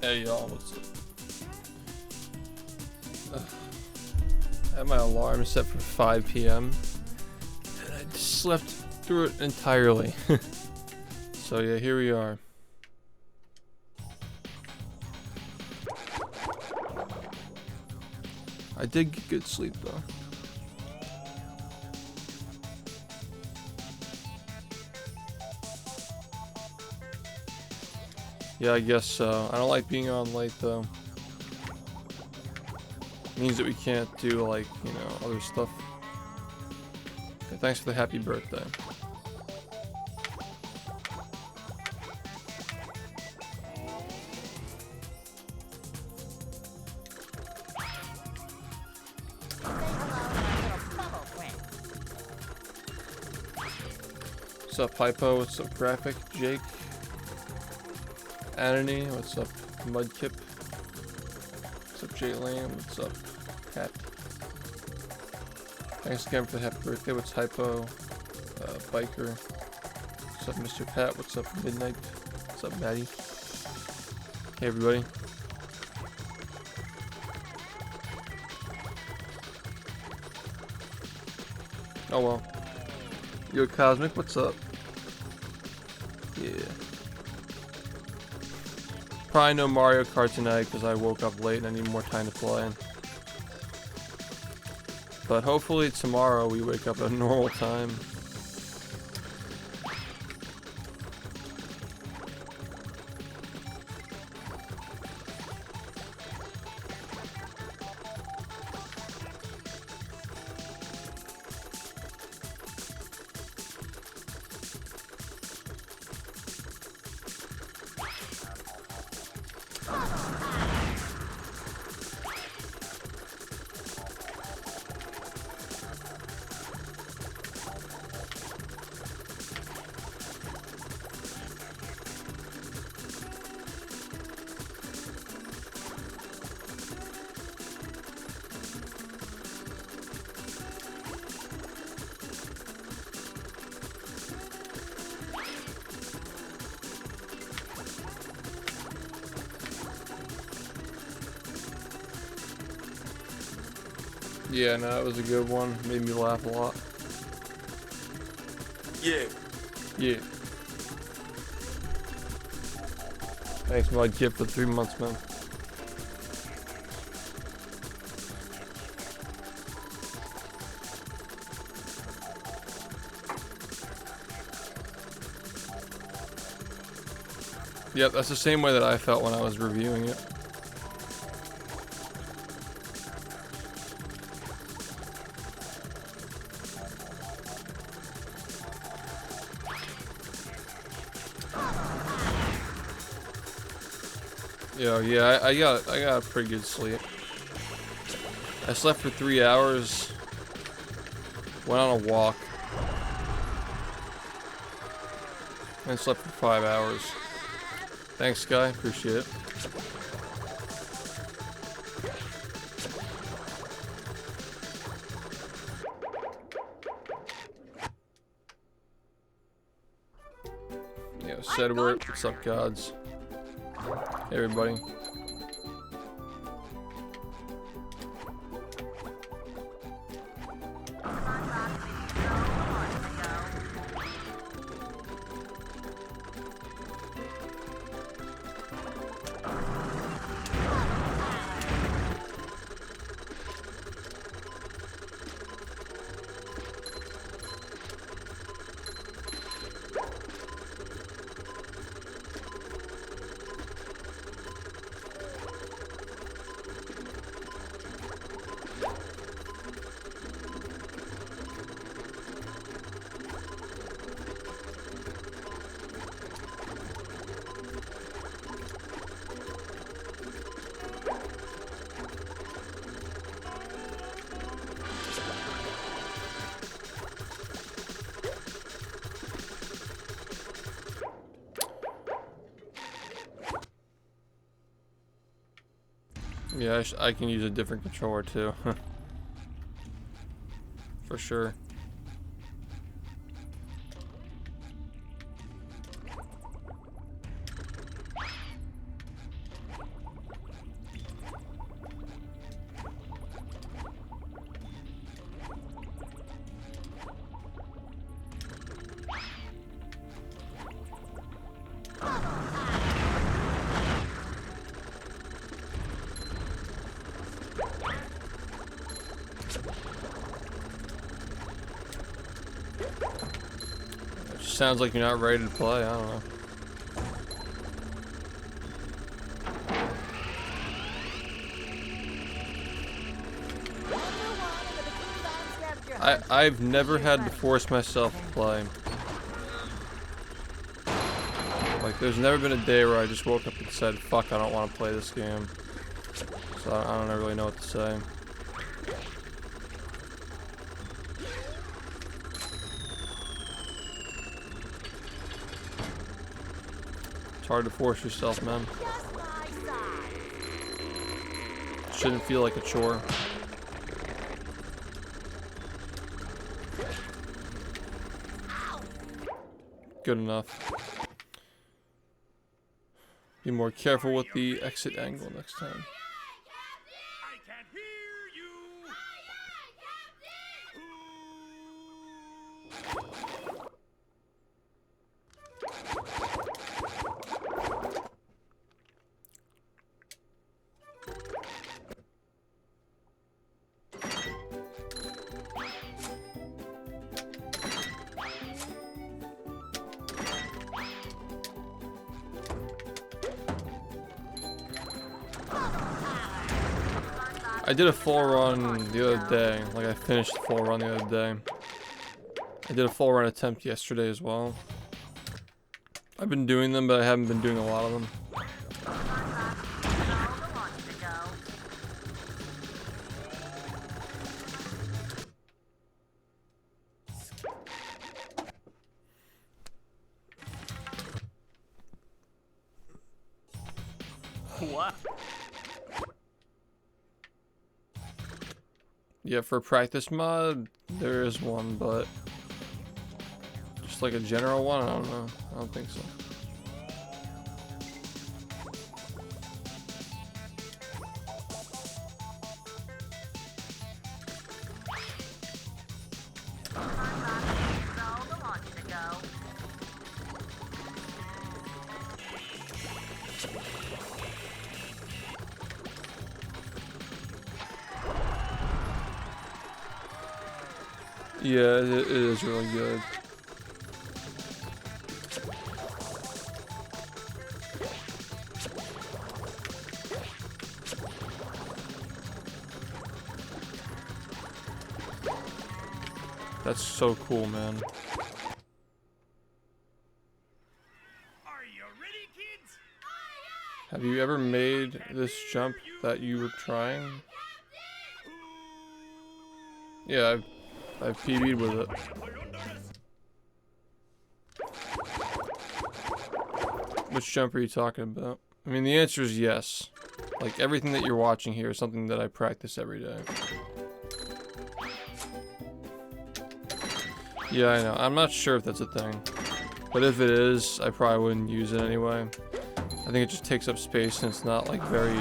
Hey y'all, what's up? I have my alarm set for 5 p.m. and I just slept through it entirely. So yeah, here we are. I did get good sleep though. Yeah, I guess so. I don't like being on late though. Means that we can't do like, you know, other stuff. Okay, thanks for the happy birthday. What's up, Hypo? What's up, Graphic? Jake? Anony? What's up, Mudkip? What's up, Jay Lane? What's up, Pat? Thanks again for the happy birthday. What's Hypo? Biker? What's up, Mr. Pat? What's up, Midnight? What's up, Maddie? Hey, everybody. Oh well. Yo, Cosmic, what's up? Yeah. Probably no Mario Kart tonight because I woke up late and I need more time to play. But hopefully tomorrow we wake up at a normal time. Yeah, no, it was a good one. Made me laugh a lot. Yeah. Yeah. Thanks, Mudkip, for 3 months, man. Yep, that's the same way that I felt when I was reviewing it. Yo, yeah, I got a pretty good sleep. I slept for 3 hours. Went on a walk. And slept for 5 hours. Thanks, Sky. Appreciate it. Yo, Sedward, what's up, gods? Hey, everybody. Yeah, I can use a different controller too. For sure. just sounds like you're not ready to play. I don't know. I've never had to force myself to play. Like, there's never been a day where I just woke up and said, fuck, I don't want to play this game. So I don't really know what to say. It's hard to force yourself, man. It shouldn't feel like a chore. Good enough. Be more careful with the exit angle next time. I did a full run the other day. Like, I finished the full run the other day. I did a full run attempt yesterday as well. I've been doing them, but I haven't been doing a lot of them. What? Yeah, for practice mod, there is one, but just like a general one, I don't know. I don't think so. Yeah, it is really good. That's so cool, man. Are you ready, kids? Have you ever made this jump that you were trying? Yeah, I've PB'd with it. Which jump are you talking about? I mean, the answer is yes. Like, everything that you're watching here is something that I practice every day. Yeah, I know. I'm not sure if that's a thing. But if it is, I probably wouldn't use it anyway. I think it just takes up space and it's not, like, very,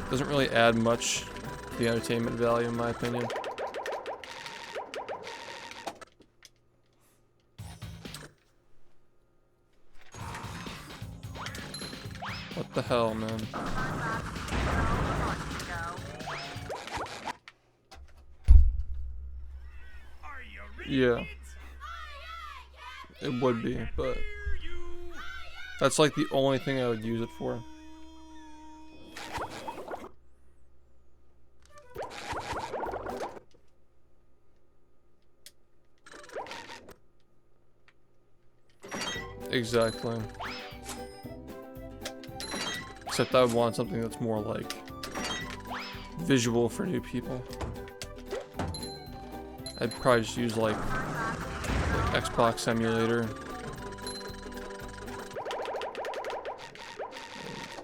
doesn't really add much to the entertainment value, in my opinion. What the hell, man? Yeah. It would be, but that's like the only thing I would use it for. Exactly. Except I would want something that's more like visual for new people. I'd probably just use like Xbox emulator.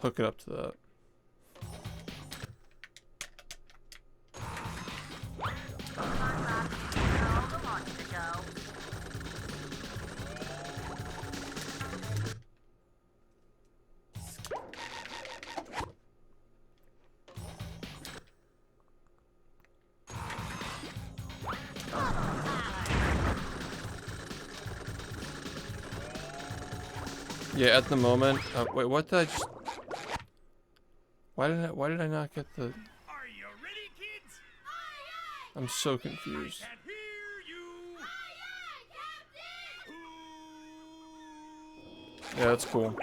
Hook it up to that. Yeah, at the moment. Wait, what did I just? Why did I not get the? Are you ready, kids? I'm so confused. I can't hear you. Yeah, that's cool.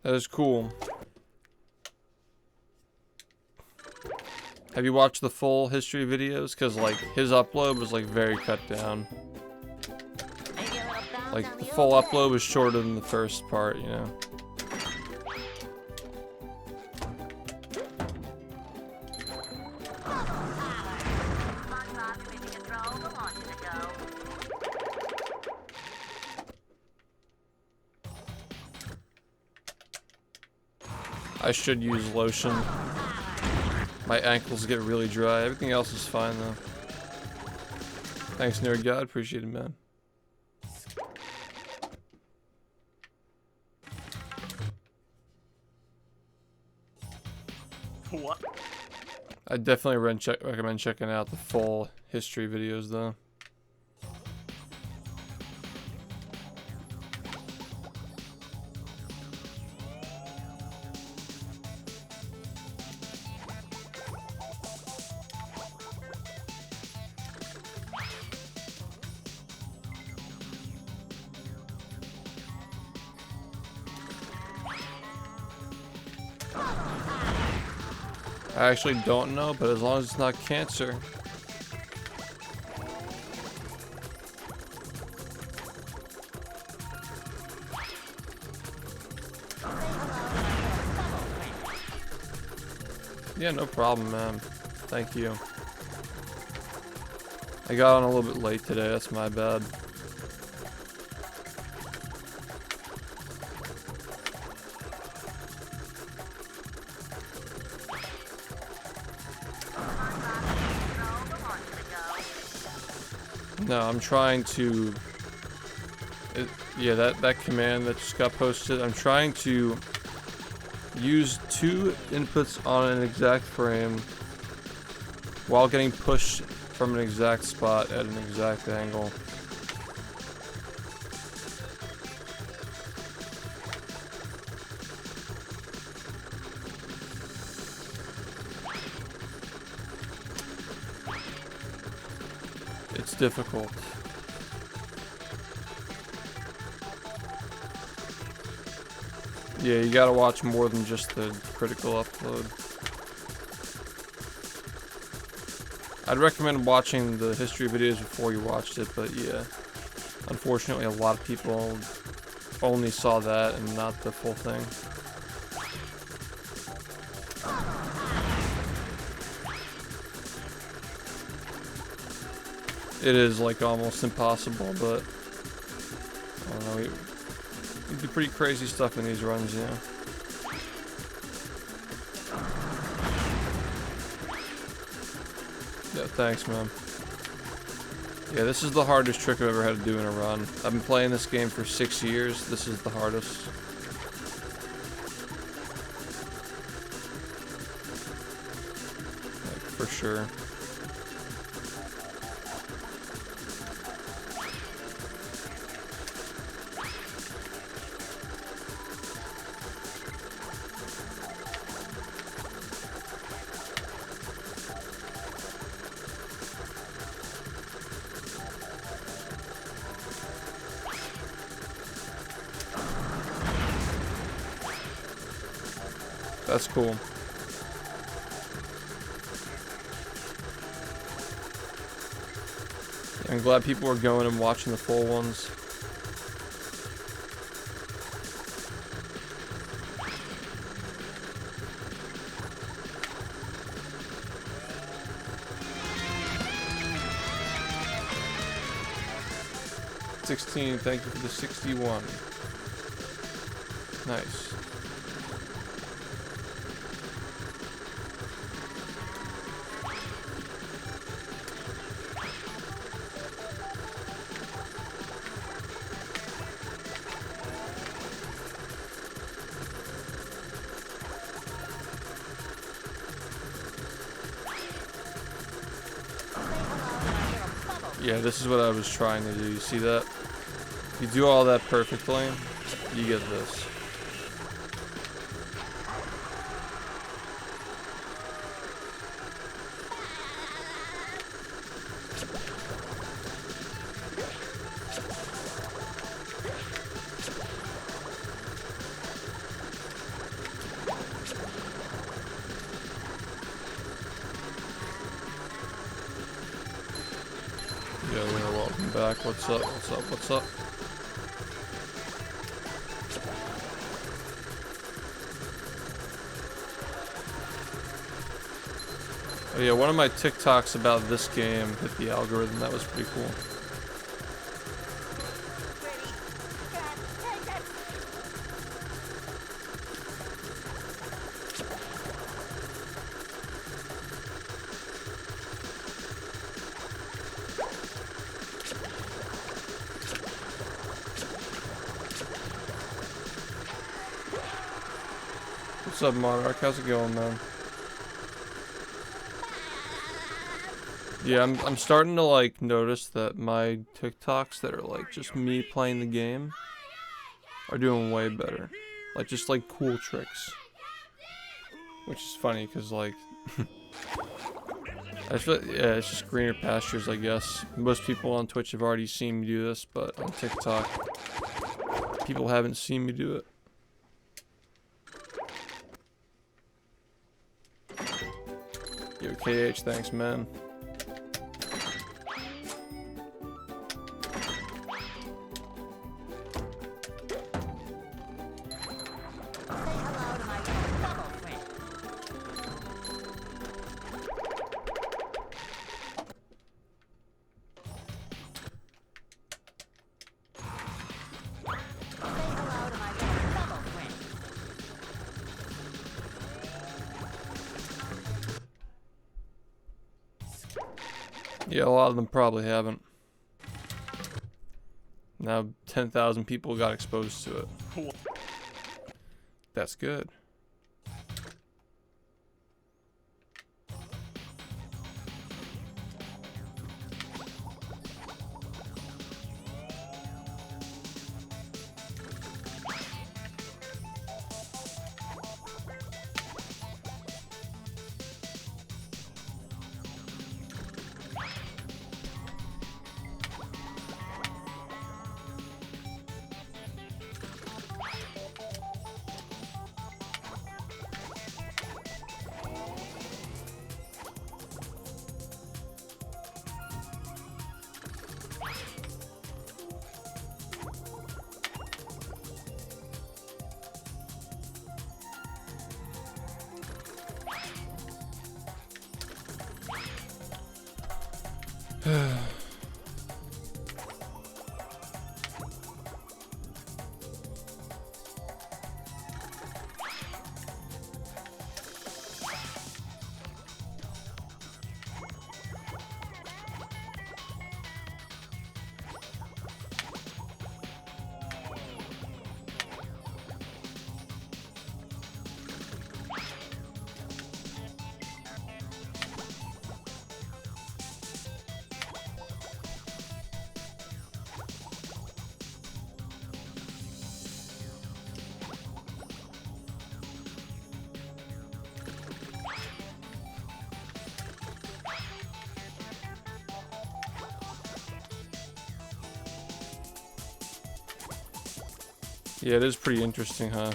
That is cool. Have you watched the full history videos? Cause like his upload was like very cut down. Like the full upload was shorter than the first part, you know. I should use lotion. My ankles get really dry. Everything else is fine though. Thanks, Nerd God. Appreciate it, man. What? I definitely recommend checking out the full history videos though. I actually don't know, but as long as it's not cancer. Yeah, no problem, man. Thank you. I got on a little bit late today, that's my bad. No, I'm trying to... yeah, that command that just got posted, I'm trying to use 2 inputs on an exact frame while getting pushed from an exact spot at an exact angle. It's difficult. Yeah, you gotta watch more than just the critical upload. I'd recommend watching the history videos before you watched it, but yeah. Unfortunately, a lot of people only saw that and not the full thing. It is like almost impossible, but I don't know. We do pretty crazy stuff in these runs, you know. Yeah, thanks, man. Yeah, this is the hardest trick I've ever had to do in a run. I've been playing this game for 6 years. This is the hardest. Like, for sure. That's cool. I'm glad people are going and watching the full ones. $16, thank you for the 61. Nice. Yeah, this is what I was trying to do. You see that? If you do all that perfectly, you get this. back. What's up? What's up? What's up? Oh yeah, one of my TikToks about this game hit the algorithm. That was pretty cool. What's up, Monarch? How's it going, man? Yeah, I'm starting to like notice that my TikToks that are like just me playing the game are doing way better. Like just like cool tricks. Which is funny because like I feel like, yeah, it's just greener pastures, I guess. Most people on Twitch have already seen me do this, but on TikTok people haven't seen me do it. Yo, KH, thanks, man. Yeah, a lot of them probably haven't. Now 10,000 people got exposed to it. That's good. Yeah, it is pretty interesting, huh?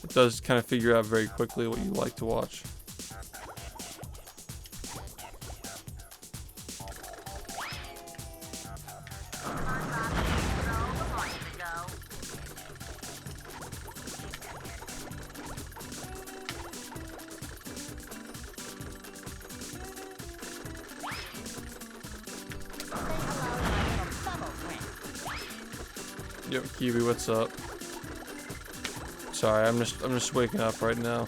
It does kind of figure out very quickly what you like to watch. Yo, Kiwi, what's up? Sorry, I'm just waking up right now.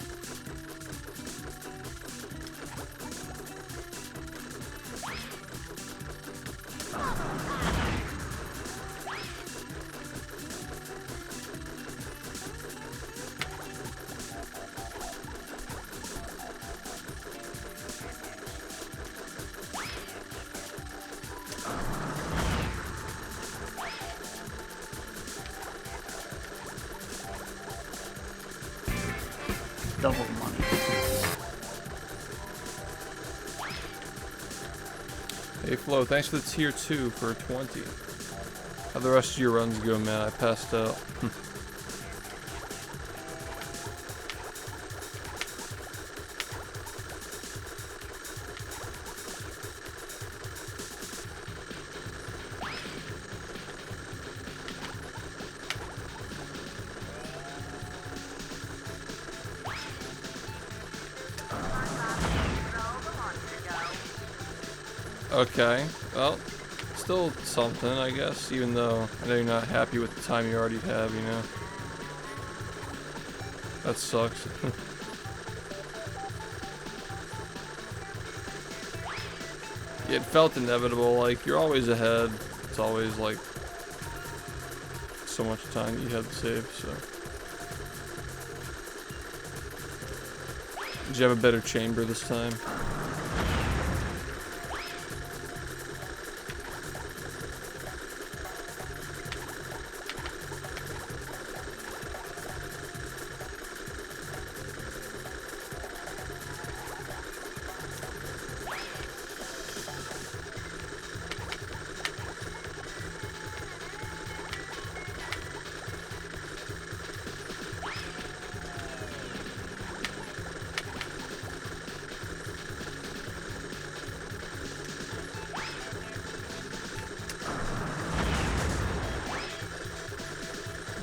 Double money. Hey Flo, thanks for the tier 2 for 20. How'd the rest of your runs go, man? I passed out. Okay. Well, still something, I guess, even though I know you're not happy with the time you already have, you know. That sucks. It felt inevitable, like, you're always ahead. It's always, like, so much time you have to save, so. Did you have a better chamber this time?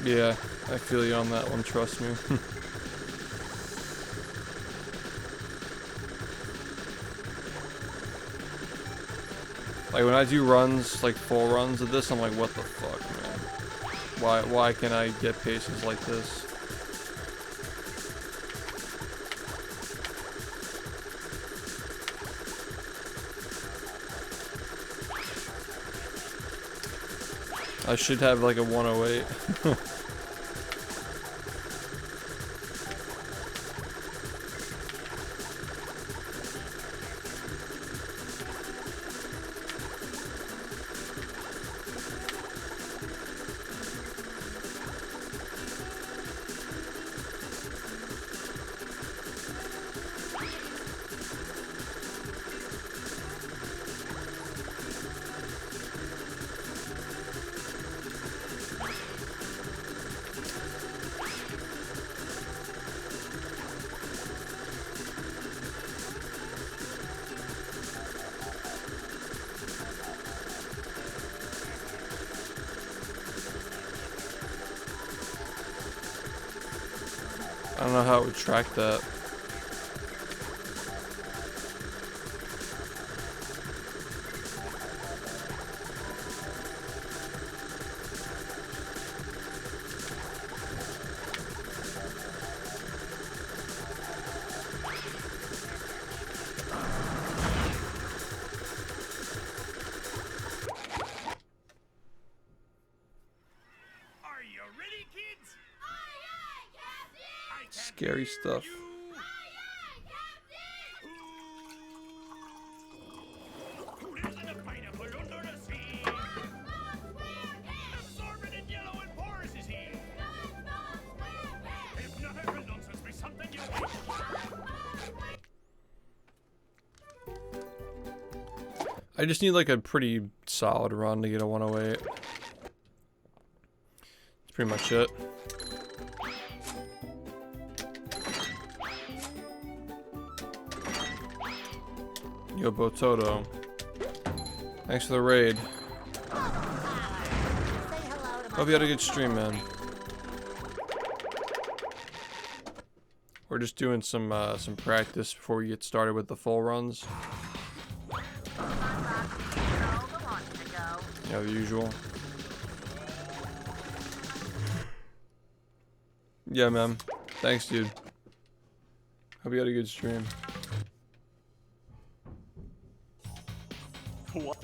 Yeah, I feel you on that one, trust me. Like when I do runs, like full runs of this, I'm like, what the fuck, man? Why can I get paces like this? I should have like a 108. I don't know how it would track that. Are you ready, kids? I can't Scary stuff. you. Who lives in a pineapple under the sea? Absorbent and yellow and porous is he. If nothing nonsense be something you like. I just need like a pretty solid run to get a 108. That's pretty much it. Yo, Bototo. Thanks for the raid. Hope you had a good stream, man. We're just doing some practice before we get started with the full runs. Yeah, the usual. Yeah, man. Thanks, dude. Hope you had a good stream. What?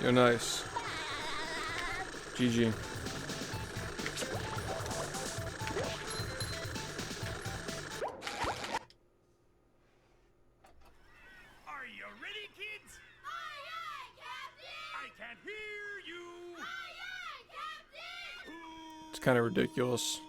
You're nice. GG. Are you ready, kids? Aye, aye, Captain! I can't hear you. Aye, aye, Captain! It's kind of ridiculous.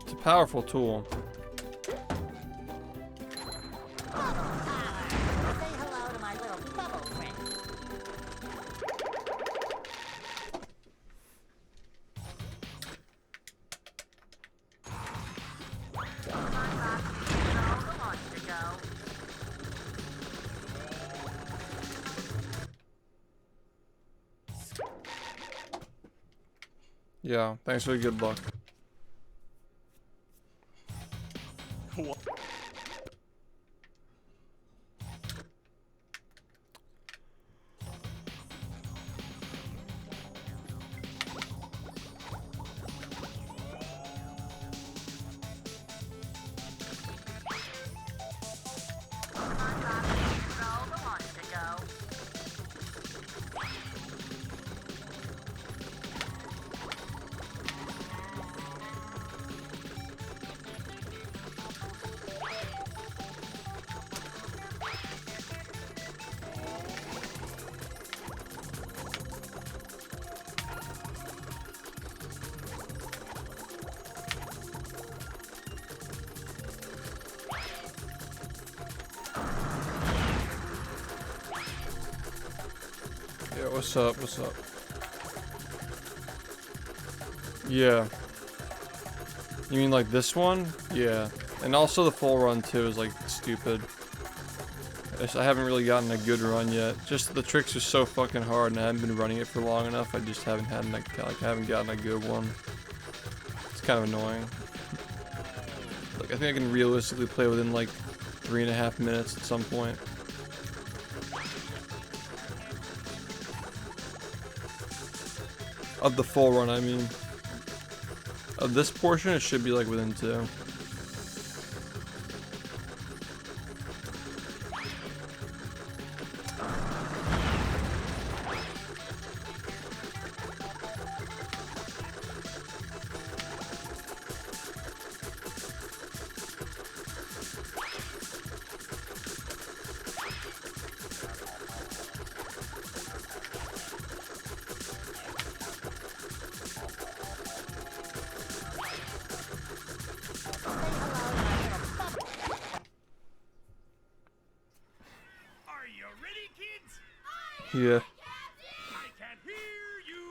It's a powerful tool. Say hello to my little bubble friend. Yeah, thanks for the good luck. Yeah, what's up? What's up? Yeah. You mean like this one? Yeah. And also the full run too is like stupid. I haven't really gotten a good run yet. Just the tricks are so fucking hard and I haven't been running it for long enough. I just haven't had like I haven't gotten a good one. It's kind of annoying. Like I think I can realistically play within like 3.5 minutes at some point. Of the full run, I mean. Of this portion, it should be like within 2. Are you ready, kids? Yeah. I can't hear you.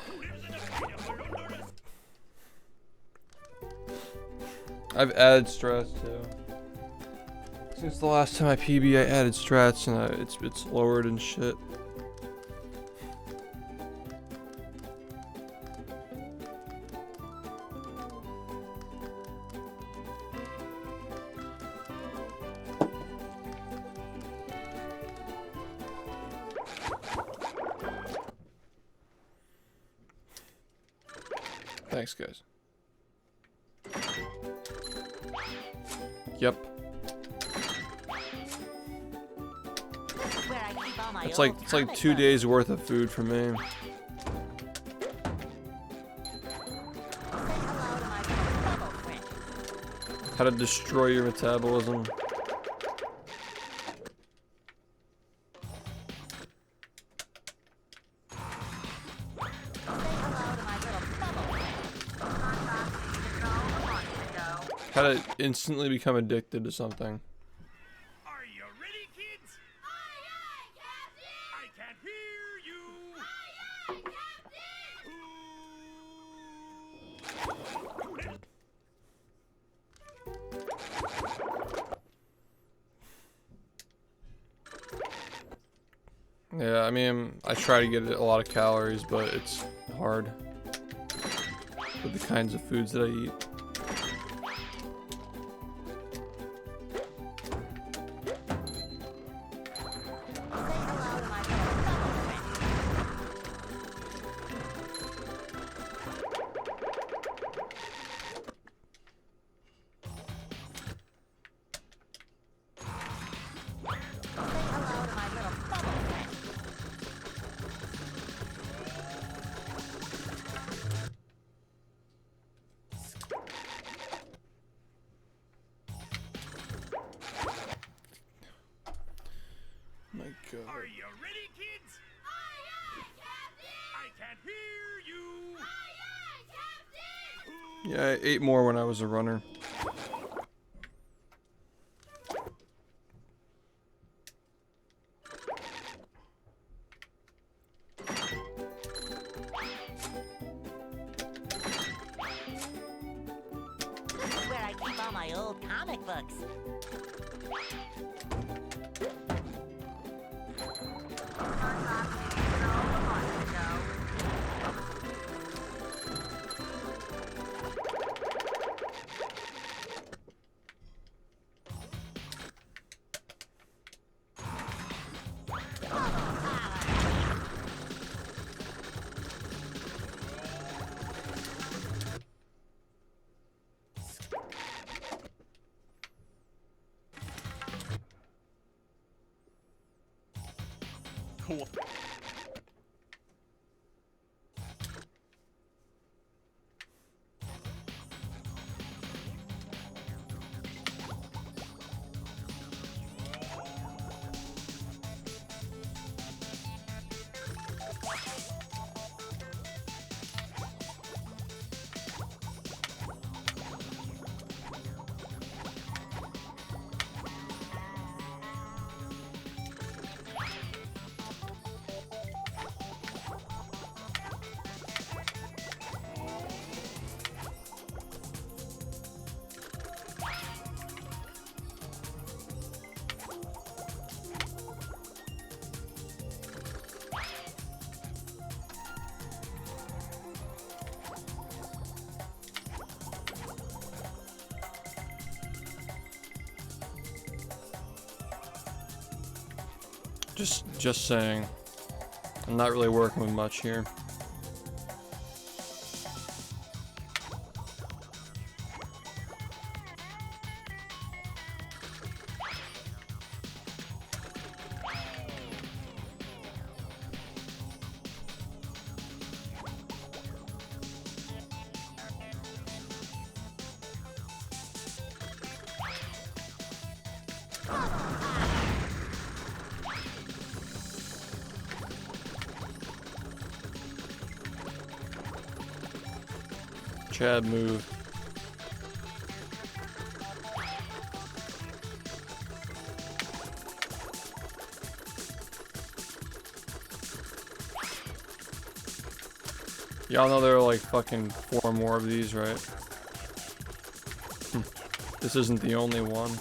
Who lives in a pineapple under the I've added strats too. Since the last time I PB, I added strats and it's lowered and shit. Thanks, guys. Yep. Where I keep all my It's old like comic 2 books. days worth of food for me. Say hello to my little bubble friend. How to destroy your metabolism. How to instantly become addicted to something. Are you ready, kids? Aye, aye, Captain! I can't hear you. Aye, aye, Captain! Yeah, I mean, I try to get a lot of calories, but it's hard with the kinds of foods that I eat. Are you ready, kids? Aye, aye, Captain! I can't hear you. Aye, aye, Captain! Yeah, I ate more when I was a runner. This is where I keep all my old comic books. Cool. Just saying. I'm not really working with much here. Chad, move. Y'all know there are like fucking 4 more of these, right? This isn't the only one.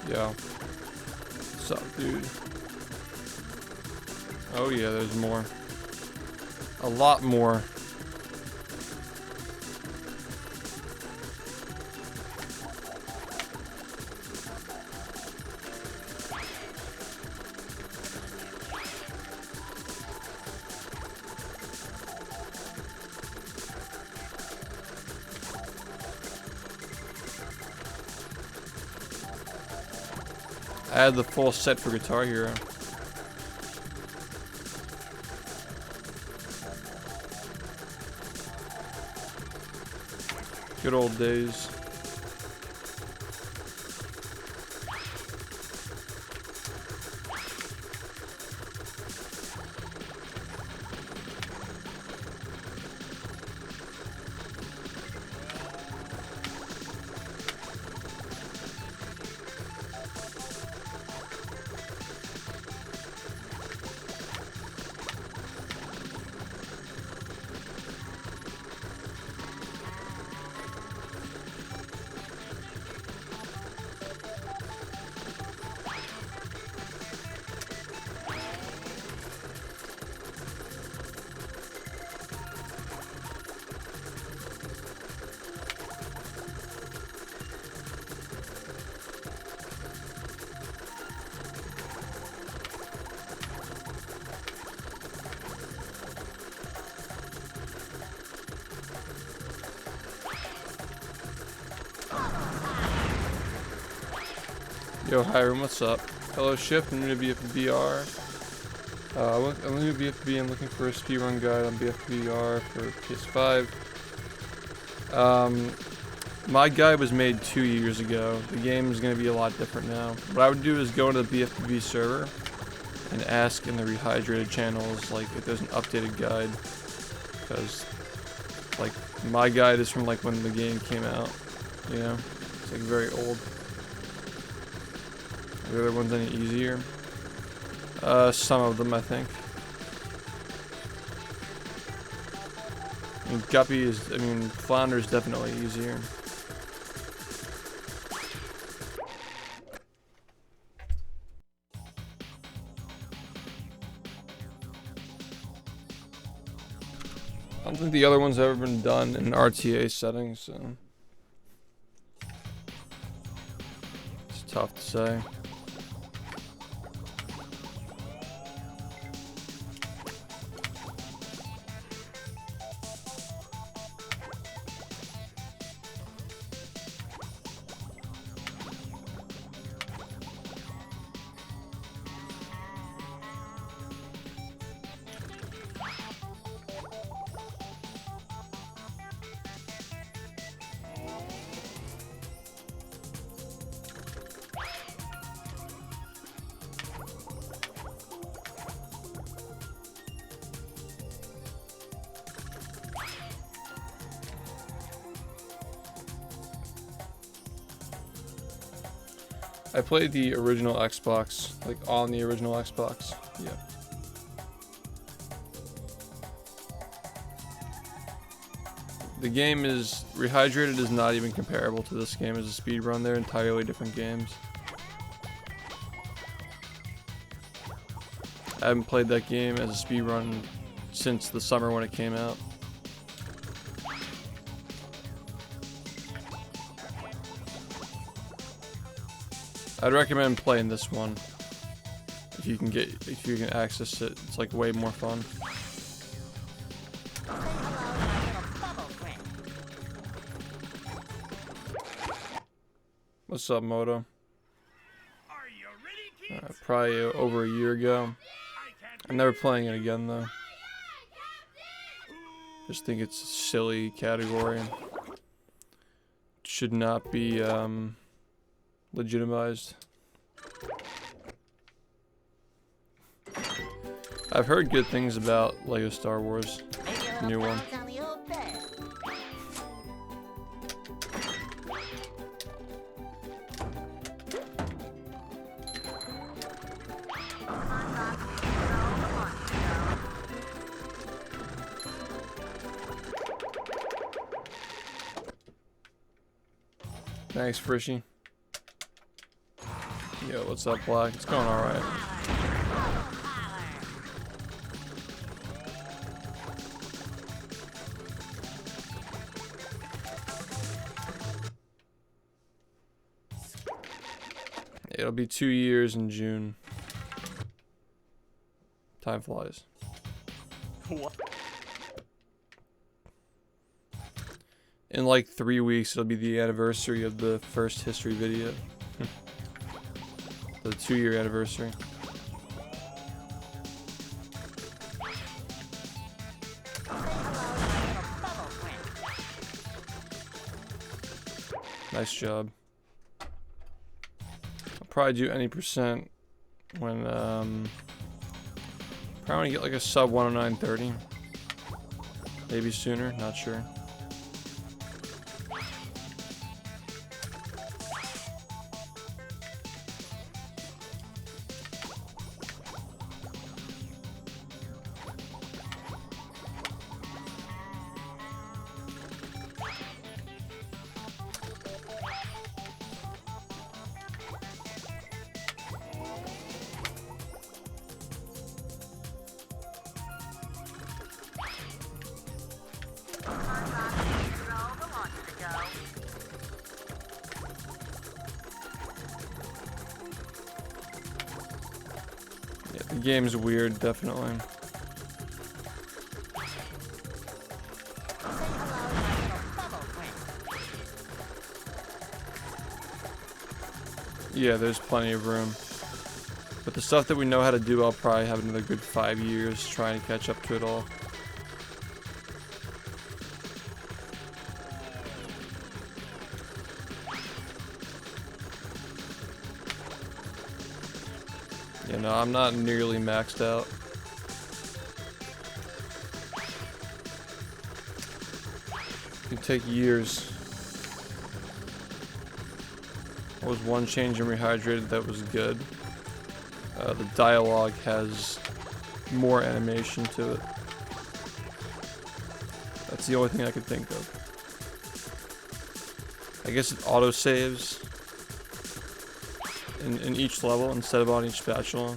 Yo. What's up, dude? Oh yeah, there's more. A lot more. I had the full set for Guitar Hero. Good old days. Yo, Hiram, what's up? Hello, SHiFT. I'm new to BfBR. I'm new to BfBB. I'm looking for a speedrun guide on BfBR for PS5. My guide was made 2 years ago. The game is going to be a lot different now. What I would do is go into the BfBB server and ask in the rehydrated channels, like, if there's an updated guide. Because, like, my guide is from, like, when the game came out. You know? It's, like, very old. Are the other ones any easier? Some of them, I think. I mean, Guppy is, Flounder is definitely easier. I don't think the other ones have ever been done in RTA settings, so it's tough to say. I played the original Xbox, like on the original Xbox. Yeah. The game is rehydrated is not even comparable to this game as a speedrun. They're entirely different games. I haven't played that game as a speedrun since the summer when it came out. I'd recommend playing this one if you can access it. It's like way more fun. What's up, Moto? Are you ready, kids? Probably over a year ago. I'm never playing it again though. Just think it's a silly category. Should not be legitimized. I've heard good things about Lego Star Wars, the new one. Thanks, Frishy. Yo, what's up, Black? It's going alright. It'll be 2 years in June. Time flies. What? In like 3 weeks, it'll be the anniversary of the first history video. The 2-year anniversary. Nice job. I'll probably do any percent when probably get like a sub 109.30. Maybe sooner, not sure. The game's weird, definitely. Yeah, there's plenty of room. But the stuff that we know how to do, I'll probably have another good 5 years trying to catch up to it all. You know, I'm not nearly maxed out. It can take years. There was one change in Rehydrated that was good. The dialogue has more animation to it. That's the only thing I could think of. I guess it auto-saves in each level instead of on each spatula.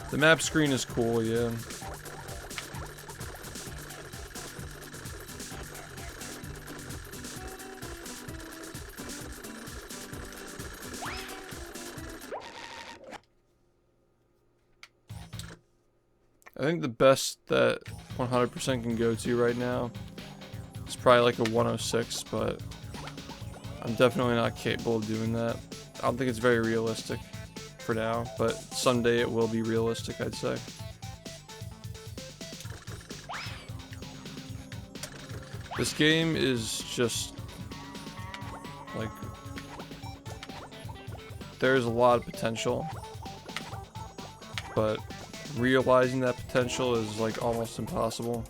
The map screen is cool, yeah. I think the best that 100% can go to right now is probably like a 106, but I'm definitely not capable of doing that. I don't think it's very realistic for now, but someday it will be realistic, I'd say. This game is just like, there's a lot of potential, but realizing that potential is like almost impossible.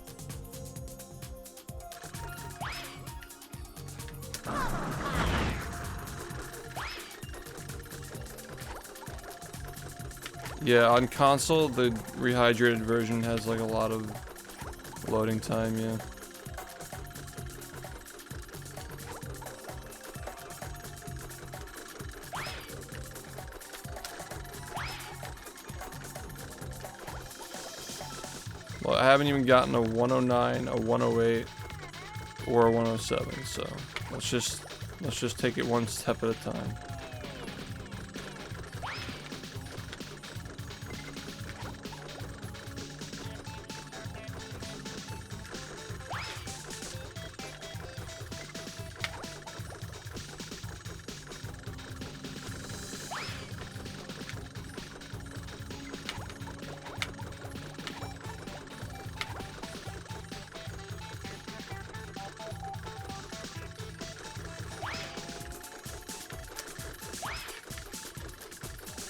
Yeah, on console, the rehydrated version has like a lot of loading time, yeah. Well, I haven't even gotten a 109, a 108, or a 107, so let's just take it one step at a time.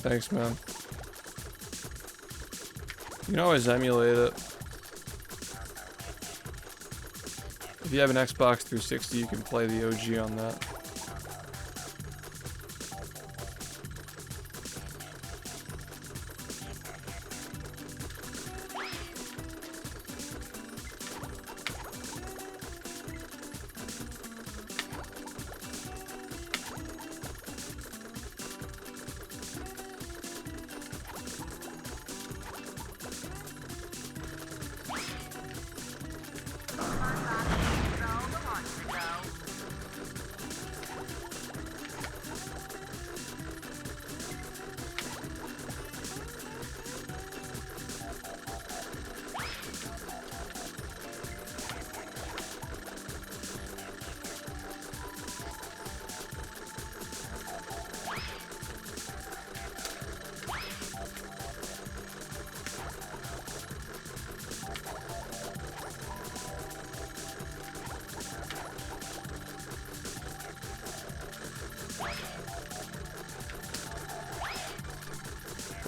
Thanks, man. You can always emulate it. If you have an Xbox 360, you can play the OG on that.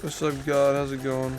What's up, God? How's it going?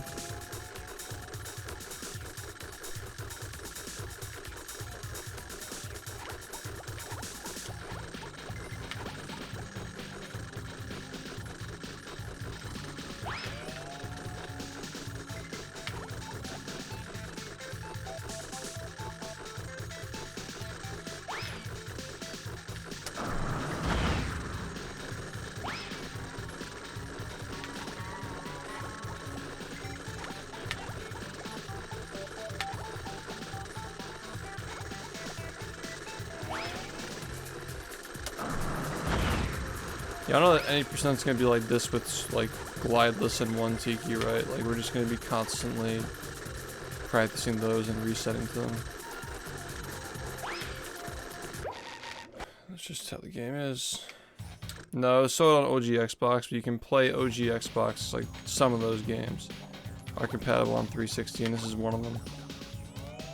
Yeah, I know that any percent's gonna be like this with like glideless and one tiki, right? Like we're just gonna be constantly practicing those and resetting to them. just how the game is. No, it's sold on OG Xbox, but you can play OG Xbox, like some of those games are compatible on 360, and this is one of them.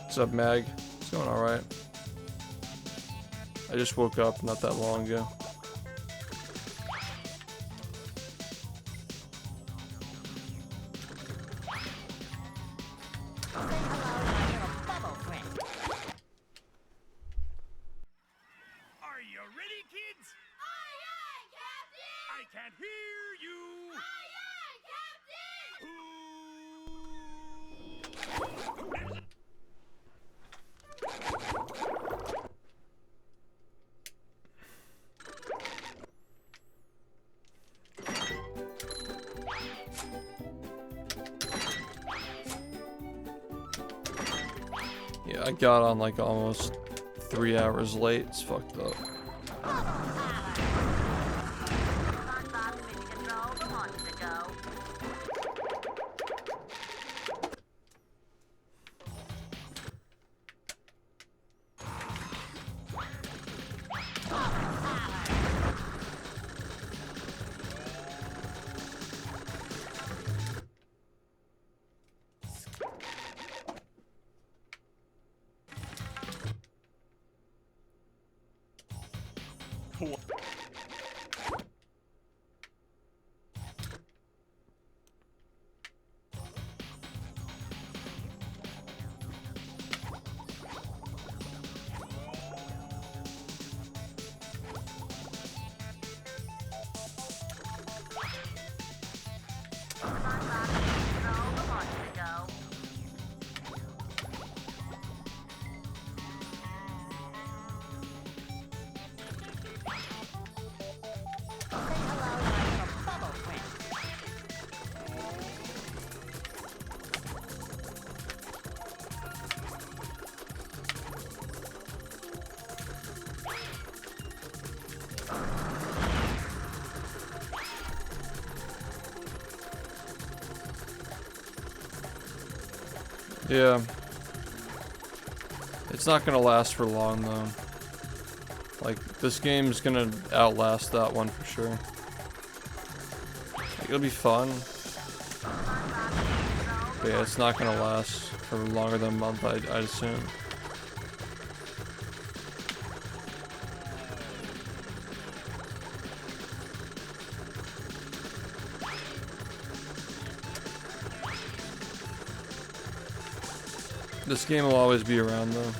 What's up, Mag? It's going alright. I just woke up not that long ago. Are you ready, kids? Aye, aye, Captain! I can't hear you. Aye, aye, Captain! Yeah, I got on like almost 3 hours late. It's fucked up. SpongeBob's mission control from months ago. SpongeBob's mission control from months ago. Say hello to my little bubble friend. Yeah. It's not gonna last for long though. Like, this game's gonna outlast that one for sure. Like, it'll be fun. But yeah, it's not gonna last for longer than a month, I'd assume. This game will always be around though.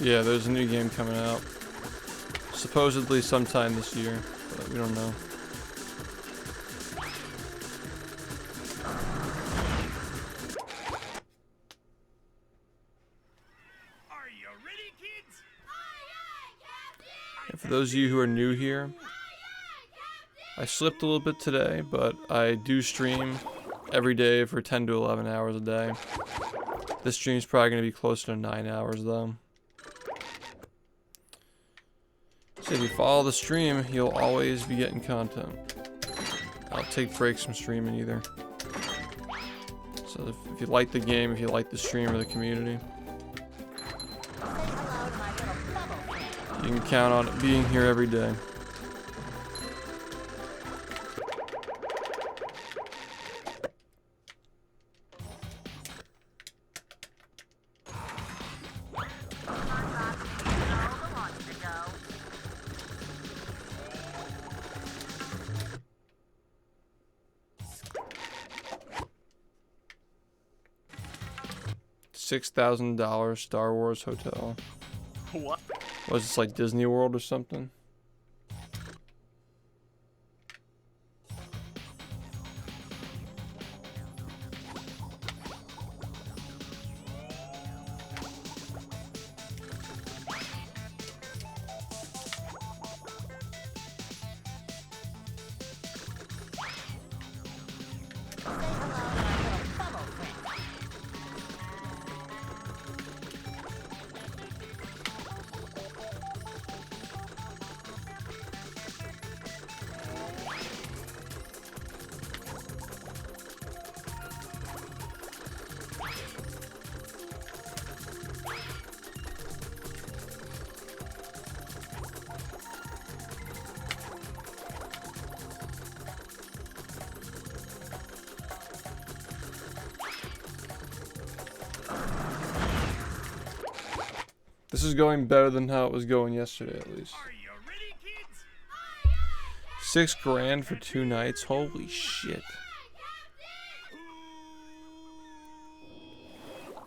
Yeah, there's a new game coming out. Supposedly sometime this year, but we don't know. Are you ready, kids? And for those of you who are new here, I slipped a little bit today, but I do stream every day for 10 to 11 hours a day. This stream's probably going to be closer to 9 hours though. So if you follow the stream, you'll always be getting content. I'll take breaks from streaming either. So if you like the game, if you like the stream or the community, you can count on it being here every day. $6,000 Star Wars hotel. What? Was this like Disney World or something? Say hello to my little bubble friend. This is going better than how it was going yesterday, at least. Are you ready, kids? $6 grand for 2 nights. Holy shit.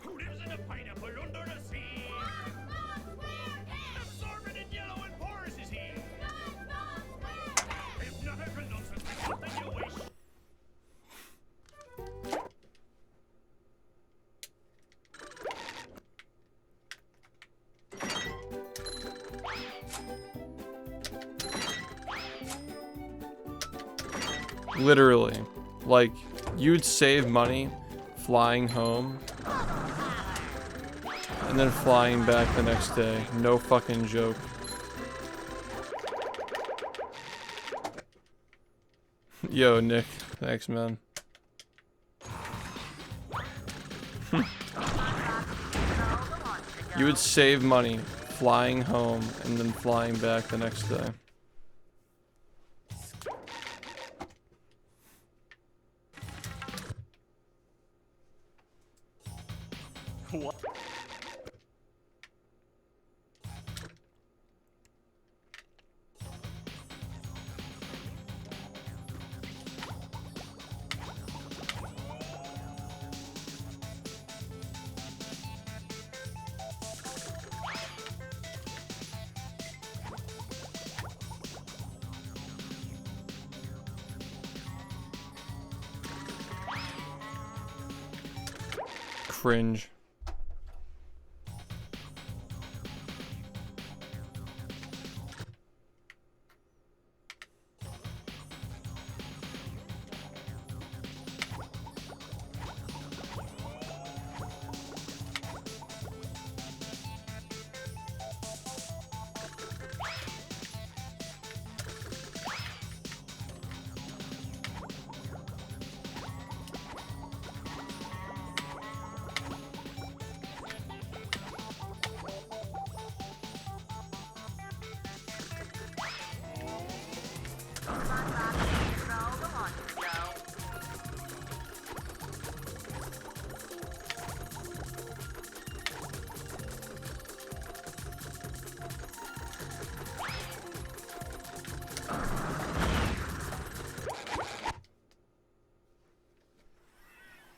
Who lives in a pineapple under the sea? Absorbent and yellow and porous is he. If not, I've been nonsense with something you wish. Literally. Like, you'd save money flying home and then flying back the next day. No fucking joke. Yo, Nick. Thanks, man. You would save money flying home and then flying back the next day. What? Cringe.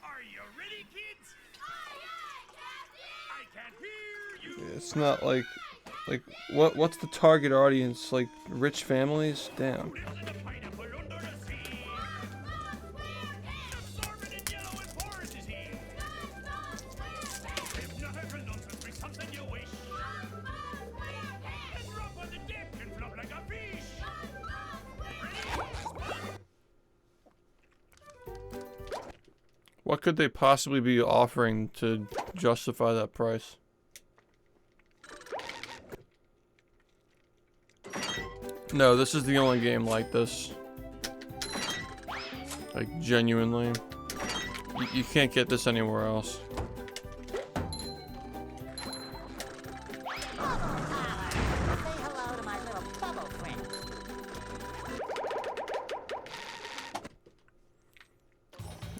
Are you ready, kids? I can't hear you. It's not like what's the target audience? Like rich families? Damn. Who lives in a pineapple under the sea? Absorbent and yellow and porous is he. If not, I've been nonsense with something you wish. And drop on the deck and flop like a fish. What could they possibly be offering to justify that price? No, this is the only game like this. Like, genuinely. You can't get this anywhere else. Say hello to my little bubble friend.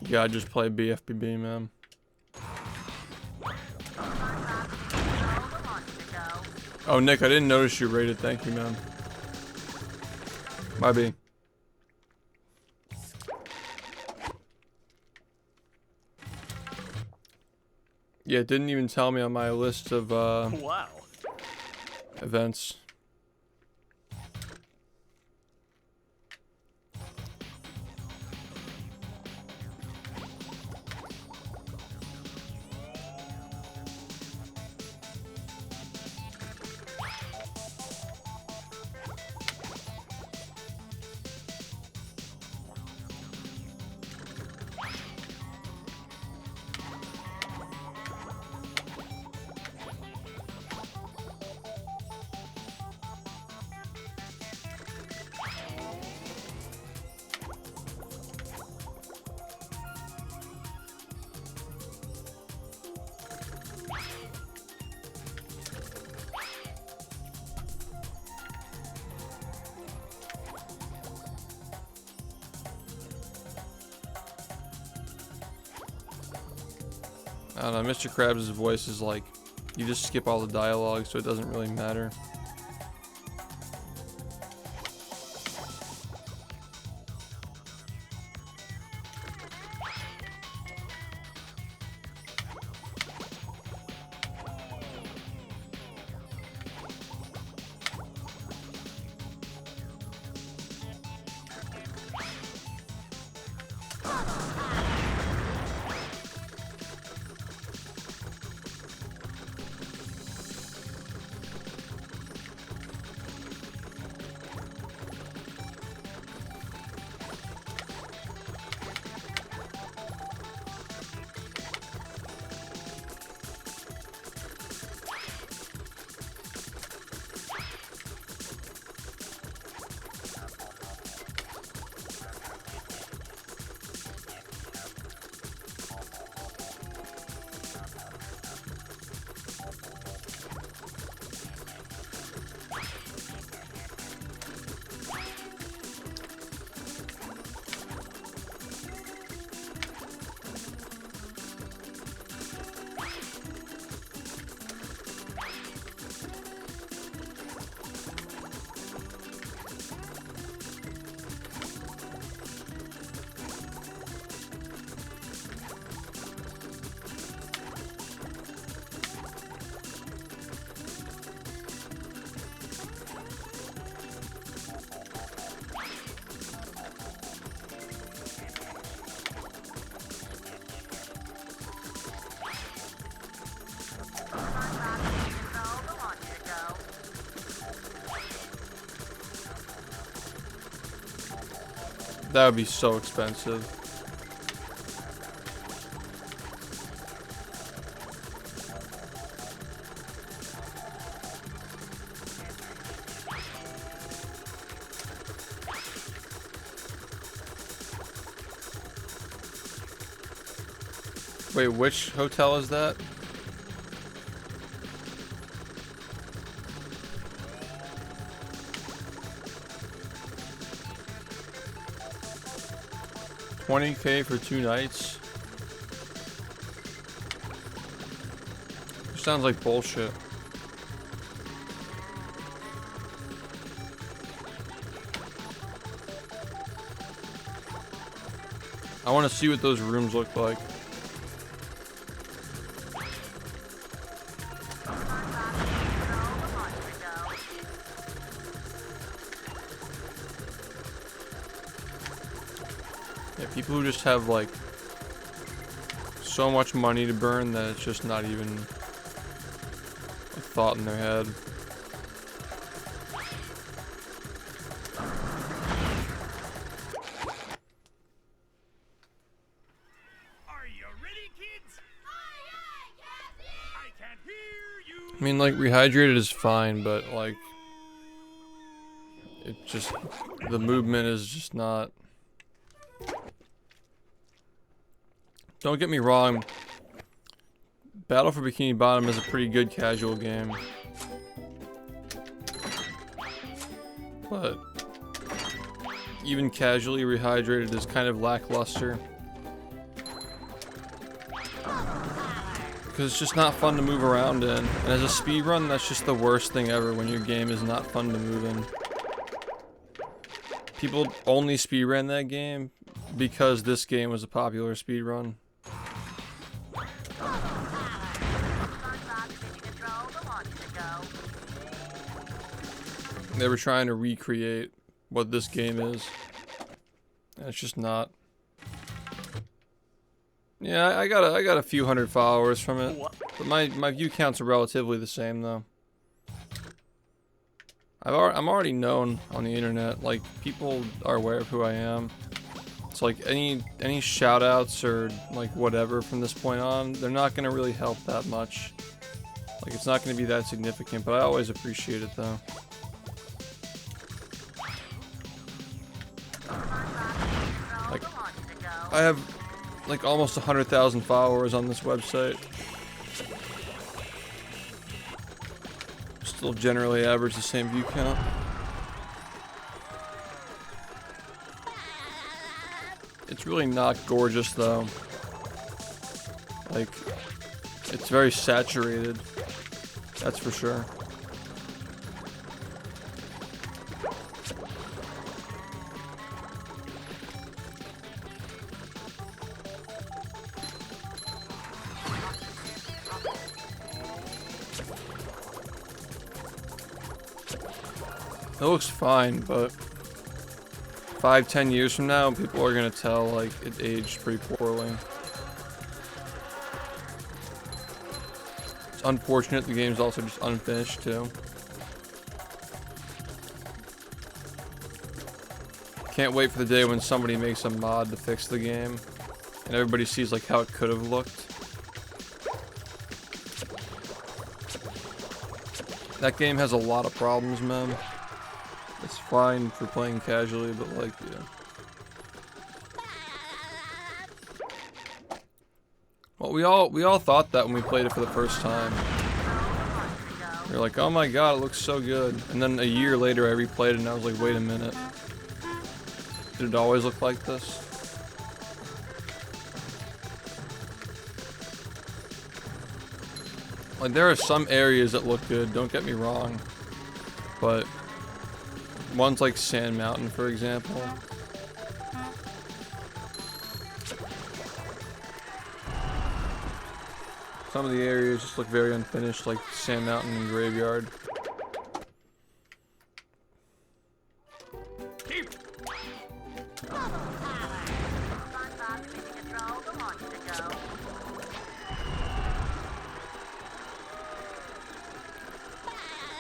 You gotta just play BfBB, man. Oh, Nick, I didn't notice you rated. Thank you, man. My B. Yeah, it didn't even tell me on my list of, Wow. events. I don't know, Mr. Krabs' voice is like, you just skip all the dialogue, so it doesn't really matter. That would be so expensive. Wait, which hotel is that? $20K for 2 nights? Sounds like bullshit. I want to see what those rooms look like. Yeah, people who just have like so much money to burn that it's just not even a thought in their head. Are you ready, kids? I can't hear you. I mean, like, rehydrated is fine, but like, it just, the movement is just not. Don't get me wrong, Battle for Bikini Bottom is a pretty good casual game. But even casually rehydrated is kind of lackluster. Because it's just not fun to move around in. And as a speedrun, that's just the worst thing ever when your game is not fun to move in. People only speedran that game because this game was a popular speedrun. They were trying to recreate what this game is. And it's just not. Yeah, I got a few hundred followers from it. But my view counts are relatively the same though. I'm already known on the internet. Like, people are aware of who I am. It's like any shout outs or like whatever from this point on, they're not gonna really help that much. Like, it's not gonna be that significant, but I always appreciate it though. Like, I have like almost 100,000 followers on this website. Still generally average the same view count. It's really not gorgeous though. Like, it's very saturated. That's for sure. It looks fine, but 5-10 years from now, people are gonna tell like it aged pretty poorly. It's unfortunate the game's also just unfinished too. Can't wait for the day when somebody makes a mod to fix the game and everybody sees like how it could have looked. That game has a lot of problems, man. It's fine for playing casually, but like, yeah. Well, we all thought that when we played it for the first time. We were like, oh my god, it looks so good. And then a year later, I replayed it and I was like, wait a minute. Did it always look like this? Like, there are some areas that look good, don't get me wrong. But ones like Sand Mountain, for example. Some of the areas just look very unfinished, like Sand Mountain and Graveyard.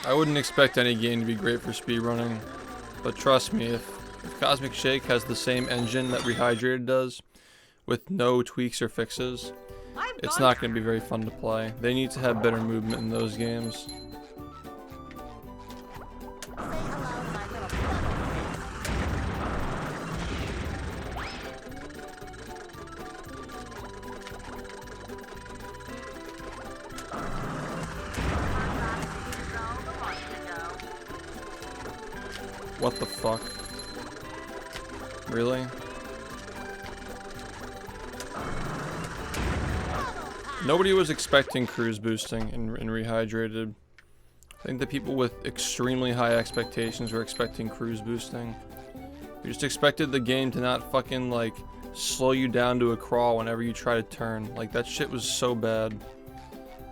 I wouldn't expect any game to be great for speedrunning, but trust me, if Cosmic Shake has the same engine that Rehydrated does, with no tweaks or fixes, it's not going to be very fun to play. They need to have better movement in those games. What the fuck? Really? Nobody was expecting cruise boosting in Rehydrated. I think the people with extremely high expectations were expecting cruise boosting. You just expected the game to not fucking like slow you down to a crawl whenever you try to turn. Like, that shit was so bad.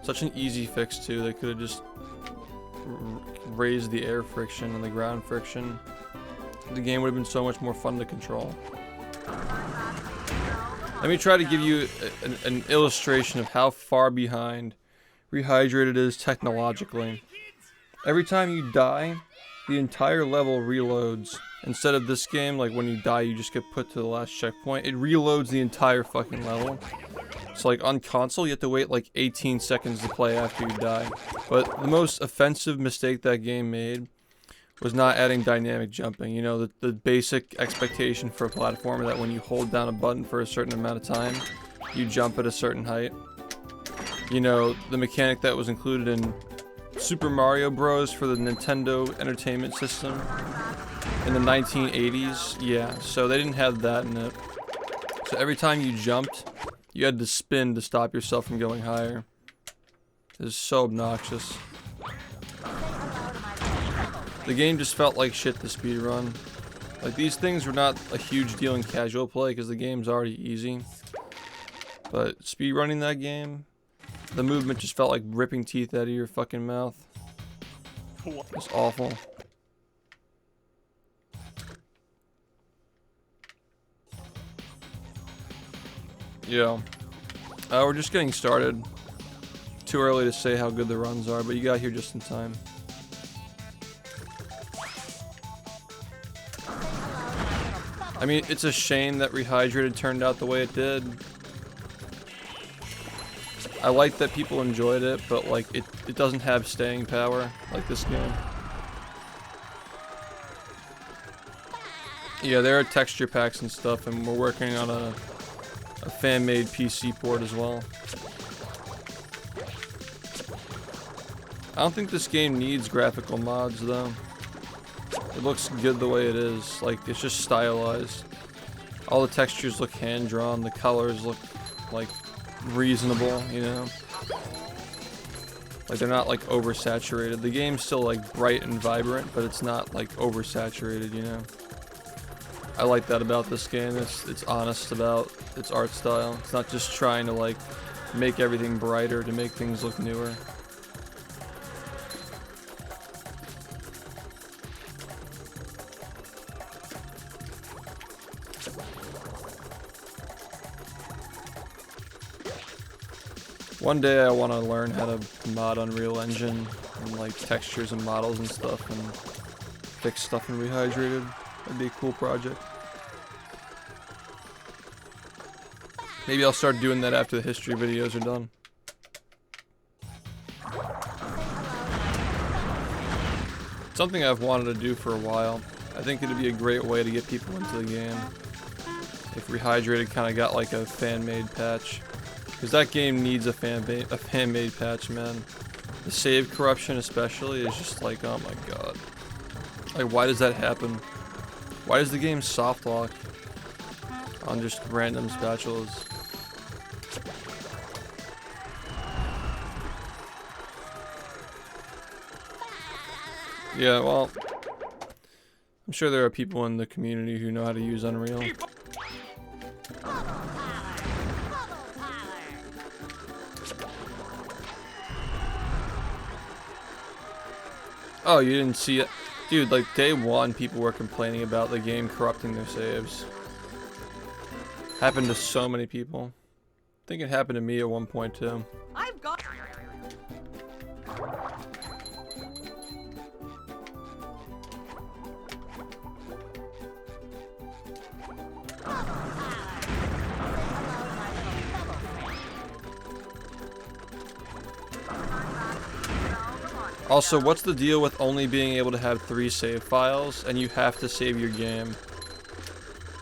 Such an easy fix too. They could have just raised the air friction and the ground friction. The game would have been so much more fun to control. Let me try to give you an illustration of how far behind Rehydrated is technologically. Every time you die, the entire level reloads. Instead of this game, like when you die you just get put to the last checkpoint, it reloads the entire fucking level. So like on console, you have to wait like 18 seconds to play after you die. But the most offensive mistake that game made was not adding dynamic jumping. You know, the basic expectation for a platformer that when you hold down a button for a certain amount of time, you jump at a certain height. You know, the mechanic that was included in Super Mario Bros. For the Nintendo Entertainment System in the 1980s. Yeah, so they didn't have that in it. So every time you jumped, you had to spin to stop yourself from going higher. It is so obnoxious. The game just felt like shit to speedrun. Like, these things were not a huge deal in casual play because the game's already easy. But speedrunning that game, the movement just felt like ripping teeth out of your fucking mouth. It's awful. Yeah. We're just getting started. Too early to say how good the runs are, but you got here just in time. I mean, it's a shame that Rehydrated turned out the way it did. I like that people enjoyed it, but like it doesn't have staying power like this game. Yeah, there are texture packs and stuff, and we're working on a fan-made PC port as well. I don't think this game needs graphical mods though. It looks good the way it is. Like, it's just stylized. All the textures look hand-drawn. The colors look like reasonable, you know? Like, they're not like oversaturated. The game's still like bright and vibrant, but it's not like oversaturated, you know? I like that about this game. It's honest about its art style. It's not just trying to like make everything brighter to make things look newer. One day I want to learn how to mod Unreal Engine and like textures and models and stuff and fix stuff in Rehydrated. That'd be a cool project. Maybe I'll start doing that after the history videos are done. It's something I've wanted to do for a while. I think it'd be a great way to get people into the game. If Rehydrated kind of got like a fan-made patch. Because that game needs a fan-made patch, man. The save corruption especially is just like, oh my god. Like, why does that happen? Why does the game soft lock on just random spatulas? Yeah, well, I'm sure there are people in the community who know how to use Unreal. Oh, you didn't see it? Dude, like day one, people were complaining about the game corrupting their saves. Happened to so many people. I think it happened to me at one point too. I've got. Also, what's the deal with only being able to have 3 save files and you have to save your game?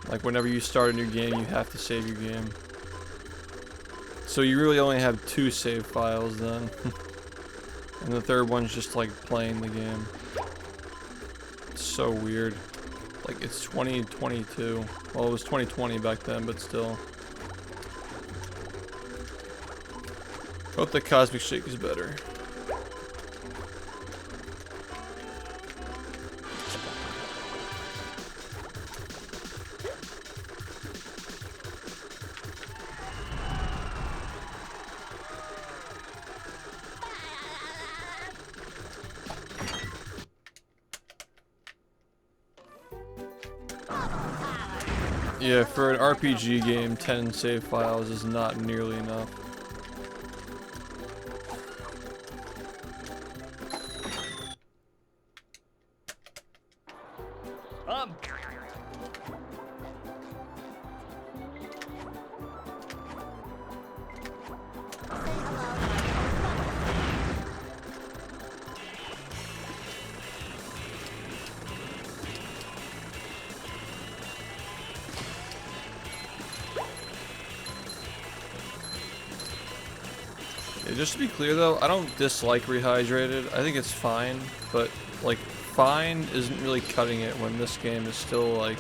Like whenever you start a new game, you have to save your game. So you really only have 2 save files then. And the third one's just like playing the game. It's so weird. Like it's 2022. Well, it was 2020 back then, but still. Hope the Cosmic Shake is better. Yeah, for an RPG game, 10 save files is not nearly enough. Just to be clear though, I don't dislike Rehydrated. I think it's fine, but like fine isn't really cutting it when this game is still like,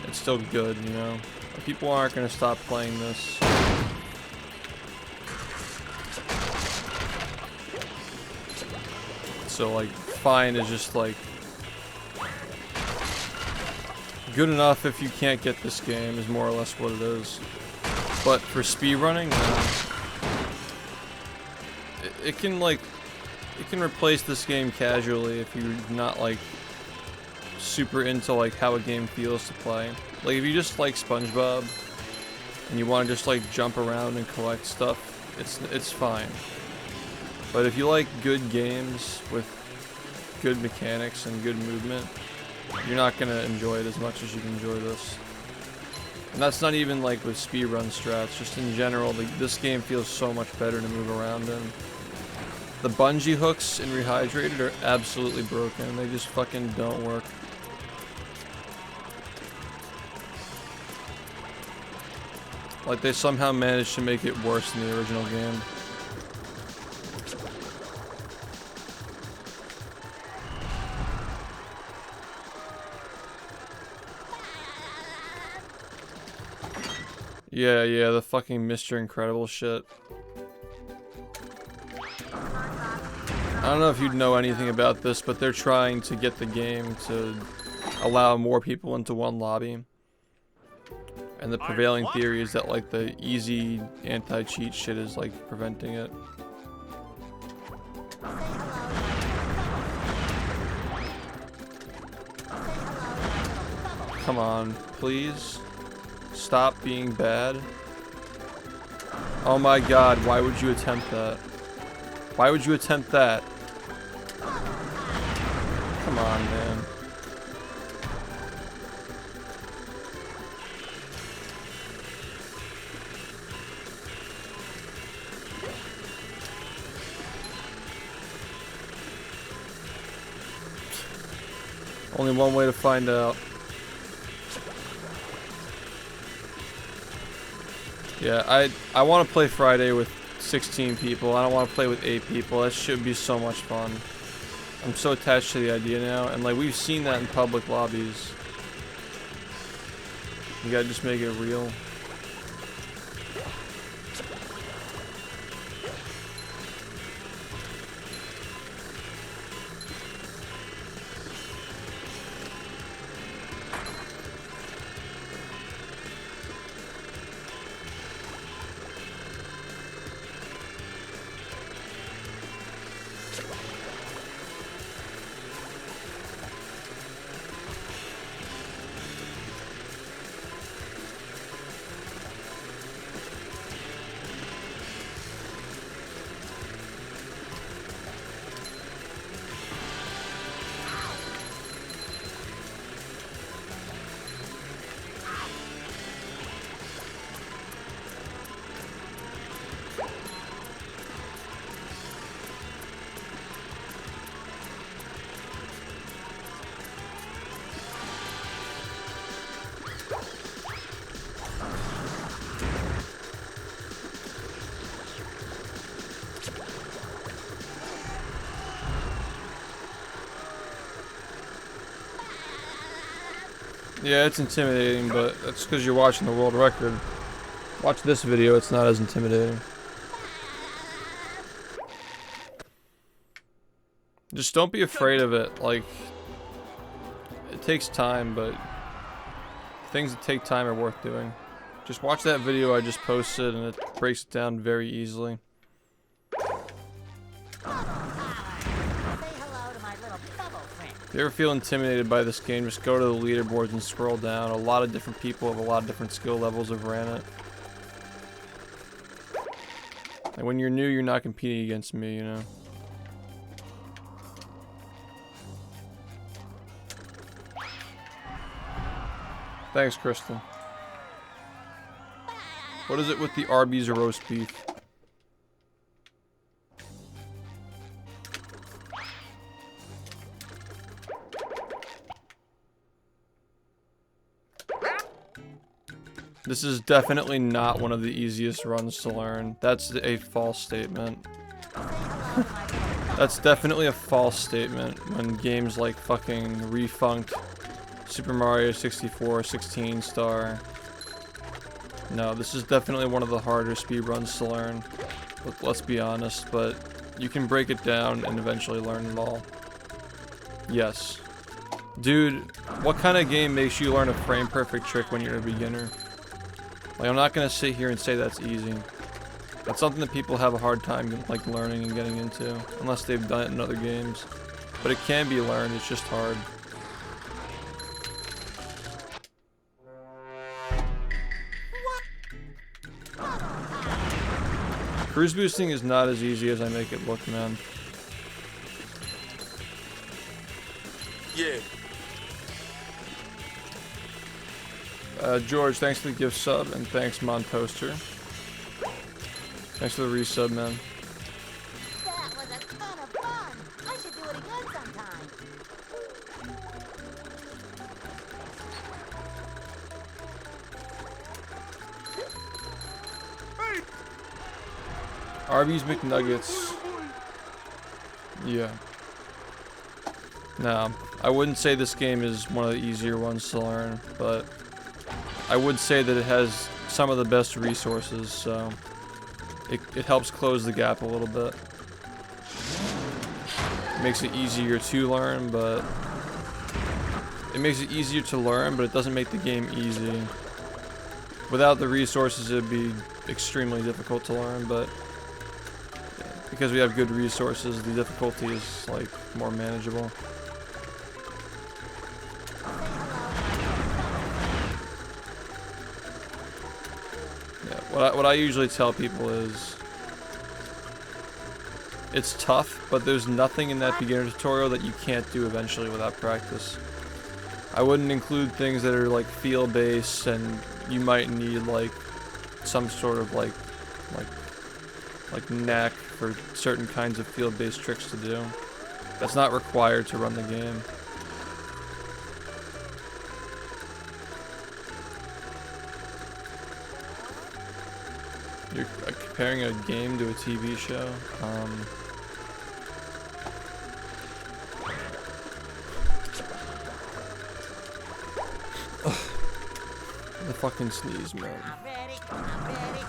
it's still good, you know? People aren't gonna stop playing this. So like fine is just like good enough if you can't get this game is more or less what it is. But for speedrunning, it can like, it can replace this game casually if you're not like super into like how a game feels to play. Like if you just like SpongeBob and you want to just like jump around and collect stuff, it's fine. But if you like good games with good mechanics and good movement, you're not gonna enjoy it as much as you can enjoy this. And that's not even like with speedrun strats, just in general, this game feels so much better to move around in. The bungee hooks in Rehydrated are absolutely broken, they just fucking don't work. Like they somehow managed to make it worse than the original game. Yeah, the fucking Mr. Incredible shit. I don't know if you'd know anything about this, but they're trying to get the game to allow more people into one lobby. And the prevailing theory is that like the easy anti-cheat shit is like preventing it. Come on, please. Stop being bad. Oh my god, why would you attempt that? Why would you attempt that? Come on, man. Only one way to find out. Yeah, I want to play Friday with 16 people. I don't want to play with 8 people. That should be so much fun. I'm so attached to the idea now, and like we've seen that in public lobbies. You gotta just make it real. Yeah, it's intimidating, but that's because you're watching the world record. Watch this video, it's not as intimidating. Just don't be afraid of it. Like, it takes time, but things that take time are worth doing. Just watch that video I just posted and it breaks it down very easily. If you ever feel intimidated by this game, just go to the leaderboards and scroll down. A lot of different people of a lot of different skill levels have ran it. And when you're new, you're not competing against me, you know? Thanks, Kristen. What is it with the Arby's roast beef? This is definitely not one of the easiest runs to learn. That's a false statement. That's definitely a false statement when games like fucking Refunked, Super Mario 64, 16 Star. No, this is definitely one of the harder speedruns to learn. Let's be honest, but you can break it down and eventually learn it all. Yes. Dude, what kind of game makes you learn a frame perfect trick when you're a beginner? Like, I'm not gonna sit here and say that's easy. That's something that people have a hard time like learning and getting into, unless they've done it in other games. But it can be learned, it's just hard. Cruise boosting is not as easy as I make it look, man. Yeah. George, thanks for the gift sub, and thanks, Montoaster. Thanks for the resub, man. That was a ton of fun. I should do it again sometime. Arby's McNuggets. Yeah. No, I wouldn't say this game is one of the easier ones to learn, but I would say that it has some of the best resources, so it helps close the gap a little bit. It makes it easier to learn, but it doesn't make the game easy. Without the resources, it'd be extremely difficult to learn, but because we have good resources, the difficulty is like more manageable. Yeah, what I usually tell people is it's tough, but there's nothing in that beginner tutorial that you can't do eventually without practice. I wouldn't include things that are like feel-based, and you might need like some sort of like knack for certain kinds of field-based tricks to do. That's not required to run the game. You're comparing a game to a TV show? The fucking sneeze, man. I'm ready. I'm ready. I'm ready.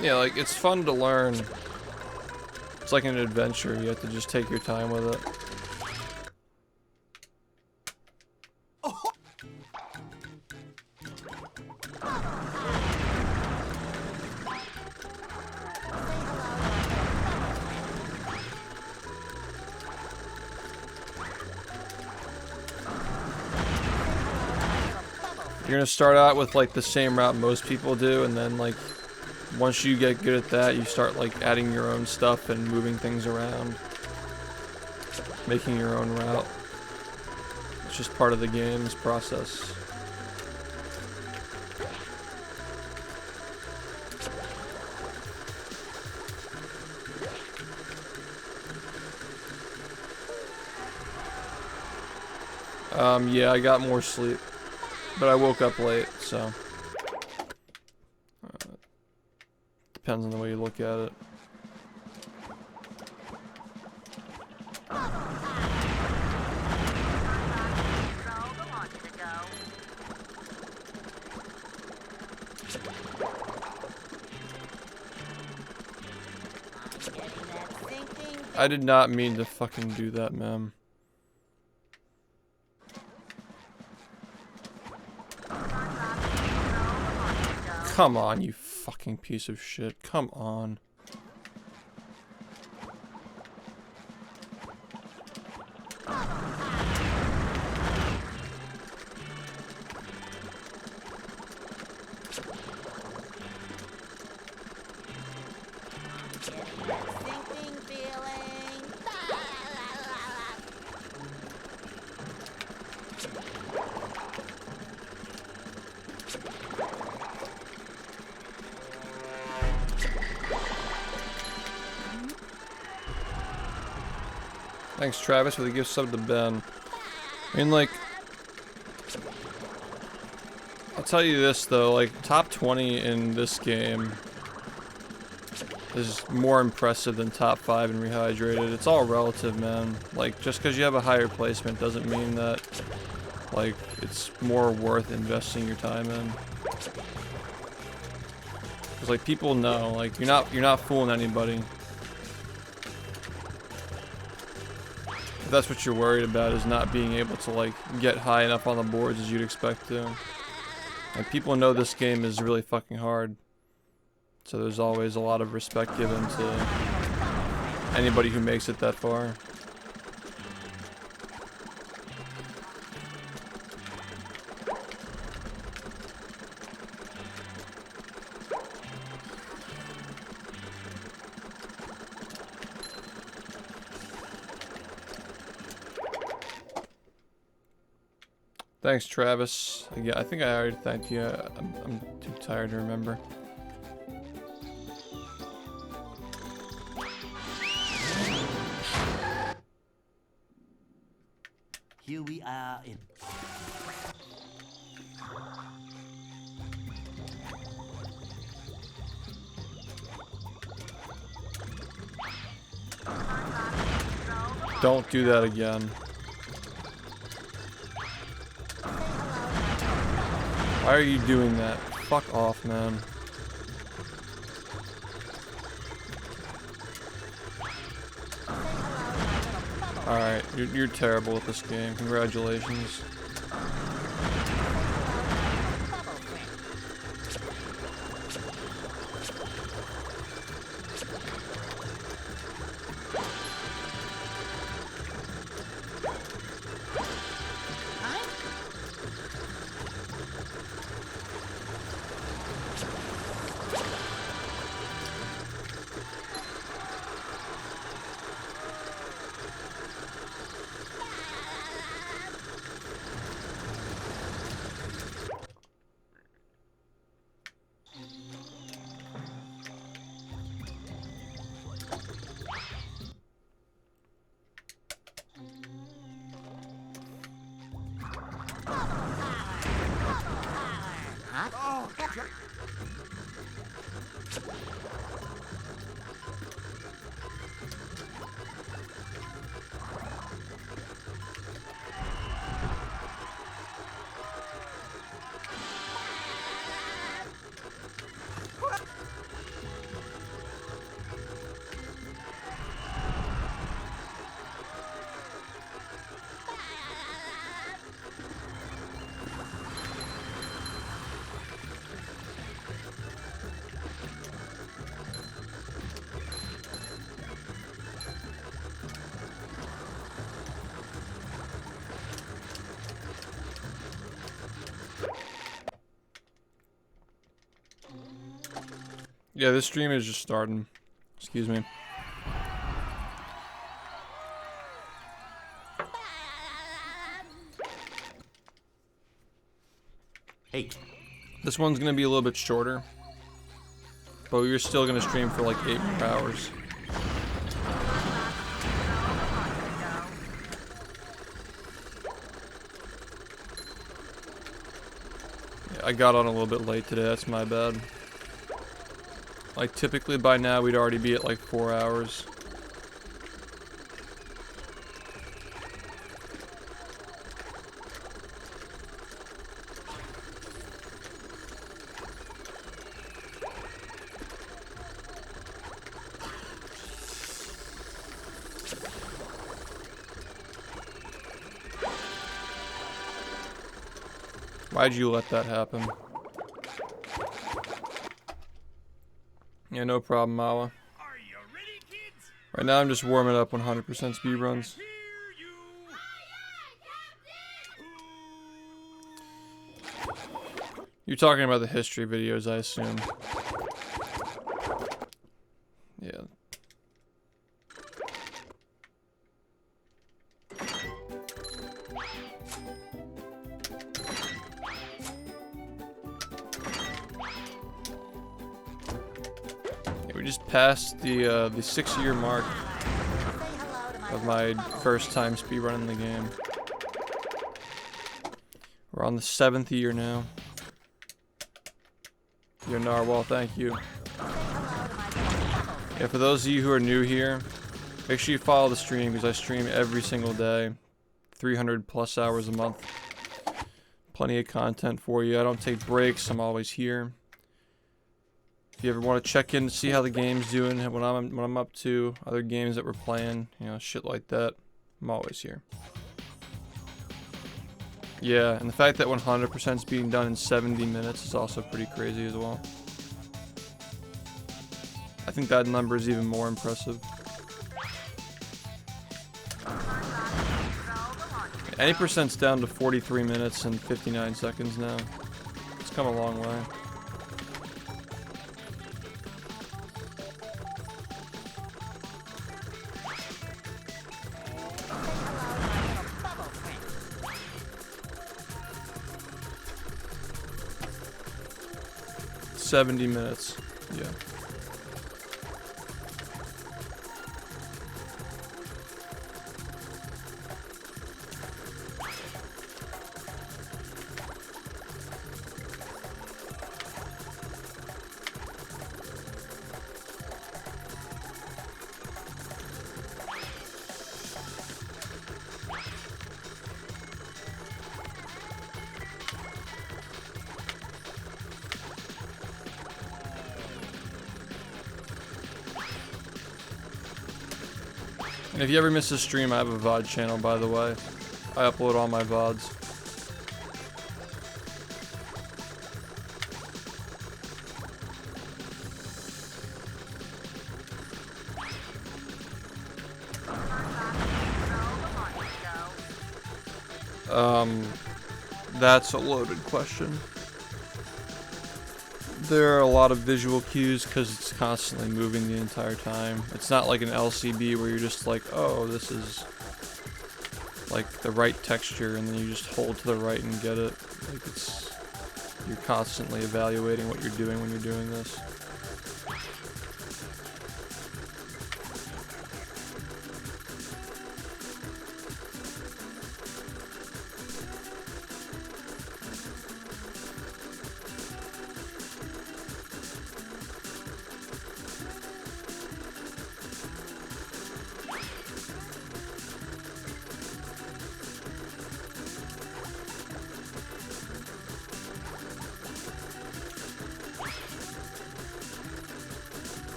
Yeah, like, it's fun to learn. It's like an adventure. You have to just take your time with it. You're gonna start out with like the same route most people do, and then like once you get good at that, you start like adding your own stuff and moving things around, making your own route. It's just part of the game's process. Yeah, I got more sleep, but I woke up late, so depends on the way you look at it. I did not mean to fucking do that, ma'am. Come on, you fucking piece of shit. Come on. Thanks, Travis, for the gift sub to Ben. I mean, like, I'll tell you this, though, like, top 20 in this game is more impressive than top 5 in Rehydrated. It's all relative, man. Like, just because you have a higher placement doesn't mean that, like, it's more worth investing your time in. Because, like, people know, like, you're not fooling anybody. If that's what you're worried about, is not being able to like get high enough on the boards as you'd expect to. And people know this game is really fucking hard. So there's always a lot of respect given to anybody who makes it that far. Thanks, Travis. Yeah, I think I already thanked you. I'm too tired to remember. Here we are in. Don't do that again. Why are you doing that? Fuck off, man. Alright, you're terrible at this game. Congratulations. Yeah, this stream is just starting. Excuse me. Hey. This one's gonna be a little bit shorter, but we're still gonna stream for like 8 more hours. Yeah, I got on a little bit late today, that's my bad. Like typically by now we'd already be at like 4 hours. Why'd you let that happen? Yeah, no problem, Mawa. Are you ready, kids? Right now I'm just warming up 100% speedruns. Hear you. You're talking about the history videos, I assume. Yeah. We just passed the 6-year mark of my first time speedrunning the game. We're on the 7th year now. Yo, Narwhal, thank you. Yeah, for those of you who are new here, make sure you follow the stream because I stream every single day. 300 plus hours a month. Plenty of content for you. I don't take breaks, I'm always here. If you ever want to check in to see how the game's doing, what I'm up to, other games that we're playing, you know, shit like that, I'm always here. Yeah, and the fact that 100% is being done in 70 minutes is also pretty crazy as well. I think that number is even more impressive. Any percent's down to 43 minutes and 59 seconds now. It's come a long way. 70 minutes. Yeah. And if you ever miss a stream, I have a VOD channel, by the way. I upload all my VODs. That's a loaded question. There are a lot of visual cues because it's constantly moving the entire time. It's not like an LCD where you're just like, oh, this is like the right texture, and then you just hold to the right and get it. Like you're constantly evaluating what you're doing when you're doing this.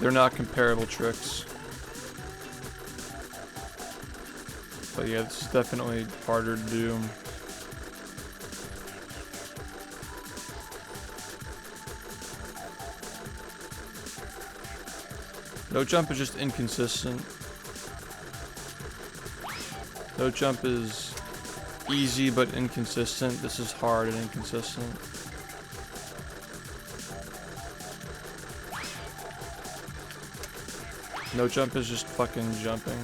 They're not comparable tricks. But yeah, this is definitely harder to do. No jump is just inconsistent. No jump is easy but inconsistent. This is hard and inconsistent. No jump is just fucking jumping.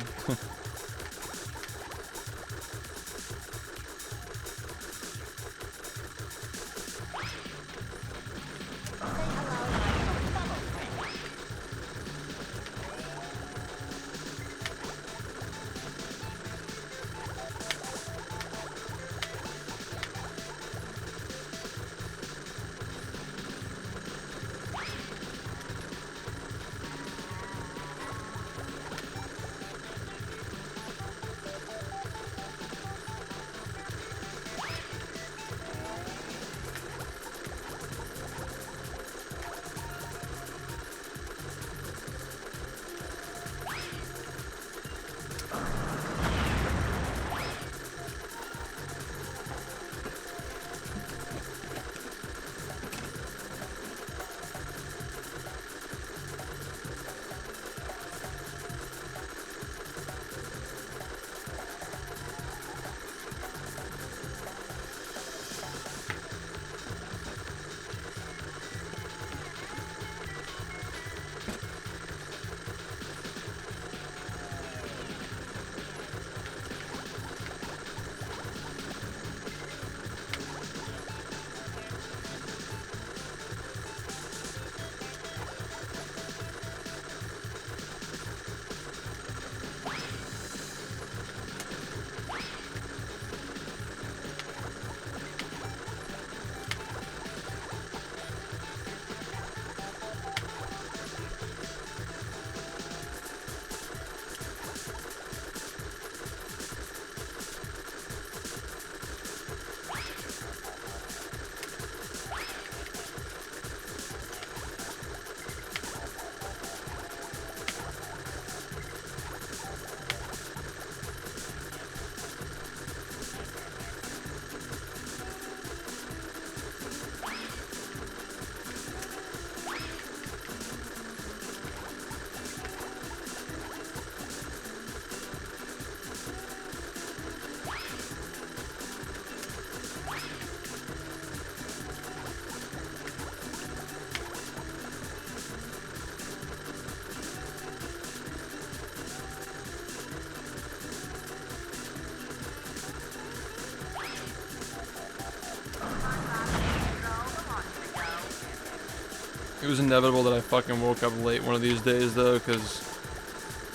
It was inevitable that I fucking woke up late one of these days though, because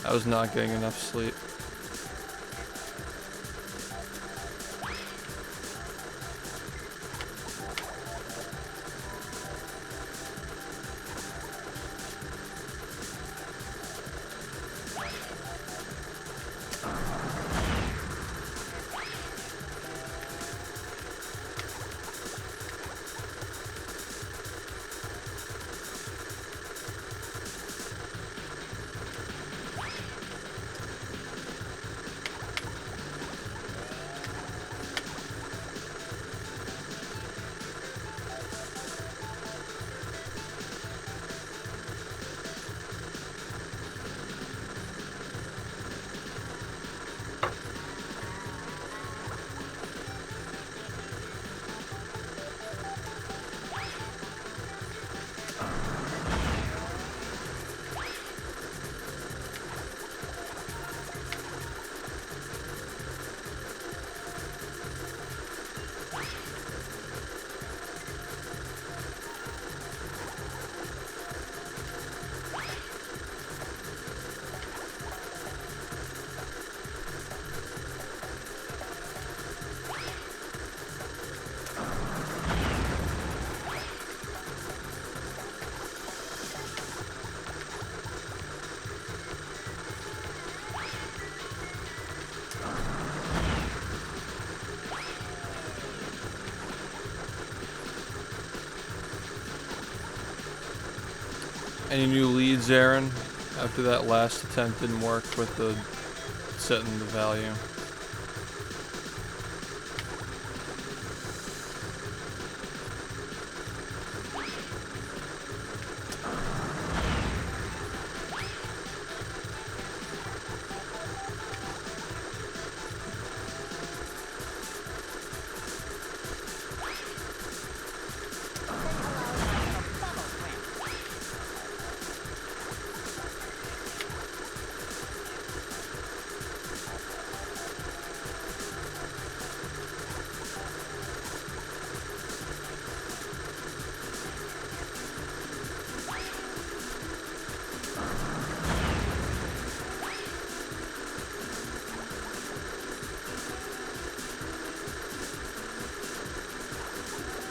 I was not getting enough sleep. Any new leads, Aaron? After that last attempt didn't work with the setting the value.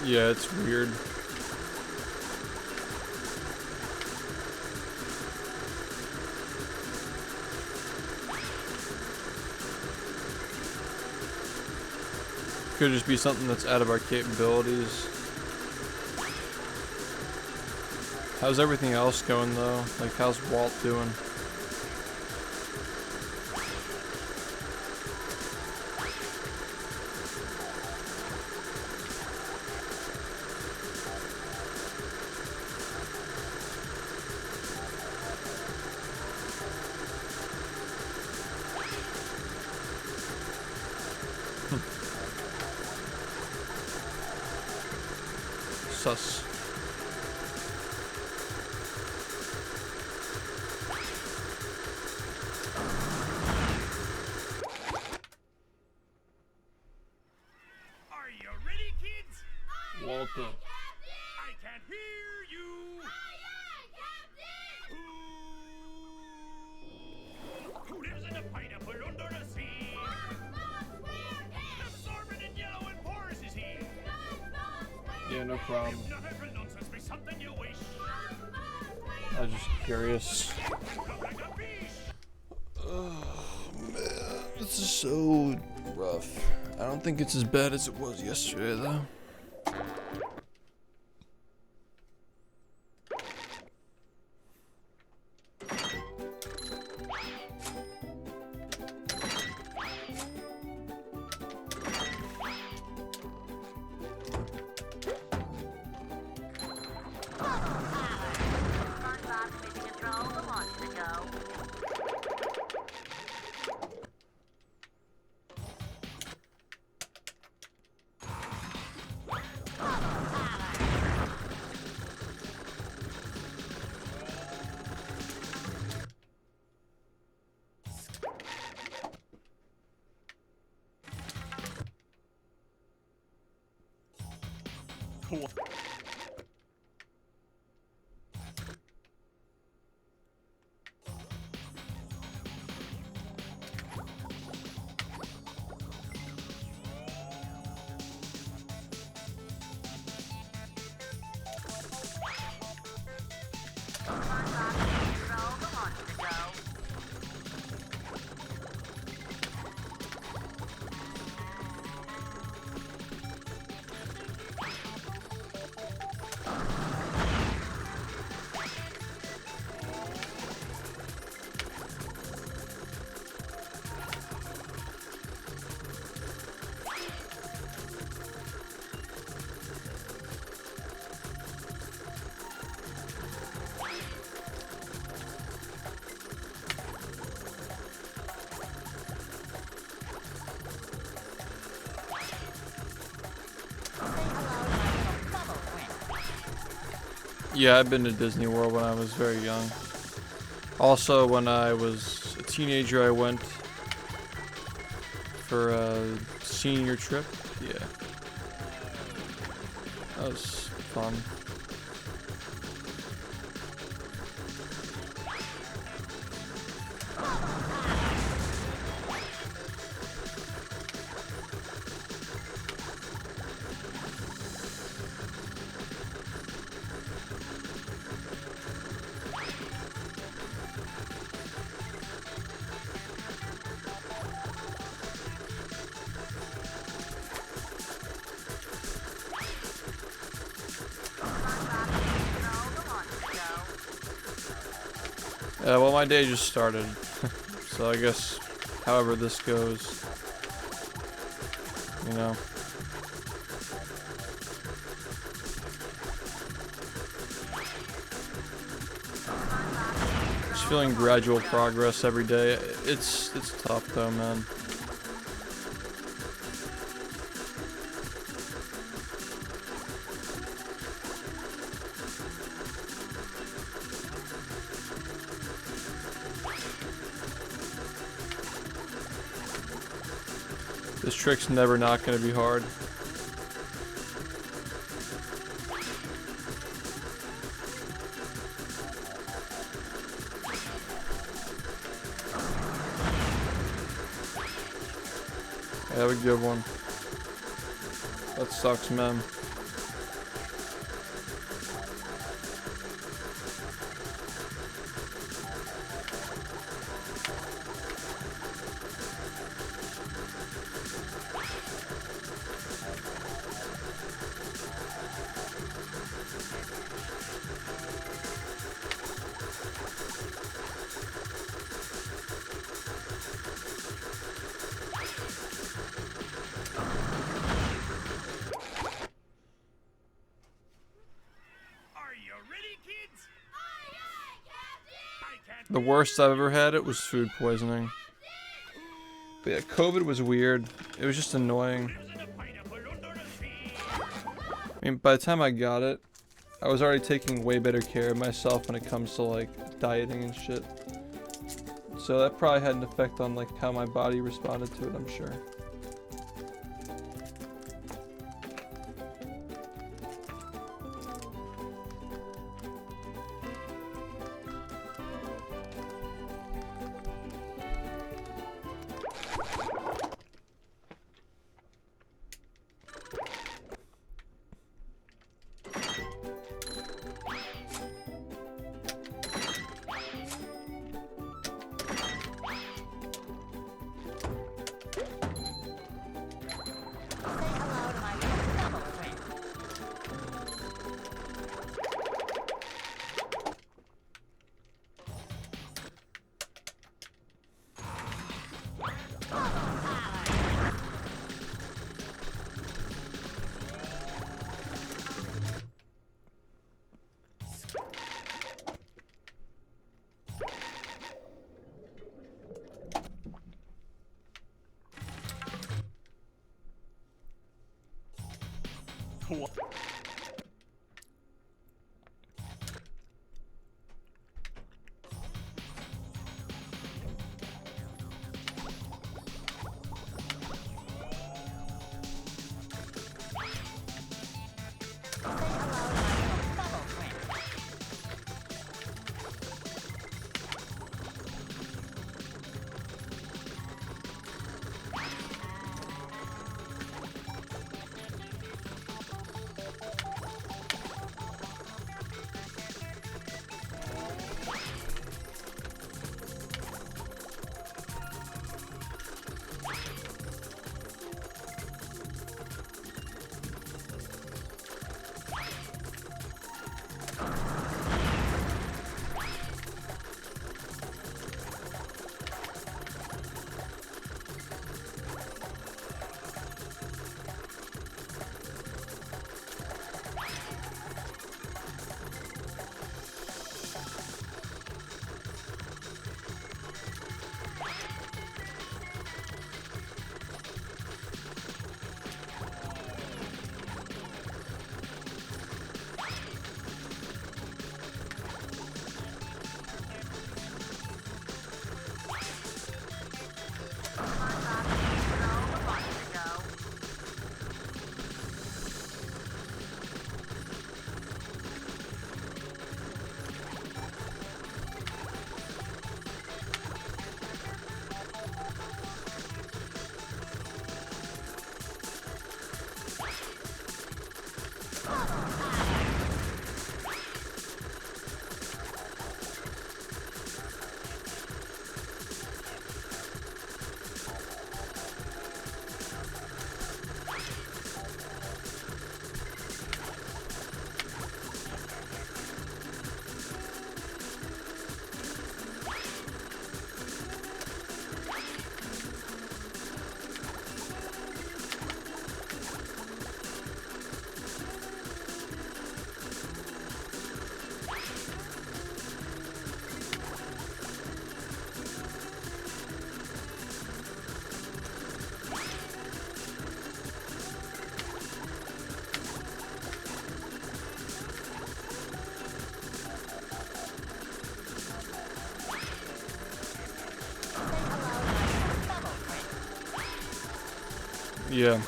Yeah, it's weird. Could just be something that's out of our capabilities. How's everything else going though? Like, how's Walt doing? Sus. Are you ready, kids? Walter. I can't hear you. Who lives in a pineapple under the sea? Absorbent and yellow and porous is he. Yeah, no problem. Hypnotical nonsense be something you wish. I was just curious. Come like a fish. Oh man, this is so rough. I don't think it's as bad as it was yesterday though. Yeah, I've been to Disney World when I was very young. Also, when I was a teenager, I went for a senior trip. Yeah. That was fun. Yeah, well, my day just started. So I guess however this goes, you know. Just feeling gradual progress every day. It's tough though, man. This trick's never not gonna be hard. Have a good one. That sucks, man. Are you ready, kids? Aye, aye, Captain! The worst I've ever had it was food poisoning. But yeah, COVID was weird. It was just annoying. Isn't a pineapple under the sea? I mean, by the time I got it, I was already taking way better care of myself when it comes to like dieting and shit. So that probably had an effect on like how my body responded to it, I'm sure. Say hello to my bubble friend. Say hello to my bubble friend. Yeah.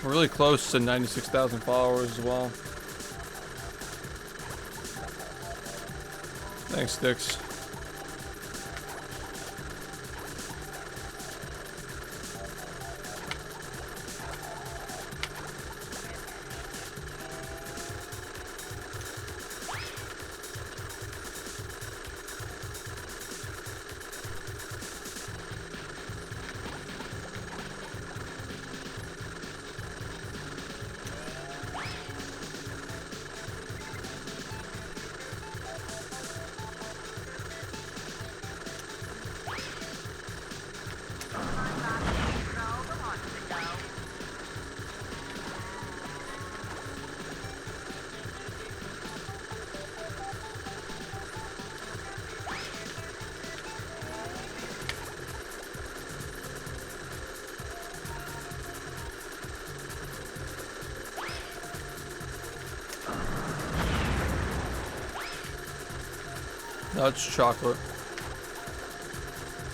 We're really close to 96,000 followers as well. Thanks, Dix. No, it's chocolate.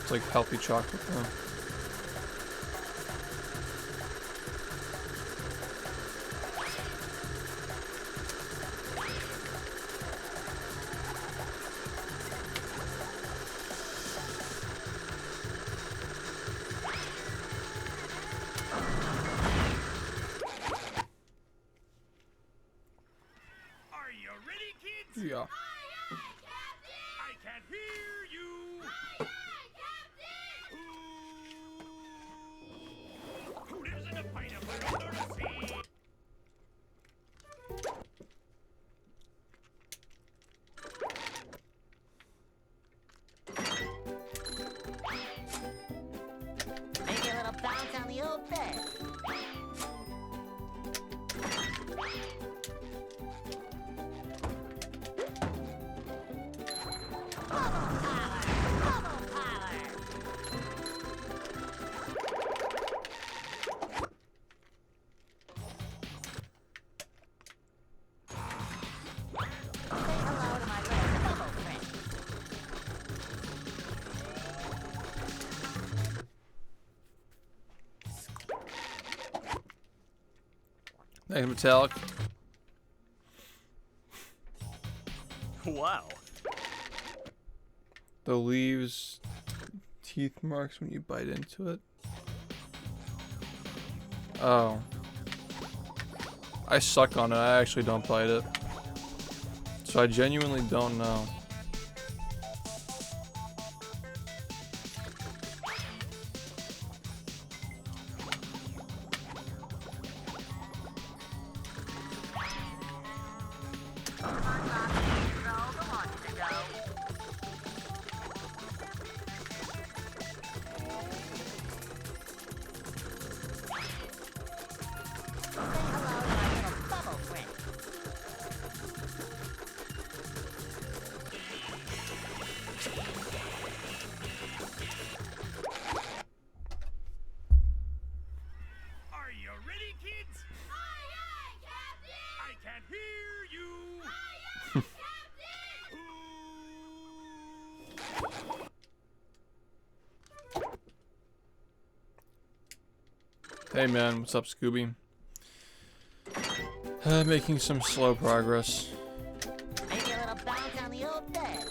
It's like healthy chocolate though. Are you ready, kids? Yeah. I can't hear you. Who lives in a pineapple under the sea? Maybe a little bounce on the old bed. Bubble parlor. Say hello to my little bubble friend. Thanks, Metallic. Wow. The leaves teeth marks when you bite into it. Oh. I suck on it. I actually don't bite it. So I genuinely don't know. Say hello to my little bubble friend. Are you ready, kids? Aye, aye, Captain. I can't hear you. Aye, aye, Captain. Hey man, what's up, Scooby? Making some slow progress. Maybe a little bounce on the old bed.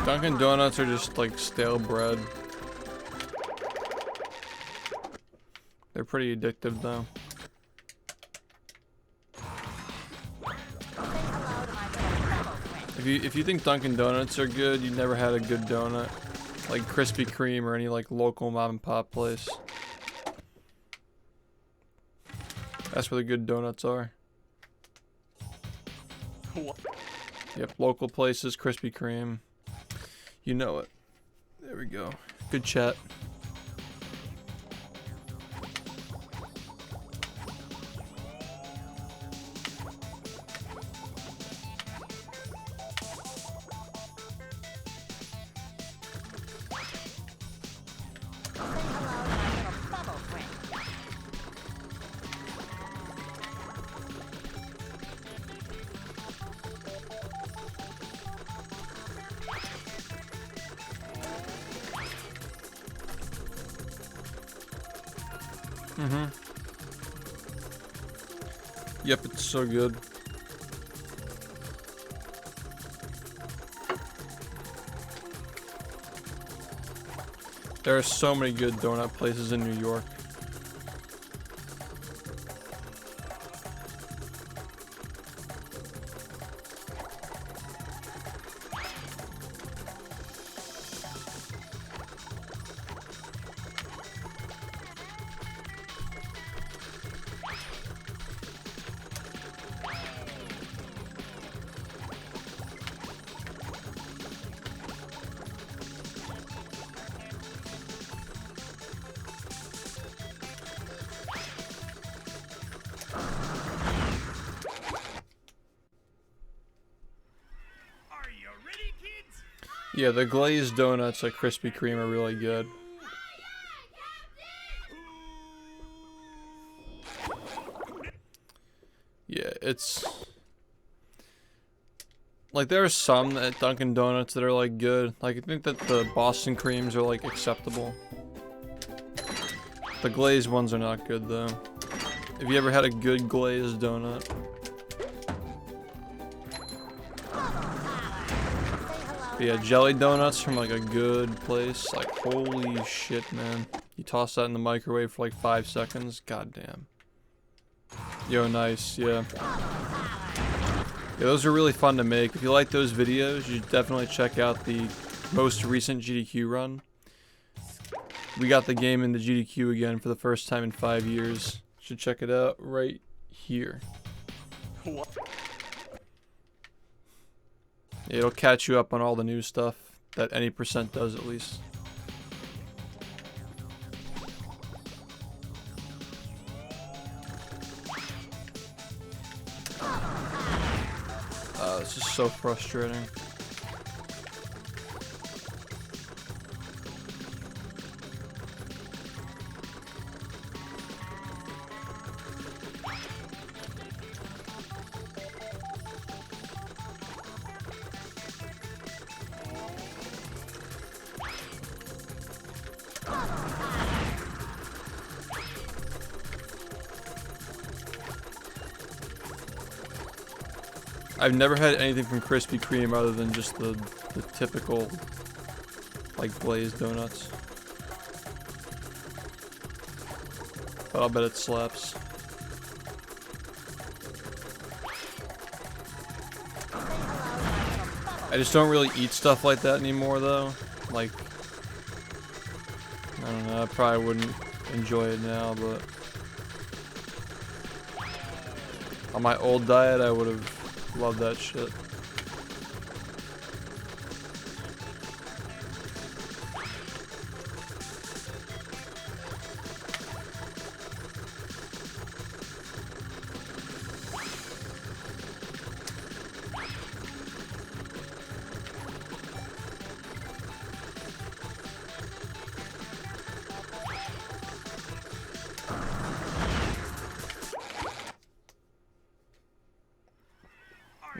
Dunkin' Donuts are just like stale bread. They're pretty addictive though. Say hello to my little bubble friend. If you think Dunkin' Donuts are good, you never had a good donut. Like Krispy Kreme or any like local mom and pop place. That's where the good donuts are. Yep, local places, Krispy Kreme. You know it. There we go. Good chat. Say hello to my little bubble friend. Mm-hmm. Yep, it's so good. There are so many good donut places in New York. Are you ready, kids? Yeah, the glazed donuts at Krispy Kreme are really good. Yeah, it's like there are some at Dunkin' Donuts that are like good. Like I think that the Boston creams are like acceptable. The glazed ones are not good though. Have you ever had a good glazed donut? But yeah, jelly donuts from like a good place. Like holy shit, man. You toss that in the microwave for like 5 seconds. God damn. Yo, nice, yeah. Yeah, those are really fun to make. If you like those videos, you should definitely check out the most recent GDQ run. We got the game in the GDQ again for the first time in 5 years. Should check it out right here. Yeah, it'll catch you up on all the new stuff that any percent does at least. It's just so frustrating. I've never had anything from Krispy Kreme other than just the typical, like, glazed donuts. But I'll bet it slaps. I just don't really eat stuff like that anymore, though. Like, I don't know, I probably wouldn't enjoy it now, but on my old diet, I would have loved that shit.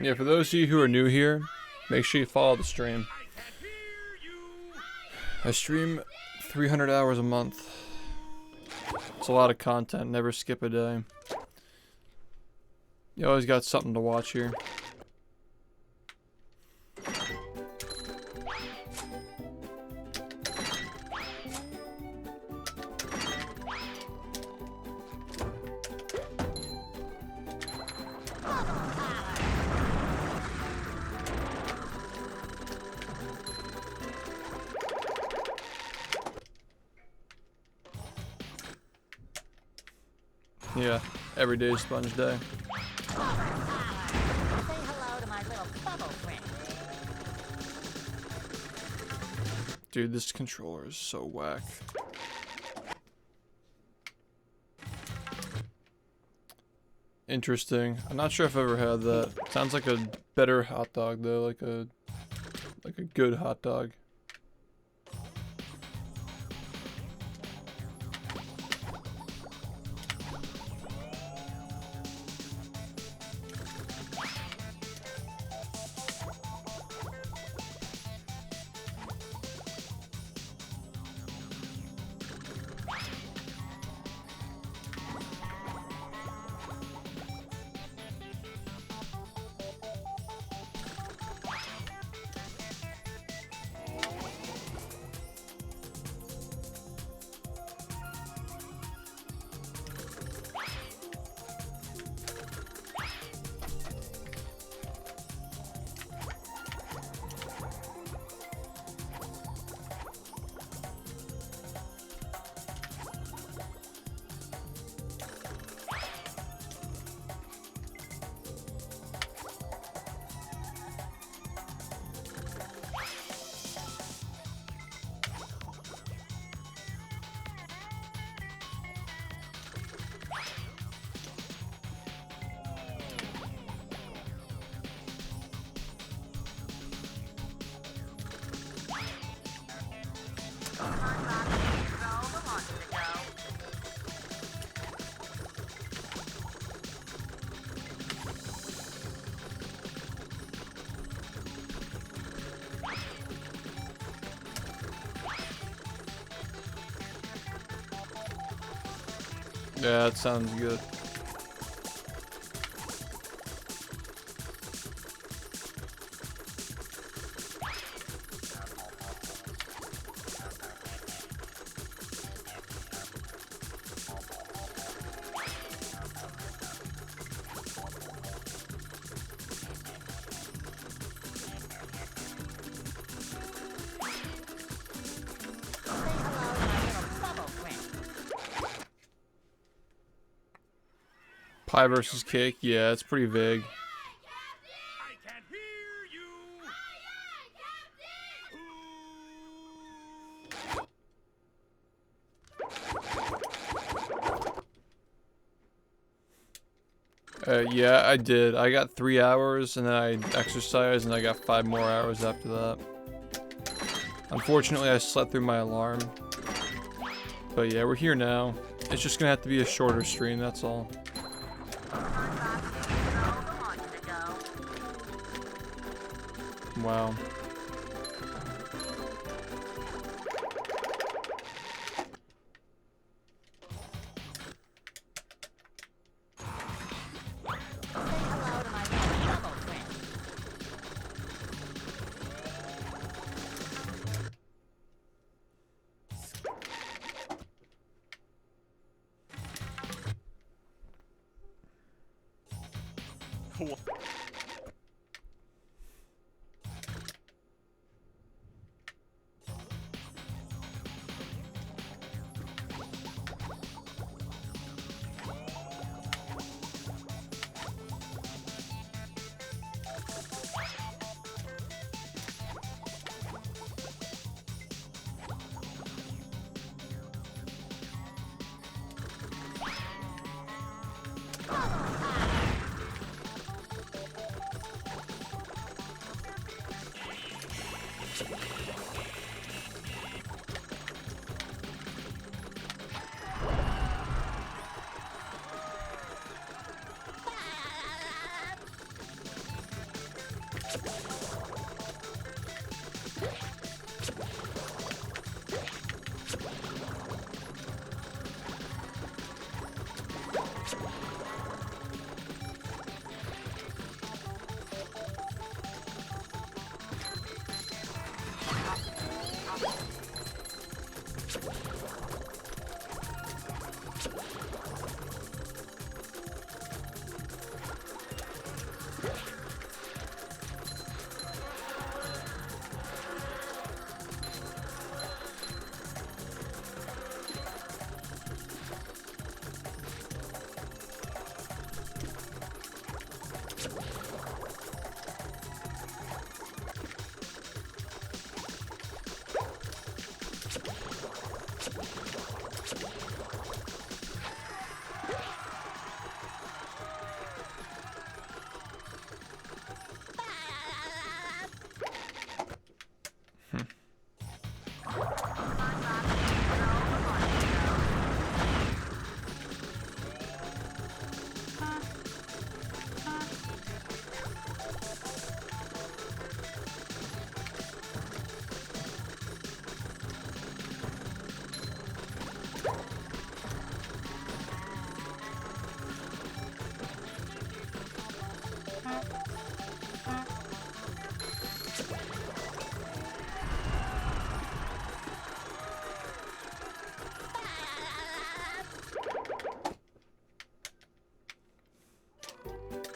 Yeah, for those of you who are new here, make sure you follow the stream. I can't hear you. I stream 300 hours a month. It's a lot of content, never skip a day. You always got something to watch here. Yeah, every day is sponge day. Say hello to my little bubble friend. Dude, this controller is so whack. Interesting. I'm not sure if I've ever had that. Sounds like a better hot dog though, like a good hot dog. Yeah, that sounds good. Say hello to my little bubble friend. Pie versus cake. Yeah, it's pretty vague. I can't hear you. Yeah, I did. I got 3 hours and then I exercised and I got 5 more hours after that. Unfortunately, I slept through my alarm. But yeah, we're here now. It's just gonna have to be a shorter stream, that's all. Wow. Say hello to my little bubble friend.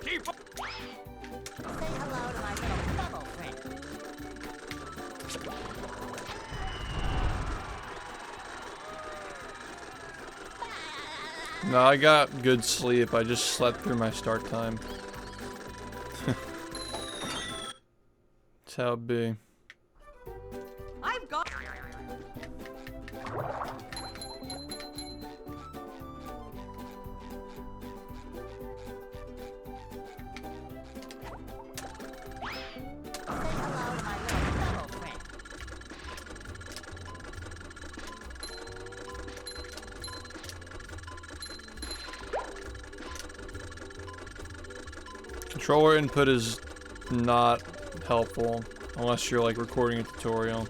Keep up. Say hello to my little bubble friend. No, I got good sleep. I just slept through my start time. That's how it be. I've got. Say hello to my little bubble friend. Controller input is not helpful unless you're like recording a tutorial.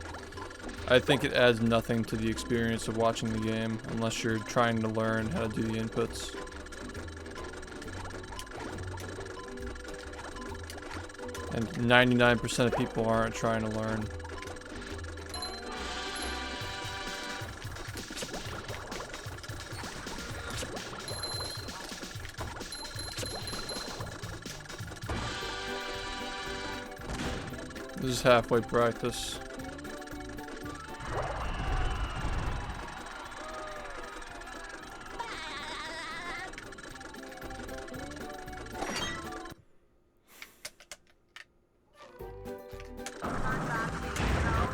I think it adds nothing to the experience of watching the game unless you're trying to learn how to do the inputs. And 99% of people aren't trying to learn. This is halfway practice.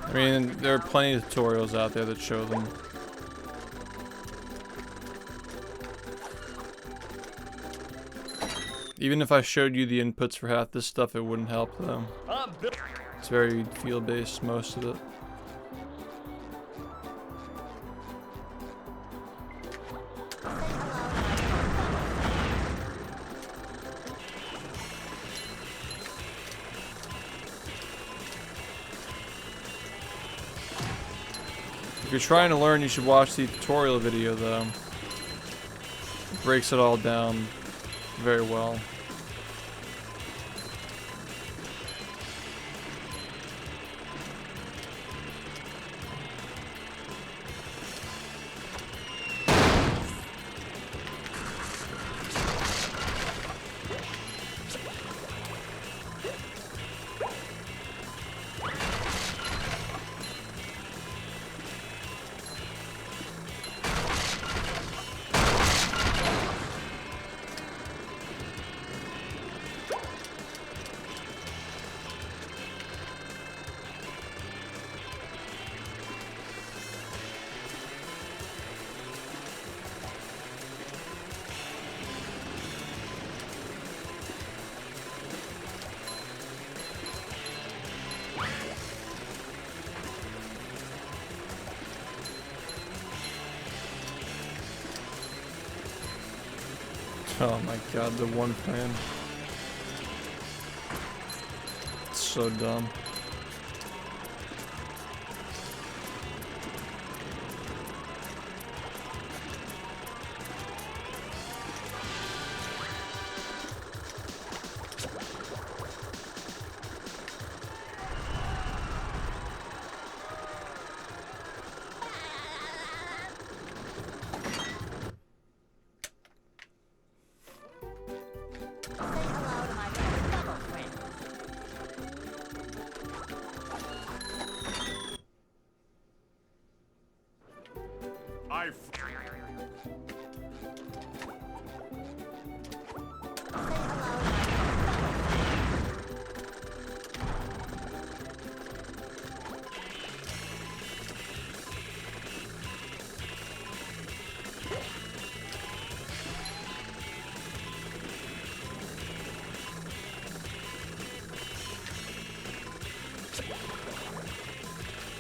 I mean, there are plenty of tutorials out there that show them. Even if I showed you the inputs for half this stuff, it wouldn't help though. It's very field-based, most of it. If you're trying to learn, you should watch the tutorial video though. It breaks it all down very well. Oh my god, the one frame. It's so dumb. Say hello to my bubble friend. I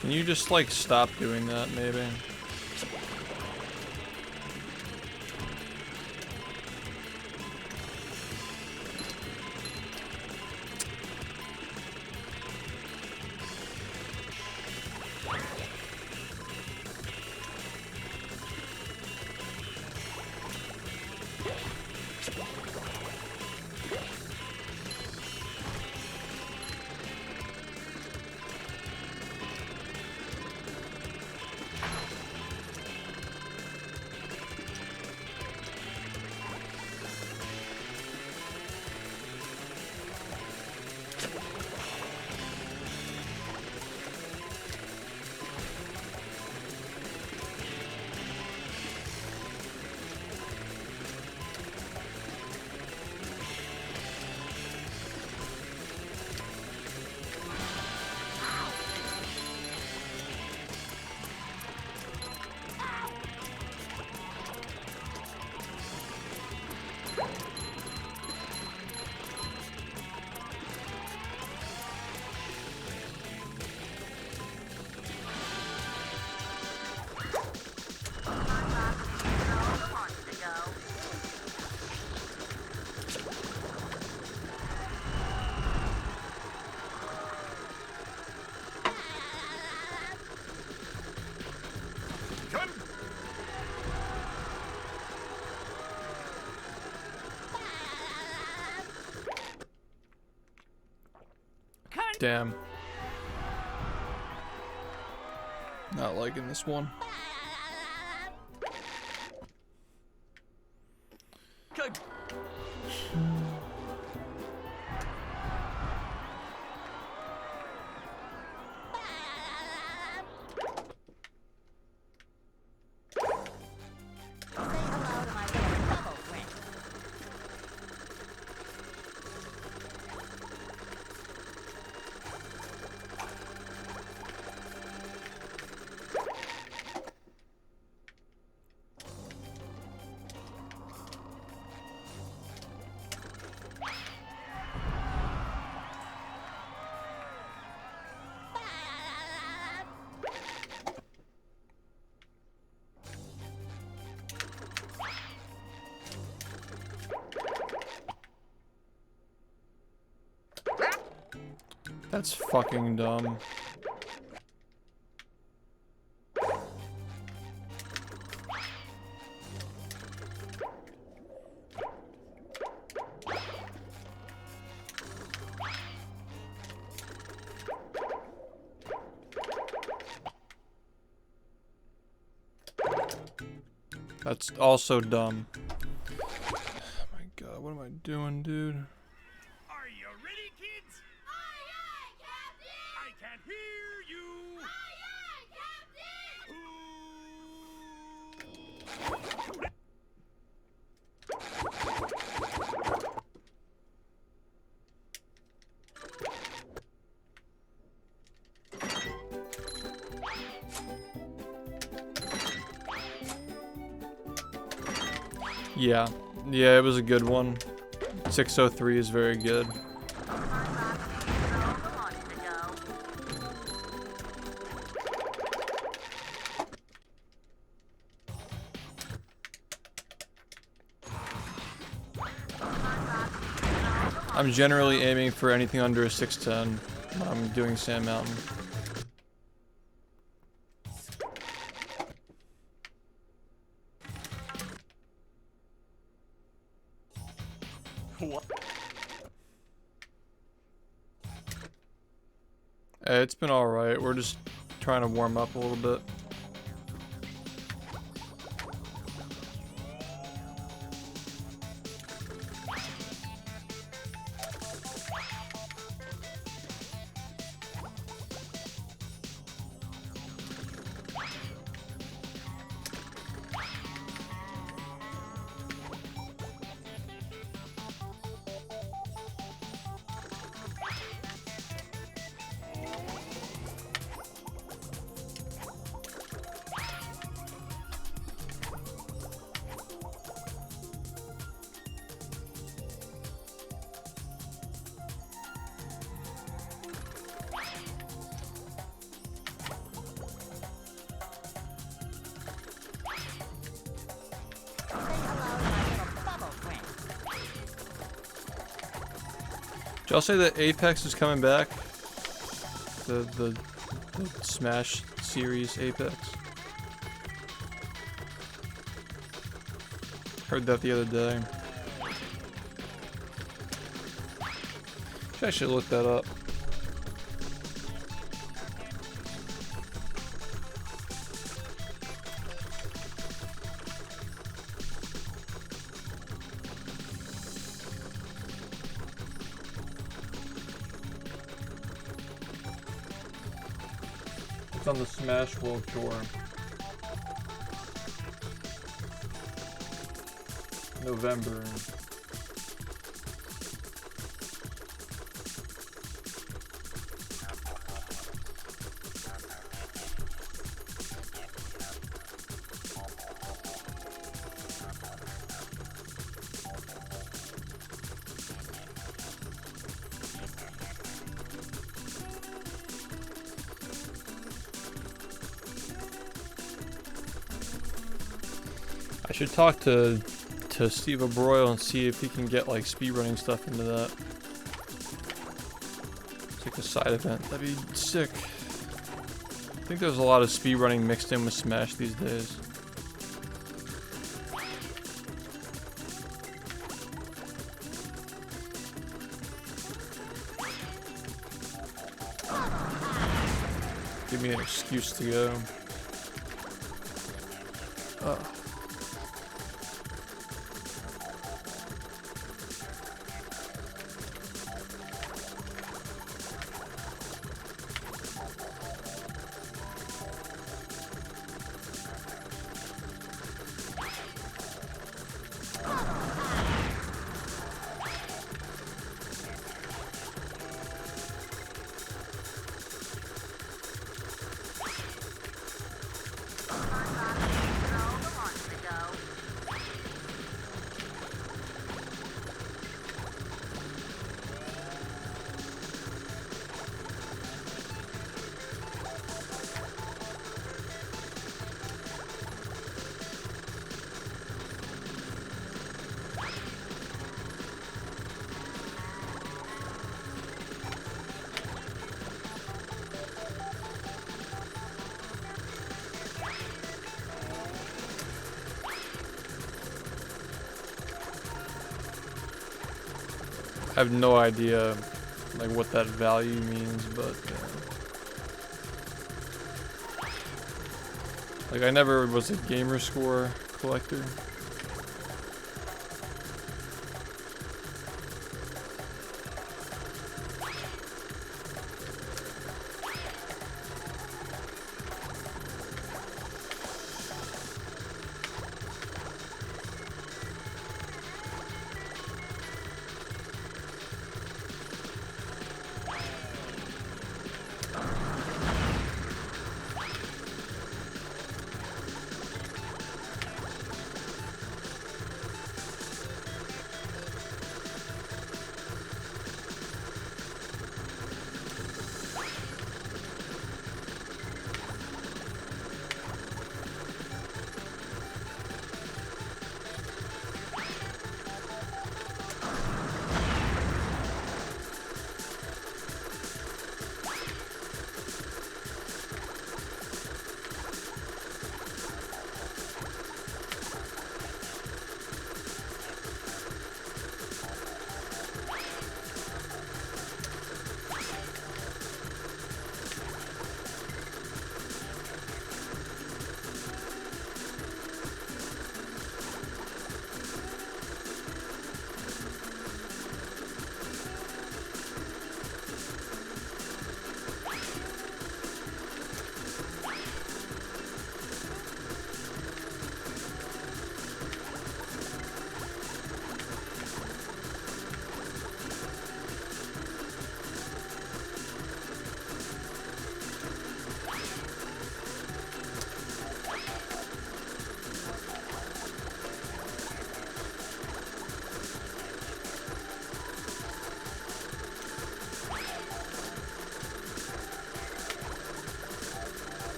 Can you just like stop doing that maybe? Damn. Not liking this one. Good. Say hello to my little bubble friend. That's fucking dumb. That's also dumb. Oh my god, what am I doing, dude? Are you ready, kids? Aye, aye, Captain! I can't hear you. Aye, aye, Captain! Yeah. Yeah, it was a good one. 603 is very good. I'm generally aiming for anything under a 610 when I'm doing Sand Mountain. What? It's been alright. We're just trying to warm up a little bit. Say hello to my little bubble friend. Did y'all say that Apex is coming back? The Smash series Apex? Heard that the other day. I should look that up. It's on the Smash World Tour. November. I should talk to Steve O'Broil and see if he can get like speedrunning stuff into that. It's like a side event. That'd be sick. I think there's a lot of speedrunning mixed in with Smash these days. give me an excuse to go. I have no idea like what that value means, but like I never was a gamer score collector.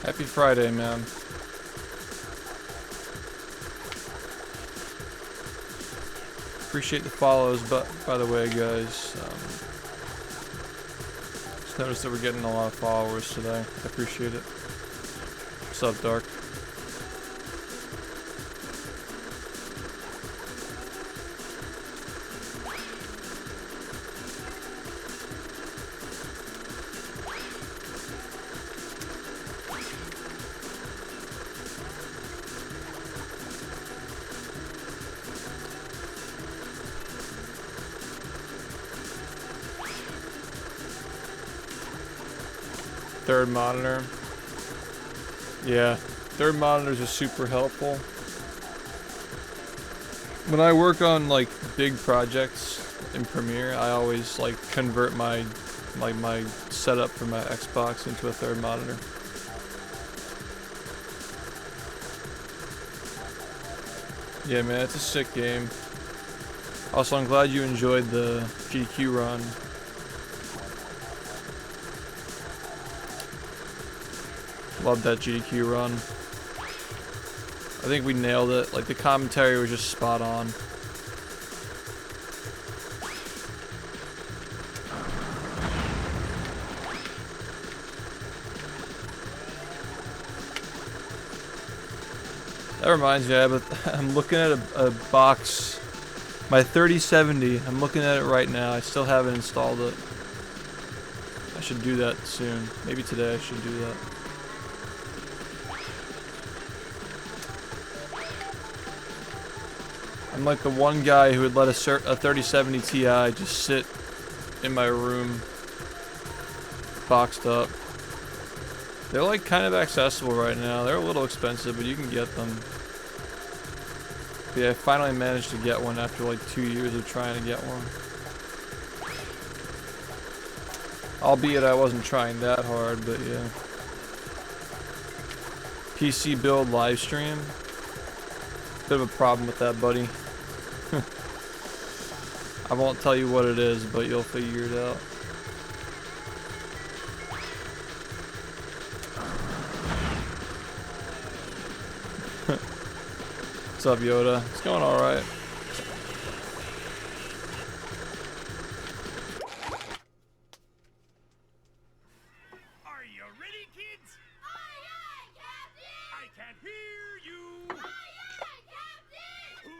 Happy Friday, man. Appreciate the follows, but by the way, guys, just noticed that we're getting a lot of followers today. I appreciate it. What's up, Dark? Third monitor. Yeah, third monitors are super helpful. When I work on like big projects in Premiere, I always like convert my setup for my Xbox into a third monitor. Yeah, man, it's a sick game. Also, I'm glad you enjoyed the GQ run. Love that GQ run. I think we nailed it. Like, the commentary was just spot on. That reminds me, I'm looking at a box, my 3070. I'm looking at it right now. I still haven't installed it. I should do that soon. Maybe today I should do that. I'm like the one guy who would let a 3070 Ti just sit in my room, boxed up. They're like kind of accessible right now. They're a little expensive, but you can get them. But yeah, I finally managed to get one after like 2 years of trying to get one. Albeit I wasn't trying that hard, but yeah. PC build live stream. Bit of a problem with that, buddy. I won't tell you what it is, but you'll figure it out. What's up, Yoda? It's going alright. Are you ready, kids? Aye, aye, Captain! I can't hear you. Aye, aye, Captain!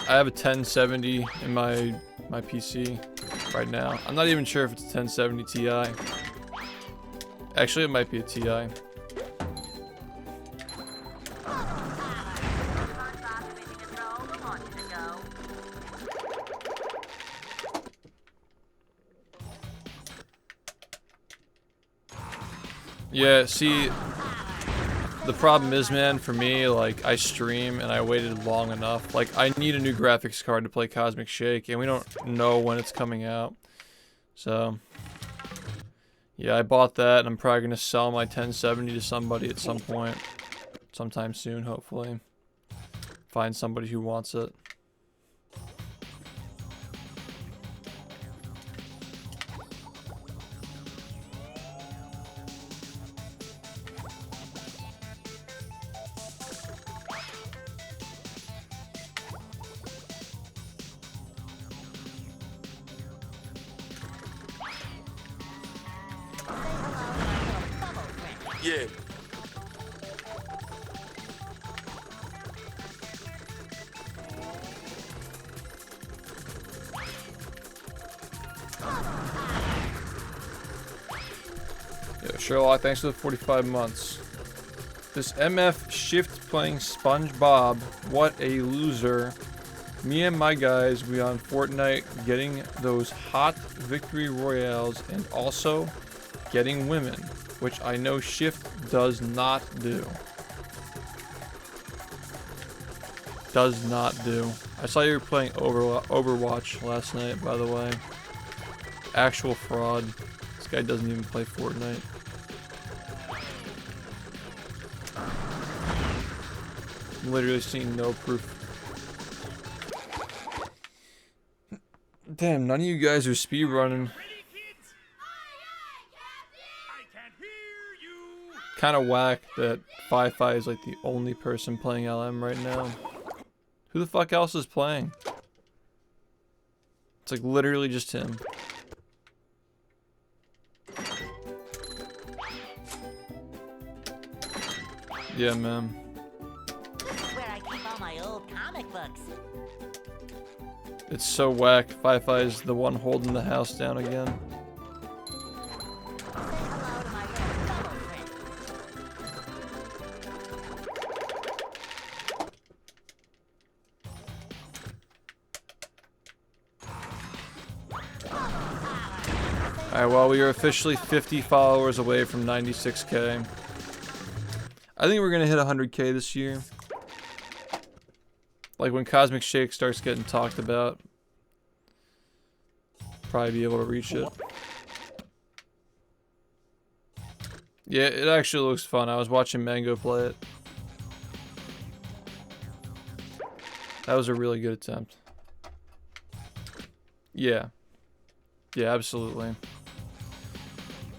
I have a 1070 in my PC right now. I'm not even sure if it's a 1070 Ti. Actually, it might be a Ti. Yeah, see, the problem is, man, for me, like, I stream and I waited long enough. Like, I need a new graphics card to play Cosmic Shake, and we don't know when it's coming out. So, yeah, I bought that, and I'm probably going to sell my 1070 to somebody at some point. Sometime soon, hopefully. Find somebody who wants it. Yeah. Yo, Sherlock, thanks for the 45 months. This MF SHiFT playing SpongeBob, what a loser. Me and my guys, we on Fortnite getting those hot victory royales and also getting women, which I know SHiFT does not do. Does not do. I saw you were playing Overwatch last night, by the way. Actual fraud. This guy doesn't even play Fortnite. Literally seen no proof. Damn, none of you guys are speedrunning. Ready, kids? I can't hear you. Kind of whack that Fi-Fi is like the only person playing LM right now. Who the fuck else is playing? It's like literally just him. Yeah, man. This is where I keep all my old comic books. It's so whack. Fi-Fi is the one holding the house down again. Say hello to my little bubble friend. Alright, well, we are officially 50 followers away from 96k. I think we're gonna hit 100k this year. Like when Cosmic Shake starts getting talked about, probably be able to reach it. Yeah, it actually looks fun. I was watching Mango play it. That was a really good attempt. Yeah. Yeah, absolutely.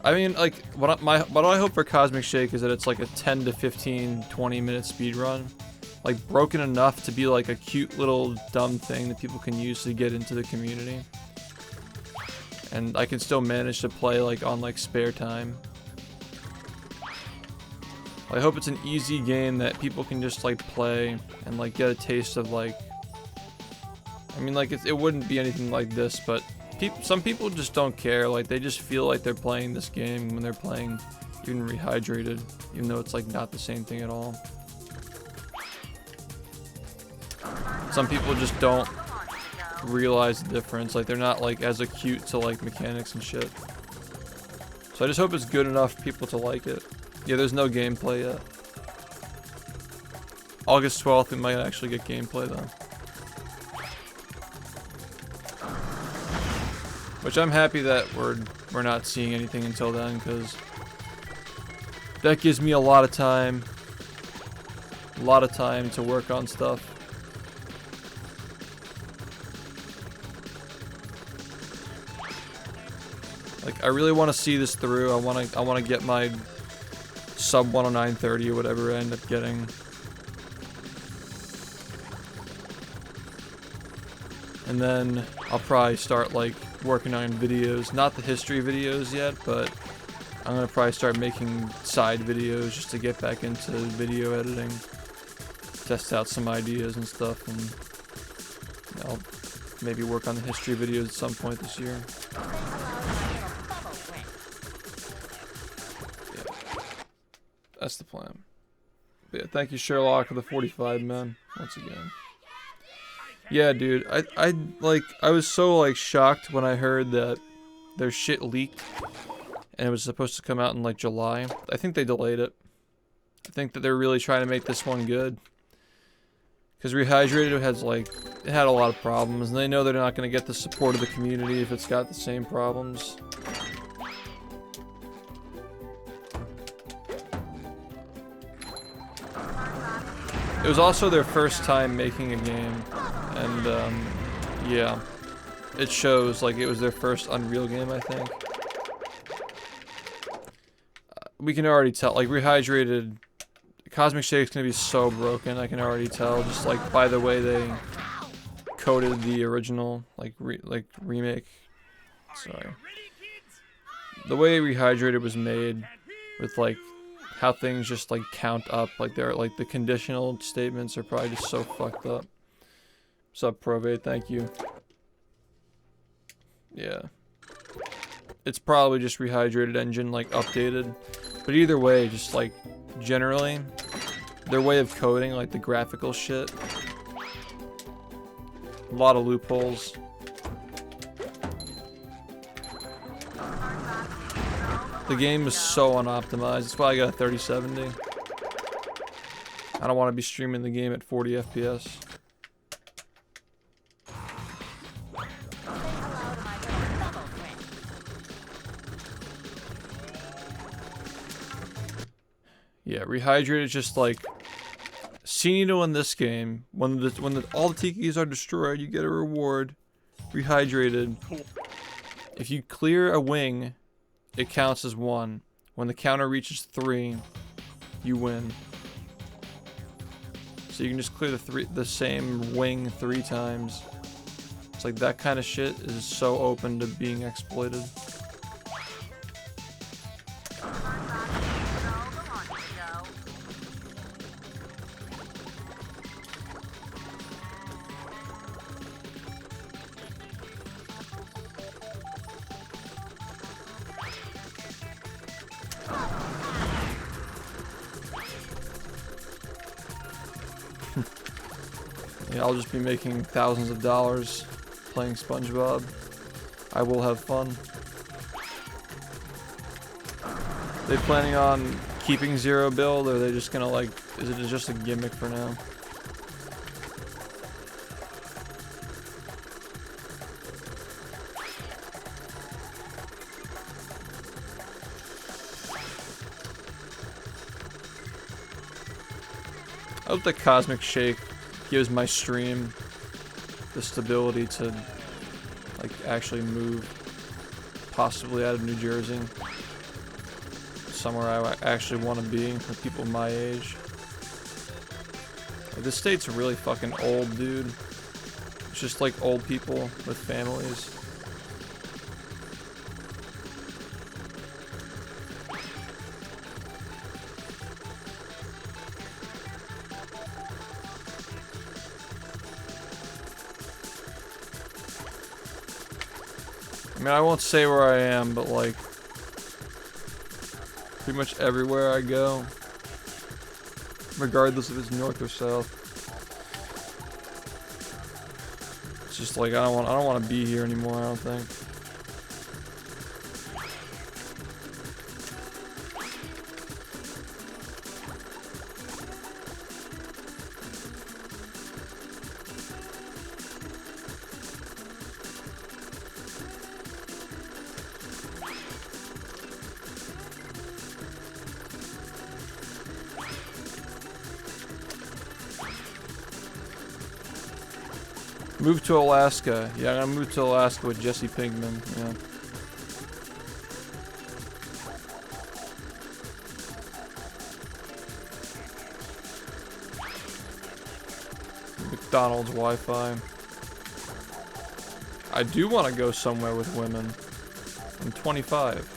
I mean, like, what I hope for Cosmic Shake is that it's like a 10 to 15, 20 minute speed run. Like, broken enough to be like a cute little dumb thing that people can use to get into the community. And I can still manage to play like on like spare time. I hope it's an easy game that people can just like play and like get a taste of like, I mean, like it wouldn't be anything like this, but some people just don't care. Like they just feel like they're playing this game when they're playing even Rehydrated, even though it's like not the same thing at all. Some people just don't realize the difference. Like they're not like as acute to like mechanics and shit. So I just hope it's good enough for people to like it. Yeah, there's no gameplay yet. August 12th, we might actually get gameplay though. Which I'm happy that we're not seeing anything until then, because that gives me a lot of time to work on stuff. Like I really want to see this through. I want to get my sub 109.30 or whatever I end up getting. And then I'll probably start like working on videos, not the history videos yet, but I'm gonna probably start making side videos just to get back into video editing, test out some ideas and stuff, and you know, maybe work on the history videos at some point this year. Yeah, that's the plan. But yeah, thank you Sherlock for the 45, man, once again. Yeah, dude, I was so like shocked when I heard that their shit leaked and it was supposed to come out in like July. I think they delayed it. I think that they're really trying to make this one good. Because Rehydrated has like, it had a lot of problems and they know they're not going to get the support of the community if it's got the same problems. It was also their first time making a game. And, yeah, it shows, like, it was their first Unreal game, I think. We can already tell, like, Rehydrated, Cosmic Shake's gonna be so broken, I can already tell, just, like, by the way they coded the original, like, remake. Sorry. The way Rehydrated was made, with, like, how things just, like, count up, like, they're, like, the conditional statements are probably just so fucked up. What's up, Provate? Thank you. Yeah. It's probably just Rehydrated engine, like, updated. But either way, just, like, generally, their way of coding, like, the graphical shit. A lot of loopholes. The game is so unoptimized. That's why I got a 3070. I don't want to be streaming the game at 40 FPS. Yeah, Rehydrate is just like Cinito in this game. When all the tikis are destroyed, you get a reward. Rehydrated. If you clear a wing, it counts as 1. When the counter reaches 3, you win. So you can just clear the same wing 3 times. It's like that kind of shit is so open to being exploited. Yeah, I'll just be making thousands of dollars playing SpongeBob. I will have fun. They planning on keeping zero build, or are they just gonna like, is it just a gimmick for now? I hope the Cosmic Shake gives my stream the stability to like actually move, possibly out of New Jersey, somewhere I actually want to be with people my age. Like, this state's really fucking old, dude. It's just like old people with families. I mean, I won't say where I am, but like, pretty much everywhere I go, regardless if it's north or south, it's just like I don't want to be here anymore. I don't think. Move to Alaska. Yeah, I'm gonna move to Alaska with Jesse Pinkman. Yeah. McDonald's Wi-Fi. I do want to go somewhere with women. I'm 25.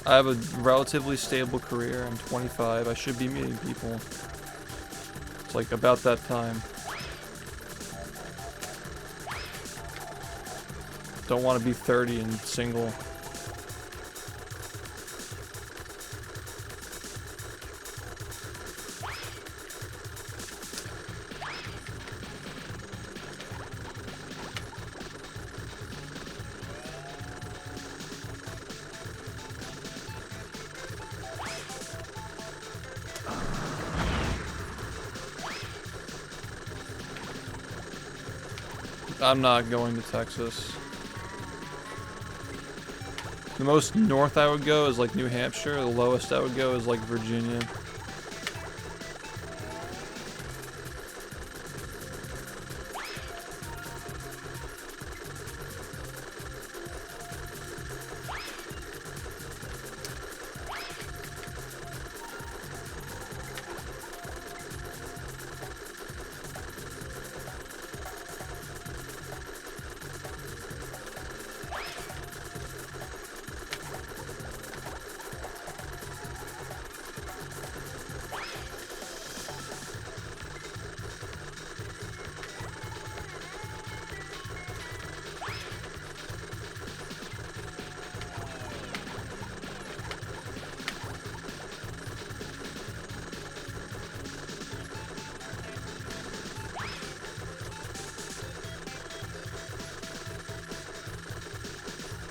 I have a relatively stable career. I'm 25. I should be meeting people. It's like about that time. Don't want to be 30 and single. I'm not going to Texas. The most north I would go is like New Hampshire. The lowest I would go is like Virginia.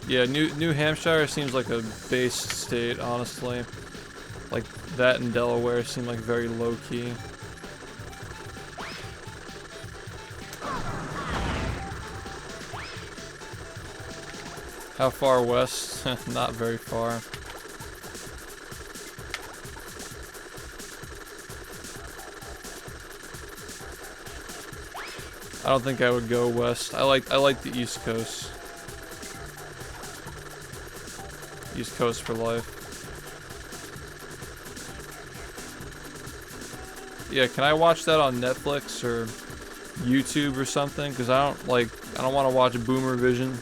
Yeah, New Hampshire seems like a base state, honestly. Like, that and Delaware seem like very low-key. How far west? Not very far. I don't think I would go west. I like the East Coast. East Coast for life. Yeah, can I watch that on Netflix or YouTube or something? Because I don't want to watch Boomer Vision,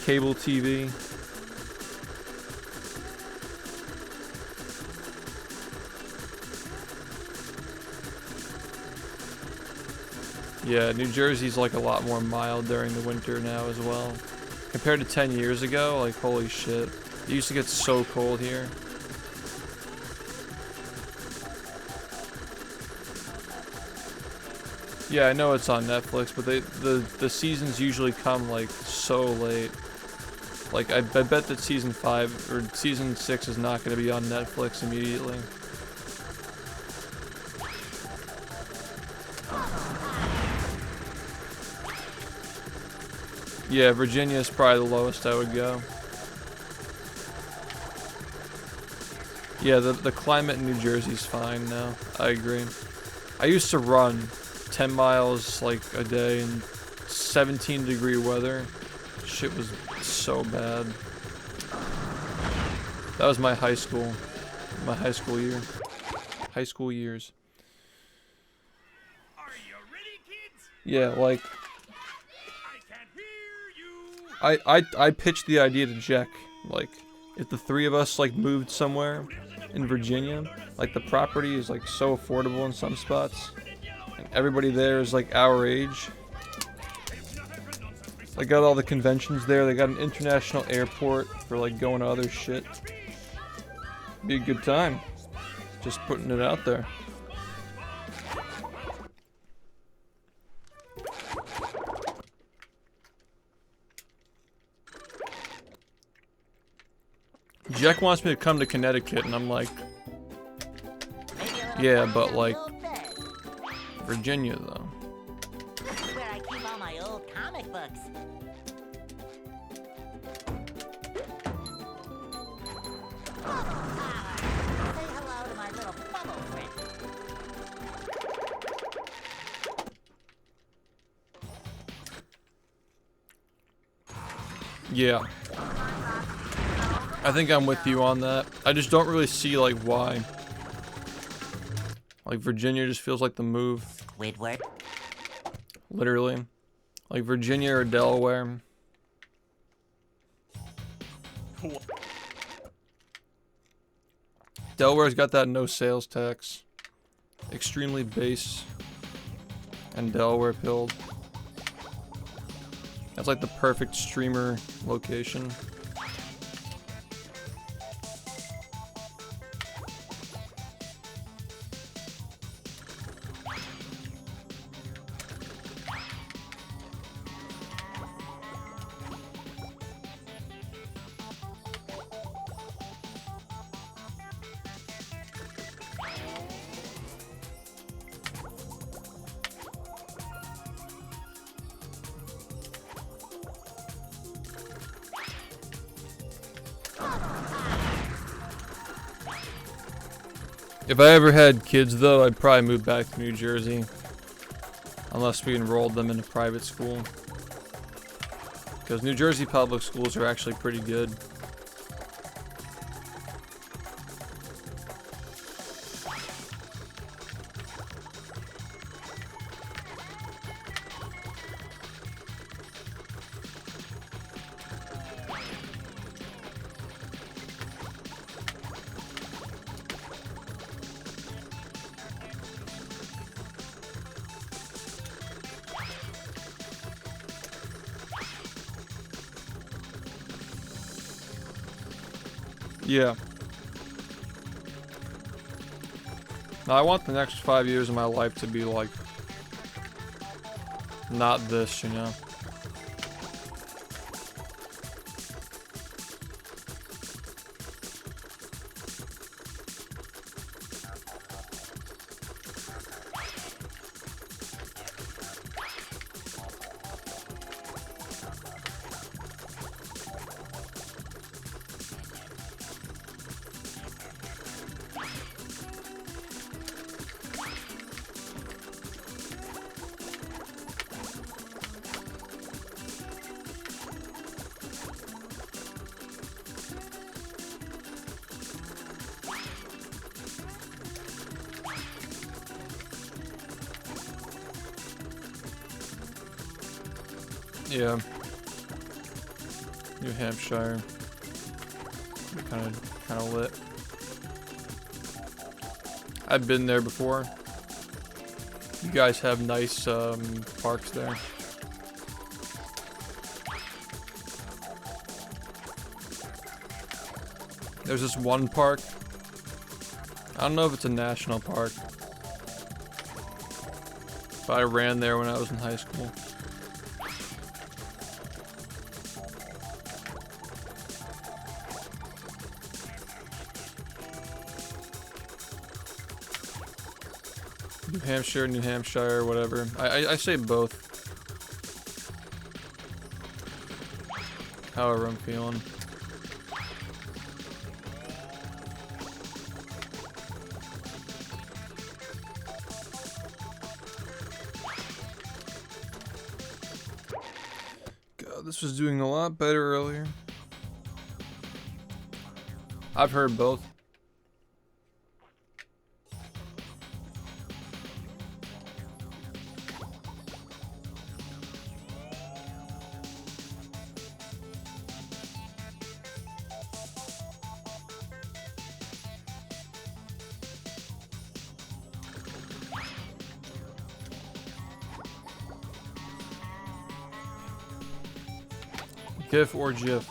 cable TV. Yeah, New Jersey's like a lot more mild during the winter now as well. Compared to 10 years ago, like holy shit. It used to get so cold here. Yeah, I know it's on Netflix, but the seasons usually come like so late. Like I bet that season 5 or season 6 is not going to be on Netflix immediately. Yeah, Virginia is probably the lowest I would go. Yeah, the climate in New Jersey's fine now. I agree. I used to run 10 miles like a day in 17-degree weather. Shit was so bad. That was my high school year. High school years. Are you ready, kids? Yeah, like I can't hear you. I pitched the idea to Jack, like if the three of us like moved somewhere in Virginia, like the property is like so affordable in some spots, and everybody there is like our age. They got all the conventions there. They got an international airport for like going to other shit. Be a good time. Just putting it out there. Jack wants me to come to Connecticut, and I'm like, yeah, but like Virginia though. This is where I keep all my old comic books. Say hello to my little bubble friend. Yeah. I think I'm with you on that. I just don't really see like why. Like Virginia just feels like the move. Squidward. Literally. Like Virginia or Delaware. Delaware's got that no sales tax. Extremely base. And Delaware pilled. That's like the perfect streamer location. If I ever had kids though, I'd probably move back to New Jersey. Unless we enrolled them in a private school. Because New Jersey public schools are actually pretty good. Yeah. Now, I want the next 5 years of my life to be like, not this, you know? Yeah. New Hampshire. Kind of lit. I've been there before. You guys have nice parks there. There's this one park. I don't know if it's a national park, but I ran there when I was in high school. New Hampshire, whatever. I say both. However I'm feeling. God, this was doing a lot better earlier. I've heard both. GIF or GIF.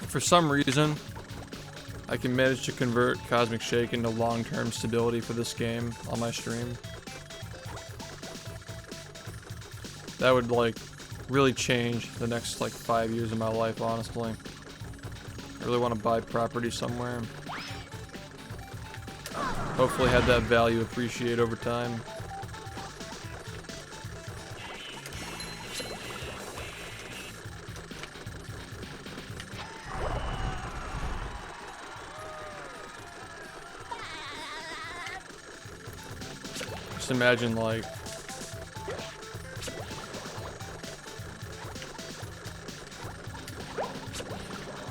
For some reason, I can manage to convert Cosmic Shake into long-term stability for this game on my stream. That would like really change the next like 5 years of my life, honestly. I really want to buy property somewhere. Hopefully have that value appreciate over time. Just imagine like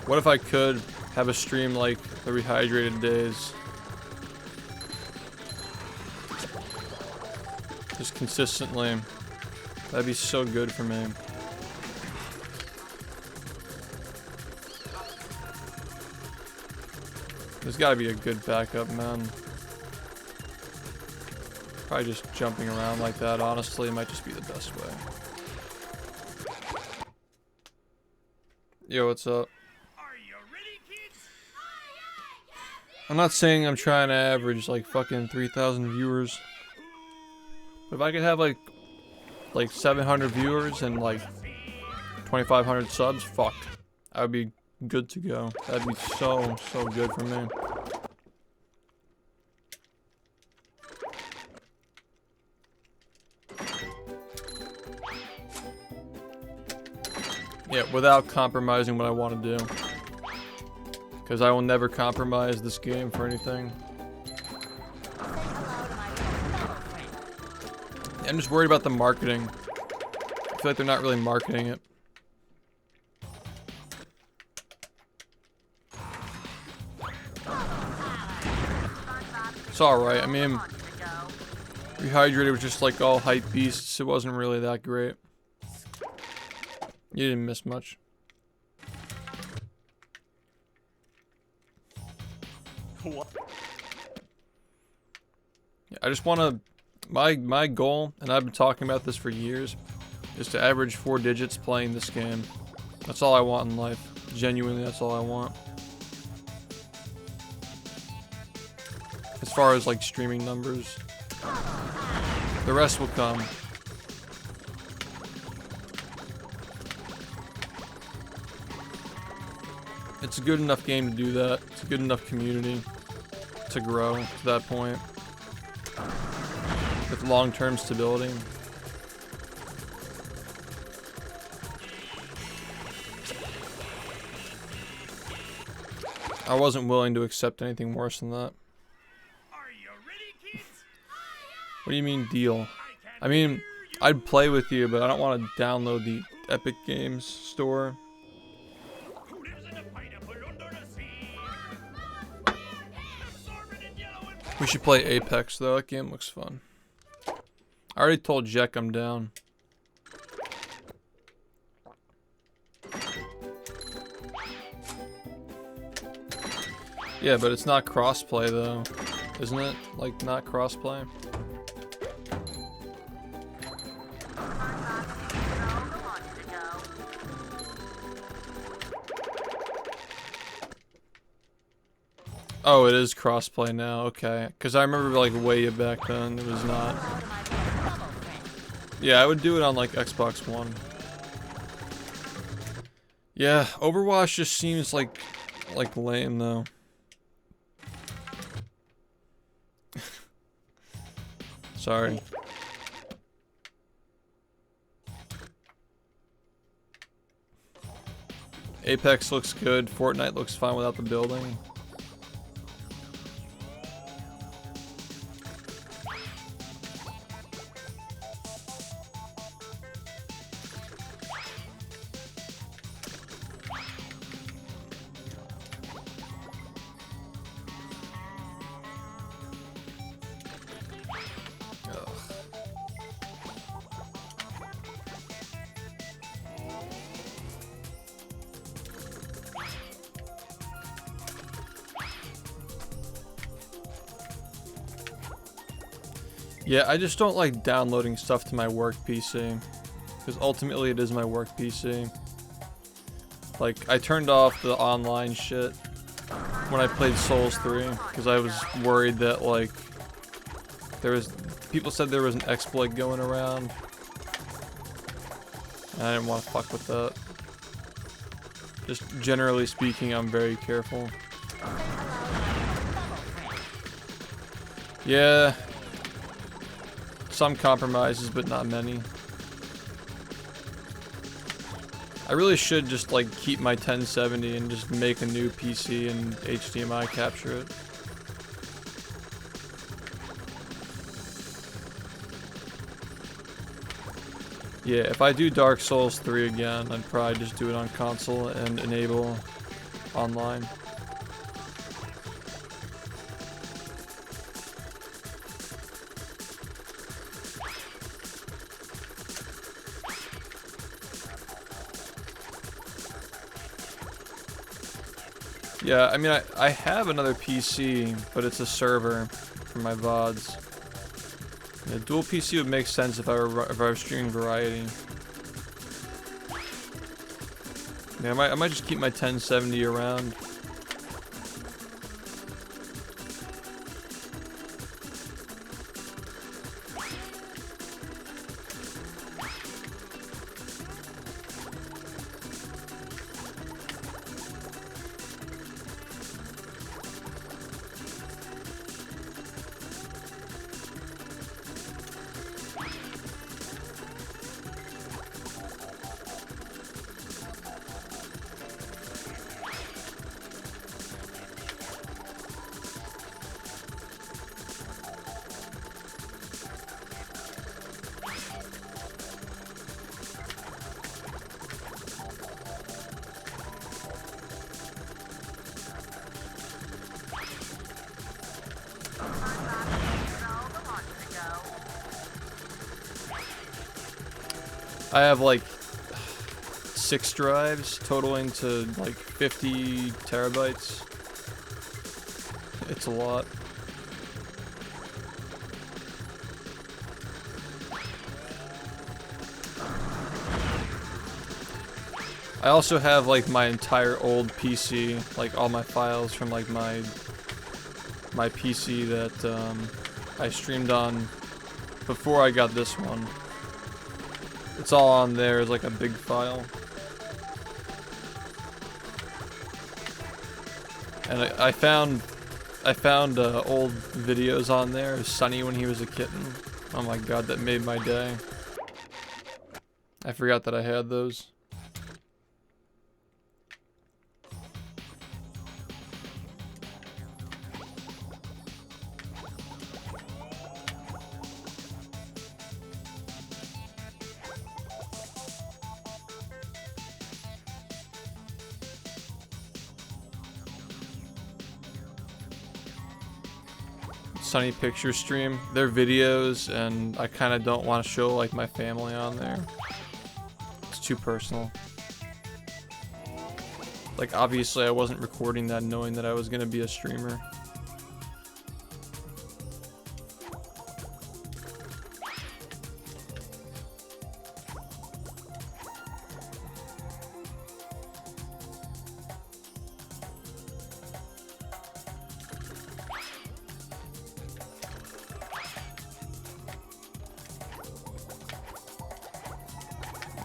what if I could have a stream like the Rehydrated Days? Just consistently. That'd be so good for me. There's gotta be a good backup, man. Probably just jumping around like that, honestly, might just be the best way. Yo, what's up? Are you ready, kids? I'm not saying I'm trying to average like fucking 3,000 viewers. But if I could have like 700 viewers and like 2,500 subs, fuck. I would be good to go. That'd be so good for me. Yeah, without compromising what I want to do. Because I will never compromise this game for anything. I'm just worried about the marketing. I feel like they're not really marketing it. It's alright, I mean, Rehydrated was just like all hype beasts. It wasn't really that great. You didn't miss much. What? Yeah, I just want to... My goal, and I've been talking about this for years, is to average 4 digits playing this game. That's all I want in life. Genuinely, that's all I want. As far as like streaming numbers. The rest will come. It's a good enough game to do that. It's a good enough community to grow to that point with long-term stability. I wasn't willing to accept anything worse than that. Are you ready, kids? What do you mean deal? I I mean, I'd play with you, but I don't want to download the Epic Games store. Who lives in a pineapple under the sea? Absorbent and yellow and We should play Apex though. That game looks fun. I already told Jack I'm down. Yeah, but it's not crossplay though, isn't it? Like not crossplay. Oh, it is crossplay now. Okay, because I remember like way back then it was not. Hello to my little bubble friend. Yeah, I would do it on like Xbox One. Yeah, Overwatch just seems like lame though. Sorry. Apex looks good. Fortnite looks fine without the building. Yeah, I just don't like downloading stuff to my work PC. Because ultimately it is my work PC. Like, I turned off the online shit when I played Souls 3. Because I was worried that, like, people said there was an exploit going around. And I didn't want to fuck with that. Just generally speaking, I'm very careful. Yeah. Some compromises, but not many. I really should just like keep my 1070 and just make a new PC and HDMI capture it. Yeah, if I do Dark Souls 3 again, I'd probably just do it on console and enable online. Yeah, I mean, I have another PC, but it's a server for my VODs. Yeah, dual PC would make sense if I were streaming Variety. Yeah, I might just keep my 1070 around. I have like 6 drives totaling to like 50 terabytes. It's a lot. I also have like my entire old PC, like all my files from like my PC that I streamed on before I got this one. It's all on there as like a big file. And I found old videos on there of Sunny when he was a kitten. Oh my god, that made my day. I forgot that I had those. Sunny picture stream, their videos, and I kind of don't want to show like my family on there. It's too personal. Like obviously I wasn't recording that knowing that I was gonna be a streamer.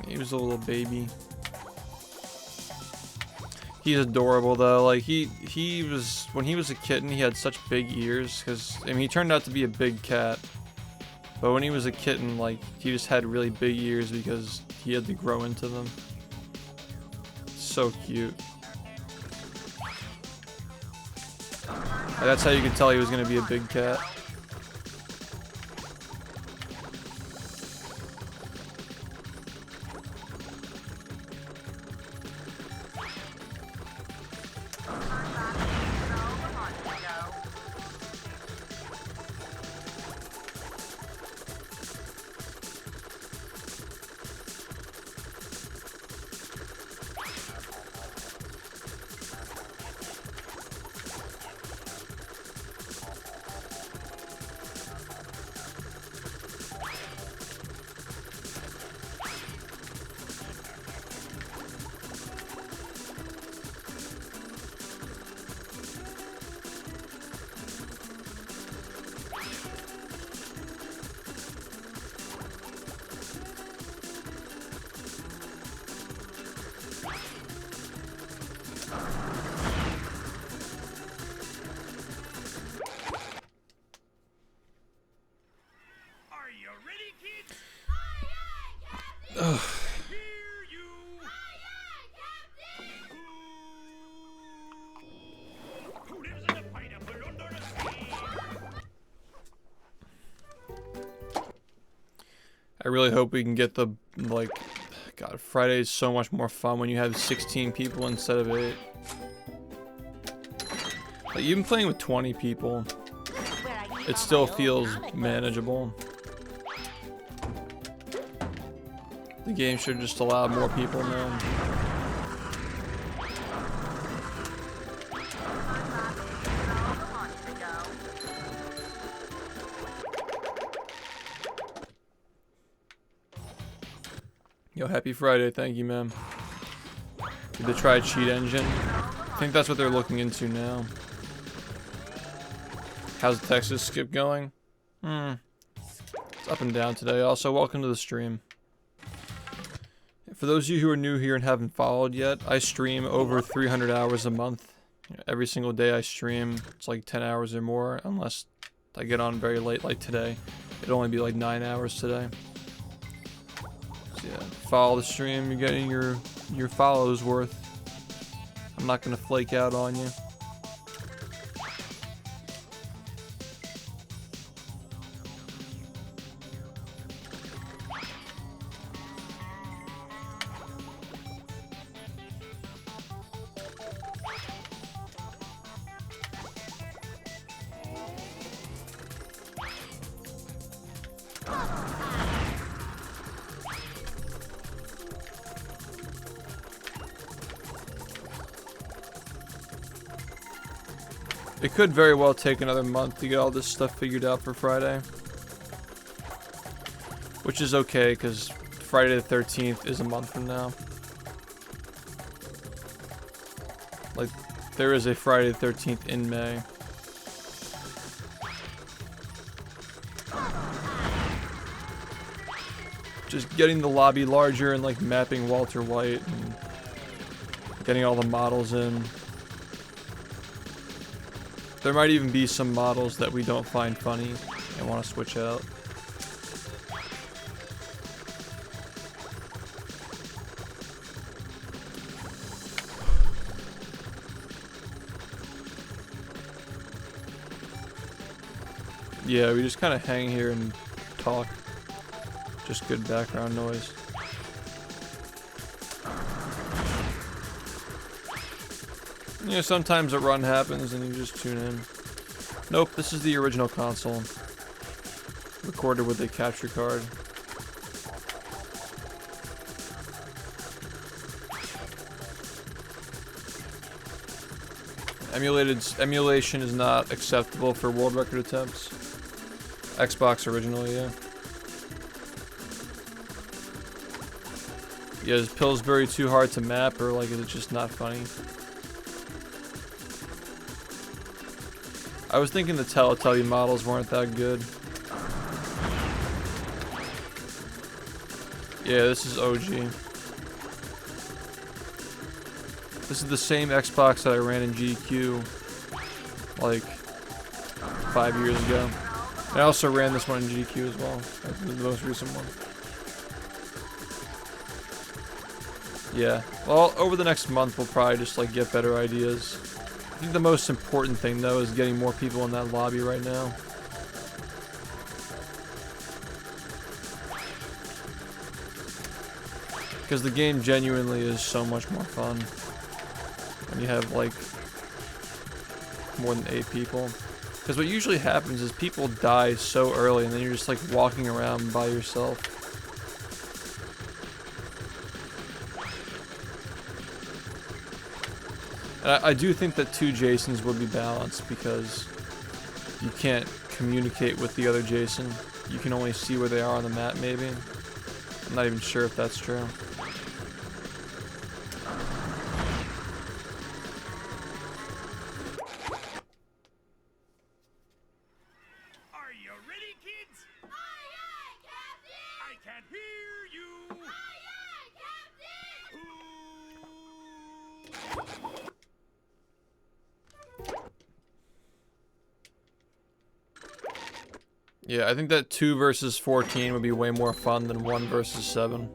He was a little baby. He's adorable though. Like he was, when he was a kitten, he had such big ears because I mean he turned out to be a big cat. But when he was a kitten, like he just had really big ears because he had to grow into them. So cute. That's how you could tell he was gonna be a big cat. Are you ready, kids? Ugh. Hear you. Who lives in a pineapple under the sea? I really hope we can get the, like, God, Friday is so much more fun when you have 16 people instead of 8. Like, even playing with 20 people, it still feels manageable. The game should just allow more people now. Yo, happy Friday, thank you, man. Did they try cheat engine? I think that's what they're looking into now. How's the Texas skip going? It's up and down today. Also, welcome to the stream. For those of you who are new here and haven't followed yet, I stream over 300 hours a month. Every single day I stream, it's like 10 hours or more, unless I get on very late like today. It'll only be like 9 hours today. So yeah, follow the stream, you're getting your follows worth. I'm not gonna flake out on you. It could very well take another month to get all this stuff figured out for Friday. Which is okay, because Friday the 13th is a month from now. Like, there is a Friday the 13th in May. Just getting the lobby larger and like mapping Walter White and getting all the models in. There might even be some models that we don't find funny and want to switch out. Yeah, we just kind of hang here and talk. Just good background noise. You know, sometimes a run happens and you just tune in. Nope, this is the original console. Recorded with a capture card. Emulation is not acceptable for world record attempts. Xbox originally, yeah. Yeah, is Pillsbury too hard to map, or like is it just not funny? I was thinking the Teletubby models weren't that good. Yeah, this is OG. This is the same Xbox that I ran in GQ like 5 years ago. I also ran this one in GQ as well, the most recent one. Yeah, well, over the next month we'll probably just like get better ideas. I think the most important thing though is getting more people in that lobby right now. Because the game genuinely is so much more fun when you have like more than 8 people. Because what usually happens is people die so early and then you're just like walking around by yourself. And I do think that 2 Jasons would be balanced because you can't communicate with the other Jason. You can only see where they are on the map maybe. I'm not even sure if that's true. Are you ready, kids? Aye, aye, Captain! I can't hear you. Aye, aye, Captain! Yeah, I think that 2 versus 14 would be way more fun than 1 versus 7.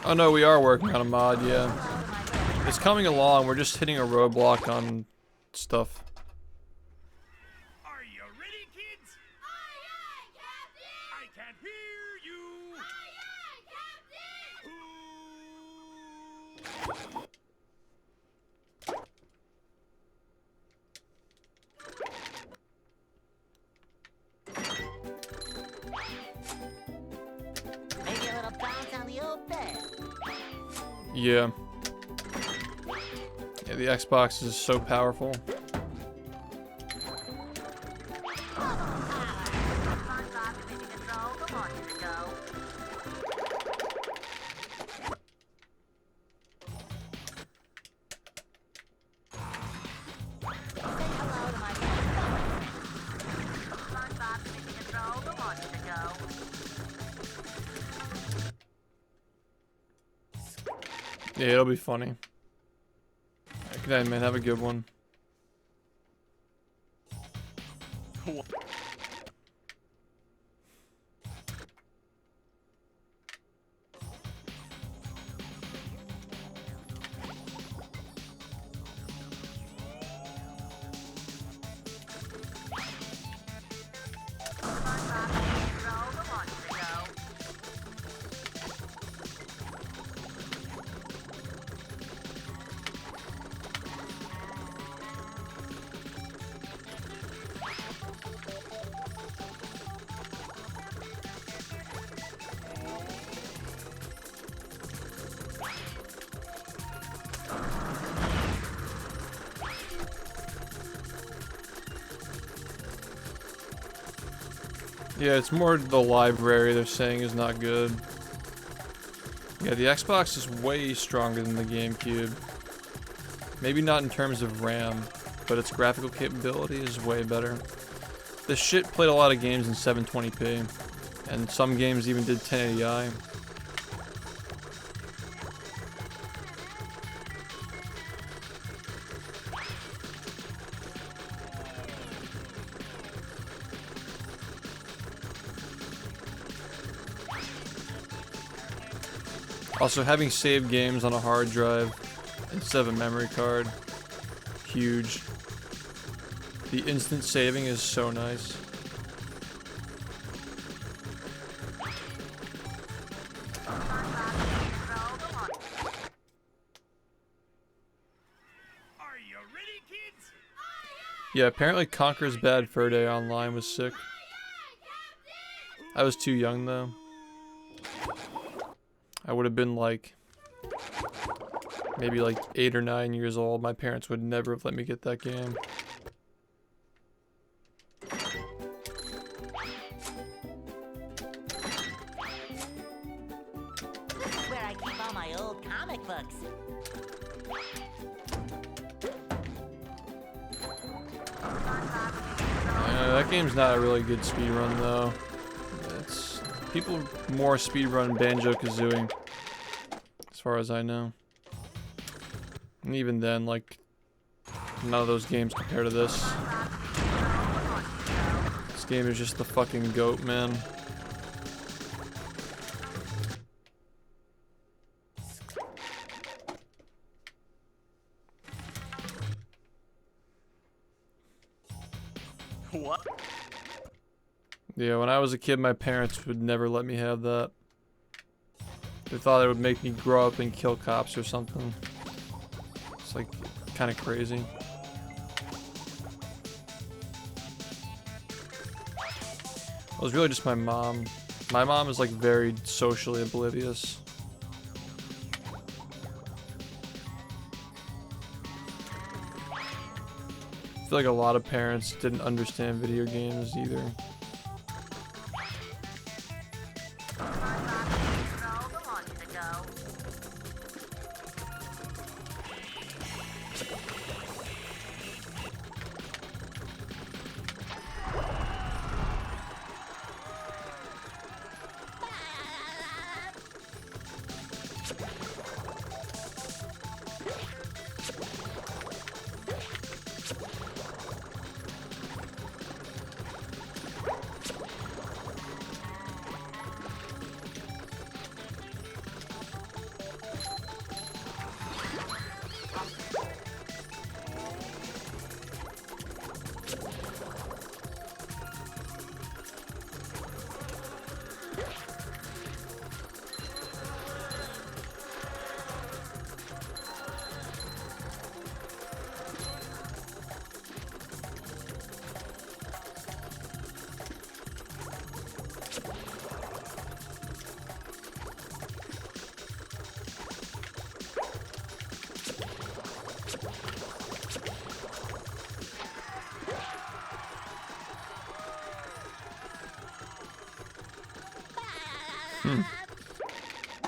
Oh no, we are working on a mod, yeah. It's coming along, we're just hitting a roadblock on stuff. Are you ready, kids? Aye, aye, Captain! I can't hear you. Aye, aye, Captain! Maybe a little bounce on the old bed. Yeah. Yeah, the Xbox is so powerful. Yeah, it'll be funny. Good night, man. Have a good one. Yeah, it's more the library they're saying is not good. Yeah, the Xbox is way stronger than the GameCube. Maybe not in terms of RAM, but its graphical capability is way better. This shit played a lot of games in 720p, and some games even did 1080i. Also, having saved games on a hard drive instead of a memory card, huge. The instant saving is so nice. Are you ready, kids? Yeah, apparently Conker's Bad Fur Day Online was sick. I was too young though. I would have been like, maybe like 8 or 9 years old. My parents would never have let me get that game. This is where I keep all my old comic books. That game's not a really good speedrun though. It's people more speedrun Banjo-Kazooie, as far as I know. And even then, like, none of those games compare to this. This game is just the fucking goat, man. What? Yeah, when I was a kid, my parents would never let me have that. They thought it would make me grow up and kill cops or something. It's like kind of crazy. It was really just my mom. My mom is like very socially oblivious. I feel like a lot of parents didn't understand video games either.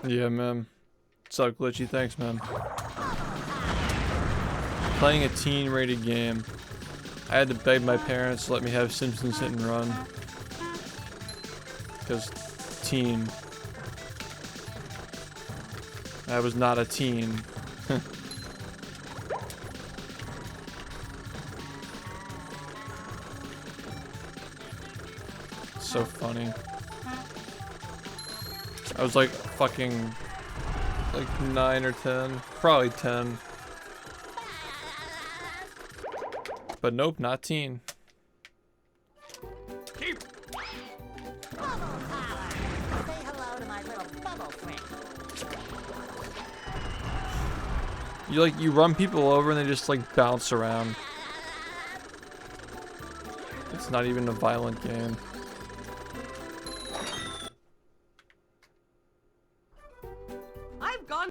Yeah, man. What's up, Glitchy? Thanks, man. Playing a teen-rated game. I had to beg my parents to let me have Simpsons Hit and Run. Because teen. I was not a teen. So funny. I was like fucking like 9 or 10, probably 10. But nope, not teen. Keep. Bubble power! Say hello to my little bubble friend. You run people over and they just like bounce around. It's not even a violent game. I've gone.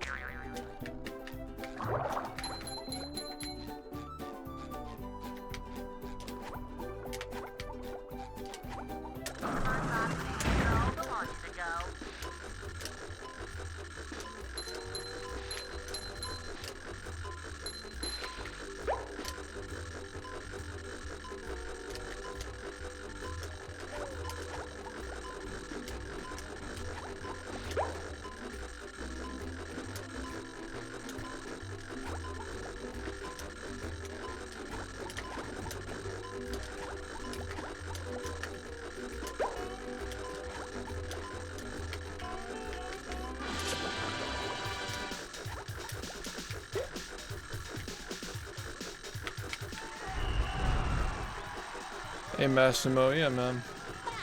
Hey Massimo, yeah man.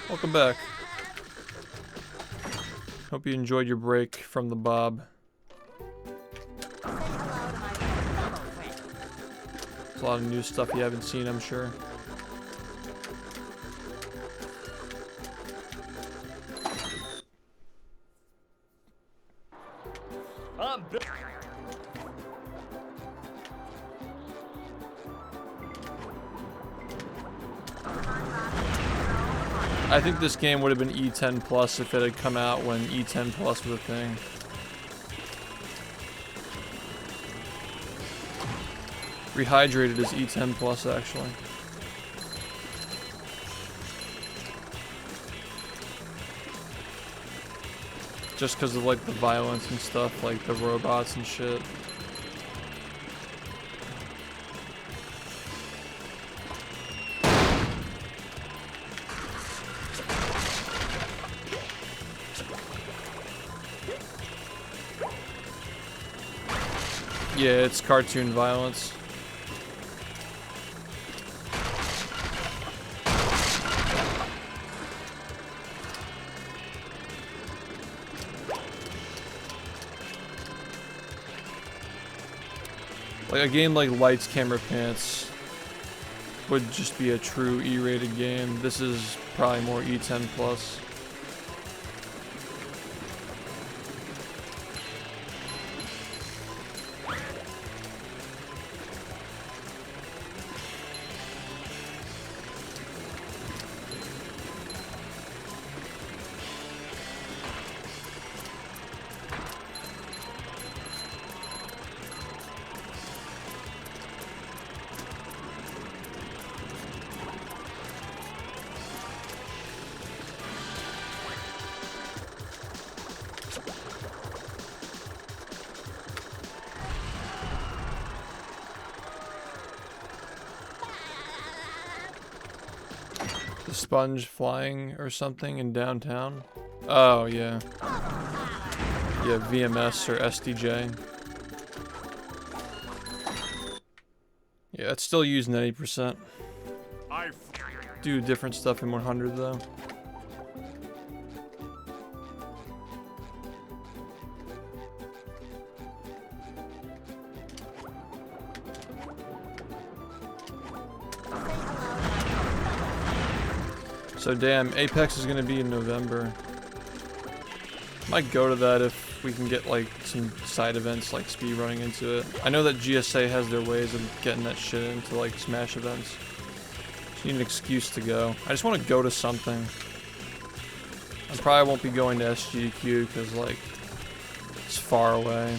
Welcome back. Hope you enjoyed your break from the Bob. Say hello to my fellow friend. There's a lot of new stuff you haven't seen, I'm sure. I think this game would have been E10 plus if it had come out when E10 plus was a thing. Rehydrated is E10 plus actually. Just because of like the violence and stuff, like the robots and shit. Yeah, it's cartoon violence. Like a game like Lights, Camera, Pants would just be a true E-rated game. This is probably more E10 plus. The sponge flying or something in downtown. Oh yeah. Yeah, VMS or SDJ. Yeah, it's still using 80%. Do different stuff in 100 though. So damn, Apex is gonna be in November. Might go to that if we can get like some side events like speed running into it. I know that GSA has their ways of getting that shit into like Smash events. Just need an excuse to go. I just want to go to something. I probably won't be going to SGQ because like it's far away.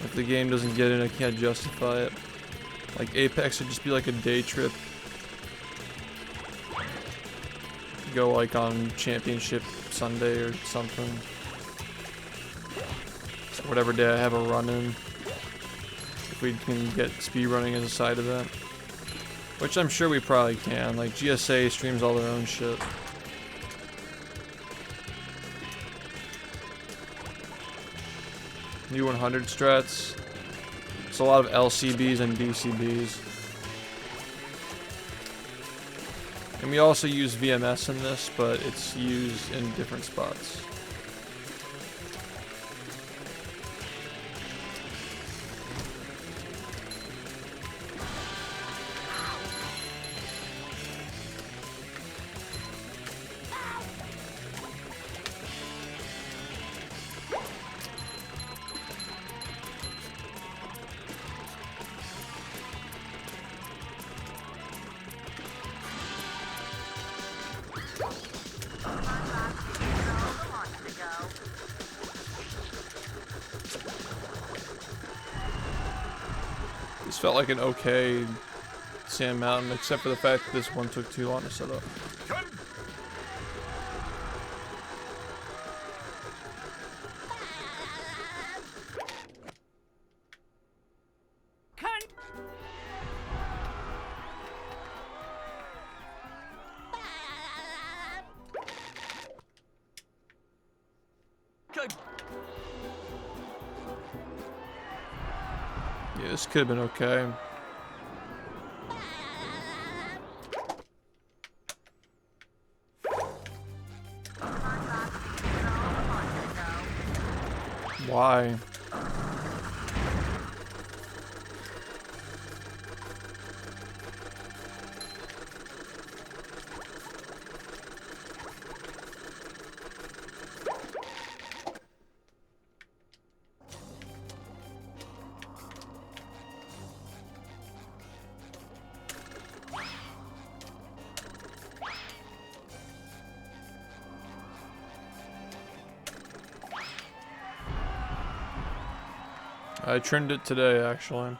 If the game doesn't get in, I can't justify it. Like Apex would just be like a day trip. Go like on Championship Sunday or something. Whatever day I have a run in. If we can get speedrunning as a side event. Which I'm sure we probably can. Like GSA streams all their own shit. New 100 strats. It's a lot of LCBs and BCBs. And we also use VMS in this, but it's used in different spots. This felt like an okay Sand Mountain, except for the fact that this one took too long to set up. Yeah, this could have been okay. Why? I trimmed it today, actually.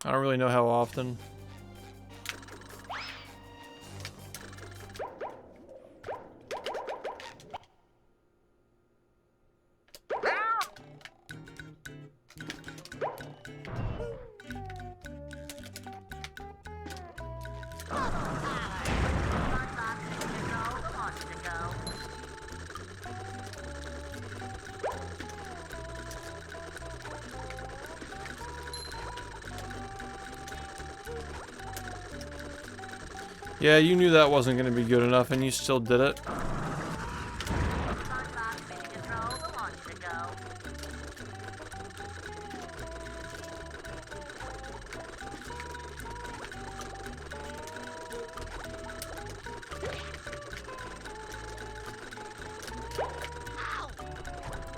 I don't really know how often. Yeah, you knew that wasn't going to be good enough, and you still did it.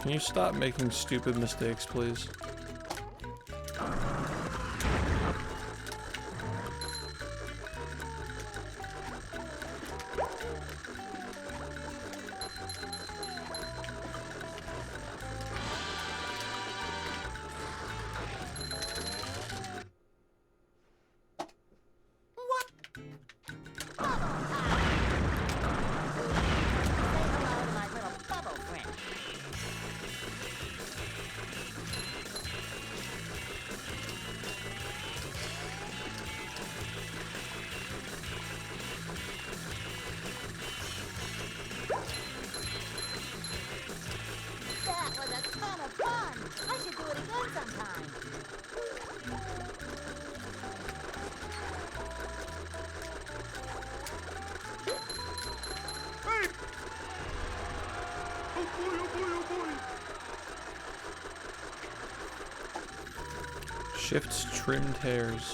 Can you stop making stupid mistakes, please? That was a ton of fun. I should do it again sometime. Hey! Oh boy, oh boy, oh boy! SHiFT's trimmed hairs.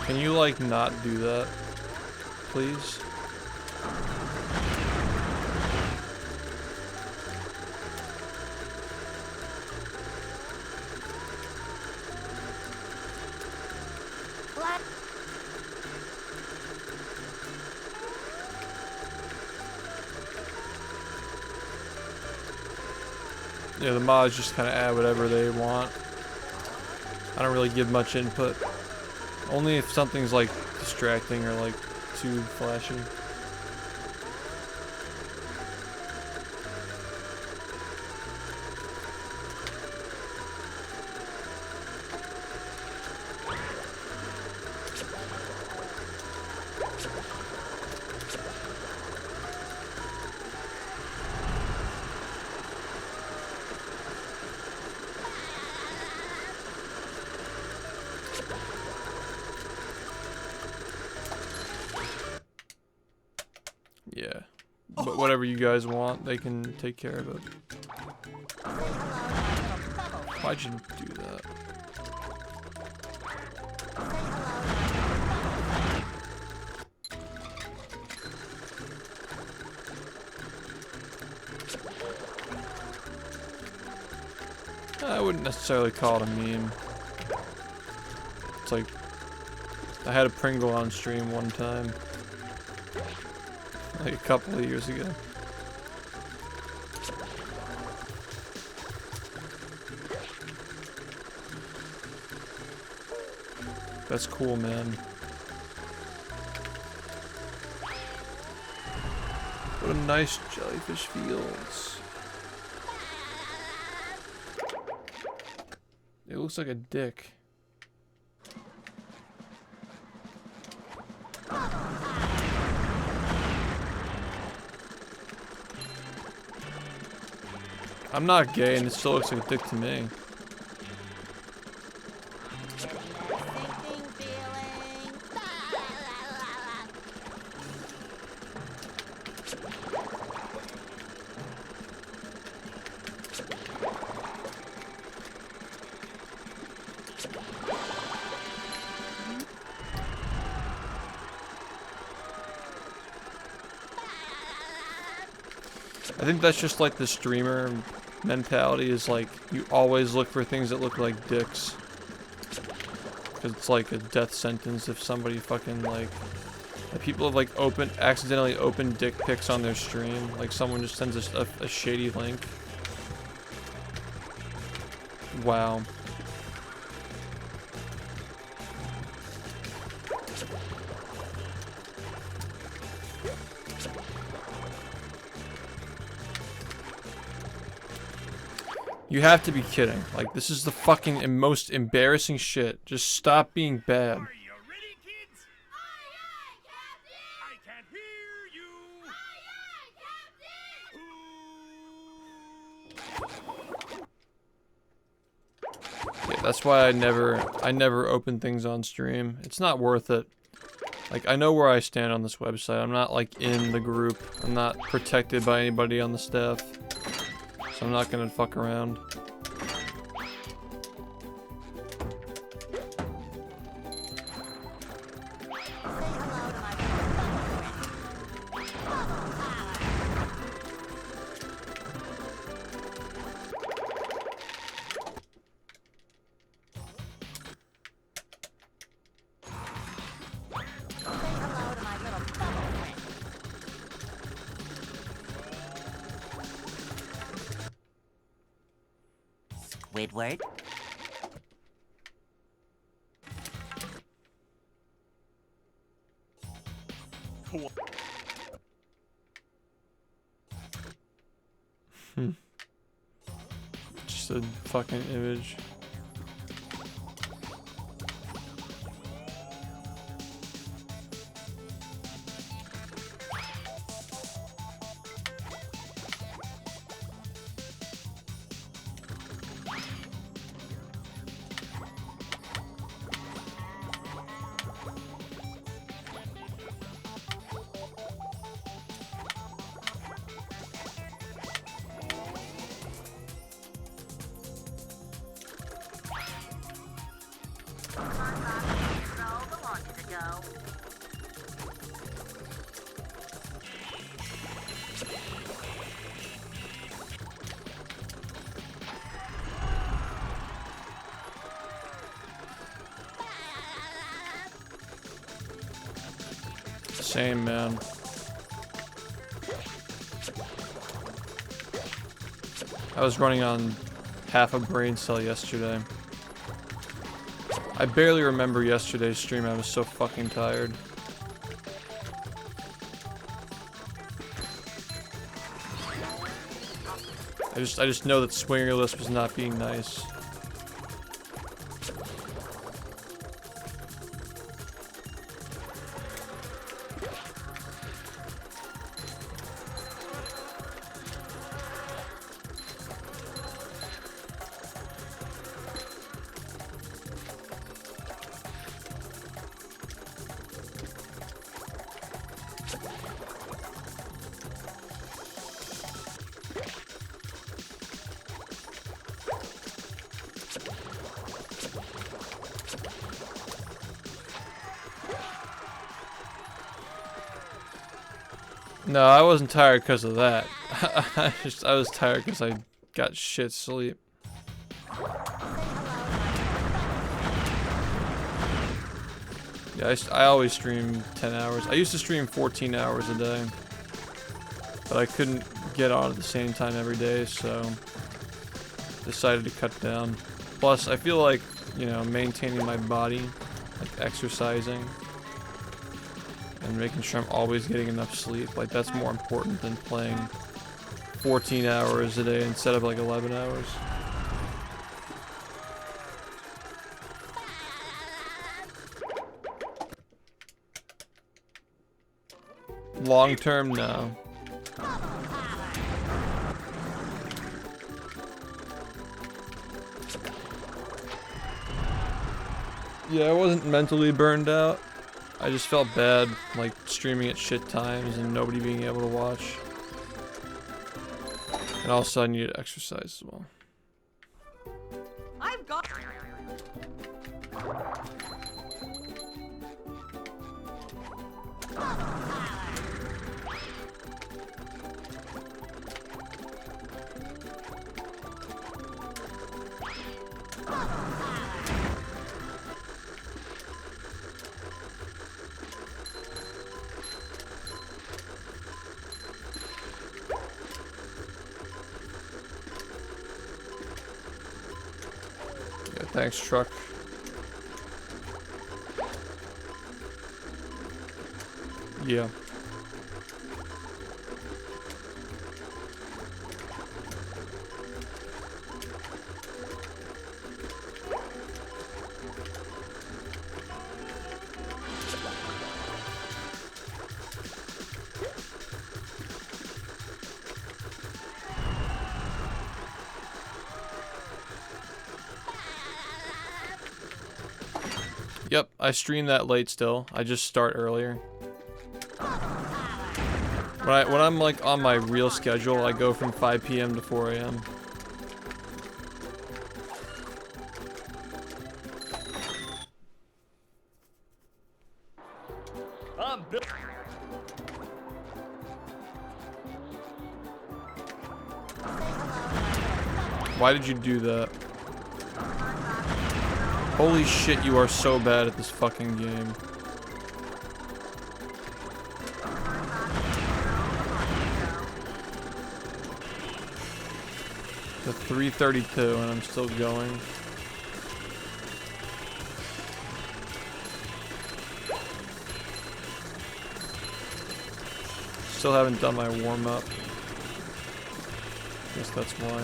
Can you, like, not do that, please? Black. Yeah, the mods just kind of add whatever they want. I don't really give much input. Only if something's like distracting or like too flashy. Yeah. But whatever you guys want, they can take care of it. Why'd you do that? I wouldn't necessarily call it a meme. It's like, I had a Pringle on stream one time. Like a couple of years ago. That's cool, man. What a nice jellyfish feels. It looks like a dick. I'm not gay and it still looks like a dick to me. Sinking feeling. I think that's just like the streamer mentality, is like you always look for things that look like dicks. Cause it's like a death sentence if somebody fucking like people have like accidentally opened dick pics on their stream. Like someone just sends a shady link. Wow. You have to be kidding. Like, this is the fucking most embarrassing shit. Just stop being bad. Are you ready, kids? Aye, aye, Captain! I can't hear you! Aye, aye, Captain! Yeah, that's why I never open things on stream. It's not worth it. Like, I know where I stand on this website. I'm not like in the group. I'm not protected by anybody on the staff. So I'm not gonna fuck around. Hello to my little bubble friend. Squidward? Just a fucking image. Same, man. I was running on half a brain cell yesterday. I barely remember yesterday's stream. I was so fucking tired. I just know that Swingerless was not being nice. No, I wasn't tired because of that. I was tired because I got shit sleep. Yeah, I always stream 10 hours. I used to stream 14 hours a day. But I couldn't get on at the same time every day, so decided to cut down. Plus, I feel like, you know, maintaining my body like exercising and making sure I'm always getting enough sleep. Like that's more important than playing 14 hours a day instead of like 11 hours. Long term, no. Yeah, I wasn't mentally burned out. I just felt bad, like streaming at shit times and nobody being able to watch. And also I needed exercise as well. I've got. Yeah, thanks, truck. Yeah. Yep, I stream that late still. I just start earlier. When I'm like on my real schedule, I go from 5 p.m. to 4 a.m. Why did you do that? Holy shit, you are so bad at this fucking game. The 3:32 and I'm still going. Still haven't done my warm-up. Guess that's why.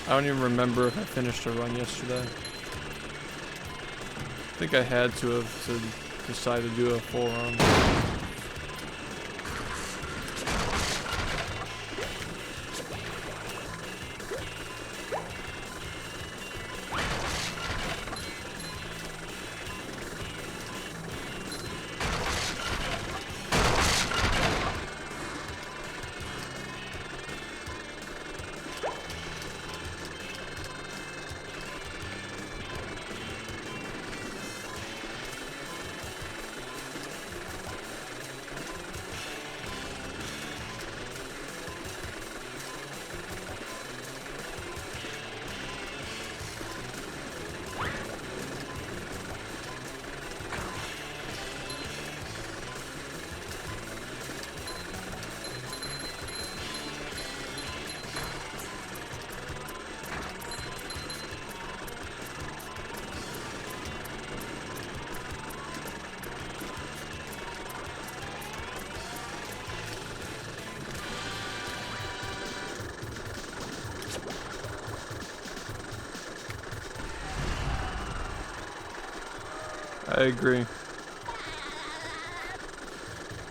I don't even remember if I finished a run yesterday. I think I had to have to decide to do a full run. I agree.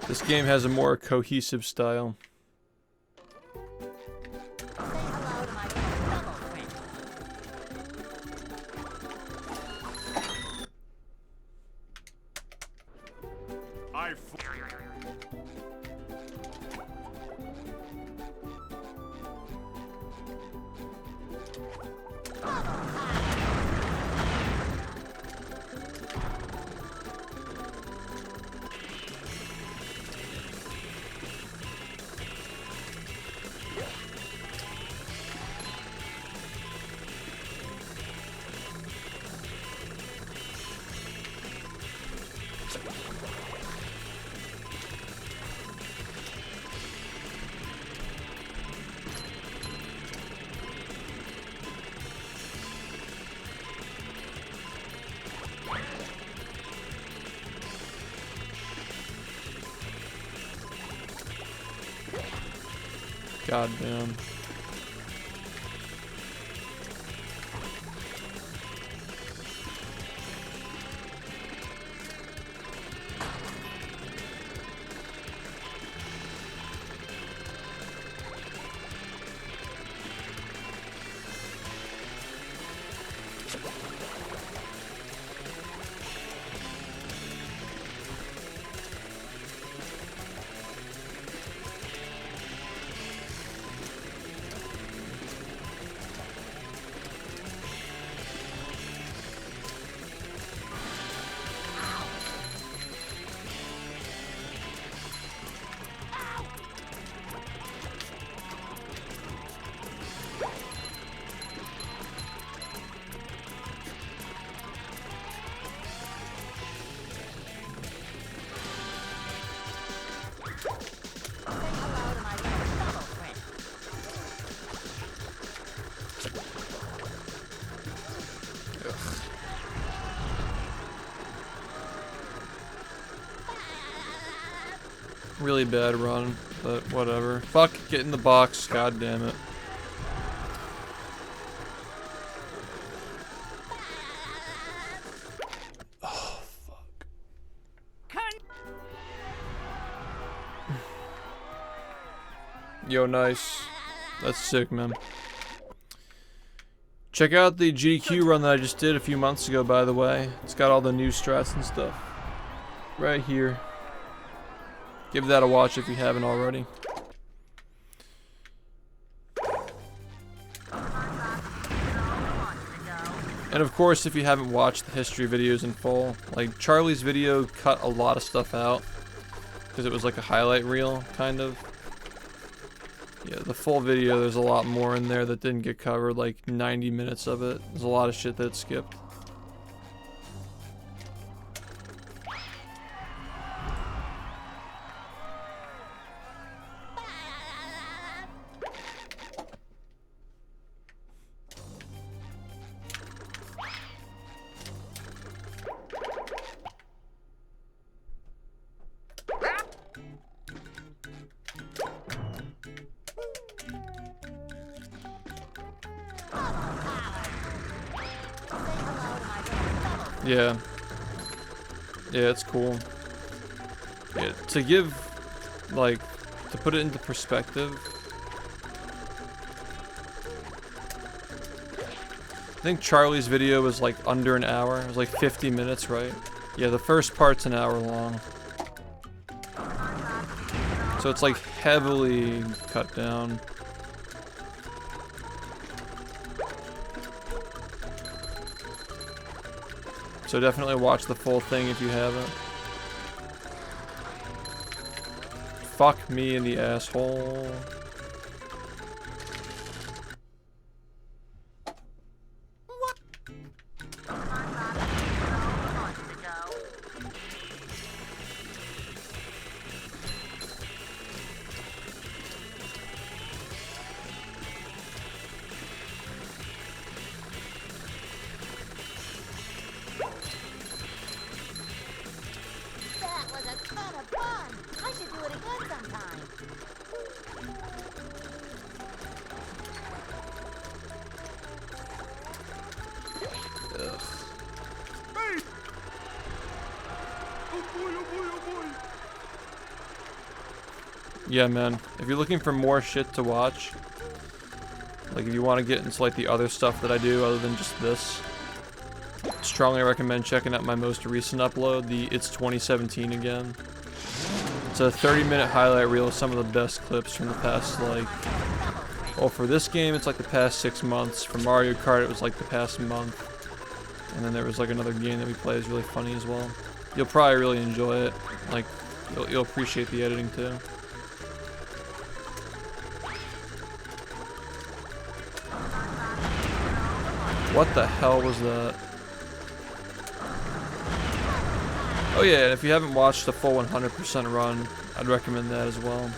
This game has a more cohesive style. God damn. Hello to my fellow friend. Really bad run, but whatever. Fuck, get in the box, god damn it. Oh, fuck. Yo, nice. That's sick, man. Check out the GQ run that I just did a few months ago, by the way. It's got all the new strats and stuff. Right here. Give that a watch if you haven't already. And of course, if you haven't watched the history videos in full, like Charlie's video cut a lot of stuff out because it was like a highlight reel, kind of. Yeah, the full video, there's a lot more in there that didn't get covered, like 90 minutes of it. There's a lot of shit that it skipped. Yeah. Yeah, it's cool. Yeah, to give, like, to put it into perspective, I think Charlie's video was like under an hour. It was like 50 minutes, right? Yeah, the first part's an hour long. So it's like heavily cut down. So definitely watch the full thing if you haven't. Fuck me in the asshole. That was a ton of fun. I should do it again sometime. Ugh. Hey! Oh boy, oh boy, oh boy! Yeah, man. If you're looking for more shit to watch, like if you want to get into like the other stuff that I do other than just this, strongly recommend checking out my most recent upload, the It's 2017 Again. It's a 30-minute highlight reel of some of the best clips from the past, like, well, for this game it's like the past 6 months. For Mario Kart it was like the past month. And then there was like another game that we play is really funny as well. You'll probably really enjoy it. Like, you'll appreciate the editing too. What the hell was that? Oh yeah, and if you haven't watched the full 100% run, I'd recommend that as well.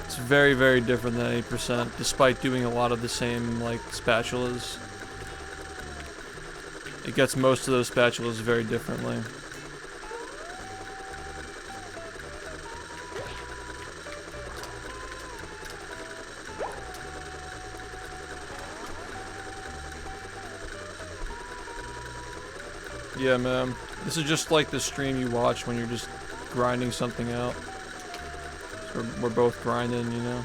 It's very, very different than 80%, despite doing a lot of the same, like, spatulas. It gets most of those spatulas very differently. Yeah, man. This is just like the stream you watch when you're just grinding something out. So we're both grinding, you know?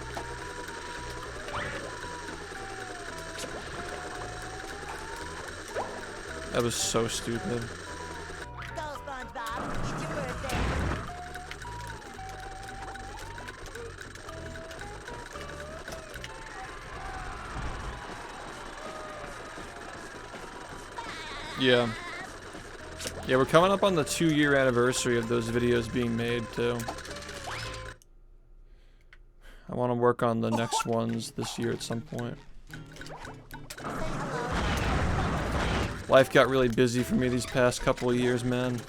That was so stupid. Go, SpongeBob. Get your birthday. Yeah. Yeah, we're coming up on the 2-year anniversary of those videos being made, too. I want to work on the next ones this year at some point. Life got really busy for me these past couple of years, man.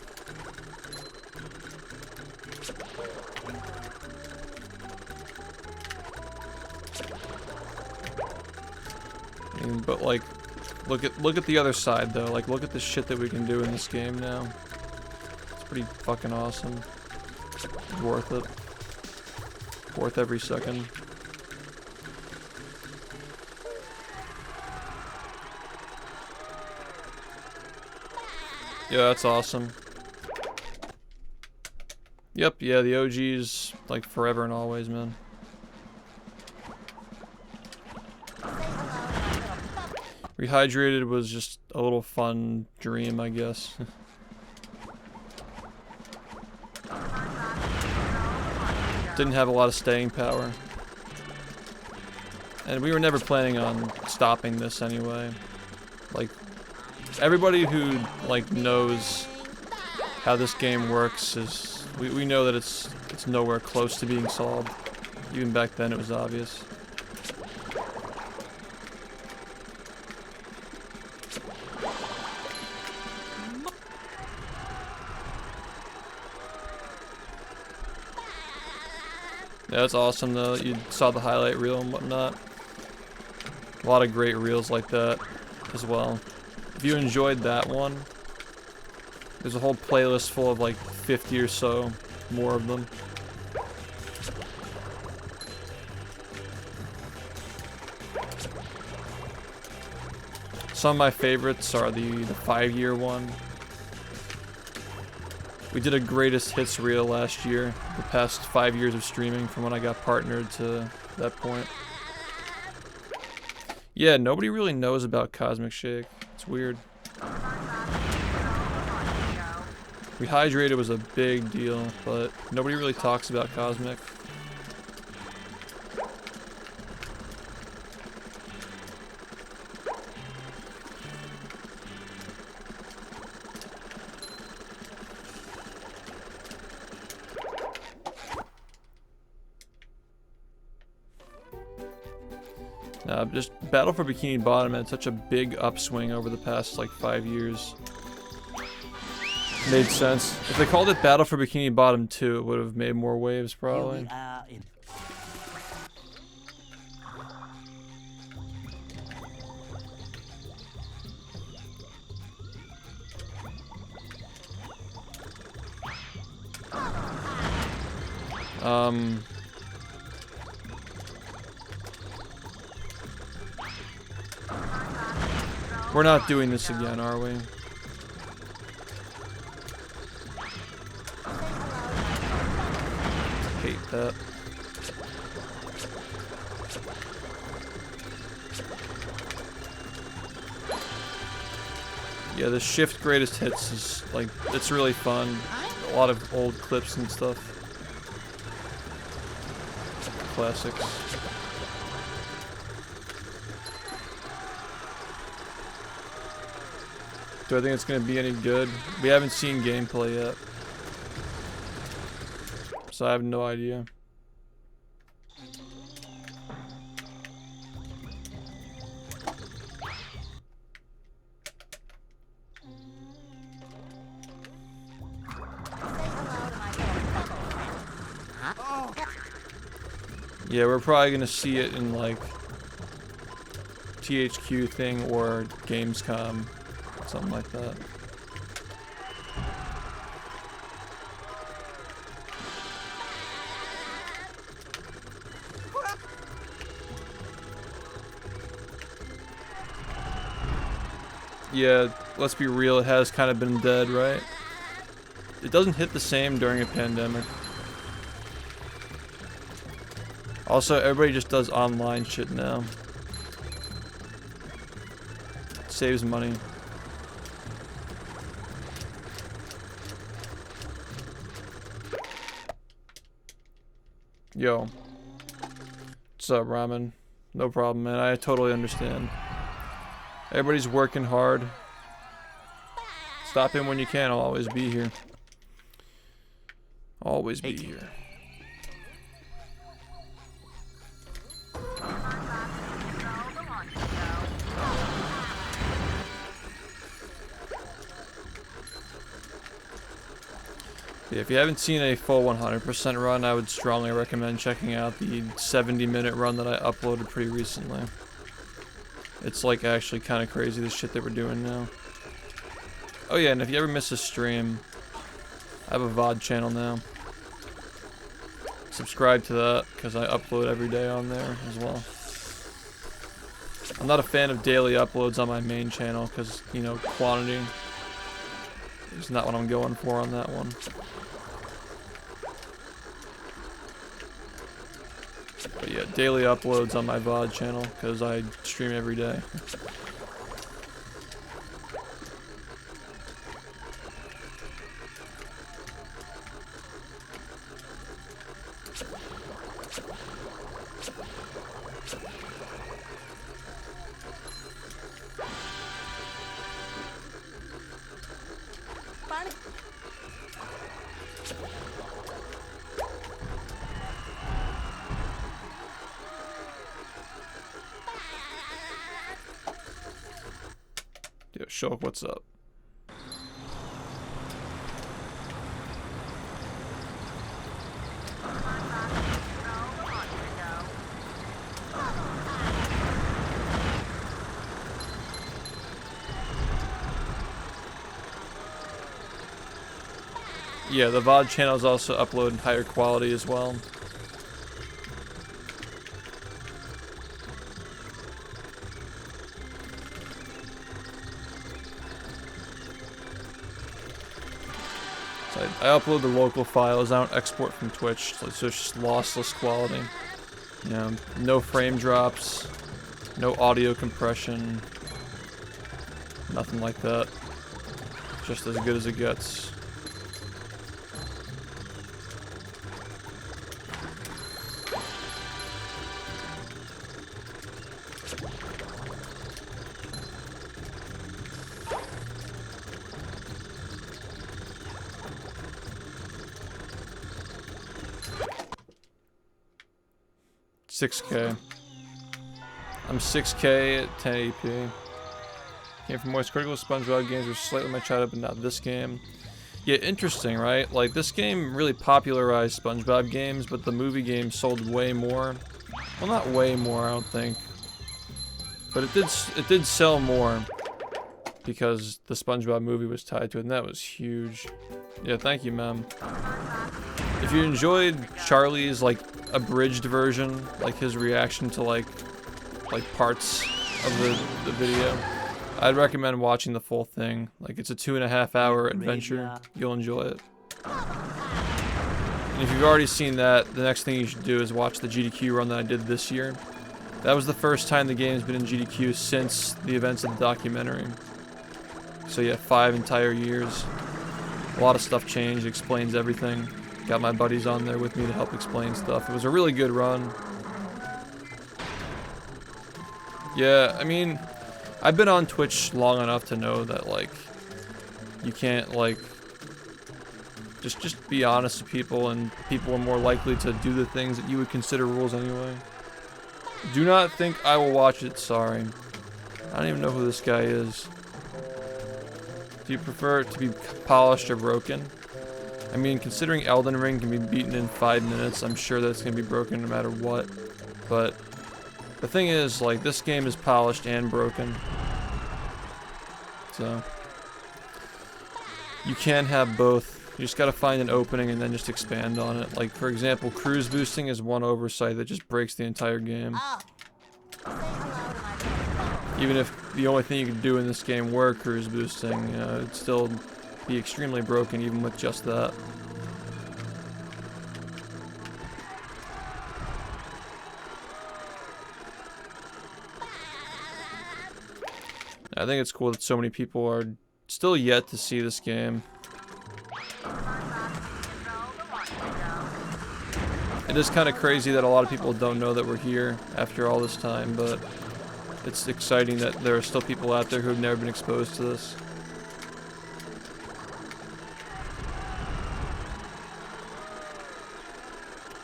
I mean, but like, look at the other side though. Like, look at the shit that we can do in this game now. It's pretty fucking awesome. It's worth it. Worth every second. Yeah, that's awesome. Yep, yeah, the OG's like forever and always, man. Rehydrated was just a little fun dream, I guess. Didn't have a lot of staying power. And we were never planning on stopping this anyway. Like, everybody who like knows how this game works is we know that it's nowhere close to being solved. Even back then it was obvious. Yeah, that's awesome though. You saw the highlight reel and whatnot. A lot of great reels like that as well. If you enjoyed that one, there's a whole playlist full of like 50 or so more of them. Some of my favorites are the 5-year one. We did a greatest hits reel last year, the past 5 years of streaming from when I got partnered to that point. Yeah, nobody really knows about Cosmic Shake. It's weird. Rehydrated was a big deal, but nobody really talks about Cosmic. Just Battle for Bikini Bottom had such a big upswing over the past like 5 years. Made sense. If they called it Battle for Bikini Bottom 2, it would have made more waves probably. Here we are in We're not doing this again, are we? Hate that. Yeah, the SHiFT greatest hits is like, it's really fun. A lot of old clips and stuff. Classics. Do I think it's going to be any good? We haven't seen gameplay yet. So I have no idea. Yeah, we're probably going to see it in like THQ thing or Gamescom. Something like that. yeah, let's be real, it has kind of been dead, right? It doesn't hit the same during a pandemic. Also, everybody just does online shit now. Saves money. Yo. What's up, Ramen? No problem, man. I totally understand. Everybody's working hard. Stop in when you can. I'll always be here. Always be here. Yeah, if you haven't seen a full 100% run, I would strongly recommend checking out the 70-minute run that I uploaded pretty recently. It's like actually kind of crazy the shit that we're doing now. Oh yeah, and if you ever miss a stream, I have a VOD channel now. Subscribe to that, because I upload every day on there as well. I'm not a fan of daily uploads on my main channel, because, you know, quantity is not what I'm going for on that one. But yeah, daily uploads on my VOD channel, because I stream every day. Barney. Yo, Shulk, what's up? Yeah, the VOD channel is also uploading higher quality as well. So I upload the local files. I don't export from Twitch, so it's just lossless quality. You know, no frame drops, no audio compression, nothing like that. Just as good as it gets. $6K. I'm 6K at 1080p. Came from Moist Critical. SpongeBob games were slightly my childhood, but not this game. Yeah, interesting, right? Like, this game really popularized SpongeBob games, but the movie game sold way more. Well, not way more, I don't think. But it did sell more because the SpongeBob movie was tied to it, and that was huge. Yeah, thank you, ma'am. If you enjoyed Charlie's, like, abridged version, like his reaction to like parts of the video, I'd recommend watching the full thing. Like, it's a 2.5-hour adventure. You'll enjoy it. And if you've already seen that, the next thing you should do is watch the GDQ run that I did this year. That was the first time the game's been in GDQ since the events of the documentary. So yeah, 5 entire years. A lot of stuff changed, explains everything. Got my buddies on there with me to help explain stuff. It was a really good run. Yeah, I mean, I've been on Twitch long enough to know that, like, you can't, like, just be honest to people, and people are more likely to do the things that you would consider rules anyway. Do not think I will watch it, sorry. I don't even know who this guy is. Do you prefer it to be polished or broken? I mean, considering Elden Ring can be beaten in 5 minutes, I'm sure that it's going to be broken no matter what. But the thing is, like, this game is polished and broken. So you can have both. You just gotta find an opening and then just expand on it. Like, for example, cruise boosting is one oversight that just breaks the entire game. Oh. Say hello to my Even if the only thing you could do in this game were cruise boosting, you know, it'd still be extremely broken even with just that. I think it's cool that so many people are still yet to see this game. It is kind of crazy that a lot of people don't know that we're here after all this time, but it's exciting that there are still people out there who have never been exposed to this.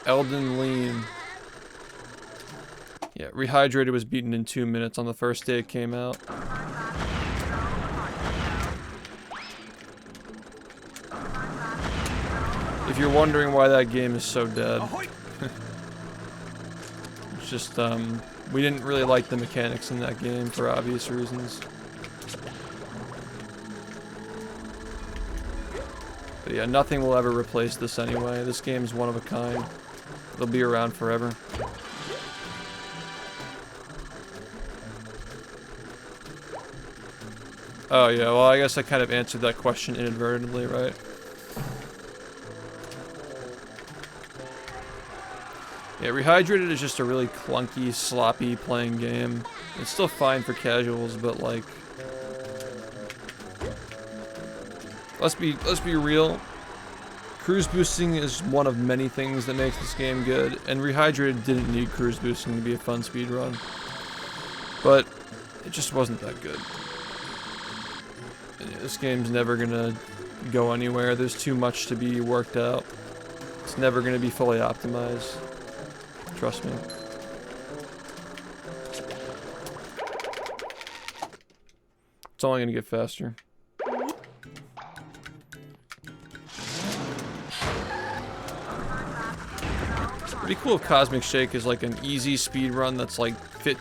Elden Lean. Yeah, Rehydrated was beaten in 2 minutes on the first day it came out. If you're wondering why that game is so dead, it's just, we didn't really like the mechanics in that game for obvious reasons. But yeah, nothing will ever replace this anyway. This game's one of a kind. It'll be around forever. Oh yeah, well I guess I kind of answered that question inadvertently, right? Yeah, Rehydrated is just a really clunky, sloppy playing game. It's still fine for casuals, but like, let's be real. Cruise boosting is one of many things that makes this game good, and Rehydrated didn't need cruise boosting to be a fun speedrun. But it just wasn't that good. And yeah, this game's never gonna go anywhere. There's too much to be worked out. It's never gonna be fully optimized. Trust me. It's only gonna get faster. It'd be cool if Cosmic Shake is like an easy speed run that's like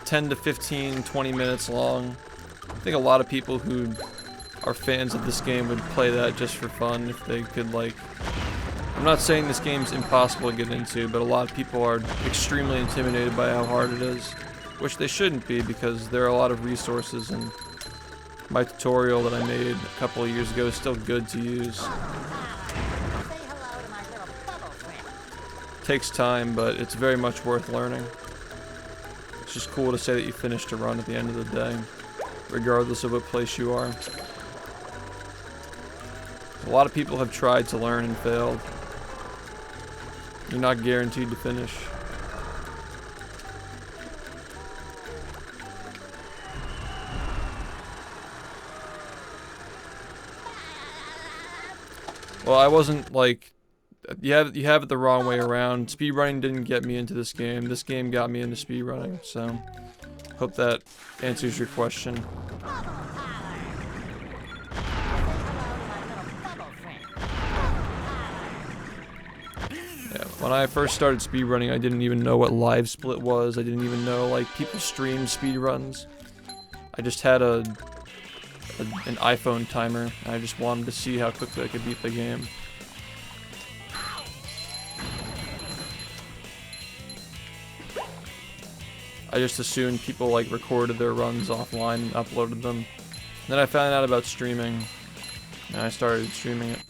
10 to 15, 20 minutes long. I think a lot of people who are fans of this game would play that just for fun if they could, like... I'm not saying this game's impossible to get into, but a lot of people are extremely intimidated by how hard it is. Which they shouldn't be, because there are a lot of resources, and my tutorial that I made a couple of years ago is still good to use. Say hello to my little bubble friend. Takes time, but it's very much worth learning. It's just cool to say that you finished a run at the end of the day, regardless of what place you are. A lot of people have tried to learn and failed. You're not guaranteed to finish. Well, I wasn't like... You have it the wrong way around. Speedrunning didn't get me into this game. This game got me into speedrunning, so... Hope that answers your question. Yeah, when I first started speedrunning, I didn't even know what live split was. I didn't even know, like, people streamed speedruns. I just had an iPhone timer. I just wanted to see how quickly I could beat the game. I just assumed people, like, recorded their runs offline and uploaded them. Then I found out about streaming, and I started streaming it.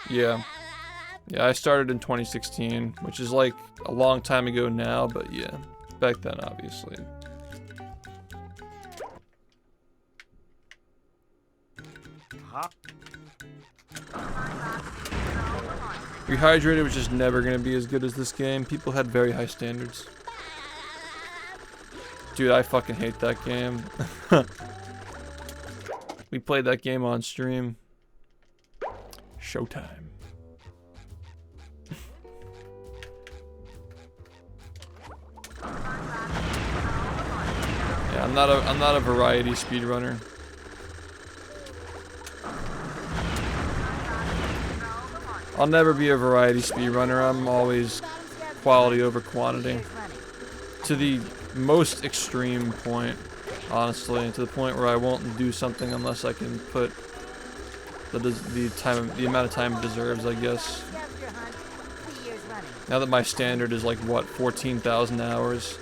Yeah, I started in 2016, which is like a long time ago now, but yeah, back then obviously. Rehydrated was just never going to be as good as this game. People had very high standards. Dude, I fucking hate that game. We played that game on stream. Showtime. Yeah, I'm not a variety speedrunner. I'll never be a variety speedrunner. I'm always quality over quantity. To the most extreme point, honestly, to the point where I won't do something unless I can put the amount of time it deserves, I guess. running. Now that my standard is like, what, 14,000 hours?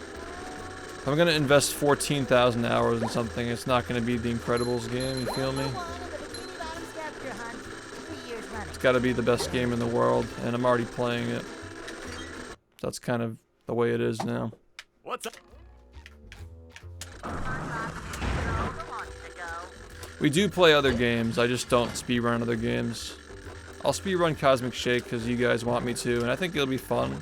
If I'm gonna invest 14,000 hours in something, it's not gonna be the Incredibles game, you feel me? Number 1 in the Bikini Bottom scavenger hunt. 3 years running. It's gotta be the best game in the world, and I'm already playing it. That's kind of the way it is now. What's up? We do play other games, I just don't speedrun other games. I'll speedrun Cosmic Shake because you guys want me to, and I think it'll be fun.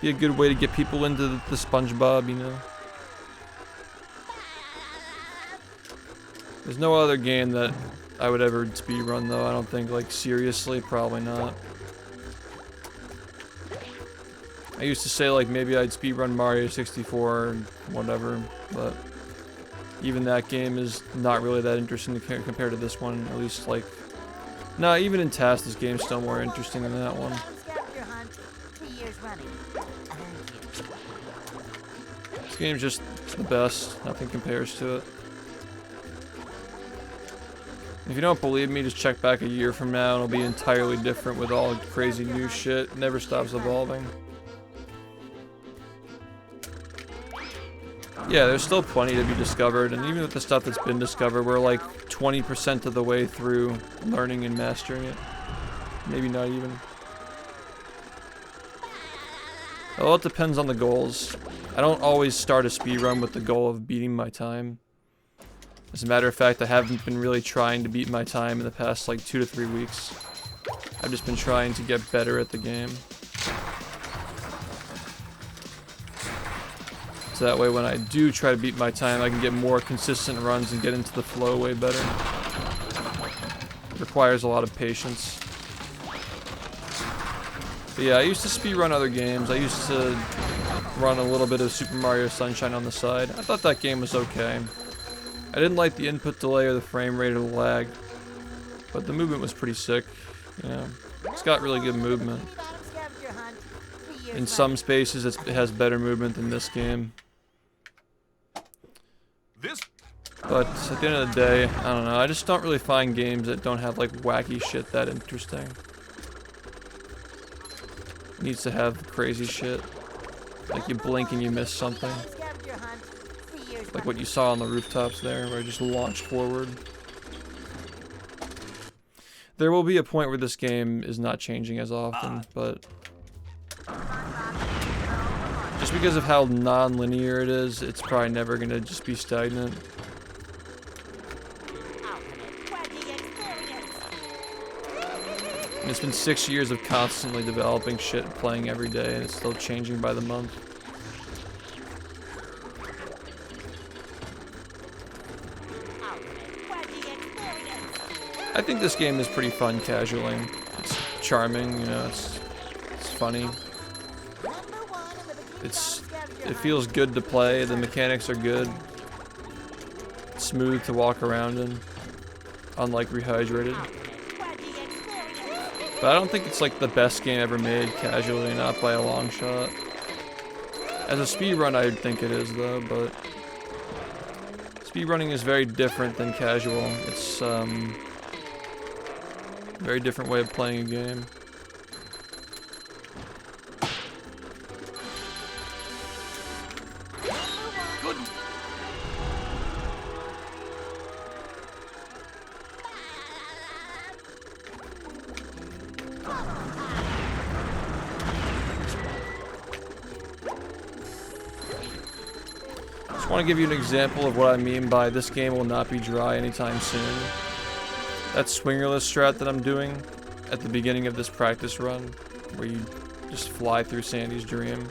Be a good way to get people into the SpongeBob, you know? There's no other game that I would ever speedrun though, I don't think, like, seriously, probably not. I used to say, like, maybe I'd speedrun Mario 64 or whatever, but even that game is not really that interesting compared to this one, at least, like... Nah, even in TAS, this game's still more interesting than that one. Scavenger hunt. 3 years running. This game's just the best, nothing compares to it. If you don't believe me, just check back a year from now and it'll be entirely different with all crazy new shit. It never stops evolving. Yeah, there's still plenty to be discovered, and even with the stuff that's been discovered, we're like 20% of the way through learning and mastering it. Maybe not even. Well, it depends on the goals. I don't always start a speedrun with the goal of beating my time. As a matter of fact, I haven't been really trying to beat my time in the past like 2 to 3 weeks. I've just been trying to get better at the game. So that way when I do try to beat my time, I can get more consistent runs and get into the flow way better. It requires a lot of patience. But yeah, I used to speedrun other games. I used to run a little bit of Super Mario Sunshine on the side. I thought that game was okay. I didn't like the input delay or the frame rate or the lag, but the movement was pretty sick. You know, it's got really good movement. In some spaces, it has better movement than this game. But at the end of the day, I don't know. I just don't really find games that don't have like wacky shit that interesting. It needs to have crazy shit. Like you blink and you miss something. Like what you saw on the rooftops there, where I just launched forward. There will be a point where this game is not changing as often, but... just because of how non-linear it is, it's probably never gonna just be stagnant. And it's been 6 years of constantly developing shit, playing every day, and it's still changing by the month. I think this game is pretty fun casually. It's charming, you know, it's funny. It feels good to play, the mechanics are good. It's smooth to walk around in, unlike Rehydrated. But I don't think it's like the best game ever made casually, not by a long shot. As a speedrun, I think it is though, but speedrunning is very different than casual. It's a very different way of playing a game. I want to give you an example of what I mean by this game will not be dry anytime soon. That swingerless strat that I'm doing at the beginning of this practice run, where you just fly through Sandy's dream,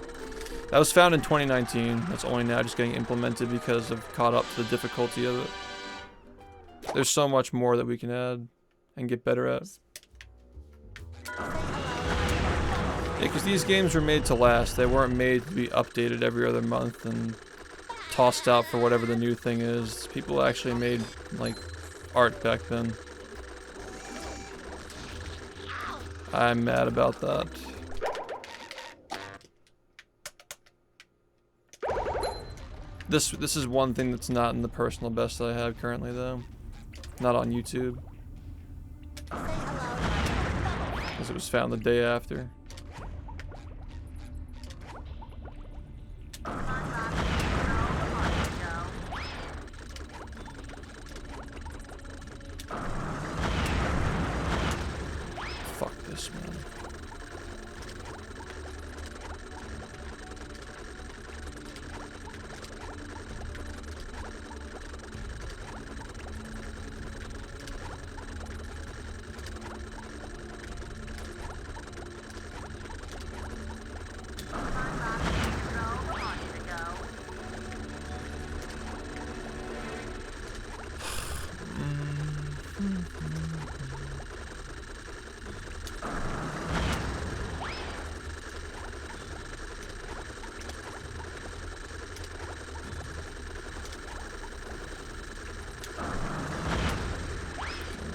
that was found in 2019. That's only now just getting implemented because I've caught up to the difficulty of it. There's so much more that we can add and get better at. Yeah, because these games were made to last. They weren't made to be updated every other month and tossed out for whatever the new thing is. People actually made, like, art back then. I'm mad about that. This is one thing that's not in the personal best that I have currently, though. Not on YouTube. Because it was found the day after. Fuck this, man.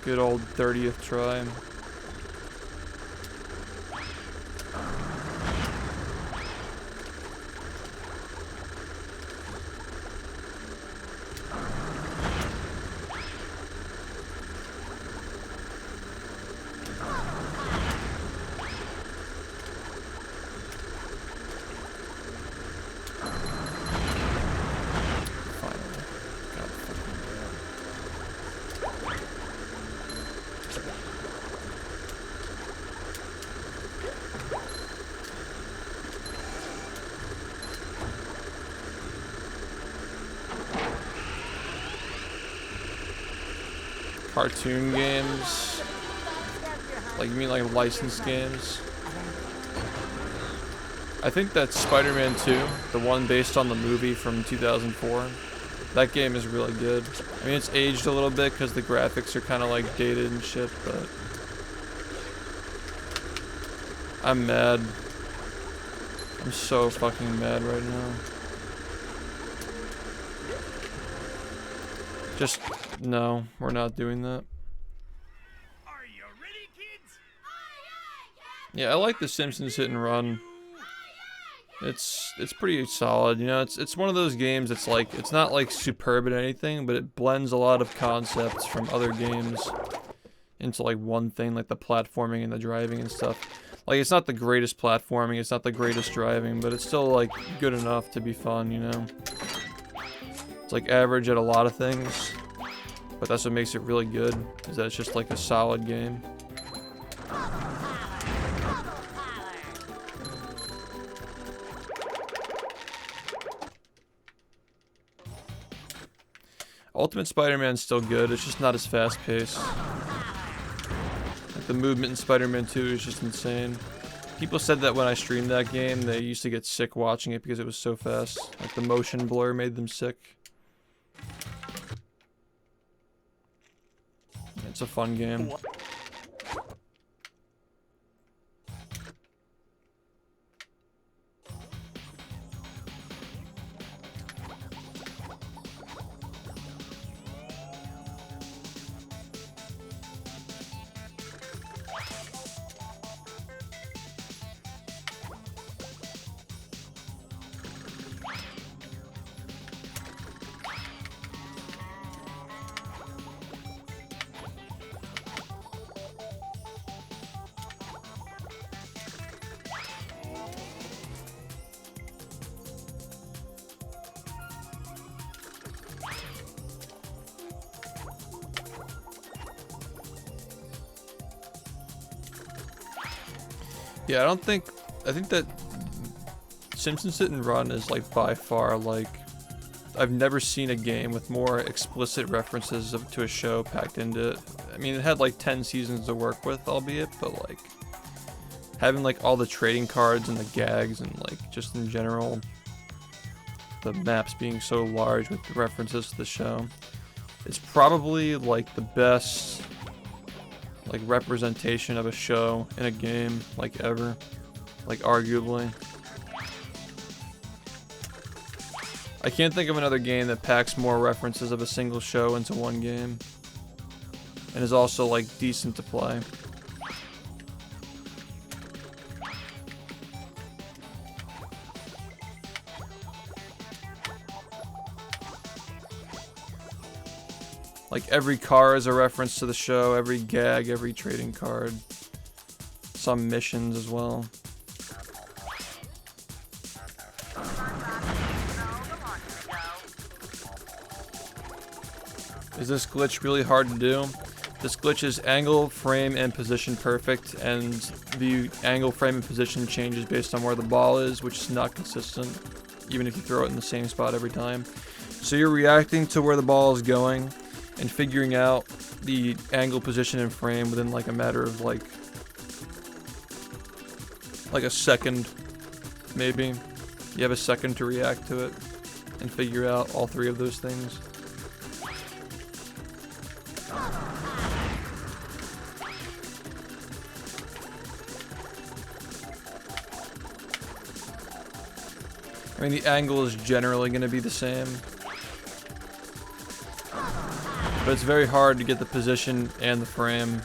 Good old 30th try. Cartoon games? Like, you mean like licensed games? I think that's Spider-Man 2, the one based on the movie from 2004. That game is really good. I mean, it's aged a little bit because the graphics are kind of like dated and shit, but I'm mad. I'm so fucking mad right now. Just, no, we're not doing that. Are you ready, kids? Yeah, I like The Simpsons Hit and Run. It's pretty solid, you know. It's one of those games that's like, it's not like superb at anything, but it blends a lot of concepts from other games into like one thing, like the platforming and the driving and stuff. Like, it's not the greatest platforming, it's not the greatest driving, but it's still like good enough to be fun, you know. It's like average at a lot of things, but that's what makes it really good, is that it's just like a solid game. Ultimate Spider-Man's still good, it's just not as fast-paced. Like, the movement in Spider-Man 2 is just insane. People said that when I streamed that game, they used to get sick watching it because it was so fast. Like, the motion blur made them sick. It's a fun game. Yeah, I think that Simpsons Hit and Run is like by far like, I've never seen a game with more explicit references to a show packed into it. I mean, it had like 10 seasons to work with, albeit, but like having like all the trading cards and the gags and like just in general, the maps being so large with the references to the show. It's probably like the best like representation of a show in a game like ever, like arguably. I can't think of another game that packs more references of a single show into one game and is also like decent to play. Like, every car is a reference to the show, every gag, every trading card. Some missions as well. Is this glitch really hard to do? This glitch is angle, frame, and position perfect, and the angle, frame, and position changes based on where the ball is, which is not consistent, even if you throw it in the same spot every time. So you're reacting to where the ball is going and figuring out the angle, position, and frame within like a matter of like a second, maybe. You have a second to react to it and figure out all three of those things. I mean, the angle is generally going to be the same, but it's very hard to get the position and the frame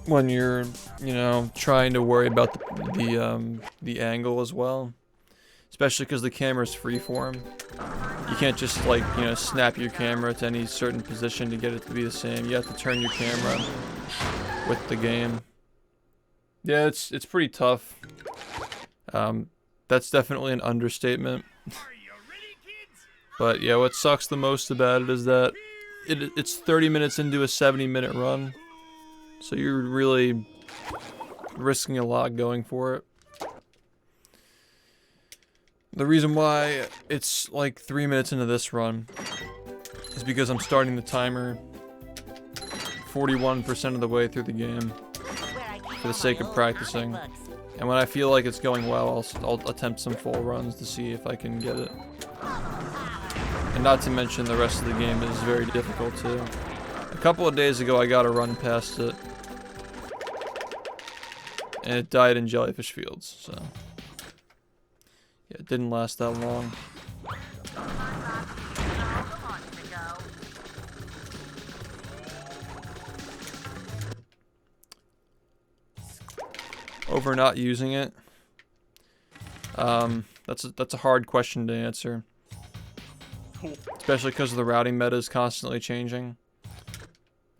when you're, you know, trying to worry about the angle as well, especially because the camera's freeform. You can't just like, you know, snap your camera to any certain position to get it to be the same. You have to turn your camera with the game. Yeah, it's pretty tough. That's definitely an understatement. But yeah, what sucks the most about it is that it's 30 minutes into a 70-minute run. So you're really risking a lot going for it. The reason why it's like 3 minutes into this run is because I'm starting the timer 41% of the way through the game for the sake of practicing. And when I feel like it's going well, I'll attempt some full runs to see if I can get it. And not to mention the rest of the game is very difficult too. A couple of days ago I got a run past it. And it died in Jellyfish Fields, so... yeah, it didn't last that long. Over not using it? That's a hard question to answer. Especially because the routing meta is constantly changing.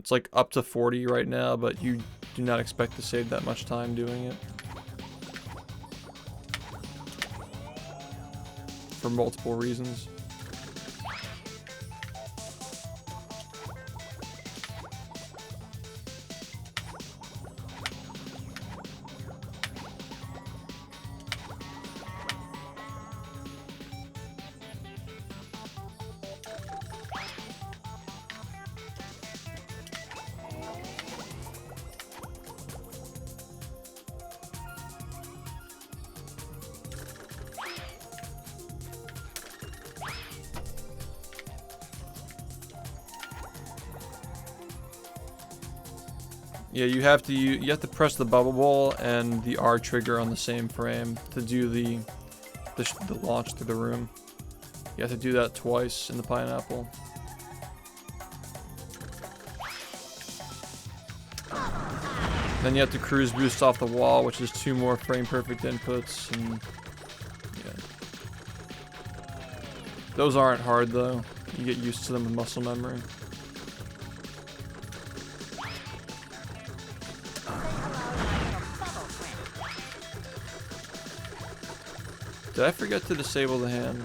It's like up to 40 right now, but you do not expect to save that much time doing it. For multiple reasons. Yeah, you have to press the bubble ball and the R trigger on the same frame to do the launch through the room. You have to do that twice in the pineapple. Then you have to cruise boost off the wall, which is 2 more frame perfect inputs, and yeah. Those aren't hard though. You get used to them with muscle memory. Did I forget to disable the hand?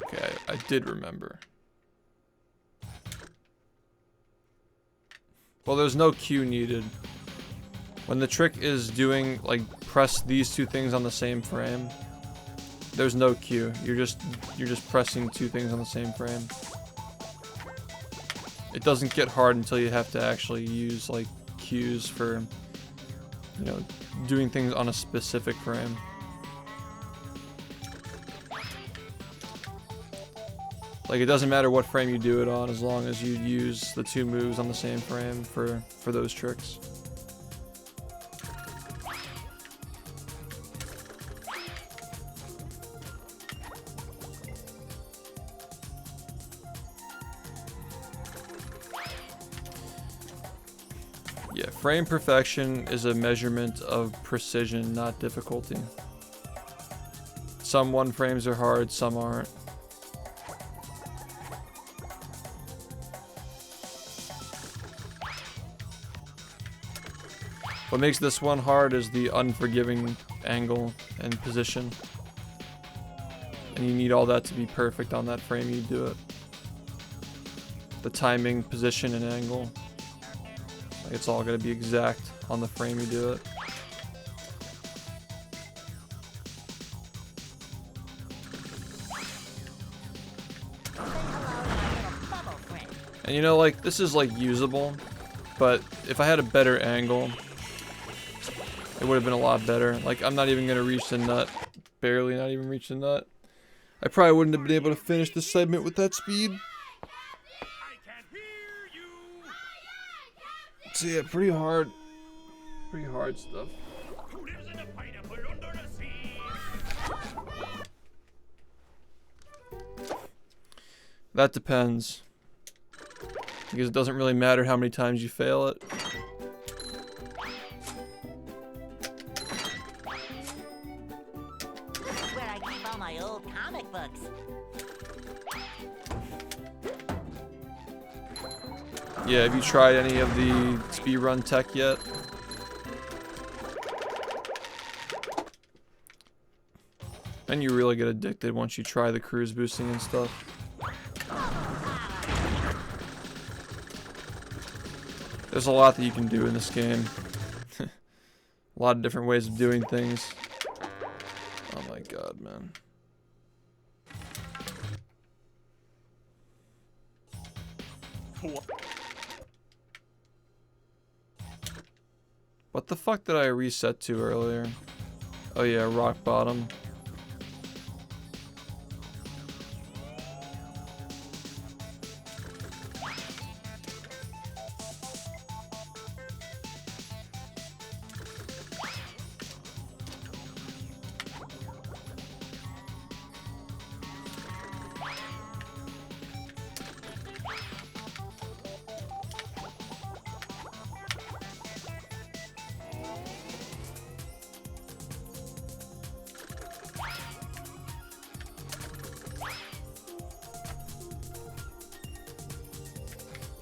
Okay, I did remember. Well, there's no cue needed. When the trick is doing, like, press these 2 things on the same frame, there's no cue. You're just pressing 2 things on the same frame. It doesn't get hard until you have to actually use like cues for, you know, doing things on a specific frame. Like, it doesn't matter what frame you do it on as long as you use the 2 moves on the same frame for those tricks. Yeah, frame perfection is a measurement of precision, not difficulty. Some 1 frames are hard, some aren't. What makes this one hard is the unforgiving angle and position. And you need all that to be perfect on that frame you do it. The timing, position, and angle. Like it's all gotta be exact on the frame you do it. And you know, like, this is like usable, but if I had a better angle, it would have been a lot better. Like, I'm not even gonna reach the nut. Barely not even reach the nut. I probably wouldn't have been able to finish this segment with that speed. I can't hear you. So yeah, pretty hard. Pretty hard stuff. Who lives in a pineapple under the sea? That depends. Because it doesn't really matter how many times you fail it. This is where I keep all my old comic books. Yeah, have you tried any of the speedrun tech yet? And you really get addicted once you try the cruise boosting and stuff. There's a lot that you can do in this game. A lot of different ways of doing things. Oh my god, man. What the fuck did I reset to earlier? Oh yeah, rock bottom.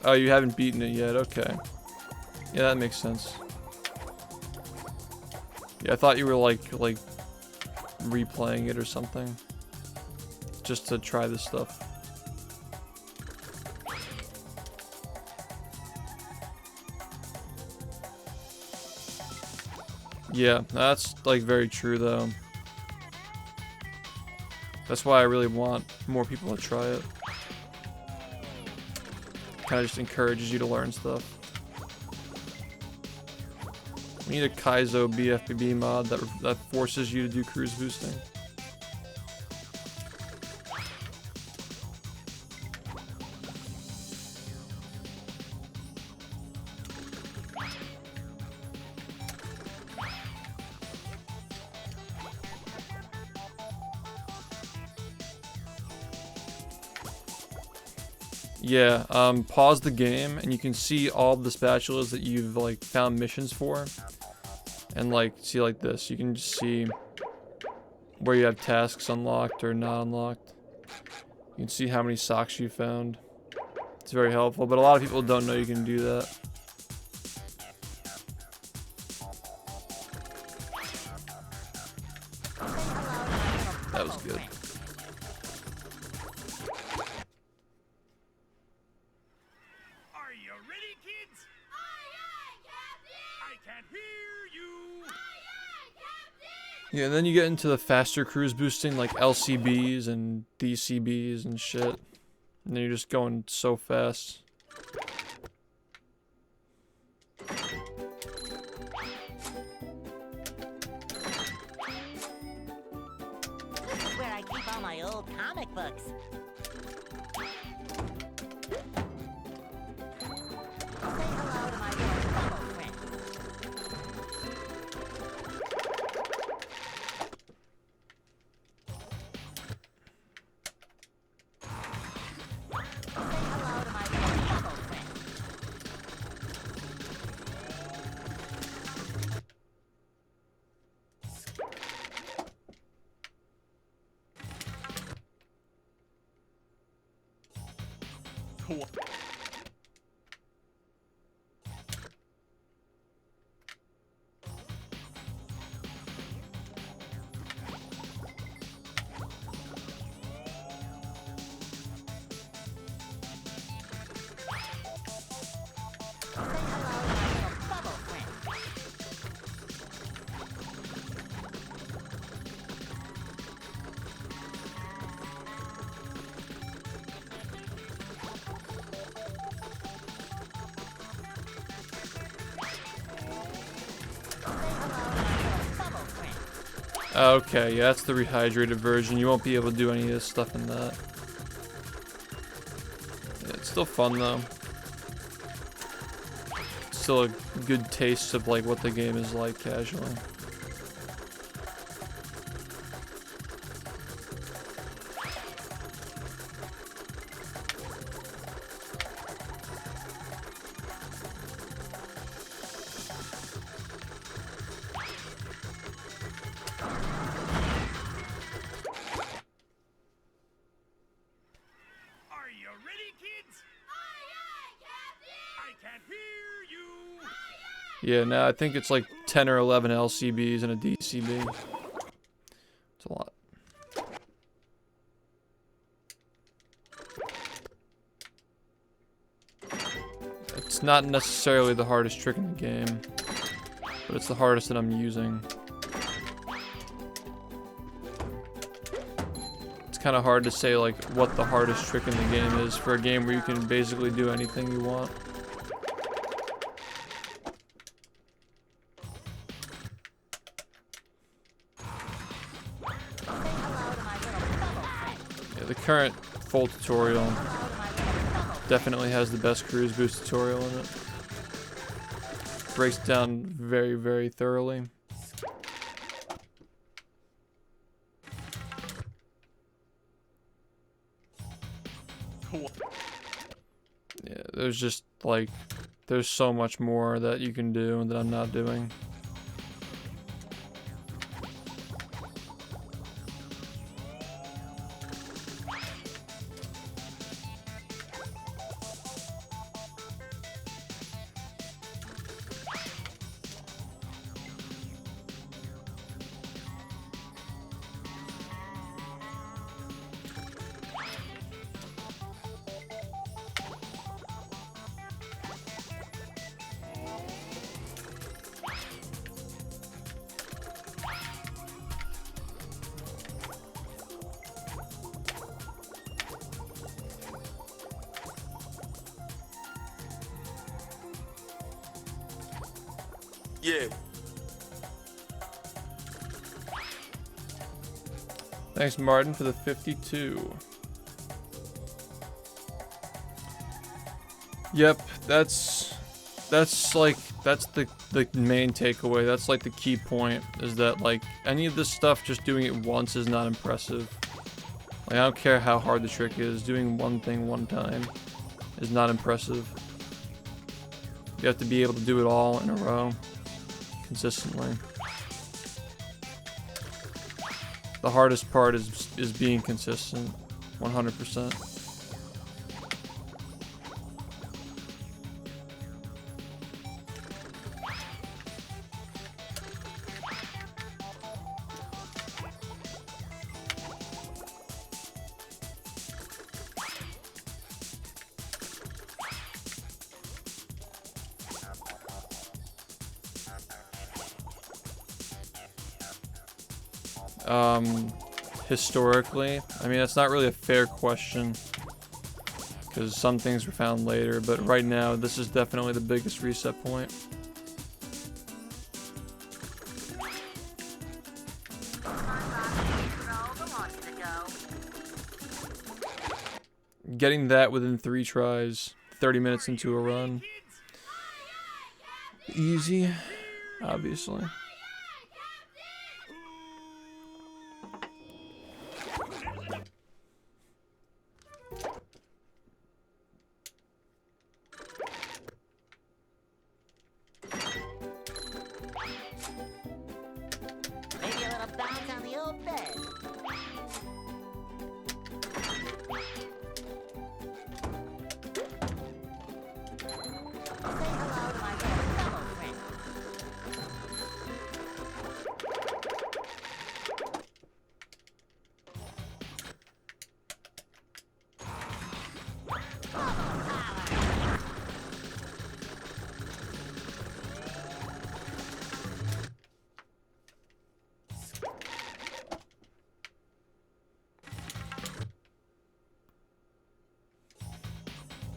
Oh, you haven't beaten it yet, okay. Yeah, that makes sense. Yeah, I thought you were like replaying it or something. Just to try this stuff. Yeah, that's like very true though. That's why I really want more people to try it. Kind of just encourages you to learn stuff. We need a Kaizo BfBB mod that forces you to do cruise boosting. Yeah, pause the game and you can see all the spatulas that you've like found missions for. And like, see like this, you can just see where you have tasks unlocked or not unlocked. You can see how many socks you found. It's very helpful, but a lot of people don't know you can do that. That was good. Are you ready, kids? Aye, aye, Captain! I can't hear you. Aye, aye, Captain! Yeah, and then you get into the faster cruise boosting like LCBs and DCBs and shit. And then you're just going so fast. This is where I keep all my old comic books. Say hello to my little bubble friends. Say hello to my little bubble friends. Okay, yeah, that's the rehydrated version. You won't be able to do any of this stuff in that. Yeah, it's still fun though. Still a good taste of like what the game is like casually. Are you ready, kids? Aye, aye, Captain! I can't hear you. Yeah, now I think it's like 10 or 11 LCBs and a DCB. It's a lot. It's not necessarily the hardest trick in the game, but it's the hardest that I'm using. It's kind of hard to say like what the hardest trick in the game is for a game where you can basically do anything you want. Yeah, the current full tutorial definitely has the best cruise boost tutorial in it. Breaks down very, very thoroughly. Yeah, there's just like, there's so much more that you can do that I'm not doing. Yeah. Thanks, Martin, for the 52. Yep, that's the main takeaway. That's like the key point, is that like any of this stuff, just doing it once is not impressive. Like I don't care how hard the trick is, doing one thing one time is not impressive. You have to be able to do it all in a row, consistently. The hardest part is being consistent, 100%. Historically, I mean, that's not really a fair question because some things were found later, but right now this is definitely the biggest reset point. Getting that within 3 tries, 30 minutes into a run. Easy, obviously. Maybe a little bounce on the old bed. Say hello to my little fellow friend.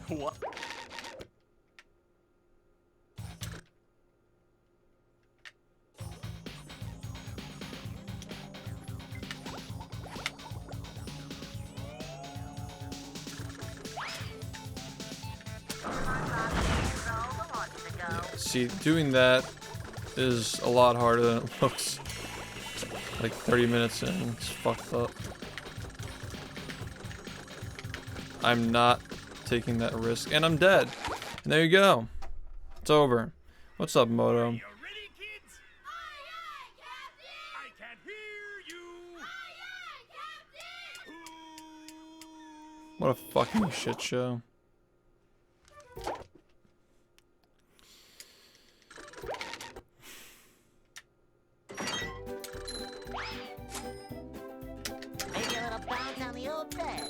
What? see, doing that is a lot harder than it looks. Like 30 minutes in, it's fucked up. I'm not taking that risk, and I'm dead. And there you go. It's over. What's up, Moto? Are you ready, kids? I can't hear you. What a fucking shit show. Maybe a little bounce on the old bed.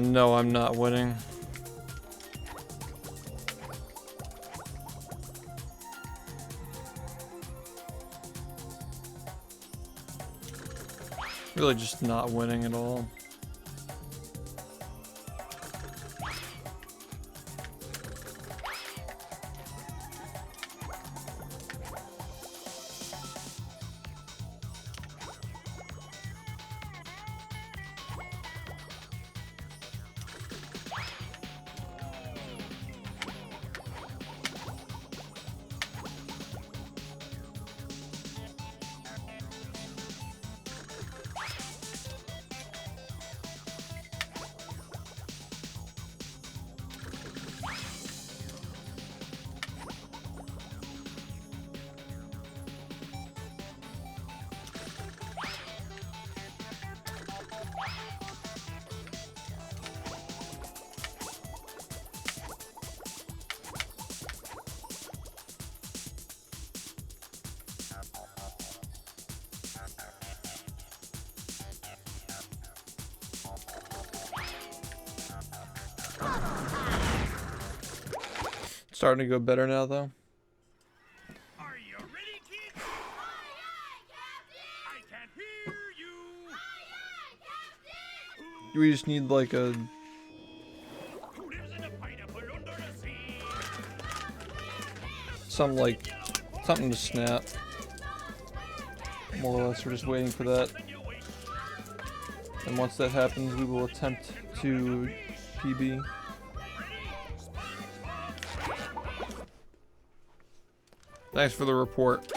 No, I'm not winning. Really just not winning at all. Starting to go better now, though. Are you ready, kids? I can't hear you. We just need like a Who lives in a pineapple under the sea? something to snap. More or less, we're just waiting for that. And once that happens, we will attempt to PB. Thanks for the report.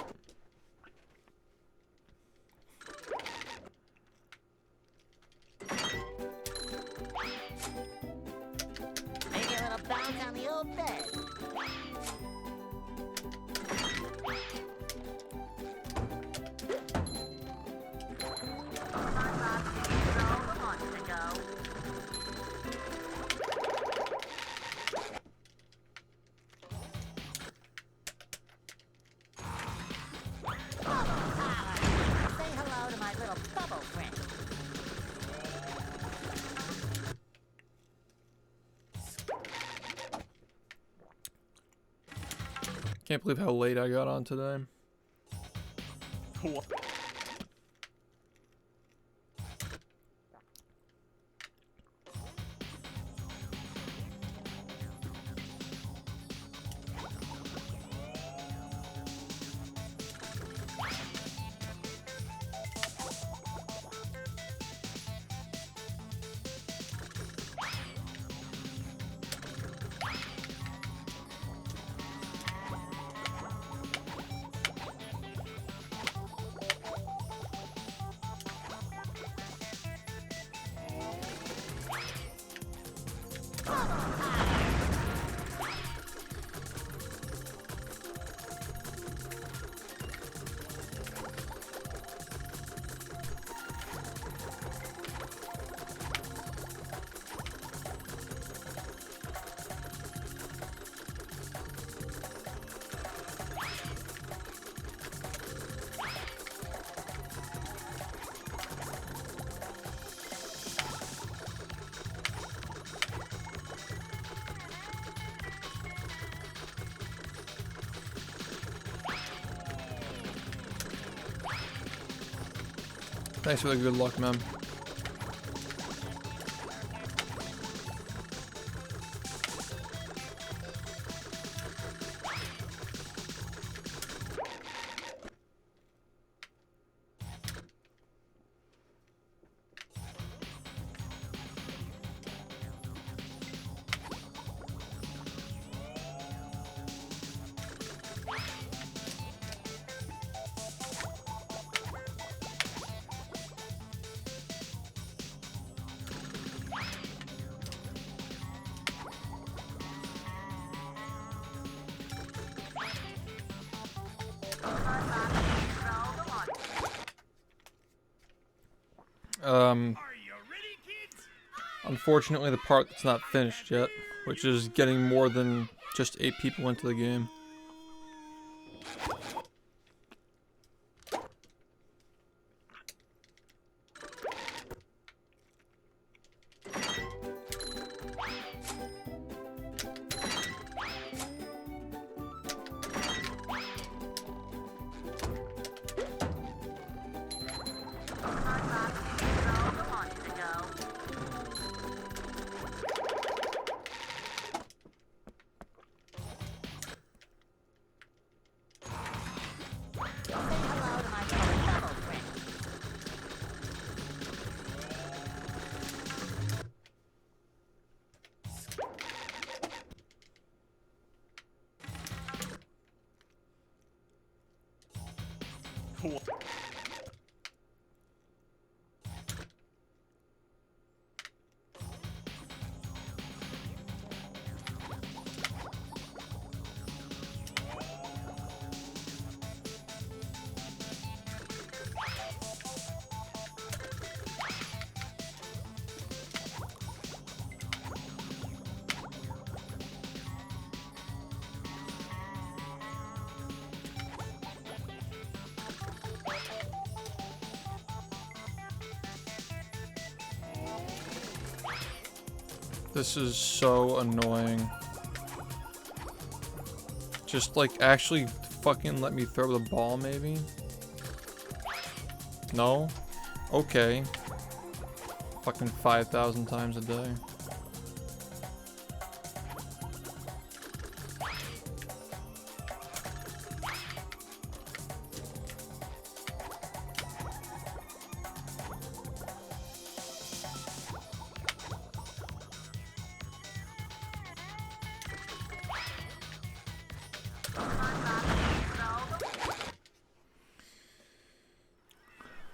Maybe a little bounce on the old bed. Say hello to my little bubble friend. Can't believe how late I got on today. Thanks for the good luck, man. Are you ready, kids? Unfortunately, the part that's not finished yet, which is getting more than just 8 people into the game. Say hello to my bubble friend. This is so annoying. Just like actually fucking let me throw the ball maybe? No? Okay. Fucking 5,000 times a day.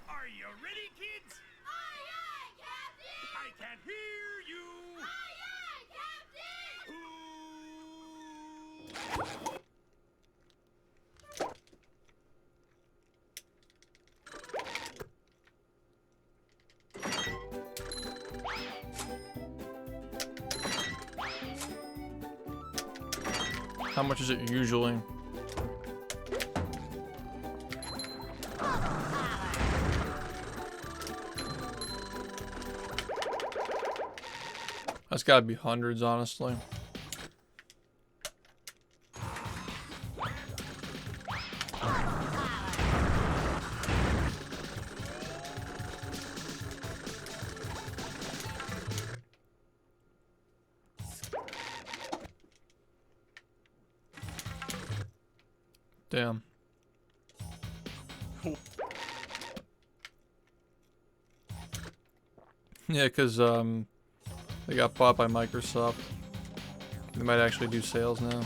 Are you ready, kids? Aye, aye, Captain! I can't hear you. Aye, aye, Captain! How much is it usually? That's gotta be hundreds, honestly. Damn. Yeah, because they got bought by Microsoft. They might actually do sales now.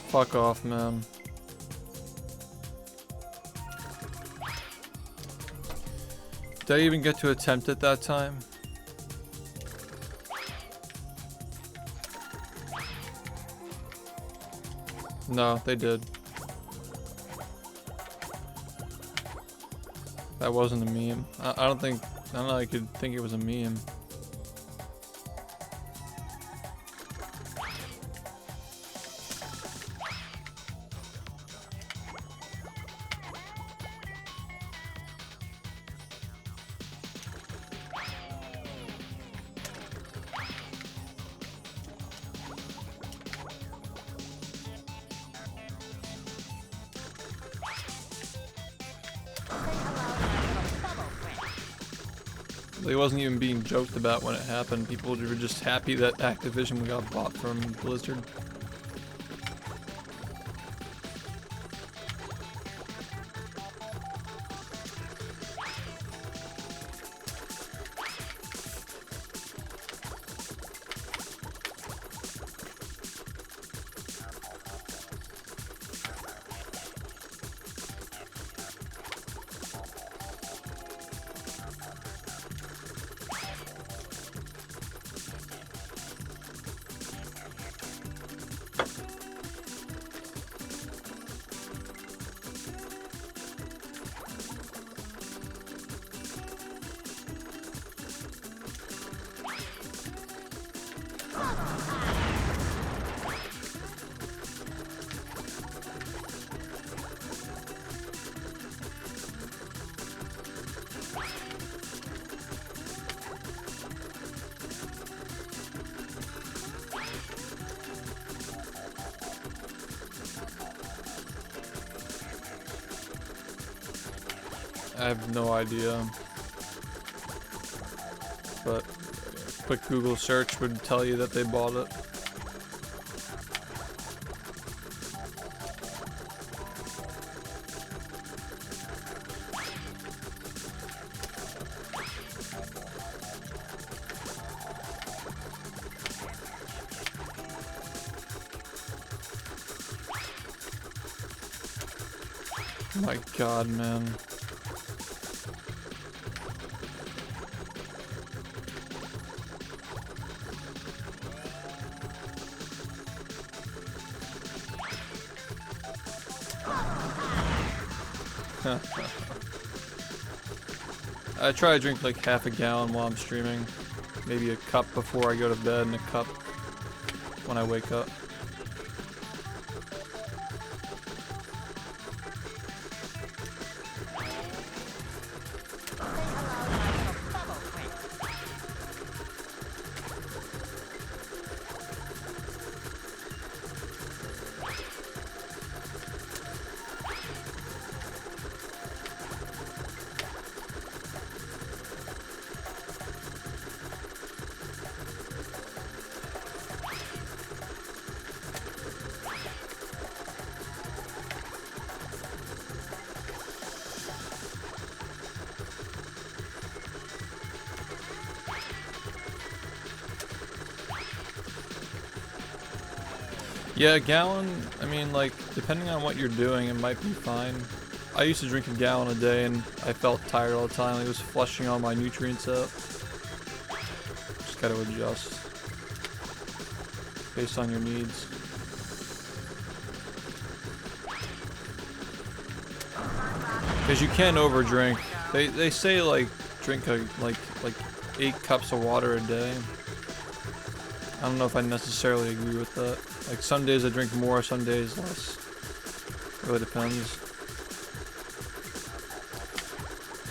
Fuck off, man. Did I even get to attempt it that time? No, they did. That wasn't a meme. I don't know I could think it was a meme. Like, it wasn't even being joked about when it happened. People were just happy that Activision got bought from Blizzard. I have no idea. But a quick Google search would tell you that they bought it. My God, man. I try to drink like half a gallon while I'm streaming. Maybe a cup before I go to bed and a cup when I wake up. Yeah, a gallon, I mean, like, depending on what you're doing, it might be fine. I used to drink a gallon a day and I felt tired all the time. It was flushing all my nutrients out. Just gotta adjust based on your needs. Because you can overdrink. They say, like, drink like 8 cups of water a day. I don't know if I necessarily agree with that. Like, some days I drink more, some days less. Really depends.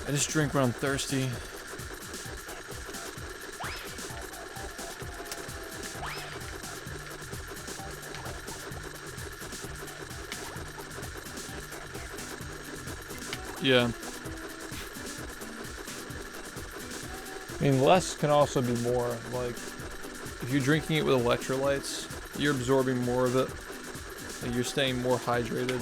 I just drink when I'm thirsty. Yeah. I mean, less can also be more. Like, if you're drinking it with electrolytes, you're absorbing more of it. Like, you're staying more hydrated.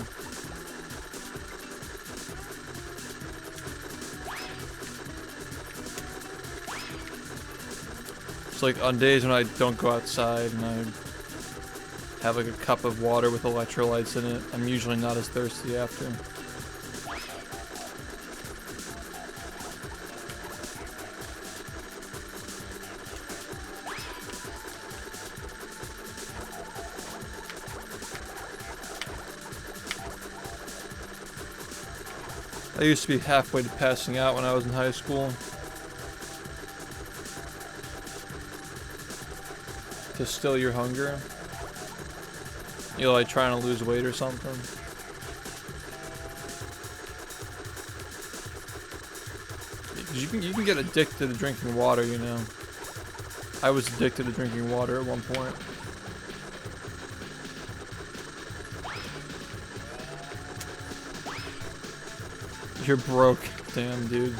It's like on days when I don't go outside and I have like a cup of water with electrolytes in it, I'm usually not as thirsty after. I used to be halfway to passing out when I was in high school. To still your hunger. You know, like trying to lose weight or something. You can get addicted to drinking water, you know. I was addicted to drinking water at one point. You're broke. Damn, dude.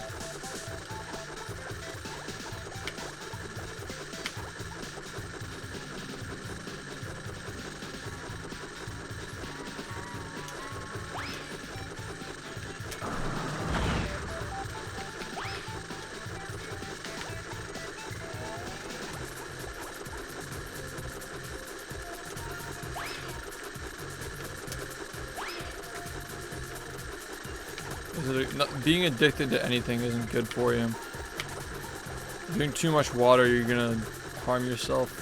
being addicted to anything isn't good for you. Doing too much water, you're gonna harm yourself.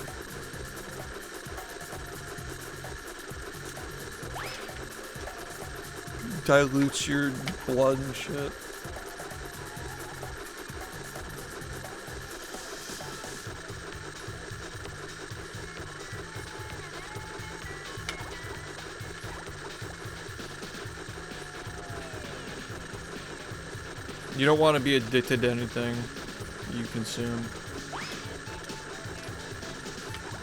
Dilutes your blood and shit. You don't want to be addicted to anything you consume.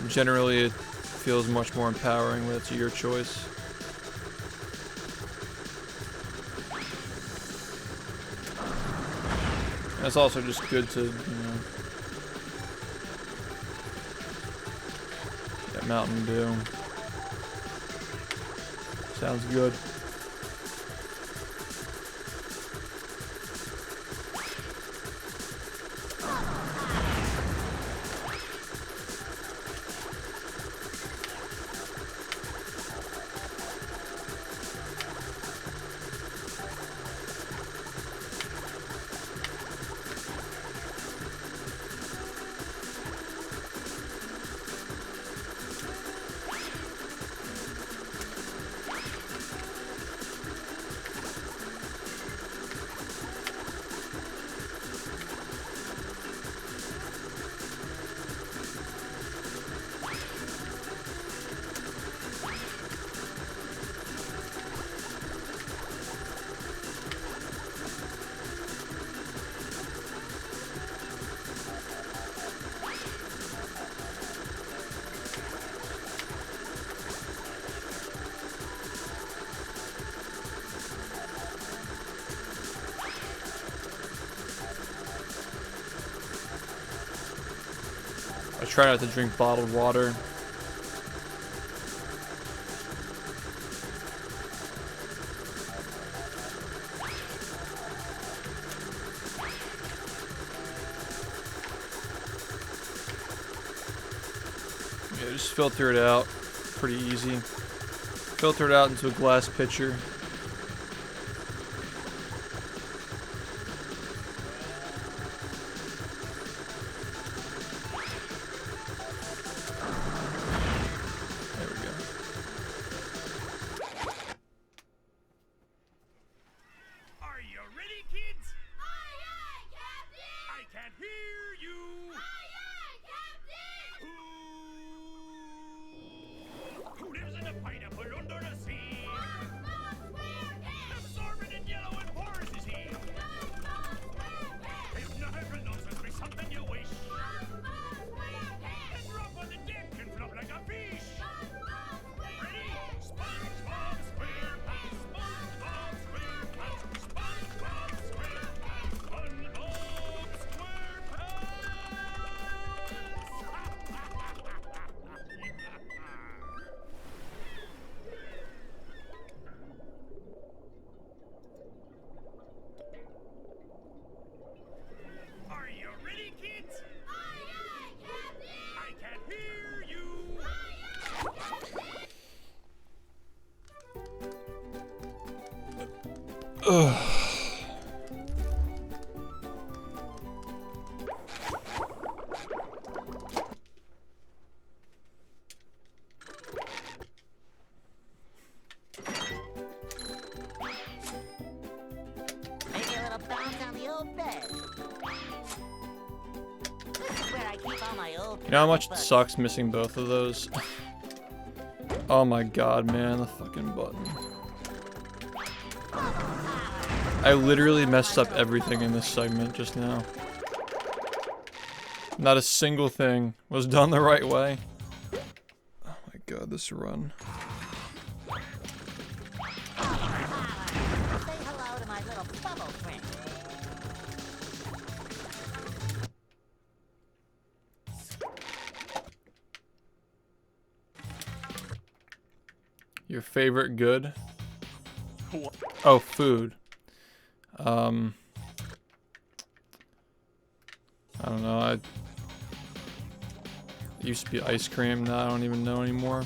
Generally, it feels much more empowering when it's your choice. And it's also just good to, get Mountain Dew. Sounds good. I try not to drink bottled water. Yeah, just filter it out. Pretty easy. Filter it out into a glass pitcher. Are you ready, kids? Aye, aye, Captain! I can't hear you. Aye, aye, Captain! Who lives in a pineapple under the sea? SpongeBob SquarePants! Absorbent and yellow and porous is he. SpongeBob SquarePants! Hypnotic nonsense be something you wish. SpongeBob SquarePants! And drop on the deck and flop like a fish. SpongeBob Ready? SquarePants! SpongeBob SquarePants. SpongeBob SquarePants. SpongeBob SquarePants. SpongeBob SquarePants. Are you ready, kids? Aye, aye, Captain! I can't hear you. Maybe a little bounce on the old bed. This is where I keep all my old. You know how much it books. sucks missing both of those? Oh my god, man, the fucking button. I literally messed up everything in this segment just now. Not a single thing was done the right way. Oh my god, this run. Say hello to my little bubble friend. Your favorite good? Oh, food. I don't know. It used to be ice cream. Now I don't even know anymore.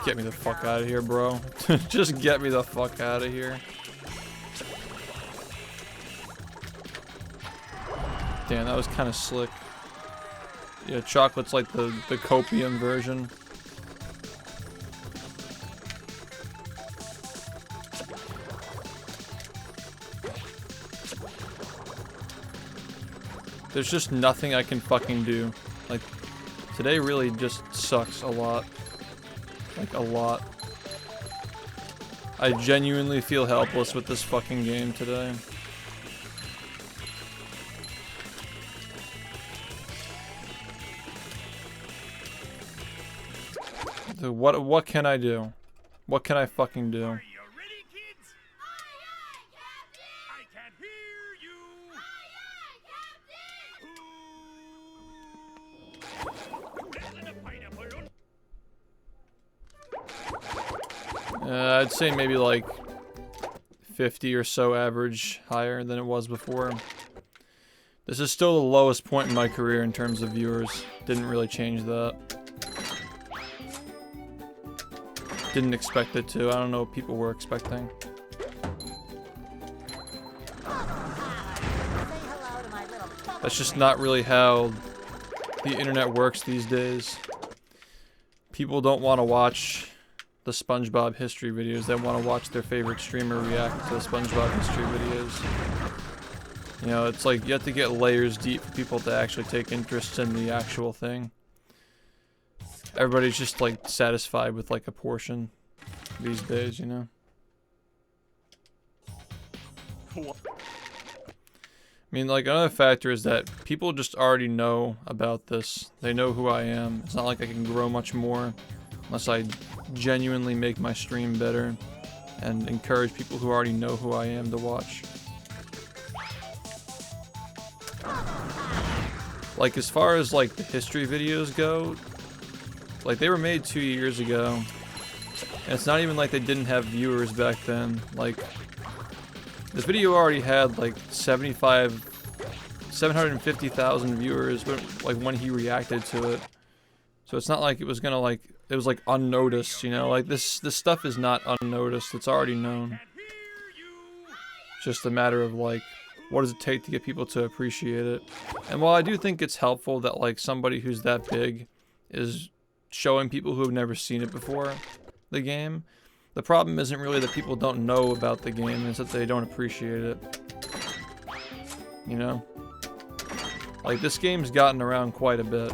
Just get me the fuck out of here, bro. Just get me the fuck out of here. Damn, that was kind of slick. Yeah, chocolate's like the copium version. There's just nothing I can fucking do. Like, today really just sucks a lot. Like, a lot. I genuinely feel helpless with this fucking game today. What can I do? What can I fucking do? Are you ready, kids? I can't hear you. Well, in a pineapple. I'd say maybe like 50 or so average higher than it was before. This is still the lowest point in my career in terms of viewers. Didn't really change that. Didn't expect it to. I don't know what people were expecting. That's just not really how the internet works these days. People don't want to watch the SpongeBob history videos. They want to watch their favorite streamer react to the SpongeBob history videos. You know, it's like you have to get layers deep for people to actually take interest in the actual thing. Everybody's just like satisfied with like a portion these days, you know? I mean, like, another factor is that people just already know about this. They know who I am. It's not like I can grow much more unless I genuinely make my stream better and encourage people who already know who I am to watch. Like, as far as like the history videos go, like, they were made 2 years ago, and it's not even like they didn't have viewers back then. Like, this video already had like 750,000 viewers when he reacted to it. So it's not like it was gonna like, it was like unnoticed, you know? Like, this stuff is not unnoticed, it's already known. It's just a matter of like, what does it take to get people to appreciate it? And while I do think it's helpful that like somebody who's that big is showing people who have never seen it before the game, the problem isn't really that people don't know about the game, it's that they don't appreciate it. You know? Like, this game's gotten around quite a bit.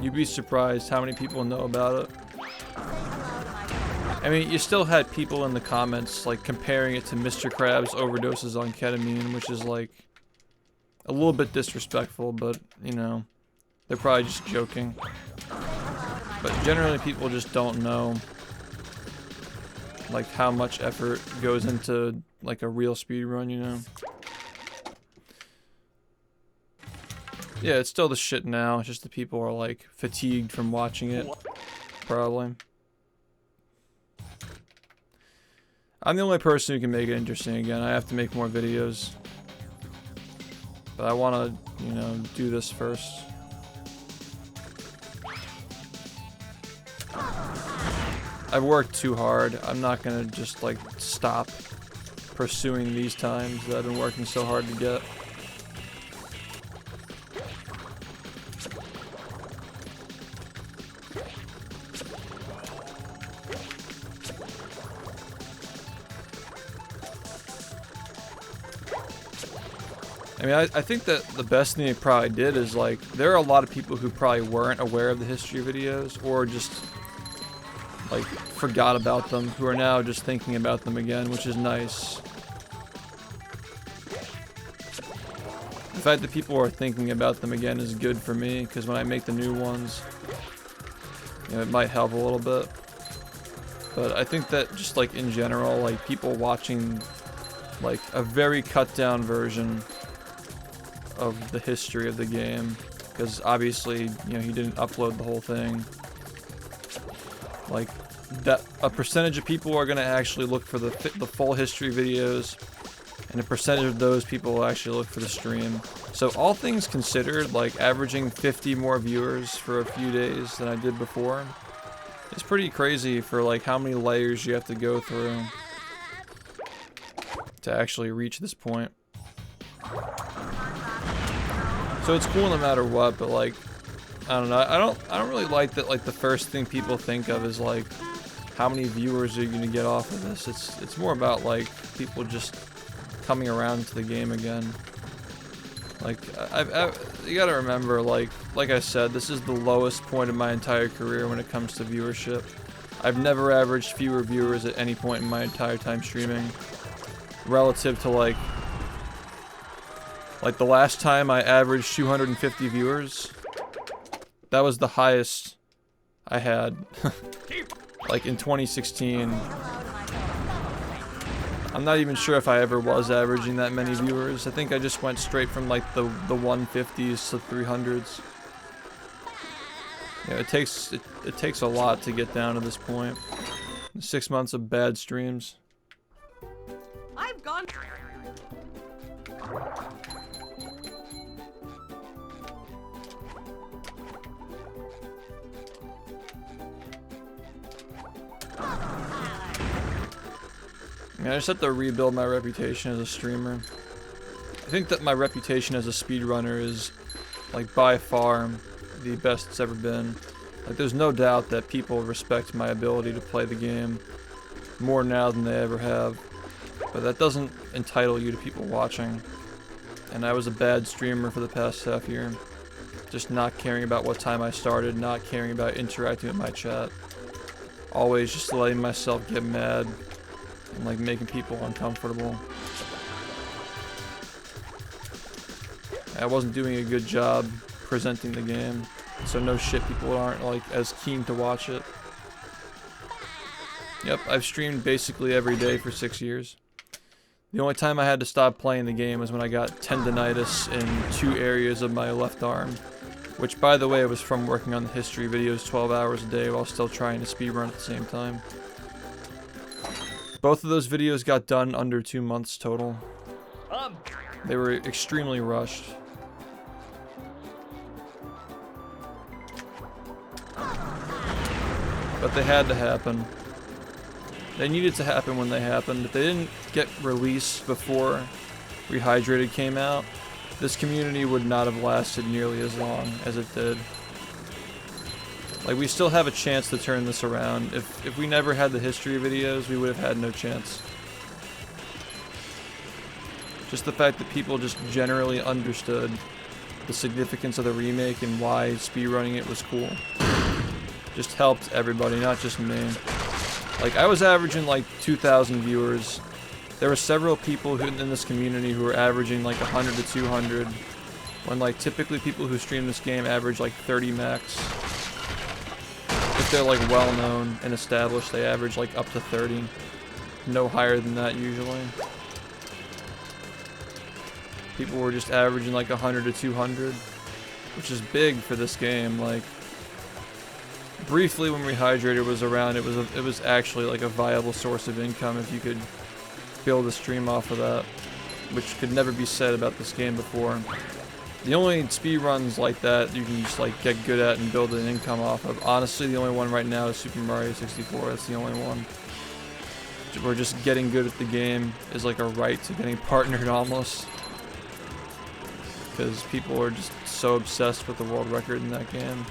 You'd be surprised how many people know about it. I mean, you still had people in the comments like comparing it to Mr. Krabs' overdoses on ketamine, which is like a little bit disrespectful, but you know, they're probably just joking. But generally people just don't know like how much effort goes into like a real speedrun, you know? Yeah, it's still the shit now, it's just the people are like fatigued from watching it, probably. I'm the only person who can make it interesting again. I have to make more videos. But I want to, you know, do this first. I've worked too hard. I'm not gonna just like stop pursuing these times that I've been working so hard to get. I mean, I think that the best thing they probably did is like, there are a lot of people who probably weren't aware of the history videos or just like forgot about them, who are now just thinking about them again, which is nice. The fact that people are thinking about them again is good for me, because when I make the new ones, you know, it might help a little bit. But I think that just like in general, like people watching like a very cut down version of the history of the game, because obviously, you know, he didn't upload the whole thing. Like, that a percentage of people are gonna actually look for the full history videos, and a percentage of those people will actually look for the stream. So all things considered, like averaging 50 more viewers for a few days than I did before It's pretty crazy for like how many layers you have to go through to actually reach this point. So it's cool no matter what, but like, I don't know. I don't really like that. Like the first thing people think of is like, how many viewers are you gonna get off of this? It's more about like people just coming around to the game again. Like you gotta remember, like I said, this is the lowest point of my entire career when it comes to viewership. I've never averaged fewer viewers at any point in my entire time streaming, relative to like the last time I averaged 250 viewers. That was the highest I had, like in 2016. I'm not even sure if I ever was averaging that many viewers. I think I just went straight from like the 150s to 300s. Yeah, it takes a lot to get down to this point. 6 months of bad streams. I've gone. I mean, I just have to rebuild my reputation as a streamer. I think that my reputation as a speedrunner is, like, by far the best it's ever been. Like, there's no doubt that people respect my ability to play the game more now than they ever have. But that doesn't entitle you to people watching. And I was a bad streamer for the past half year. Just not caring about what time I started, not caring about interacting with my chat. Always just letting myself get mad and like making people uncomfortable. I wasn't doing a good job presenting the game, so no shit, people aren't like as keen to watch it. Yep, I've streamed basically every day for 6 years. The only time I had to stop playing the game was when I got tendinitis in 2 areas of my left arm, which by the way was from working on the history videos 12 hours a day while still trying to speedrun at the same time. Both of those videos got done under 2 months total. They were extremely rushed. But they had to happen. They needed to happen when they happened. If they didn't get released before Rehydrated came out, this community would not have lasted nearly as long as it did. Like, we still have a chance to turn this around. If we never had the history videos, we would have had no chance. Just the fact that people just generally understood the significance of the remake and why speedrunning it was cool just helped everybody, not just me. Like, I was averaging like 2,000 viewers. There were several people who, in this community who were averaging like 100 to 200, when like typically people who stream this game average like 30 max. If they're like well known and established, they average like up to 30. No higher than that usually. People were just averaging like 100 to 200, which is big for this game. Like, briefly when Rehydrator was around, it was actually like a viable source of income if you could build a stream off of that, which could never be said about this game before. The only speedruns like that you can just like get good at and build an income off of, honestly, the only one right now is Super Mario 64. That's the only one. Where just getting good at the game is like a right to getting partnered almost. Because people are just so obsessed with the world record in that game.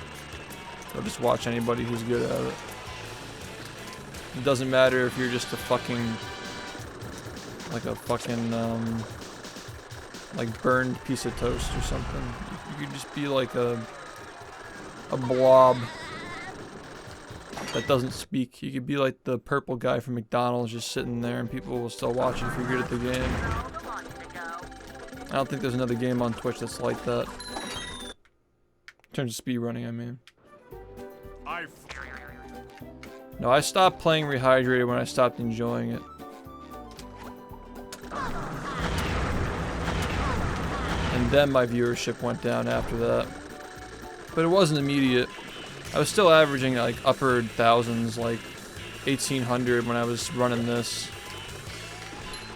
They'll just watch anybody who's good at it. It doesn't matter if you're just a fucking, like a fucking, like burned piece of toast or something. You could just be like a blob that doesn't speak. You could be like the purple guy from McDonald's just sitting there and people will still watch you if you're good at the game. I don't think there's another game on Twitch that's like that. In terms of speedrunning, I mean. No, I stopped playing Rehydrated when I stopped enjoying it. And then my viewership went down after that. But it wasn't immediate. I was still averaging like upper thousands, like 1,800 when I was running this.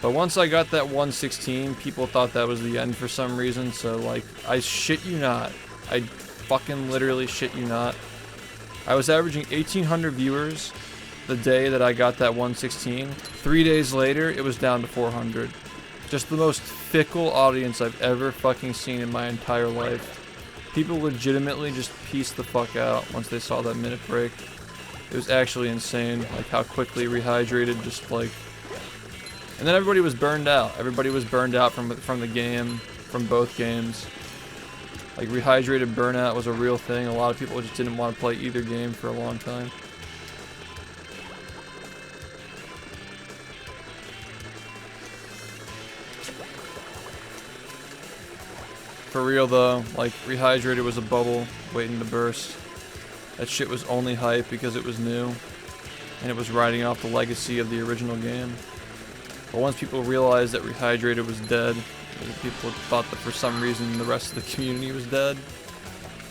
But once I got that 116, people thought that was the end for some reason, so like, I shit you not. I fucking literally shit you not. I was averaging 1,800 viewers the day that I got that 116. 3 days later, it was down to 400. Just the most fickle audience I've ever fucking seen in my entire life. People legitimately just pieced the fuck out once they saw that minute break. It was actually insane, like how quickly Rehydrated just like... And then everybody was burned out. Everybody was burned out from the game, from both games. Like Rehydrated burnout was a real thing. A lot of people just didn't want to play either game for a long time. For real though, like Rehydrated was a bubble waiting to burst. That shit was only hype because it was new, and it was riding off the legacy of the original game. But once people realized that Rehydrated was dead, people thought that for some reason the rest of the community was dead,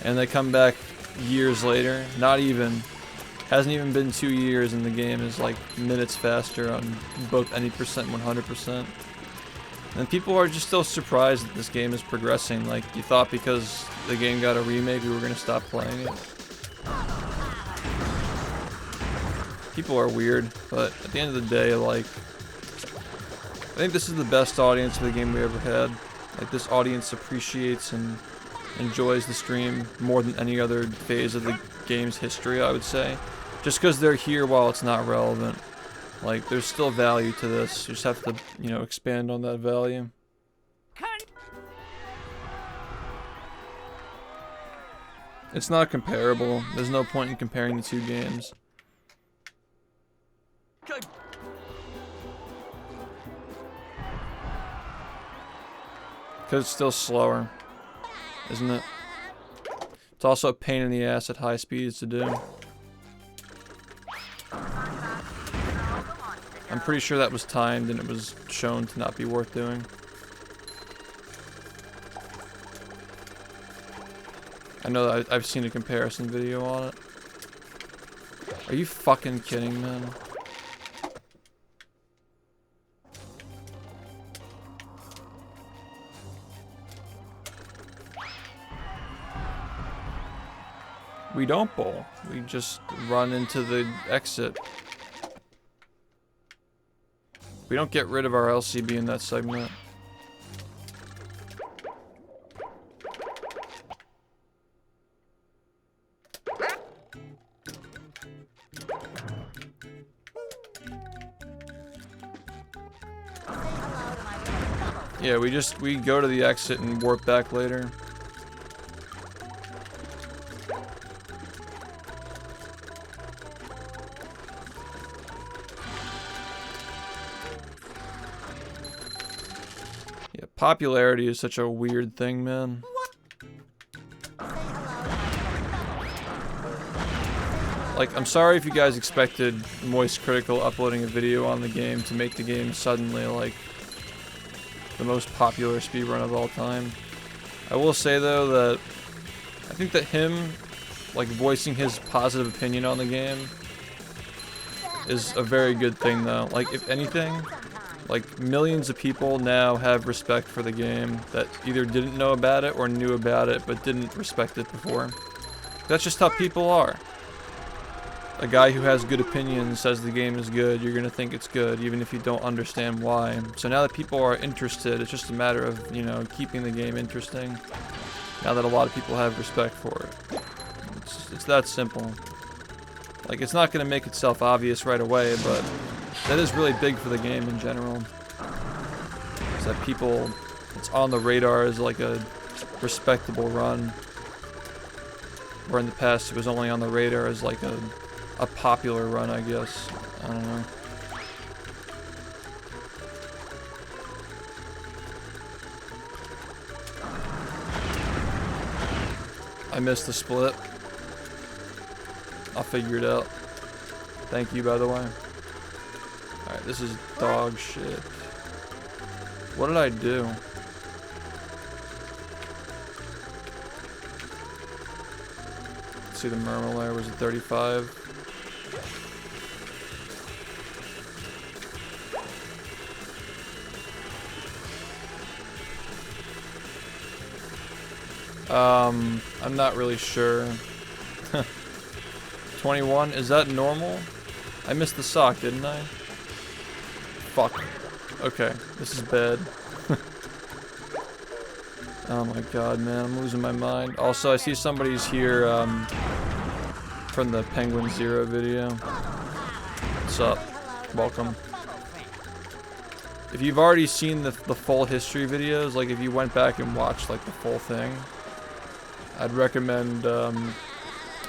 and they come back years later, hasn't even been 2 years, and the game is like minutes faster on both any percent and 100%. And people are just still surprised that this game is progressing. Like, you thought because the game got a remake we were gonna stop playing it. People are weird, but at the end of the day, like, I think this is the best audience for the game we ever had. Like, this audience appreciates and enjoys the stream more than any other phase of the game's history, I would say. Just because they're here while it's not relevant. Like, there's still value to this. You just have to, you know, expand on that value. It's not comparable. There's no point in comparing the two games. Because it's still slower, isn't it? It's also a pain in the ass at high speeds to do. I'm pretty sure that was timed and it was shown to not be worth doing. I know that I've seen a comparison video on it. Are you fucking kidding, man? We don't bowl. We just run into the exit. We don't get rid of our LCB in that segment. Yeah, we go to the exit and warp back later. Yeah, popularity is such a weird thing, man. Like, I'm sorry if you guys expected Moist Critical uploading a video on the game to make the game suddenly, like, the most popular speedrun of all time. I will say, though, that I think that him, like, voicing his positive opinion on the game is a very good thing, though. Like, if anything, like, millions of people now have respect for the game that either didn't know about it or knew about it but didn't respect it before. That's just how people are. A guy who has good opinions says the game is good, you're gonna think it's good, even if you don't understand why. So now that people are interested, it's just a matter of, you know, keeping the game interesting. Now that a lot of people have respect for it. It's that simple. Like, it's not gonna make itself obvious right away, but that is really big for the game in general. Is that people, it's on the radar as like a respectable run. Where in the past it was only on the radar as like a popular run, I guess. I don't know. I missed the split. I'll figure it out. Thank you, by the way. Alright, this is dog shit. What did I do? Let's see, the Murmur layer was at 35. I'm not really sure. 21. Is that normal? I missed the sock, didn't I? Fuck. Okay, this is bad. Oh my god, man, I'm losing my mind. Also, I see somebody's here from the Penguin Zero video. What's up? Welcome. If you've already seen the full history videos, like if you went back and watched like the full thing, I'd recommend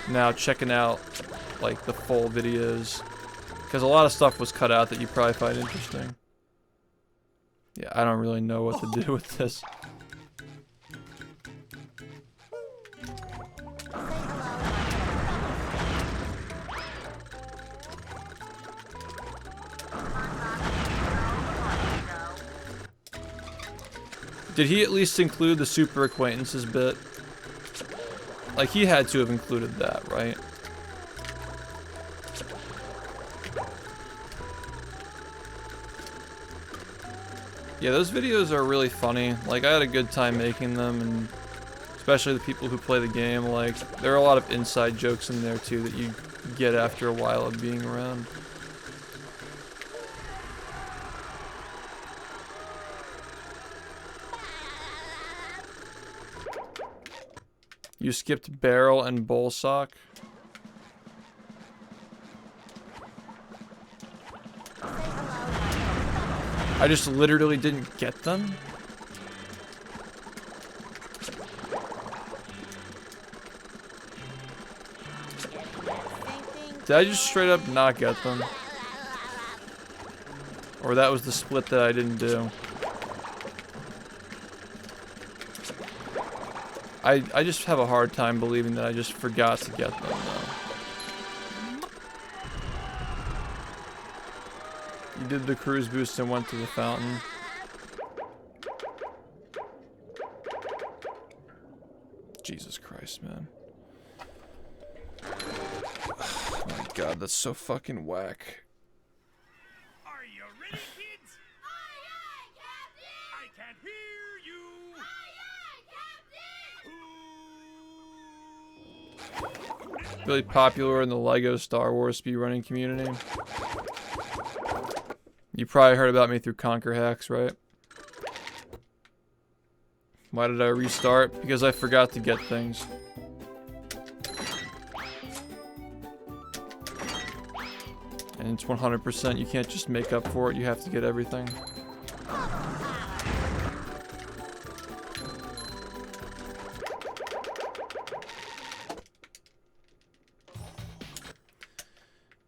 now checking out like the full videos, because a lot of stuff was cut out that you probably find interesting. Yeah, I don't really know what to do with this. Did he at least include the super acquaintances bit? Like, he had to have included that, right? Yeah, those videos are really funny. Like, I had a good time making them, and especially the people who play the game. Like, there are a lot of inside jokes in there, too, that you get after a while of being around. You skipped barrel and bowl sock. I just literally didn't get them. Did I just straight up not get them? Or that was the split that I didn't do. I just have a hard time believing that I just forgot to get them, though. You did the cruise boost and went to the fountain. Jesus Christ, man. Oh my god, that's so fucking whack. Are you ready, kids? Aye, aye, Captain! I can't hear you. Aye, aye, Captain! Really popular in the LEGO Star Wars speedrunning community. You probably heard about me through Conquer Hacks, right? Why did I restart? Because I forgot to get things. And it's 100%, you can't just make up for it, you have to get everything.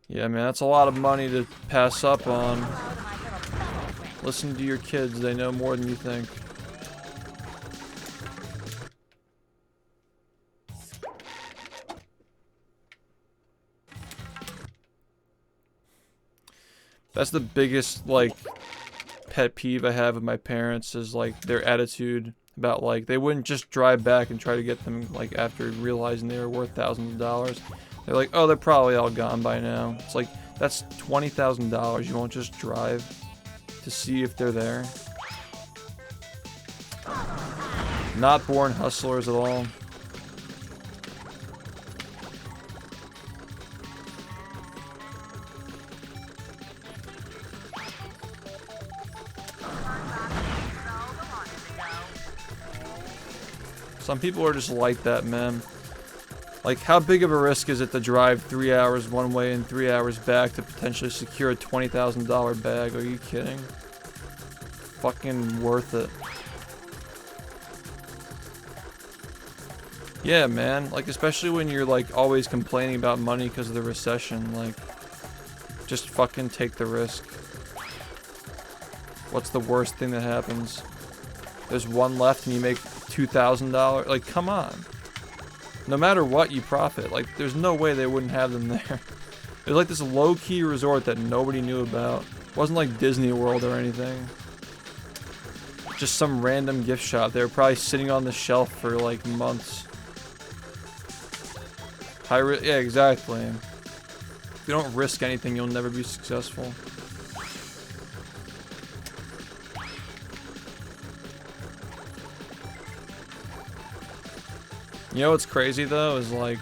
Yeah, man, that's a lot of money to pass up on. Listen to your kids, they know more than you think. That's the biggest, like, pet peeve I have with my parents is, like, their attitude about, like, they wouldn't just drive back and try to get them, like, after realizing they were worth thousands of dollars. They're like, oh, they're probably all gone by now. It's like, that's $20,000. You won't just drive to see if they're there. Not born hustlers at all. Some people are just like that, man. Like, how big of a risk is it to drive 3 hours one way and 3 hours back to potentially secure a $20,000 bag? Are you kidding? Fucking worth it. Yeah, man. Like, especially when you're, like, always complaining about money because of the recession. Like, just fucking take the risk. What's the worst thing that happens? There's one left and you make $2,000? Like, come on. No matter what, you profit. Like, there's no way they wouldn't have them there. It was like this low-key resort that nobody knew about. It wasn't like Disney World or anything. Just some random gift shop. They were probably sitting on the shelf for like months. Yeah, exactly. If you don't risk anything, you'll never be successful. You know what's crazy though is like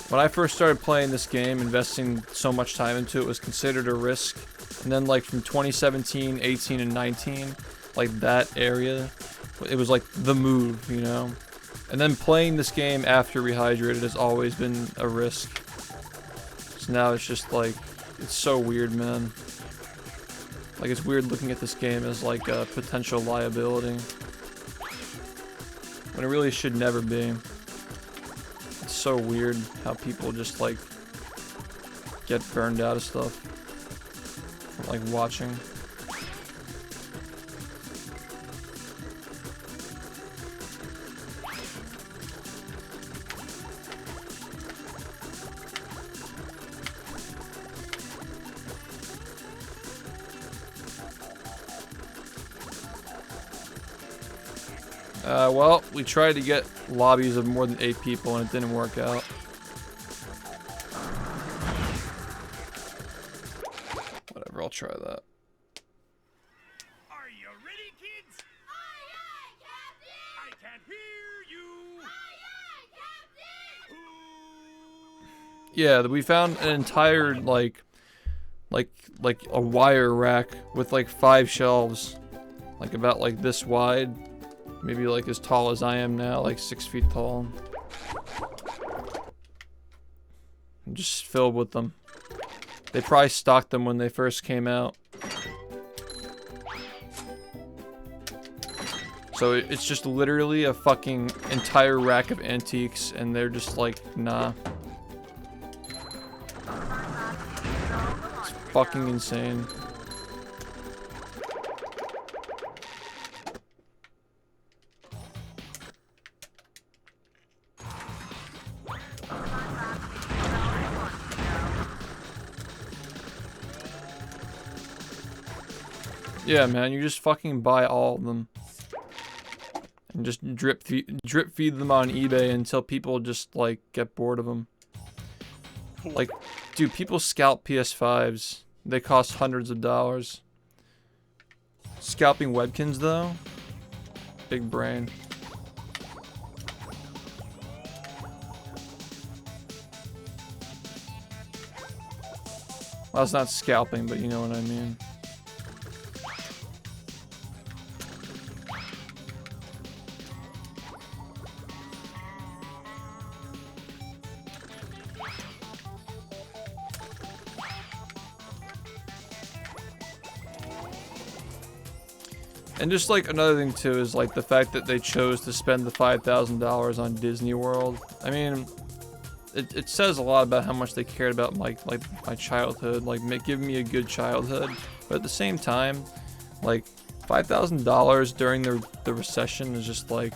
When I first started playing this game, investing so much time into it was considered a risk. And then like from 2017, 18, and 19, like that area, it was like the move, you know? And then playing this game after Rehydrated has always been a risk. So now it's just like, it's so weird, man. Like it's weird looking at this game as like a potential liability. When it really should never be. It's so weird how people just like get burned out of stuff. From, like watching. Well, we tried to get lobbies of more than 8 people and it didn't work out. Whatever, I'll try that. Are you ready, kids? Aye, aye, Captain! I can't hear you. Aye, aye, Captain! Yeah, we found an entire, like a wire rack with like 5 shelves. Like about like this wide. Maybe like as tall as I am now, like 6 feet tall. And just filled with them. They probably stocked them when they first came out. So it's just literally a fucking entire rack of antiques and they're just like, nah. It's fucking insane. Yeah, man, you just fucking buy all of them. And just drip feed them on eBay until people just, like, get bored of them. Like, dude, people scalp PS5s. They cost hundreds of dollars. Scalping Webkins, though? Big brain. Well, it's not scalping, but you know what I mean. And just like another thing too is like the fact that they chose to spend the $5,000 on Disney World. I mean, it says a lot about how much they cared about my childhood, like giving me a good childhood. But at the same time, like $5,000 during the recession is just like,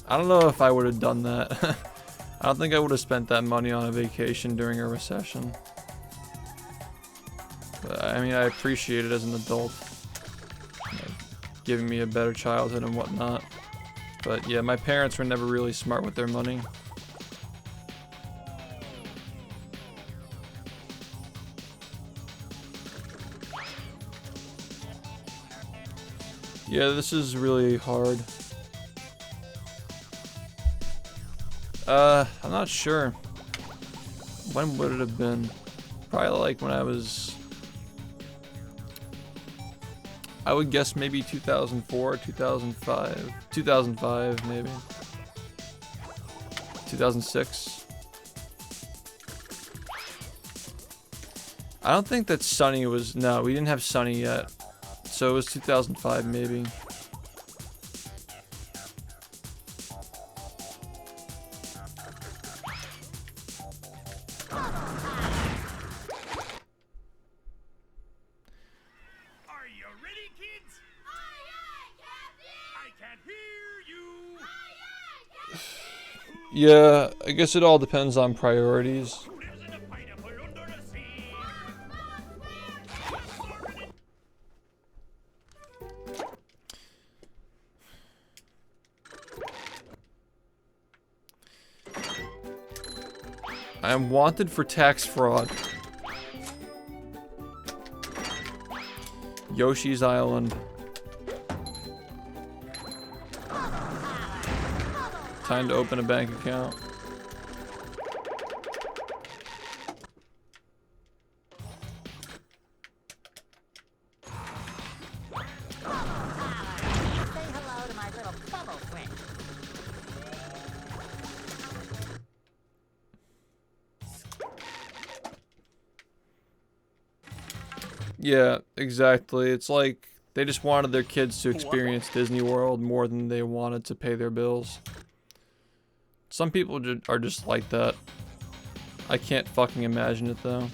I don't know if I would have done that. I don't think I would have spent that money on a vacation during a recession. But, I mean, I appreciate it as an adult. Giving me a better childhood and whatnot. But yeah, my parents were never really smart with their money. Yeah, this is really hard. I'm not sure. When would it have been? Probably like when I was... I would guess maybe 2004, 2005. 2005, maybe. 2006. I don't think that Sunny was... No, we didn't have Sunny yet. So it was 2005, maybe. Yeah, I guess it all depends on priorities. I am wanted for tax fraud. Yoshi's Island. Time to open a bank account. Yeah, exactly. It's like they just wanted their kids to experience Disney World more than they wanted to pay their bills. Some people are just like that. I can't fucking imagine it though.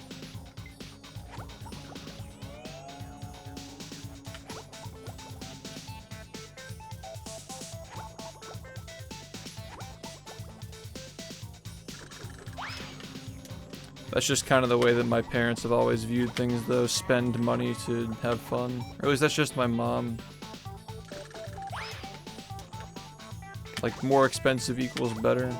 That's just kind of the way that my parents have always viewed things though. Spend money to have fun. Or at least that's just my mom. Like, more expensive equals better.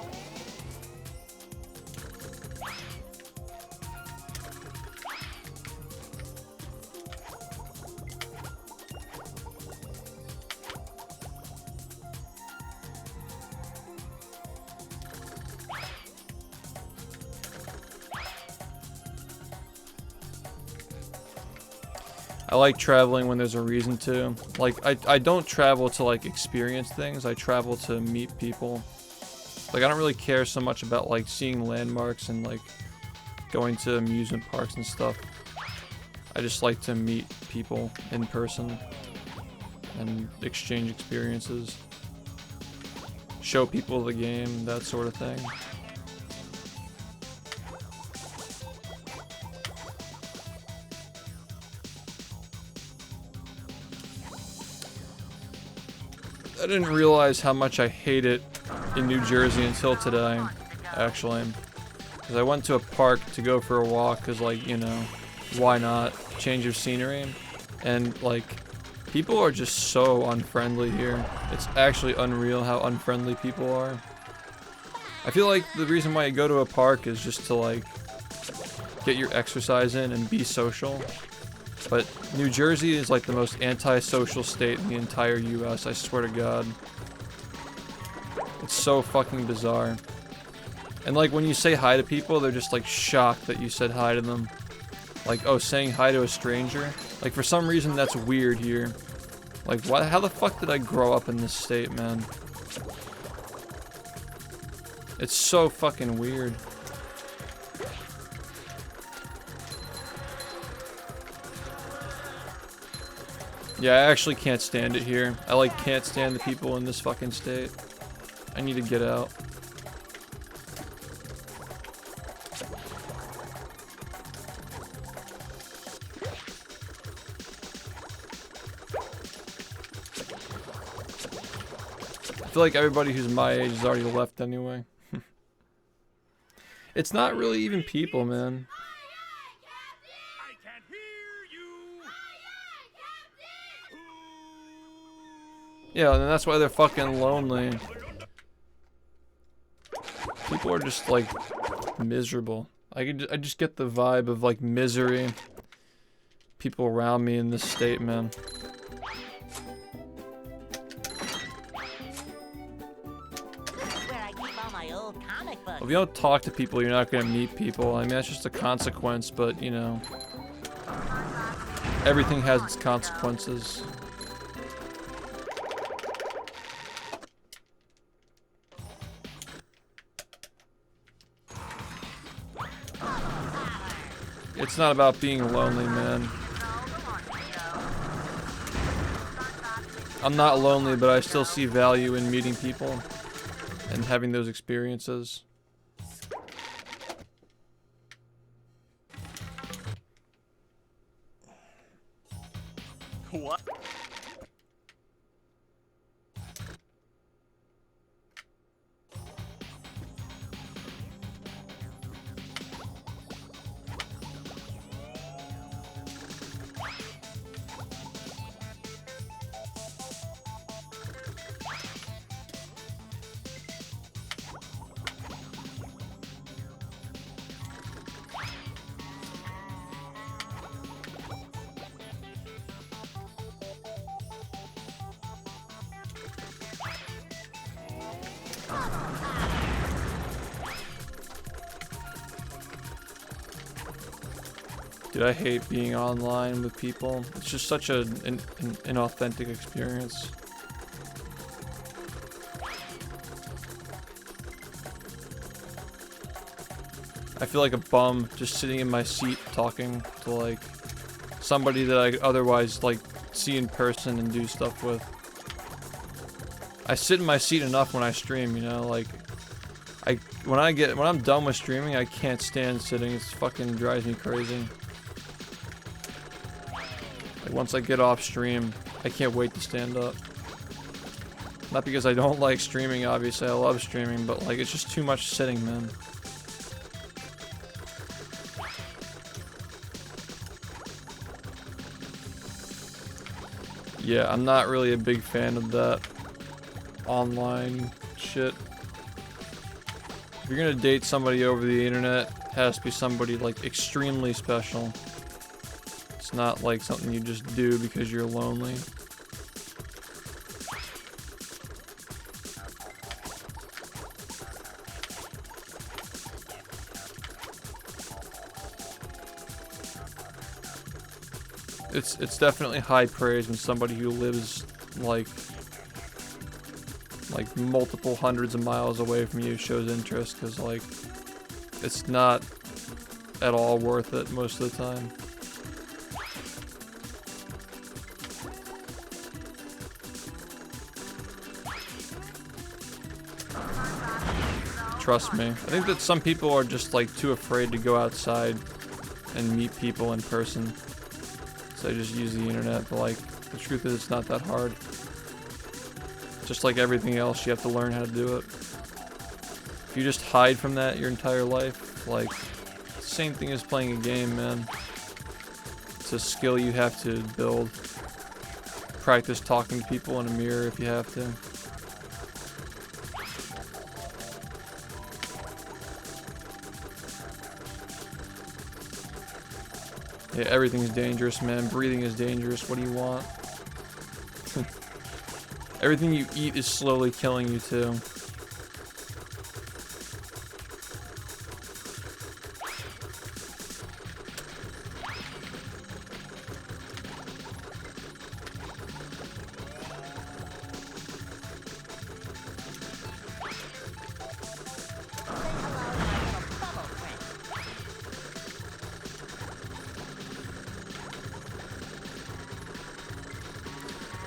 I like traveling when there's a reason to. Like, I don't travel to, like, experience things. I travel to meet people. Like, I don't really care so much about, like, seeing landmarks and, like, going to amusement parks and stuff. I just like to meet people in person and exchange experiences. Show people the game, that sort of thing. I didn't realize how much I hate it in New Jersey until today, actually. Because I went to a park to go for a walk, because, like, you know, why not? Change of scenery. And, like, people are just so unfriendly here. It's actually unreal how unfriendly people are. I feel like the reason why you go to a park is just to, like, get your exercise in and be social. But New Jersey is like the most antisocial state in the entire US, I swear to God. It's so fucking bizarre. And like when you say hi to people, they're just like shocked that you said hi to them. Like, oh, saying hi to a stranger? Like for some reason that's weird here. Like what? How the fuck did I grow up in this state, man? It's so fucking weird. Yeah, I actually can't stand it here. I like can't stand the people in this fucking state. I need to get out. I feel like everybody who's my age has already left anyway. It's not really even people, man. I can't hear you. Yeah, and that's why they're fucking lonely. People are just like miserable. I just get the vibe of like misery. People around me in this state, man. This is where I keep all my old comic books. If you don't talk to people, you're not gonna meet people. I mean, that's just a consequence, but you know, everything has its consequences. It's not about being lonely, man. I'm not lonely, but I still see value in meeting people and having those experiences. What? Dude, I hate being online with people. It's just such an inauthentic experience. I feel like a bum just sitting in my seat talking to like somebody that I otherwise like see in person and do stuff with. I sit in my seat enough when I stream, you know, like when I'm done with streaming, I can't stand sitting. It fucking drives me crazy. Like once I get off stream, I can't wait to stand up. Not because I don't like streaming, obviously I love streaming, but like it's just too much sitting, man. Yeah, I'm not really a big fan of that online shit. If you're gonna date somebody over the internet, it has to be somebody like extremely special. It's not like something you just do because you're lonely. It's definitely high praise when somebody who lives like multiple hundreds of miles away from you shows interest, because like it's not at all worth it most of the time. Trust me. I think that some people are just like too afraid to go outside and meet people in person. So they just use the internet, but like the truth is it's not that hard. Just like everything else, you have to learn how to do it. If you just hide from that your entire life, like same thing as playing a game, man. It's a skill you have to build. Practice talking to people in a mirror if you have to. Yeah, everything's dangerous, man. Breathing is dangerous. What do you want? Everything you eat is slowly killing you, too.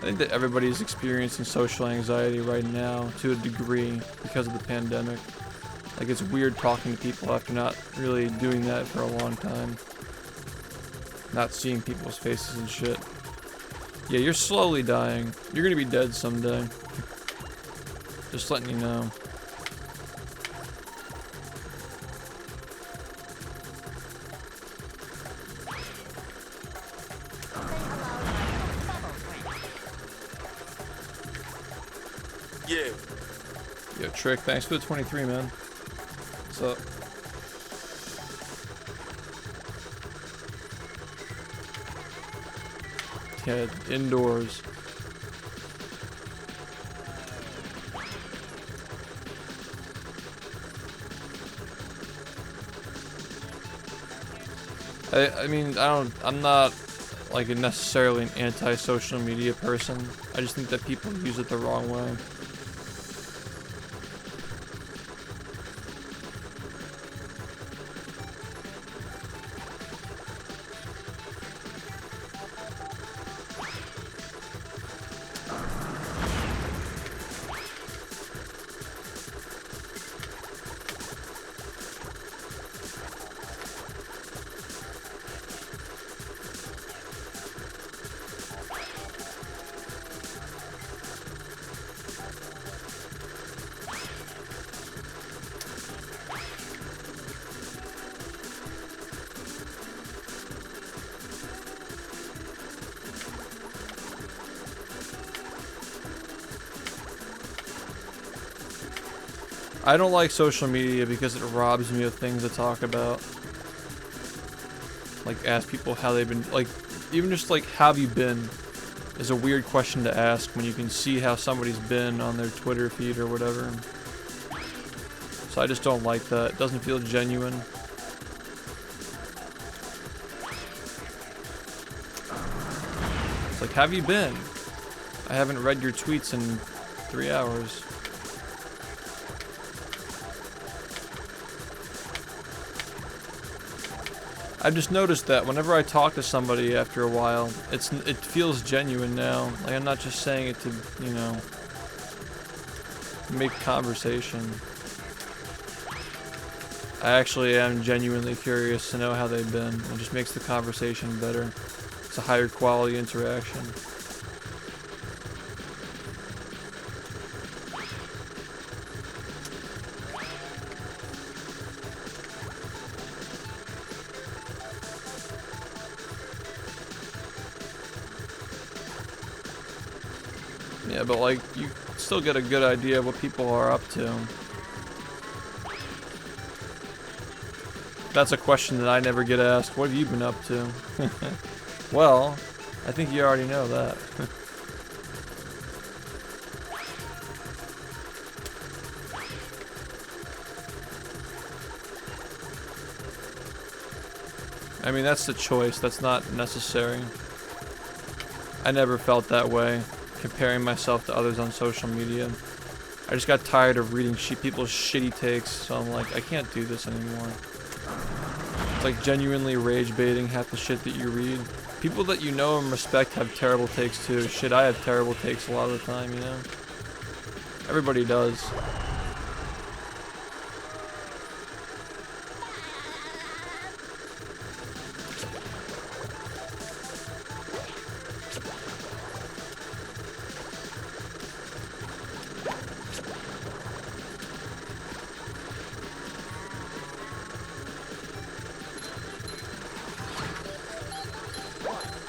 I think that everybody's experiencing social anxiety right now to a degree because of the pandemic. Like it's weird talking to people after not really doing that for a long time. Not seeing people's faces and shit. Yeah, you're slowly dying. You're gonna be dead someday. Just letting you know. Yeah. Yo, Trick, thanks for the 23, man. What's up? Yeah, indoors. I mean, I'm not like necessarily an anti-social media person. I just think that people use it the wrong way. I don't like social media because it robs me of things to talk about. Like, ask people how they've been, like, even just like, how have you been is a weird question to ask when you can see how somebody's been on their Twitter feed or whatever. So I just don't like that. It doesn't feel genuine. It's like, how have you been? I haven't read your tweets in 3 hours. I've just noticed that whenever I talk to somebody after a while, it feels genuine now. Like I'm not just saying it to, you know, make conversation. I actually am genuinely curious to know how they've been. It just makes the conversation better. It's a higher quality interaction. Yeah, but like, you still get a good idea of what people are up to. That's a question that I never get asked. What have you been up to? Well, I think you already know that. I mean, that's the choice. That's not necessary. I never felt that way, comparing myself to others on social media. I just got tired of reading people's shitty takes, so I'm like, I can't do this anymore. It's like genuinely rage baiting half the shit that you read. People that you know and respect have terrible takes too. Shit, I have terrible takes a lot of the time, you know? Everybody does.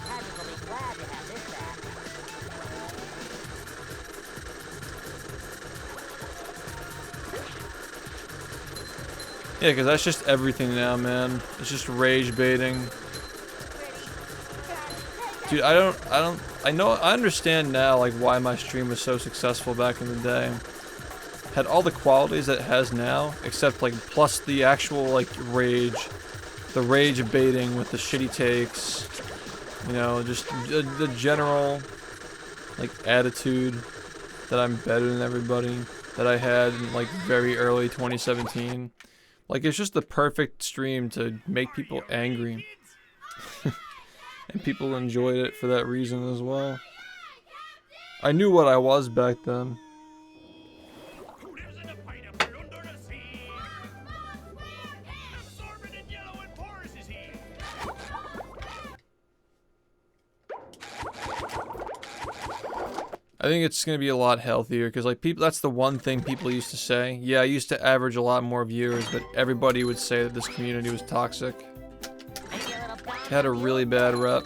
Patrick will be glad to have this back. Yeah, because that's just everything now, man. It's just rage baiting. Dude, I understand now, like, why my stream was so successful back in the day. Had all the qualities that it has now, except, like, plus the actual, like, rage. The rage baiting with the shitty takes. You know, just the general, like, attitude that I'm better than everybody that I had in, like, very early 2017. Like, it's just the perfect stream to make people angry. And people enjoyed it for that reason as well. I knew what I was back then. Who lives in a pineapple under the sea? Absorbent and yellow and porous is he. I think it's gonna be a lot healthier because, like, people, that's the one thing people used to say. Yeah, I used to average a lot more viewers, but everybody would say that this community was toxic. It had a really bad rep.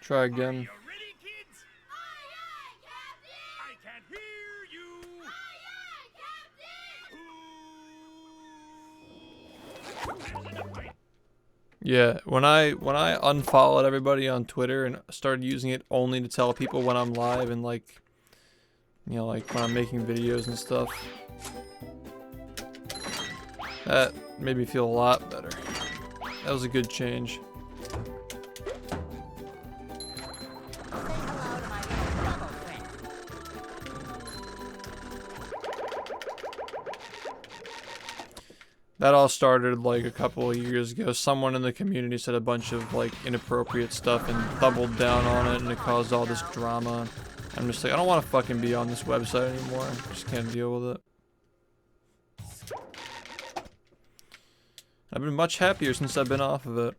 Try Are again. you ready, kids? I can't hear you. There's enough fight. Yeah, when I unfollowed everybody on Twitter and started using it only to tell people when I'm live and like, you know, like when I'm making videos and stuff, that made me feel a lot better. That was a good change. Say hello to my little bubble friend. That all started like a couple of years ago. Someone in the community said a bunch of like inappropriate stuff and doubled down on it, and it caused all this drama. I'm just like, I don't want to fucking be on this website anymore. I just can't deal with it. I've been much happier since I've been off of it.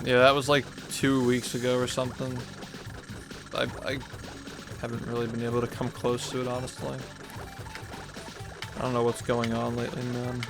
Yeah, that was like 2 weeks ago or something. I haven't really been able to come close to it, honestly. I don't know what's going on lately, man.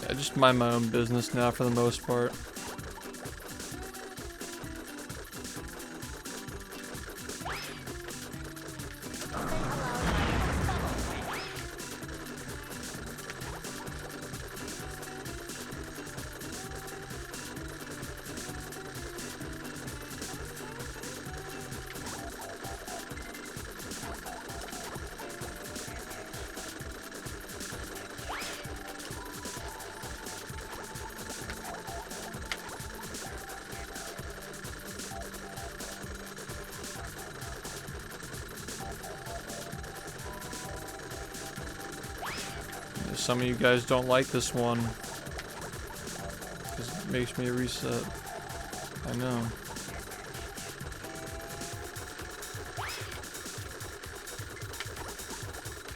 I just mind my own business now for the most part. Some of you guys don't like this one because it makes me reset. I know.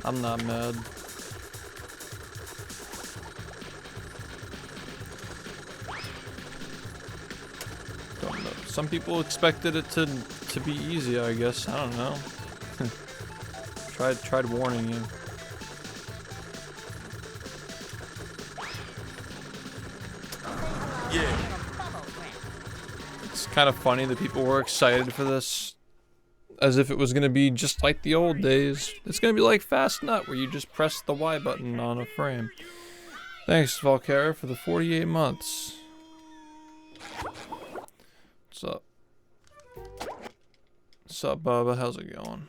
I'm not mad. Don't know. Some people expected it to be easy, I guess. I don't know. tried warning you. Yeah. It's kind of funny that people were excited for this as if it was going to be just like the old days. It's going to be like Fast Nut where you just press the Y button on a frame. Thanks, Valkyra, for the 48 months. What's up? What's up, Bubba? How's it going?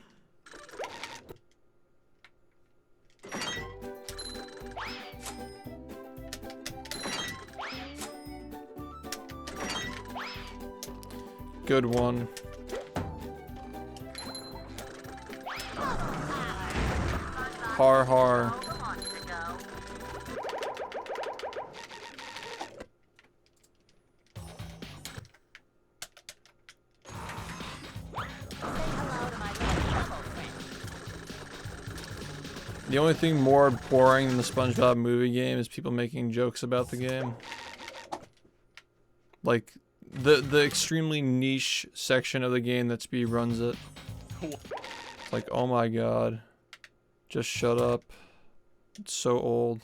Good one. Har har. The only thing more boring than the SpongeBob movie game is people making jokes about the game. Like, the extremely niche section of the game that speedruns it. It's like, oh my god. Just shut up. It's so old.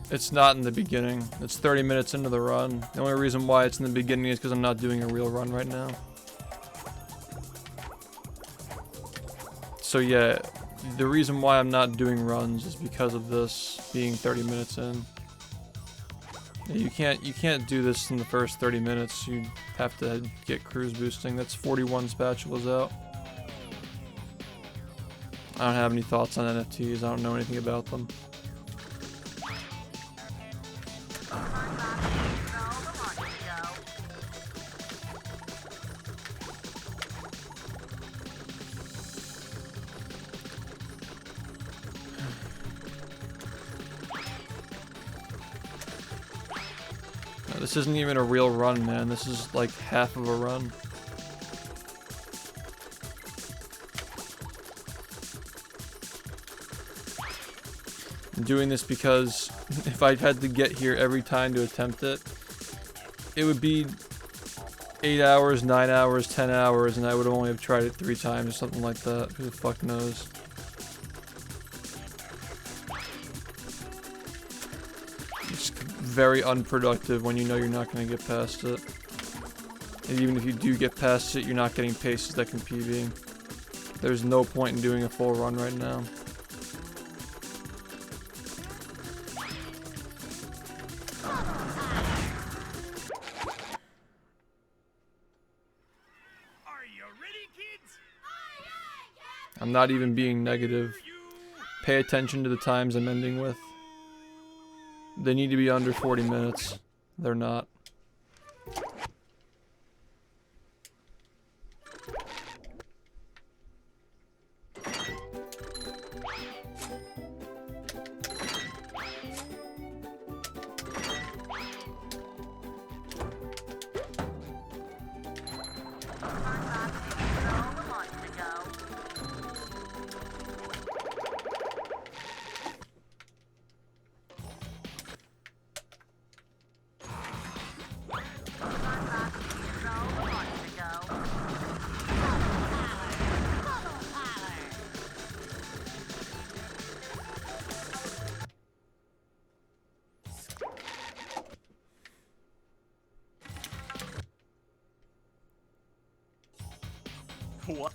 It's not in the beginning. It's 30 minutes into the run. The only reason why it's in the beginning is because I'm not doing a real run right now. So yeah, the reason why I'm not doing runs is because of this being 30 minutes in. You can't do this in the first 30 minutes. You have to get cruise boosting. That's 41 spatulas out. I don't have any thoughts on NFTs. I don't know anything about them. No, this isn't even a real run, man. This is like half of a run. I'm doing this because if I had to get here every time to attempt it, it would be 8 hours, 9 hours, 10 hours, and I would only have tried it 3 times or something like that. Who the fuck knows? It's very unproductive when you know you're not going to get past it. And even if you do get past it, you're not getting paces that can PB. There's no point in doing a full run right now. I'm not even being negative. Pay attention to the times I'm ending with. They need to be under 40 minutes. They're not. What?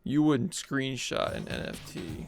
You wouldn't screenshot an NFT.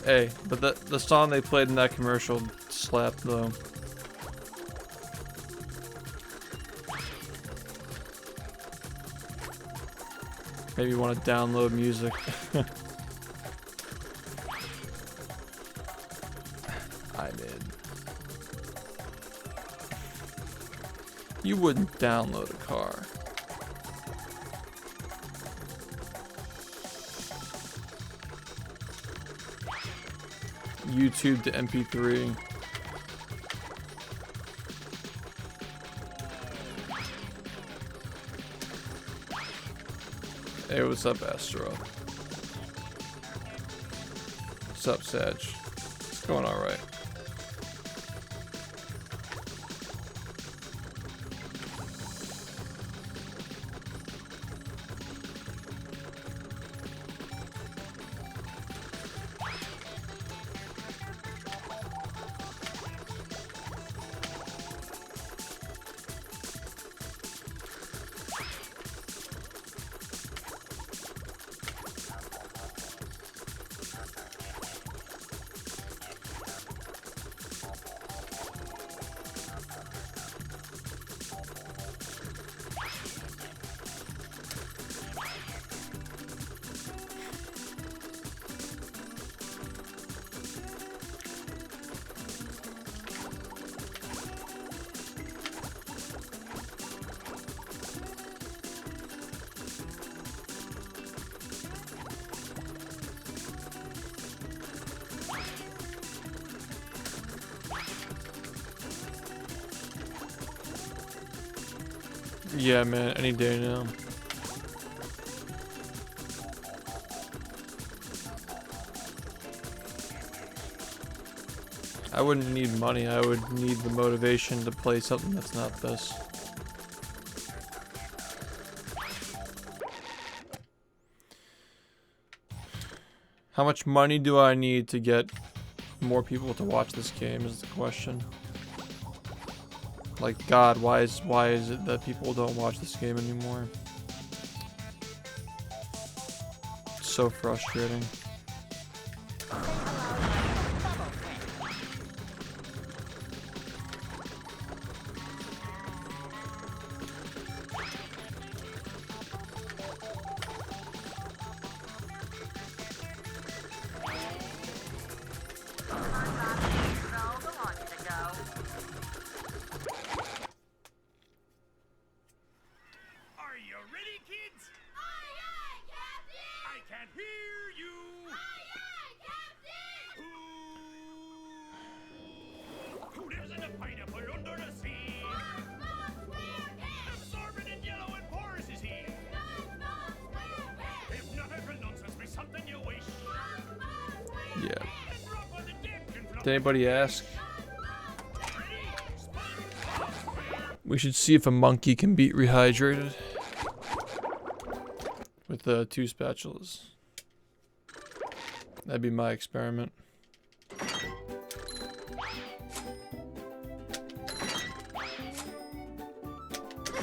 Hey, but the song they played in that commercial slapped though. Maybe you want to download music. I did. You wouldn't download a car. YouTube to MP3. Hey, what's up, Astro? What's up, Sag? It's going alright. Yeah, man, any day now. I wouldn't need money, I would need the motivation to play something that's not this. How much money do I need to get more people to watch this game is the question. Like, God, why is it that people don't watch this game anymore? It's so frustrating. Are you ready, kids? Aye, aye, Captain! I can't hear you. Aye, aye, Captain! Who lives in a pineapple under the sea? SpongeBob SquarePants! Absorbent and yellow and porous is he. SpongeBob SquarePants! Hypnotical nonsense be something you wish. SpongeBob SquarePants! Yeah. And drop on the deck and flop. Did anybody ask? Ready? SpongeBob SquarePants. We should see if a monkey can beat Rehydrated. With 2 spatulas. That'd be my experiment. This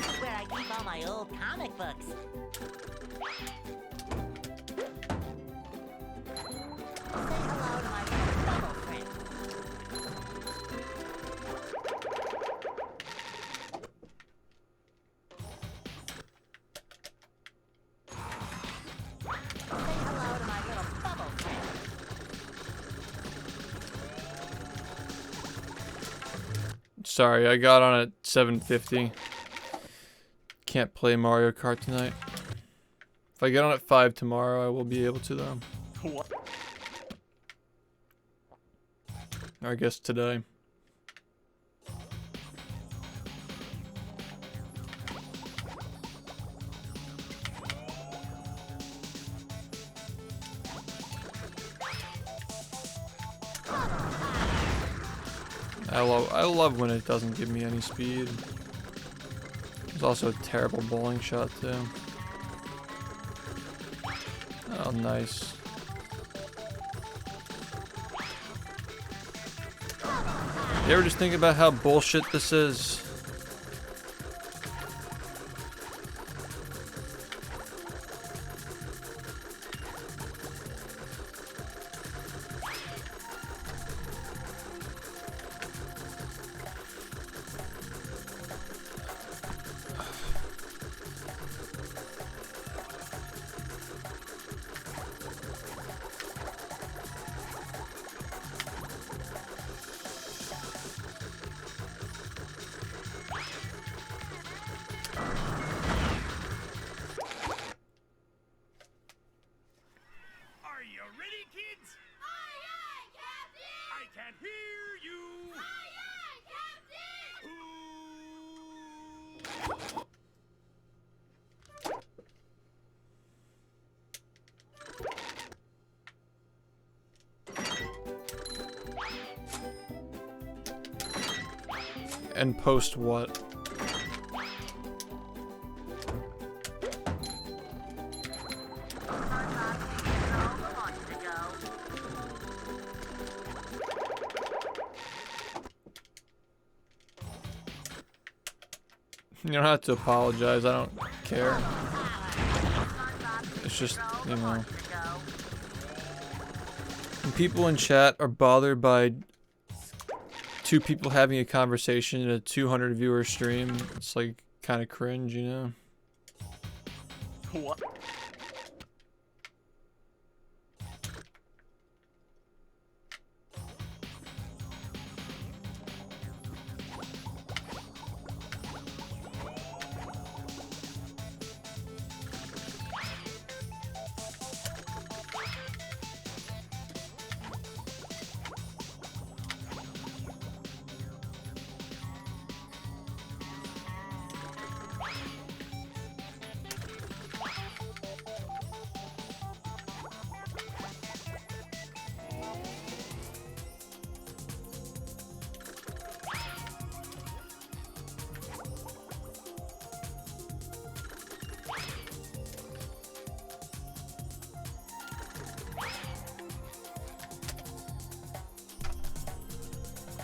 is where I keep all my old comic books. Say hello to my little bubble friend. Say hello to my little bubble friend. Sorry, I got on at 7:50. Can't play Mario Kart tonight. If I get on at 5 tomorrow, I will be able to though. Or I guess today. I love when it doesn't give me any speed. There's also a terrible bowling shot too. Oh, nice. You ever just think about how bullshit this is? And post what? You don't have to apologize, I don't care. It's just, you know. When people in chat are bothered by two people having a conversation in a 200 viewer stream, it's like kind of cringe, you know? What?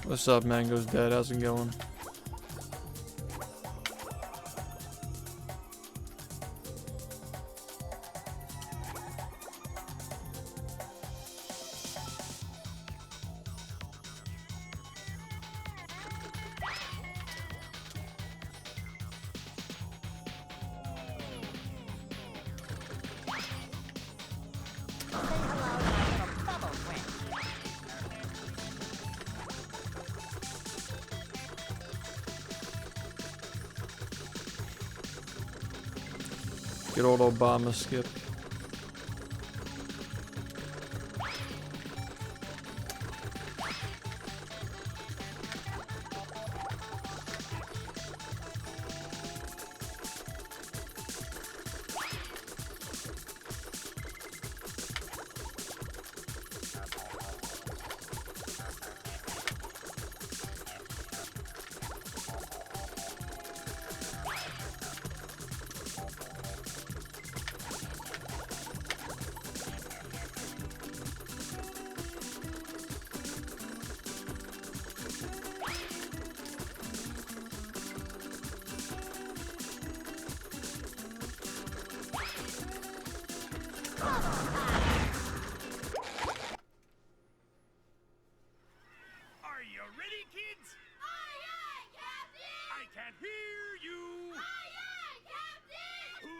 What's up, Mango's Dead? How's it going? Good old Obama skip. Are you ready, kids? Aye, aye, Captain! I can't hear you. Aye, aye, Captain!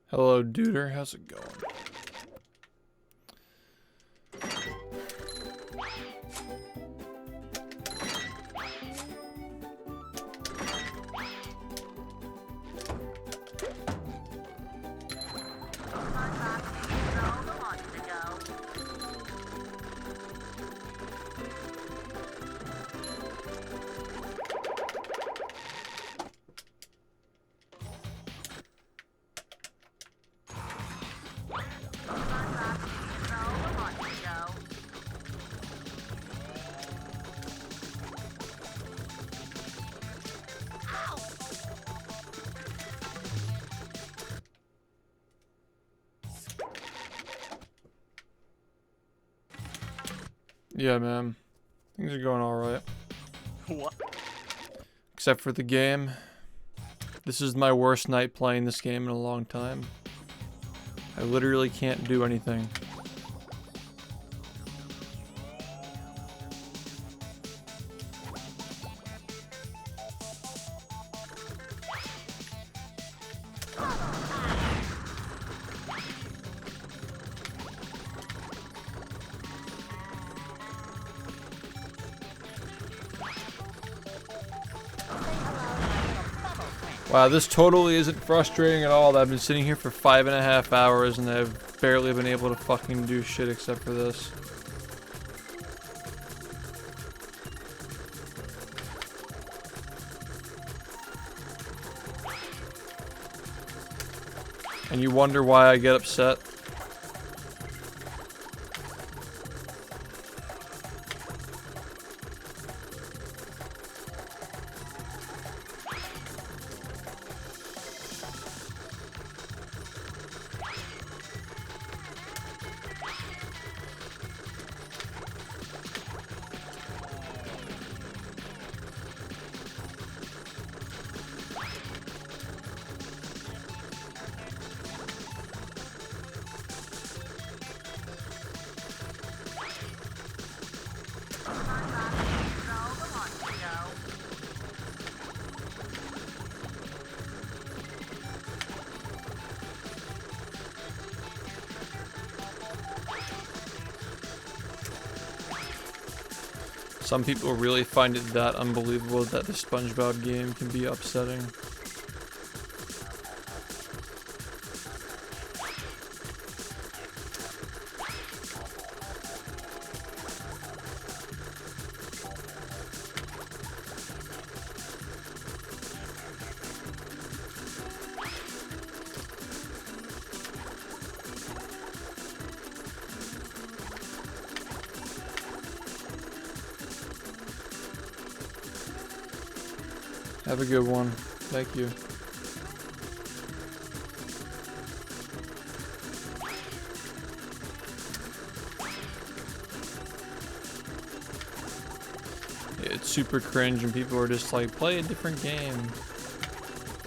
Hello, Duder. How's it going? Yeah, man. Things are going alright. What? Except for the game. This is my worst night playing this game in a long time. I literally can't do anything. Wow, this totally isn't frustrating at all. I've been sitting here for 5.5 hours and I've barely been able to fucking do shit except for this. And you wonder why I get upset? Some people really find it that unbelievable that the SpongeBob game can be upsetting. Have a good one. Thank you. Yeah, it's super cringe and people are just like, play a different game.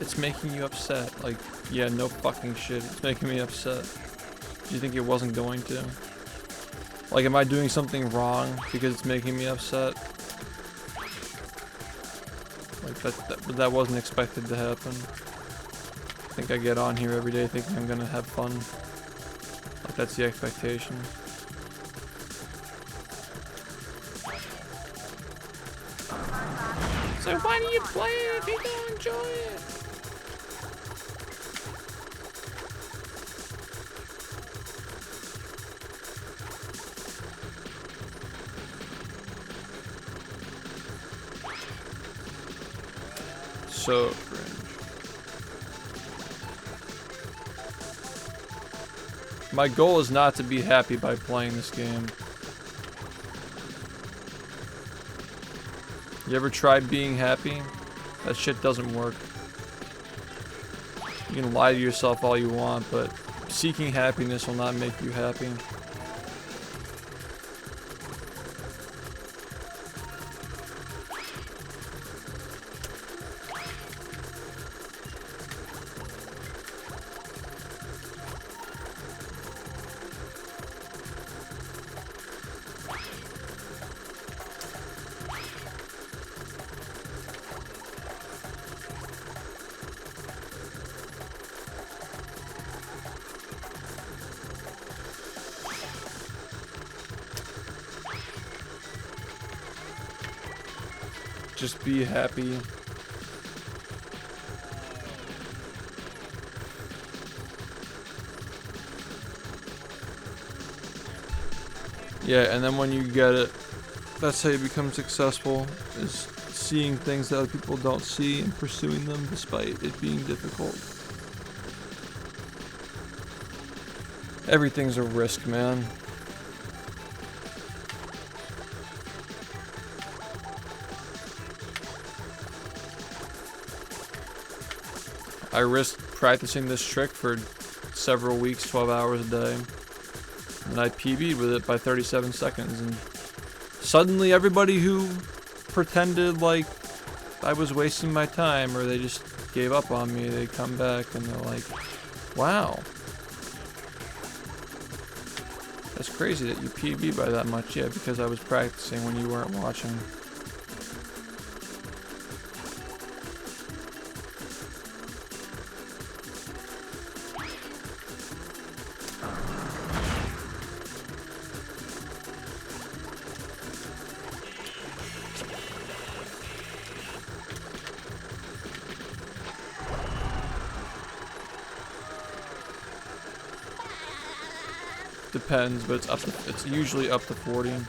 It's making you upset. Like, yeah, no fucking shit. It's making me upset. Do you think it wasn't going to? Like, am I doing something wrong because it's making me upset? Like, that wasn't expected to happen. I think I get on here every day thinking I'm gonna have fun. Like, that's the expectation. So why do you play it if you don't enjoy it? So cringe. My goal is not to be happy by playing this game. You ever tried being happy? That shit doesn't work. You can lie to yourself all you want, but seeking happiness will not make you happy. Just be happy. Yeah, and then when you get it, that's how you become successful, is seeing things that other people don't see and pursuing them despite it being difficult. Everything's a risk, man. I risked practicing this trick for several weeks, 12 hours a day. And I PB'd with it by 37 seconds. And suddenly everybody who pretended like I was wasting my time or they just gave up on me, they come back and they're like, wow. That's crazy that you PB by that much. Yeah, because I was practicing when you weren't watching. Depends, but it's usually up to 40. Are you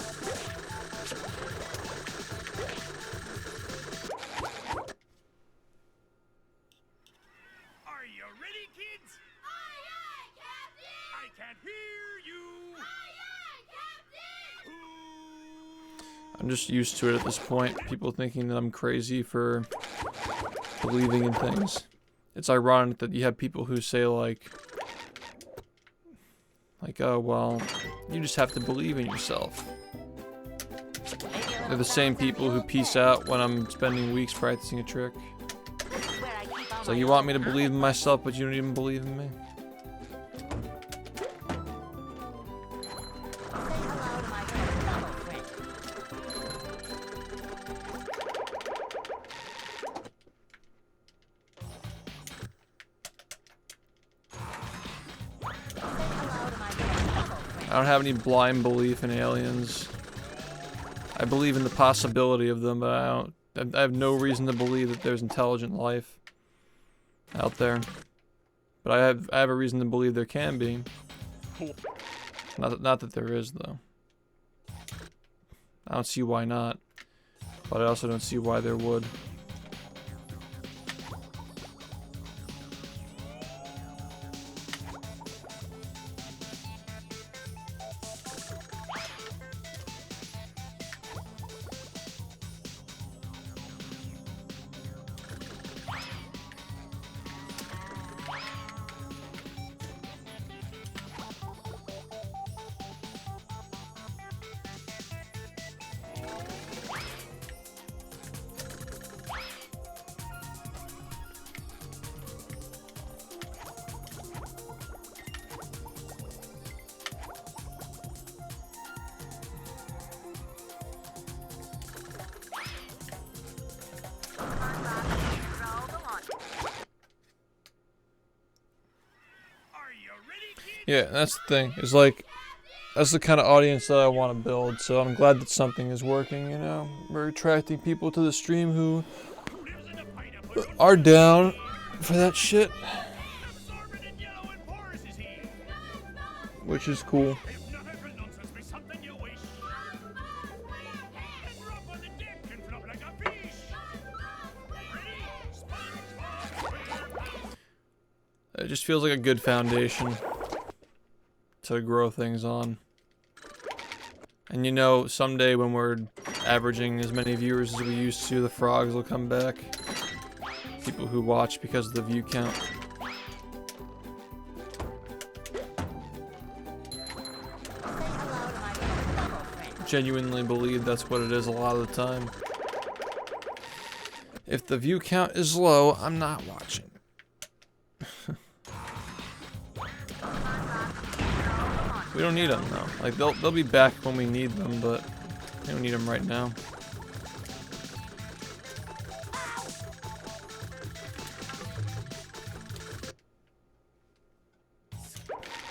ready, kids? Aye, aye, Captain! I can't hear you. Aye, aye, Captain! I'm just used to it at this point. People thinking that I'm crazy for believing in things. It's ironic that you have people who say like, oh, well, you just have to believe in yourself. They're the same people who peace out when I'm spending weeks practicing a trick. It's like, you want me to believe in myself, but you don't even believe in me. I don't have any blind belief in aliens. I believe in the possibility of them, but I have no reason to believe that there's intelligent life out there. But I have a reason to believe there can be. Not that there is, though. I don't see why not, but I also don't see why there would. Yeah, that's the thing. Is like, that's the kind of audience that I want to build. So I'm glad that something is working. You know, we're attracting people to the stream who are down for that shit, which is cool. It just feels like a good foundation to grow things on. And you know, someday when we're averaging as many viewers as we used to, the frogs will come back. People who watch because of the view count. Genuinely believe that's what it is a lot of the time. If the view count is low, I'm not watching. We don't need them though. Like they'll be back when we need them, but we don't need them right now.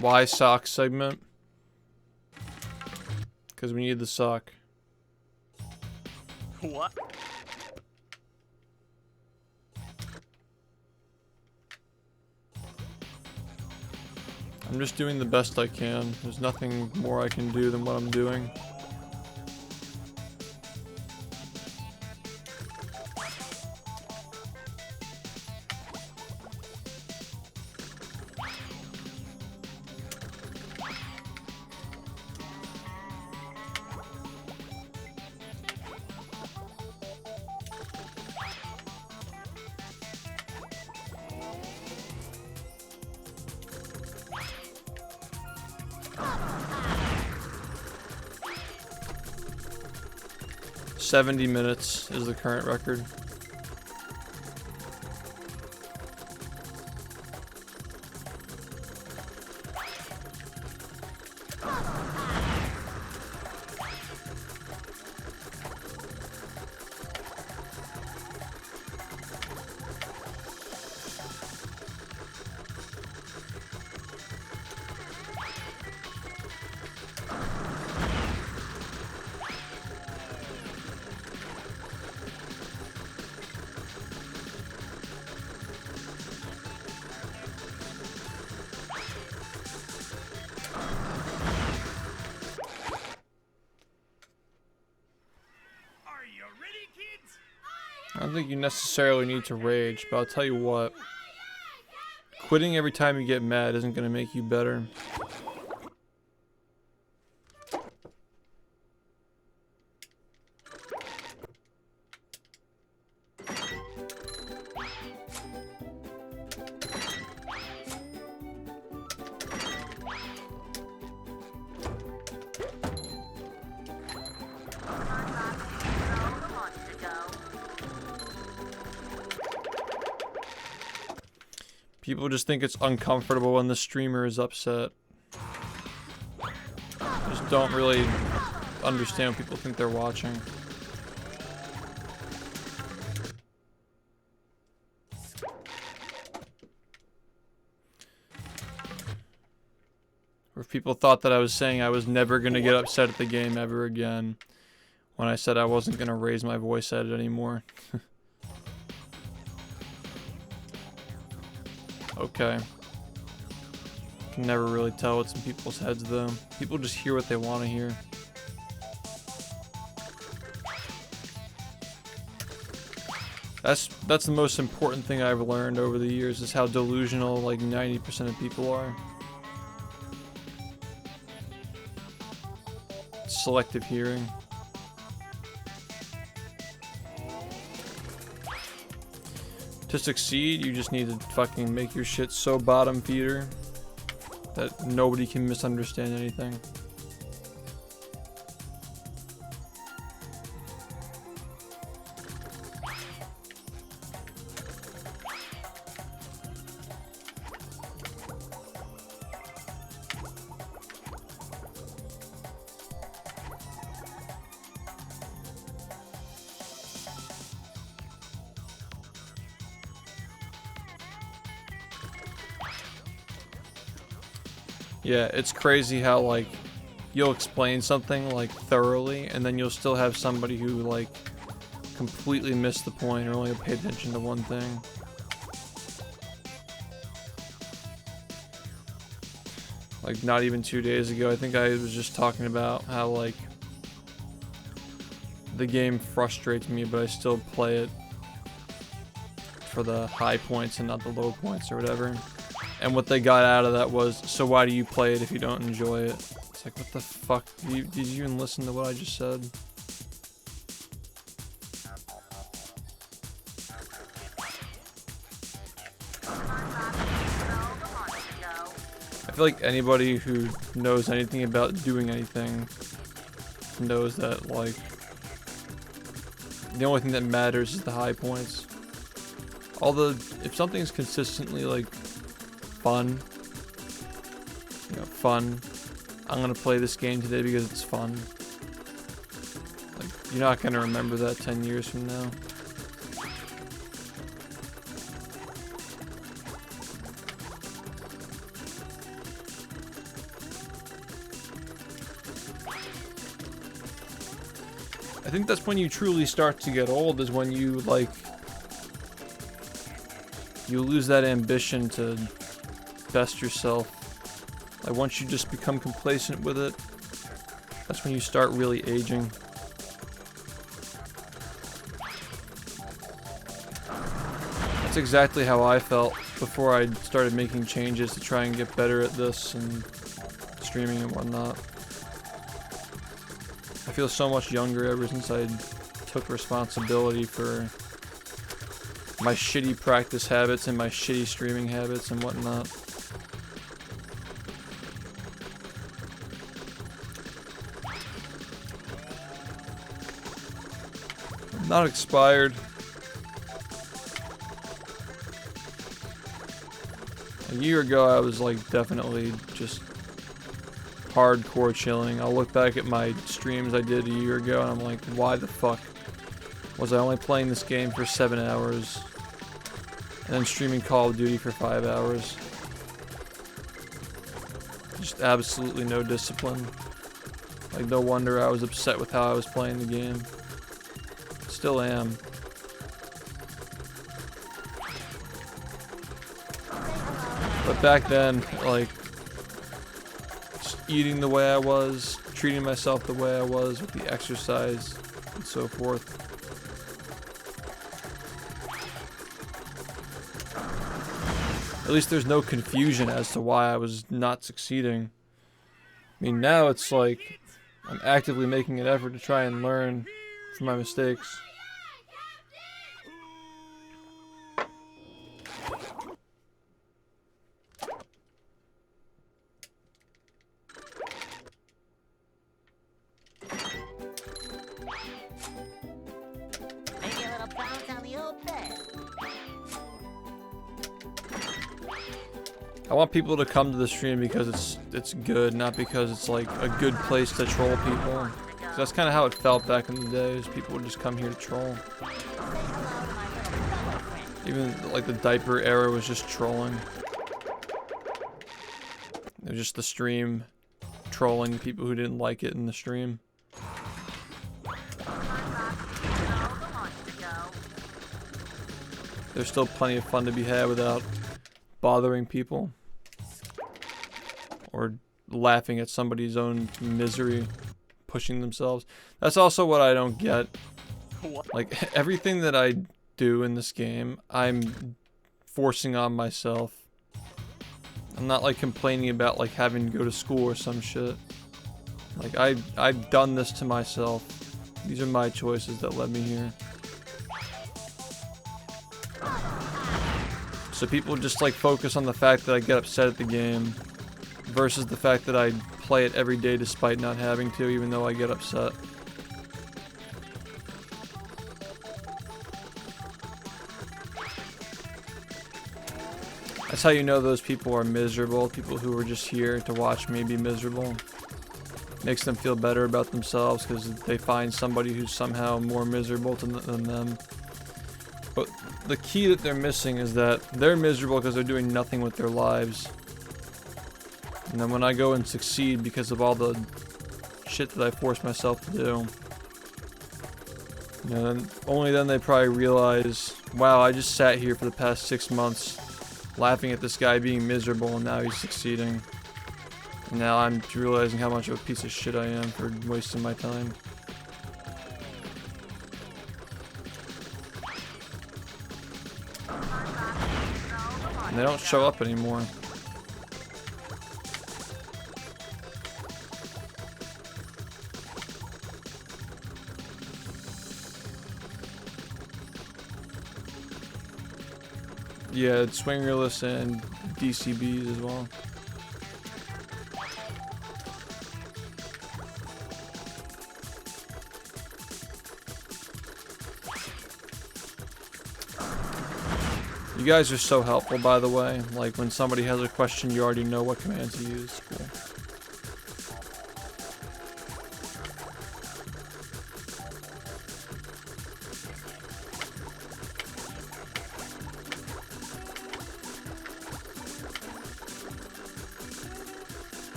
Why sock segment? Because we need the sock. What? I'm just doing the best I can. There's nothing more I can do than what I'm doing. $70 minutes is the current record. I don't think you necessarily need to rage, but I'll tell you what. Quitting every time you get mad isn't going to make you better. People just think it's uncomfortable when the streamer is upset. Just don't really understand what people think they're watching. Or if people thought that I was saying I was never gonna get upset at the game ever again, when I said I wasn't gonna raise my voice at it anymore. Okay. Can never really tell what's in people's heads though. People just hear what they want to hear. That's the most important thing I've learned over the years, is how delusional like 90% of people are. Selective hearing. To succeed, you just need to fucking make your shit so bottom feeder that nobody can misunderstand anything. Yeah, it's crazy how like you'll explain something like thoroughly and then you'll still have somebody who like completely missed the point or only paid attention to one thing. Like not even 2 days ago, I think I was just talking about how like the game frustrates me, but I still play it for the high points and not the low points or whatever. And what they got out of that was, so why do you play it if you don't enjoy it? It's like, what the fuck? Did you even listen to what I just said? I feel like anybody who knows anything about doing anything knows that, like, the only thing that matters is the high points. If something's consistently, like, fun, fun, I'm gonna play this game today because it's fun. Like, you're not gonna remember that 10 years from now. I think that's when you truly start to get old, is when you, like, you lose that ambition to best yourself. Like once you just become complacent with it, that's when you start really aging. That's exactly how I felt before I started making changes to try and get better at this and streaming and whatnot. I feel so much younger ever since I took responsibility for my shitty practice habits and my shitty streaming habits and whatnot. I'm not expired. A year ago I was like definitely just hardcore chilling. I'll look back at my streams I did a year ago and I'm like, why the fuck was I only playing this game for 7 hours and then streaming Call of Duty for 5 hours? Just absolutely no discipline. Like, no wonder I was upset with how I was playing the game. Still am. But back then, like, just eating the way I was, treating myself the way I was with the exercise and so forth. At least there's no confusion as to why I was not succeeding. I mean, now it's like I'm actively making an effort to try and learn from my mistakes. Maybe a little bounce on the old bed. I want people to come to the stream because it's good, not because it's like a good place to troll people. 'Cause that's kind of how it felt back in the days. People would just come here to troll. Even like the diaper era was just trolling. It was just the stream trolling people who didn't like it in the stream. There's still plenty of fun to be had without bothering people or laughing at somebody's own misery, pushing themselves. That's also what I don't get. Like, everything that I do in this game, I'm forcing on myself. I'm not like complaining about like having to go to school or some shit. Like, I've done this to myself. These are my choices that led me here. So people just like focus on the fact that I get upset at the game versus the fact that I play it every day despite not having to, even though I get upset. That's how you know those people are miserable. People who are just here to watch me be miserable. Makes them feel better about themselves because they find somebody who's somehow more miserable than them. But the key that they're missing is that they're miserable because they're doing nothing with their lives. And then when I go and succeed because of all the shit that I force myself to do, you know, then only then they probably realize, wow, I just sat here for the past 6 months laughing at this guy being miserable and now he's succeeding. And now I'm realizing how much of a piece of shit I am for wasting my time. And they don't show up anymore. Yeah, it's swingerless and DCBs as well. You guys are so helpful, by the way. Like, when somebody has a question, you already know what commands to use. Cool.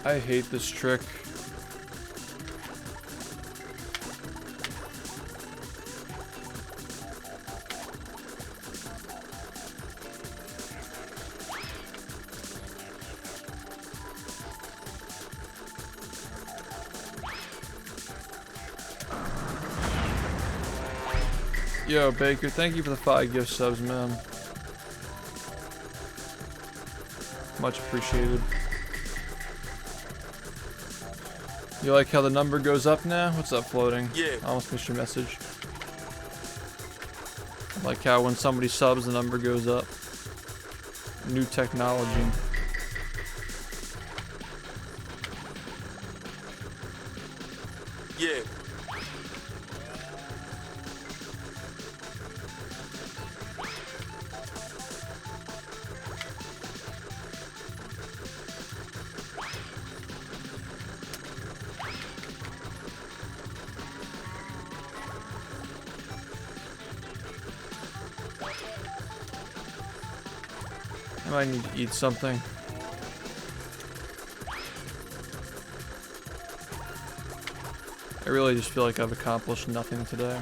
I hate this trick. Yo, Baker, thank you for the 5 gift subs, man. Much appreciated. You like how the number goes up now? What's up, floating? Yeah. I almost missed your message. I like how when somebody subs, the number goes up. New technology. Yeah. I might need to eat something. I really just feel like I've accomplished nothing today.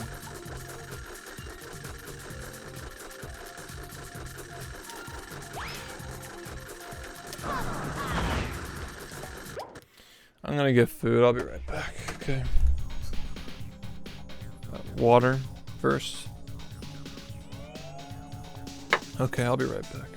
I'm gonna get food. I'll be right back. Okay. Water first. Okay, I'll be right back.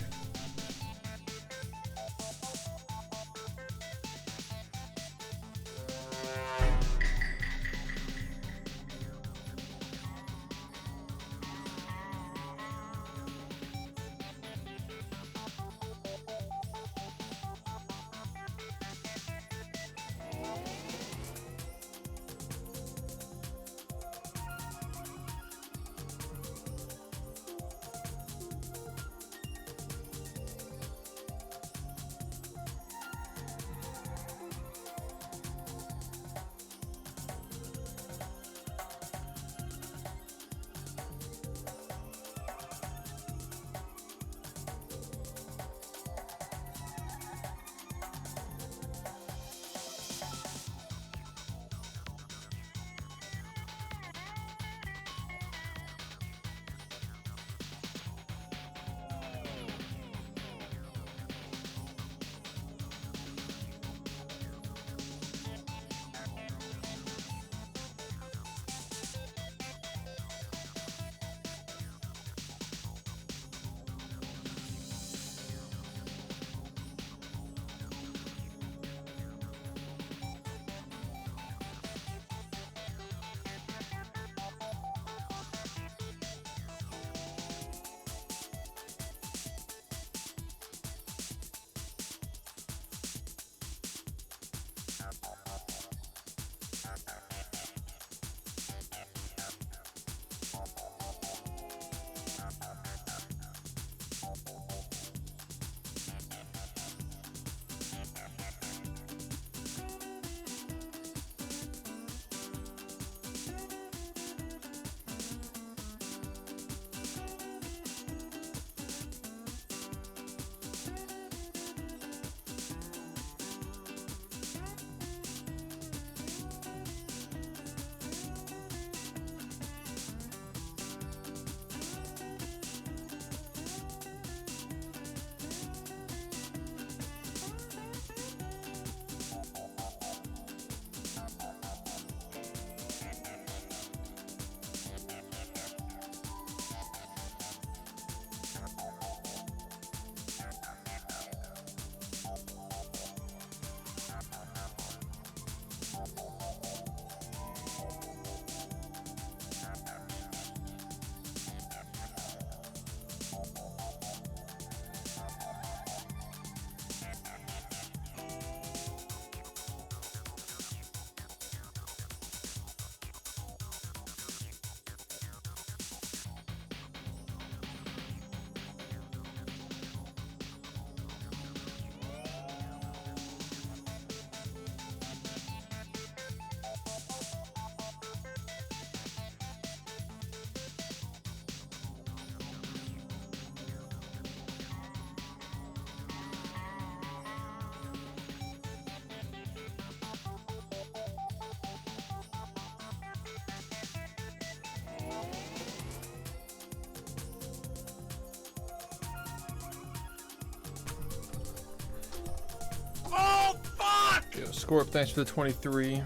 Yo, Scorp, thanks for the 23.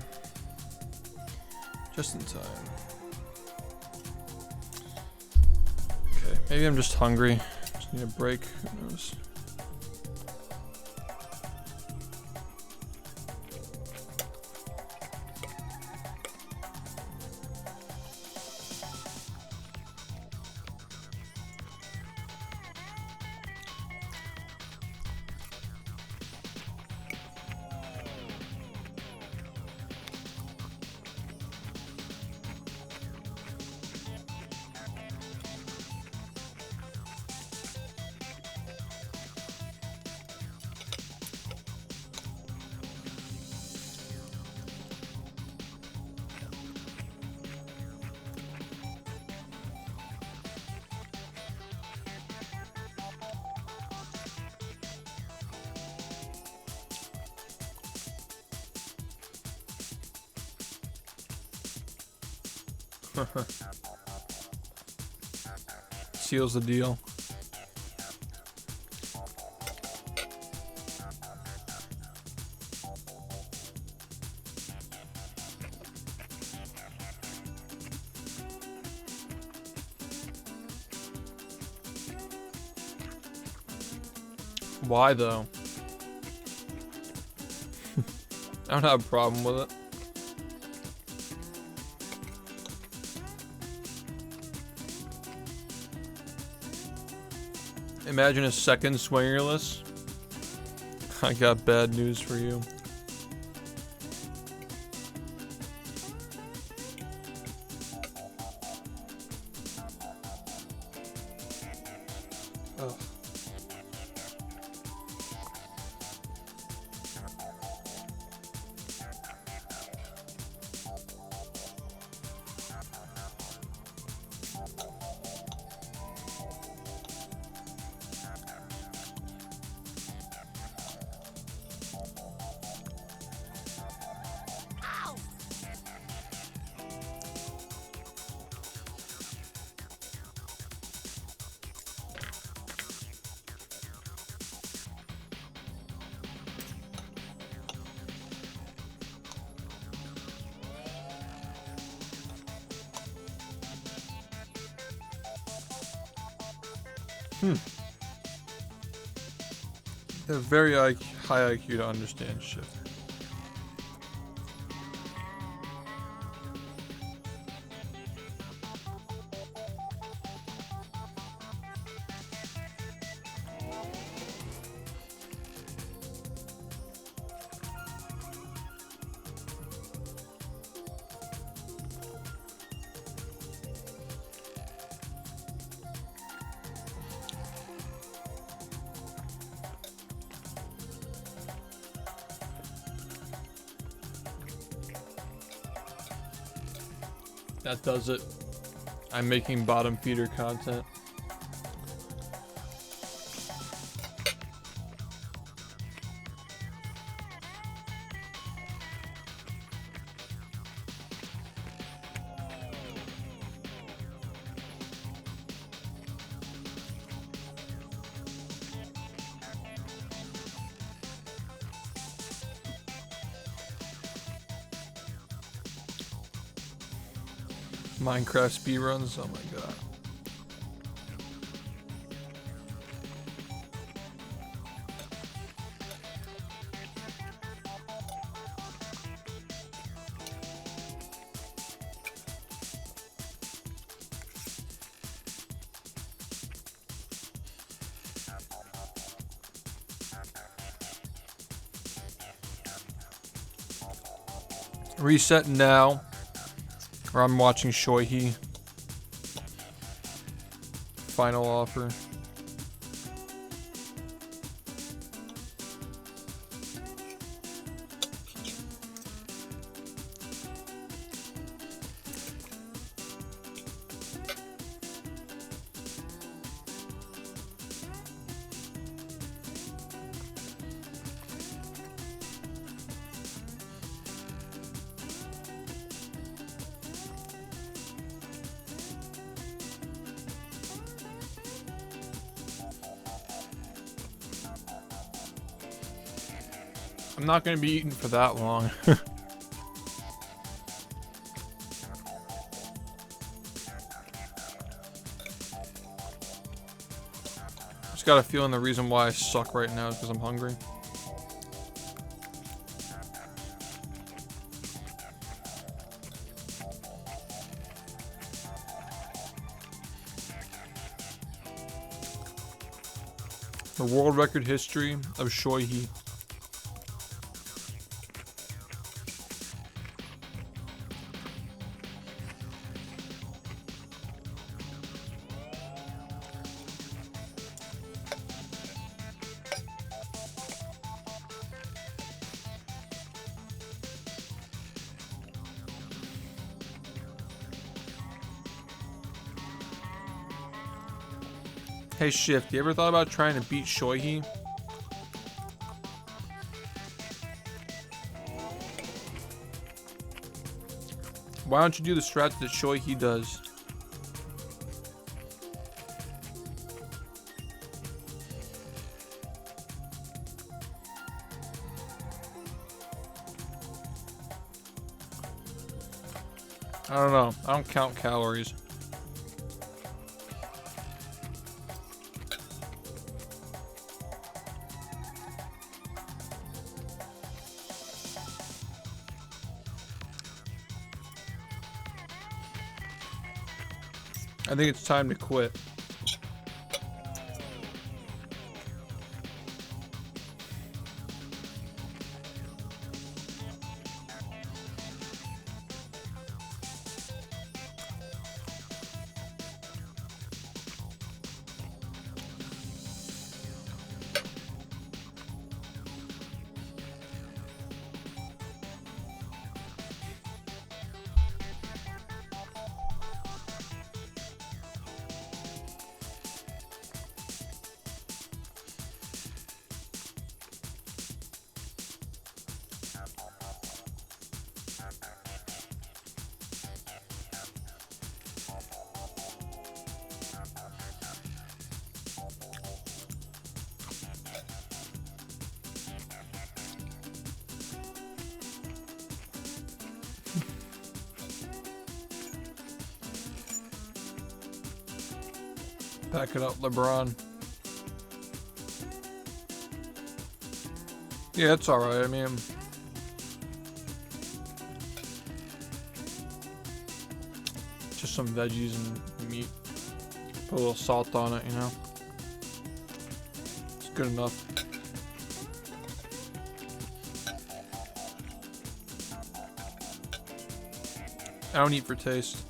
Just in time. Okay, maybe I'm just hungry. Just need a break. Who knows? Seals the deal. Why though? I don't have a problem with it. Imagine a second swingerless. I got bad news for you. Ugh. They have very high IQ to understand shit. That does it. I'm making bottom feeder content. Minecraft speedruns, oh my god. Reset now. Or I'm watching SHiFT. Final offer. I'm not gonna be eating for that long. Just got a feeling the reason why I suck right now is because I'm hungry. The world record history of SHiFT. Hey SHiFT, you ever thought about trying to beat SHiFT? Why don't you do the strats that SHiFT does? I don't know. I don't count calories. I think it's time to quit. Pack it up, LeBron. Yeah, it's alright. I mean, just some veggies and meat. Put a little salt on it, you know? It's good enough. I don't eat for taste.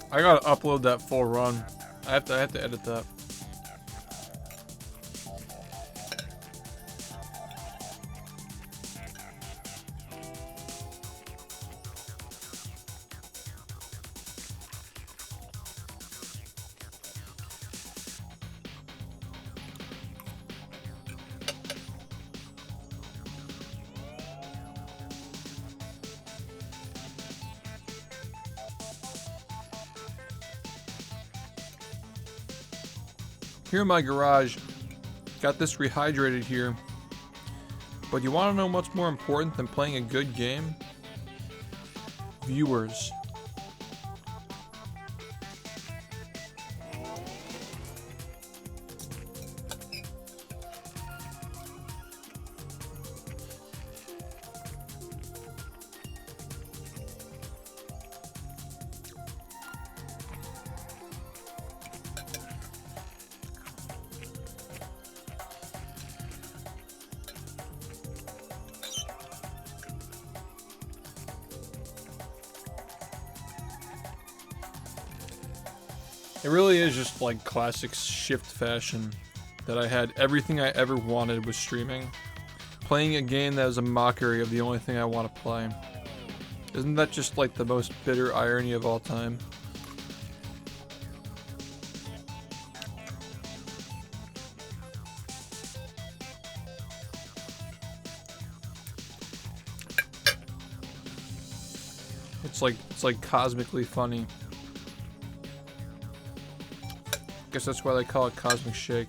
I gotta upload that full run. I have to edit that. Here in my garage, got this rehydrated here. But you want to know what's more important than playing a good game? Viewers. It really is just like classic SHiFT fashion that I had everything I ever wanted with streaming. Playing a game that is a mockery of the only thing I want to play. Isn't that just like the most bitter irony of all time? It's like cosmically funny. Guess that's why they call it Cosmic Shake.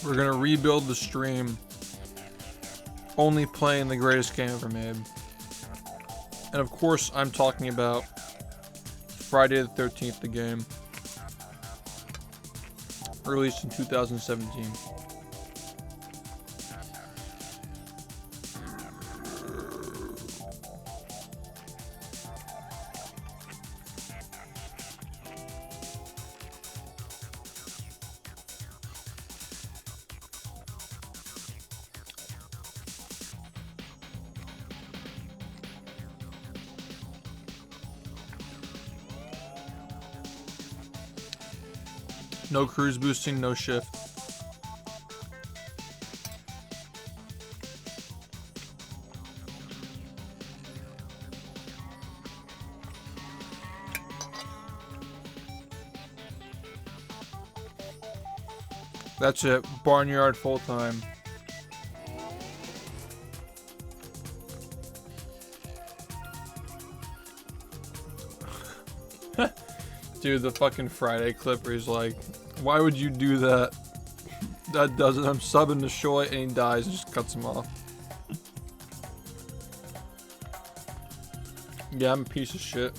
We're gonna rebuild the stream. Only playing the greatest game ever made. And of course, I'm talking about Friday the 13th, the game. Released in 2017. No cruise boosting, no shift. That's it. Barnyard full time. Dude, the fucking Friday clip where he's like, why would you do that? That does it. I'm subbing to Shoy and he dies and just cuts him off. Yeah, I'm a piece of shit.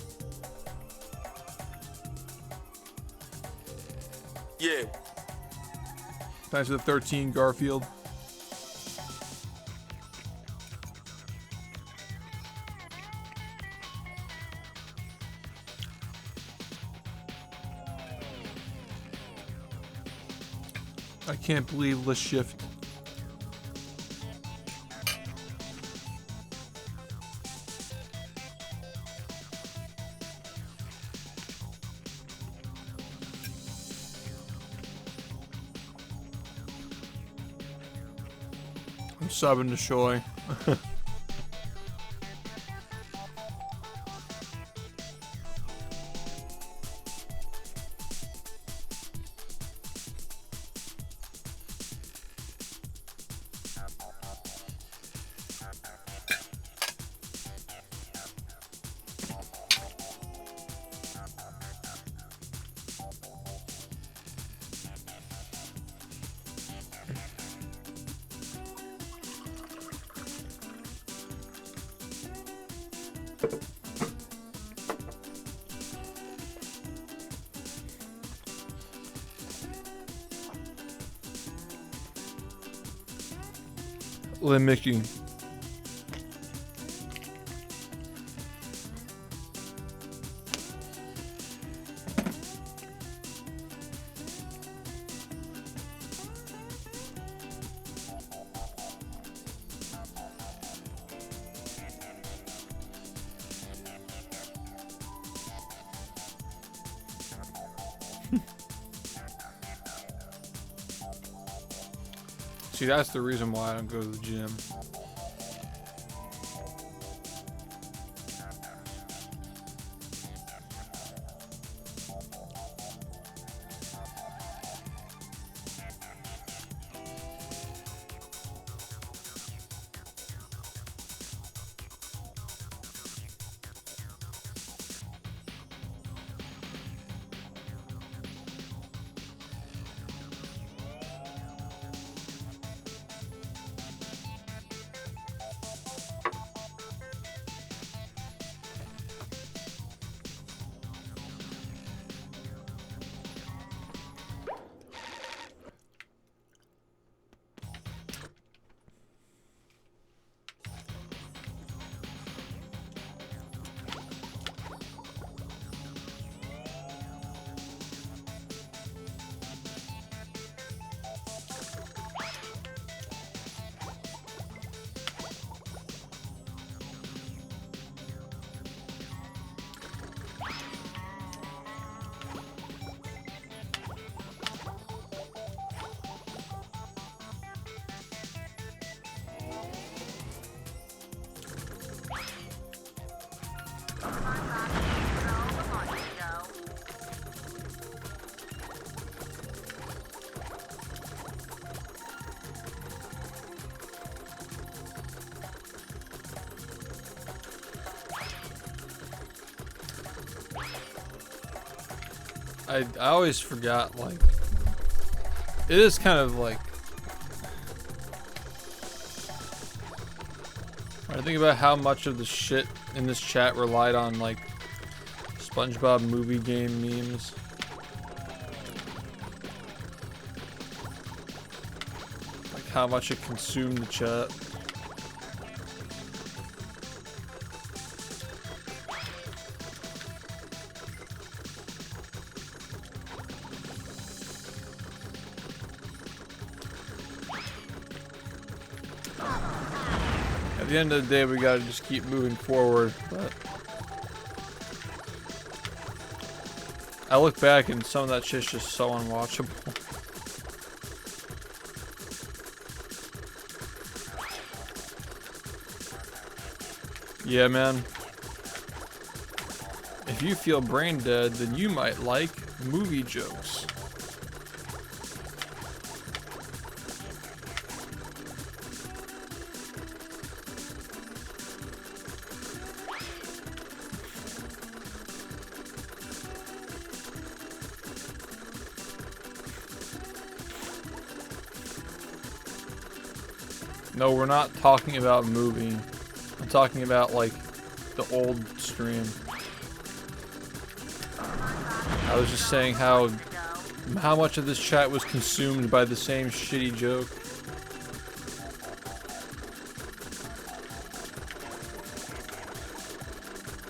Yeah. Thanks to the 13, Garfield. I can't believe let's shift. I'm subbing to Shoy. Mickey. See, that's the reason why I don't go to the gym. I always forgot, like, it is kind of like, when I think about how much of the shit in this chat relied on, like, SpongeBob movie game memes. Like, how much it consumed the chat. At the end of the day, we gotta just keep moving forward, but I look back and some of that shit's just so unwatchable. Yeah, man. If you feel brain dead, then you might like movie jokes. No, we're not talking about movie. I'm talking about, like, the old stream. I was just saying how much of this chat was consumed by the same shitty joke.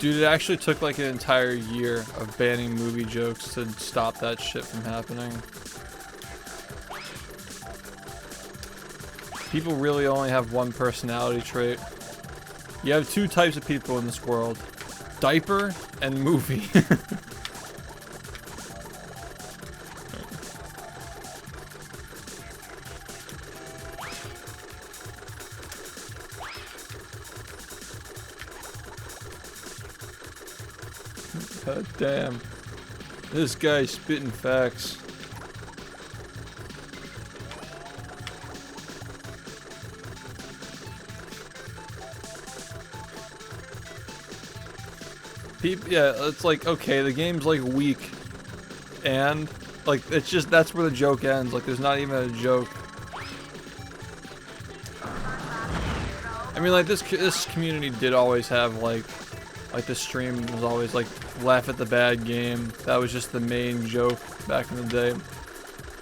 Dude, it actually took like an entire year of banning movie jokes to stop that shit from happening. People really only have one personality trait. You have two types of people in this world. Diaper and movie. God damn. This guy's spitting facts. Yeah, it's like, okay, the game's like weak, and like it's just, that's where the joke ends. Like, there's not even a joke. I mean, like, this community did always have like the stream was always like laugh at the bad game. That was just the main joke back in the day.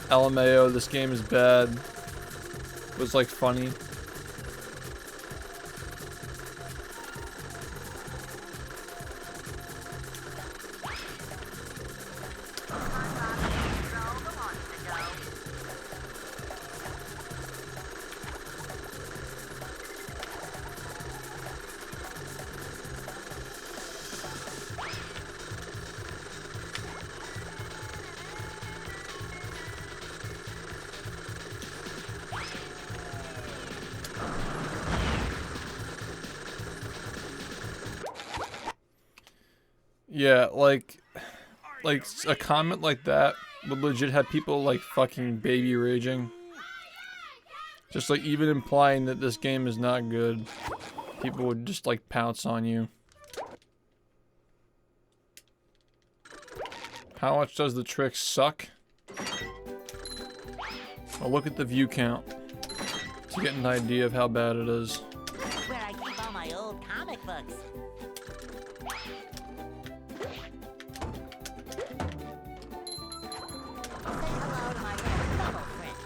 LMAO, this game is bad, was like funny. Yeah, like a comment like that would legit have people like fucking baby raging. Just like even implying that this game is not good, people would just like pounce on you. How much does the trick suck? I'll look at the view count to get an idea of how bad it is. Where I keep all my old comic books. Say hello to my little bubble friend.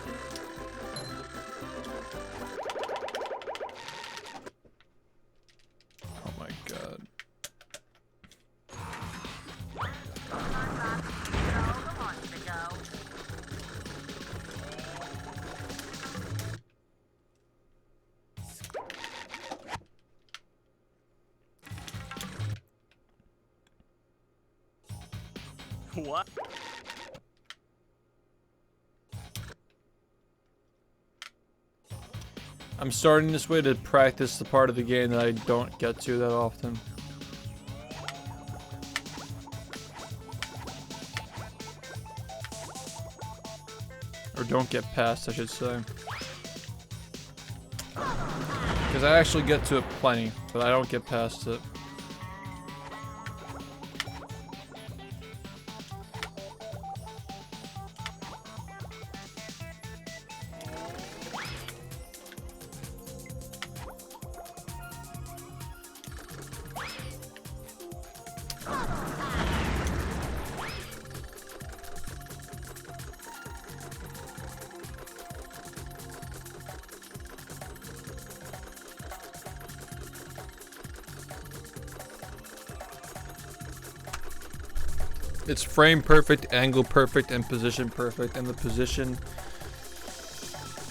Oh my god. What? I'm starting this way to practice the part of the game that I don't get to that often. Or don't get past, I should say. Because I actually get to it plenty, but I don't get past it. It's frame perfect, angle perfect, and position perfect, and the position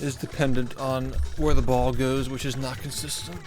is dependent on where the ball goes, which is not consistent.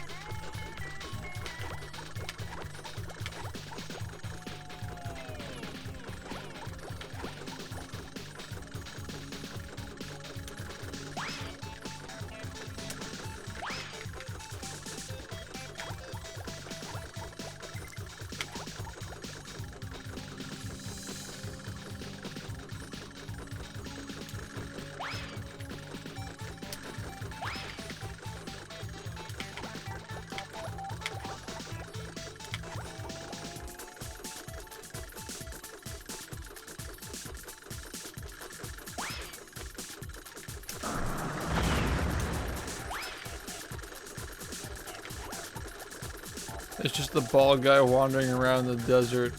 It's just the bald guy wandering around the desert.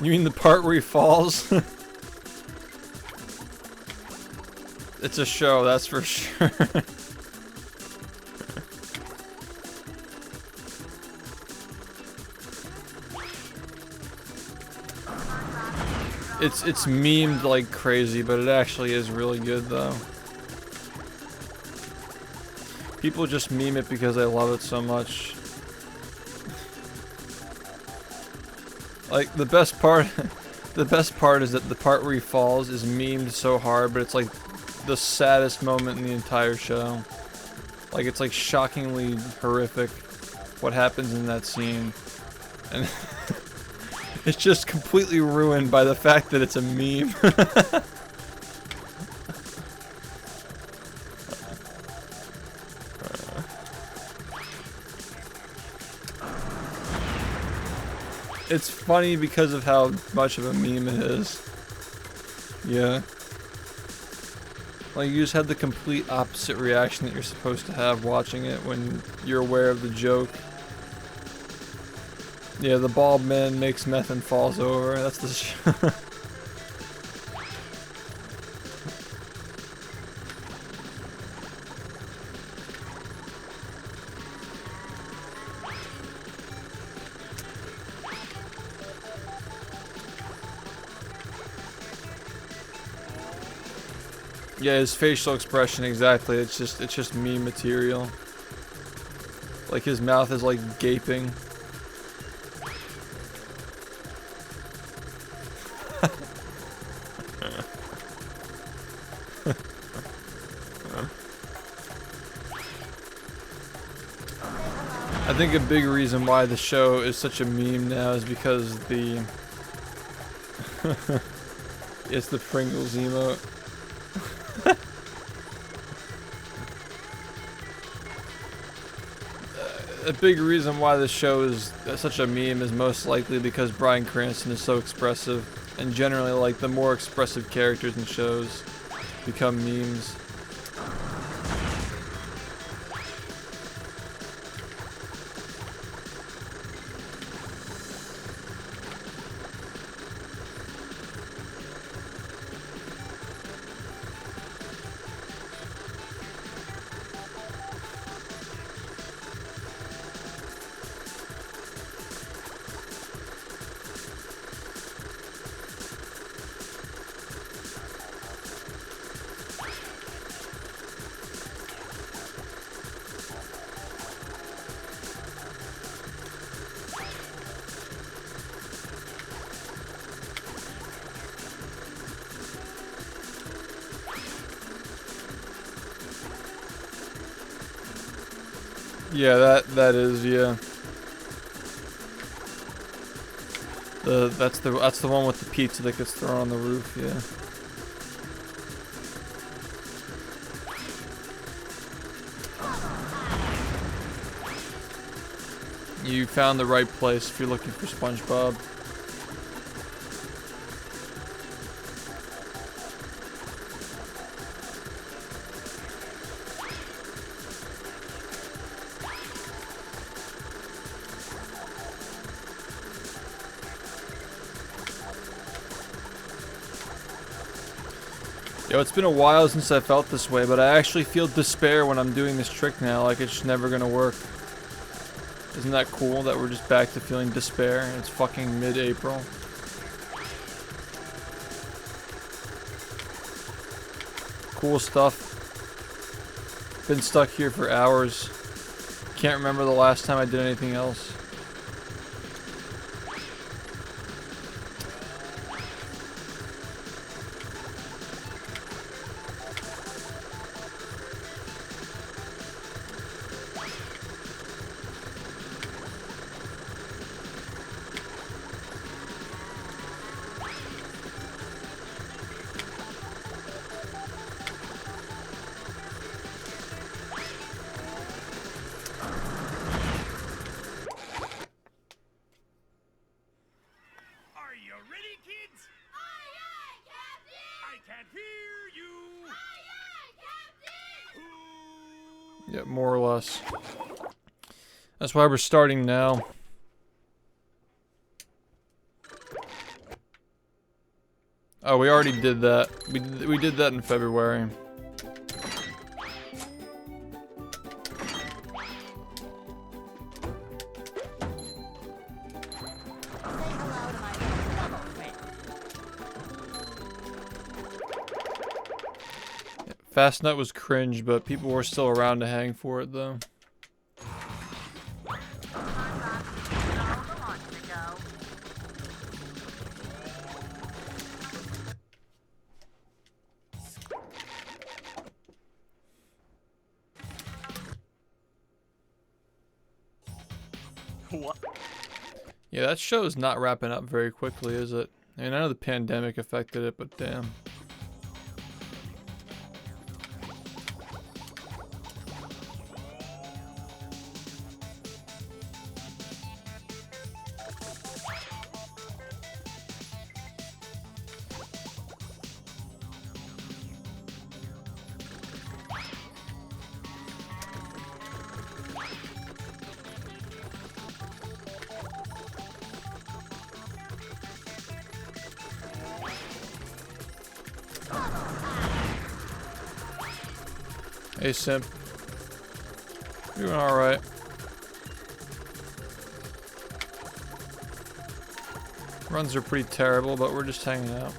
You mean the part where he falls? It's a show, that's for sure. It's memed like crazy, but it actually is really good though. People just meme it because they love it so much. Like the best part is that the part where he falls is memed so hard, but it's like the saddest moment in the entire show. Like it's like shockingly horrific what happens in that scene. And it's just completely ruined by the fact that it's a meme. It's funny because of how much of a meme it is. Yeah. Like you just had the complete opposite reaction that you're supposed to have watching it when you're aware of the joke. Yeah, the bald man makes meth and falls over. That's the show. Yeah, his facial expression exactly. It's just meme material. Like his mouth is like gaping. I think a big reason why the show is such a meme now is because the it's the Pringles emote. A big reason why the show is such a meme is most likely because Bryan Cranston is so expressive, and generally like the more expressive characters in shows become memes. Yeah, that is, yeah. That's the one with the pizza that gets thrown on the roof, yeah. You found the right place if you're looking for SpongeBob. Yo, it's been a while since I felt this way, but I actually feel despair when I'm doing this trick now, like it's just never gonna work. Isn't that cool that we're just back to feeling despair and it's fucking mid-April? Cool stuff. Been stuck here for hours. Can't remember the last time I did anything else. Are you ready, kids? Aye, aye, Captain! I can't hear you. Aye, aye, Captain! Yeah, more or less. That's why we're starting now. Oh, we already did that. We did that in February. Say hello to my little bubble friend. Fast Nut was cringe, but people were still around to hang for it though. What? Yeah, that show is not wrapping up very quickly, is it? I mean, I know the pandemic affected it, but damn. Hey, Simp. You're doing alright. Runs are pretty terrible, but we're just hanging out.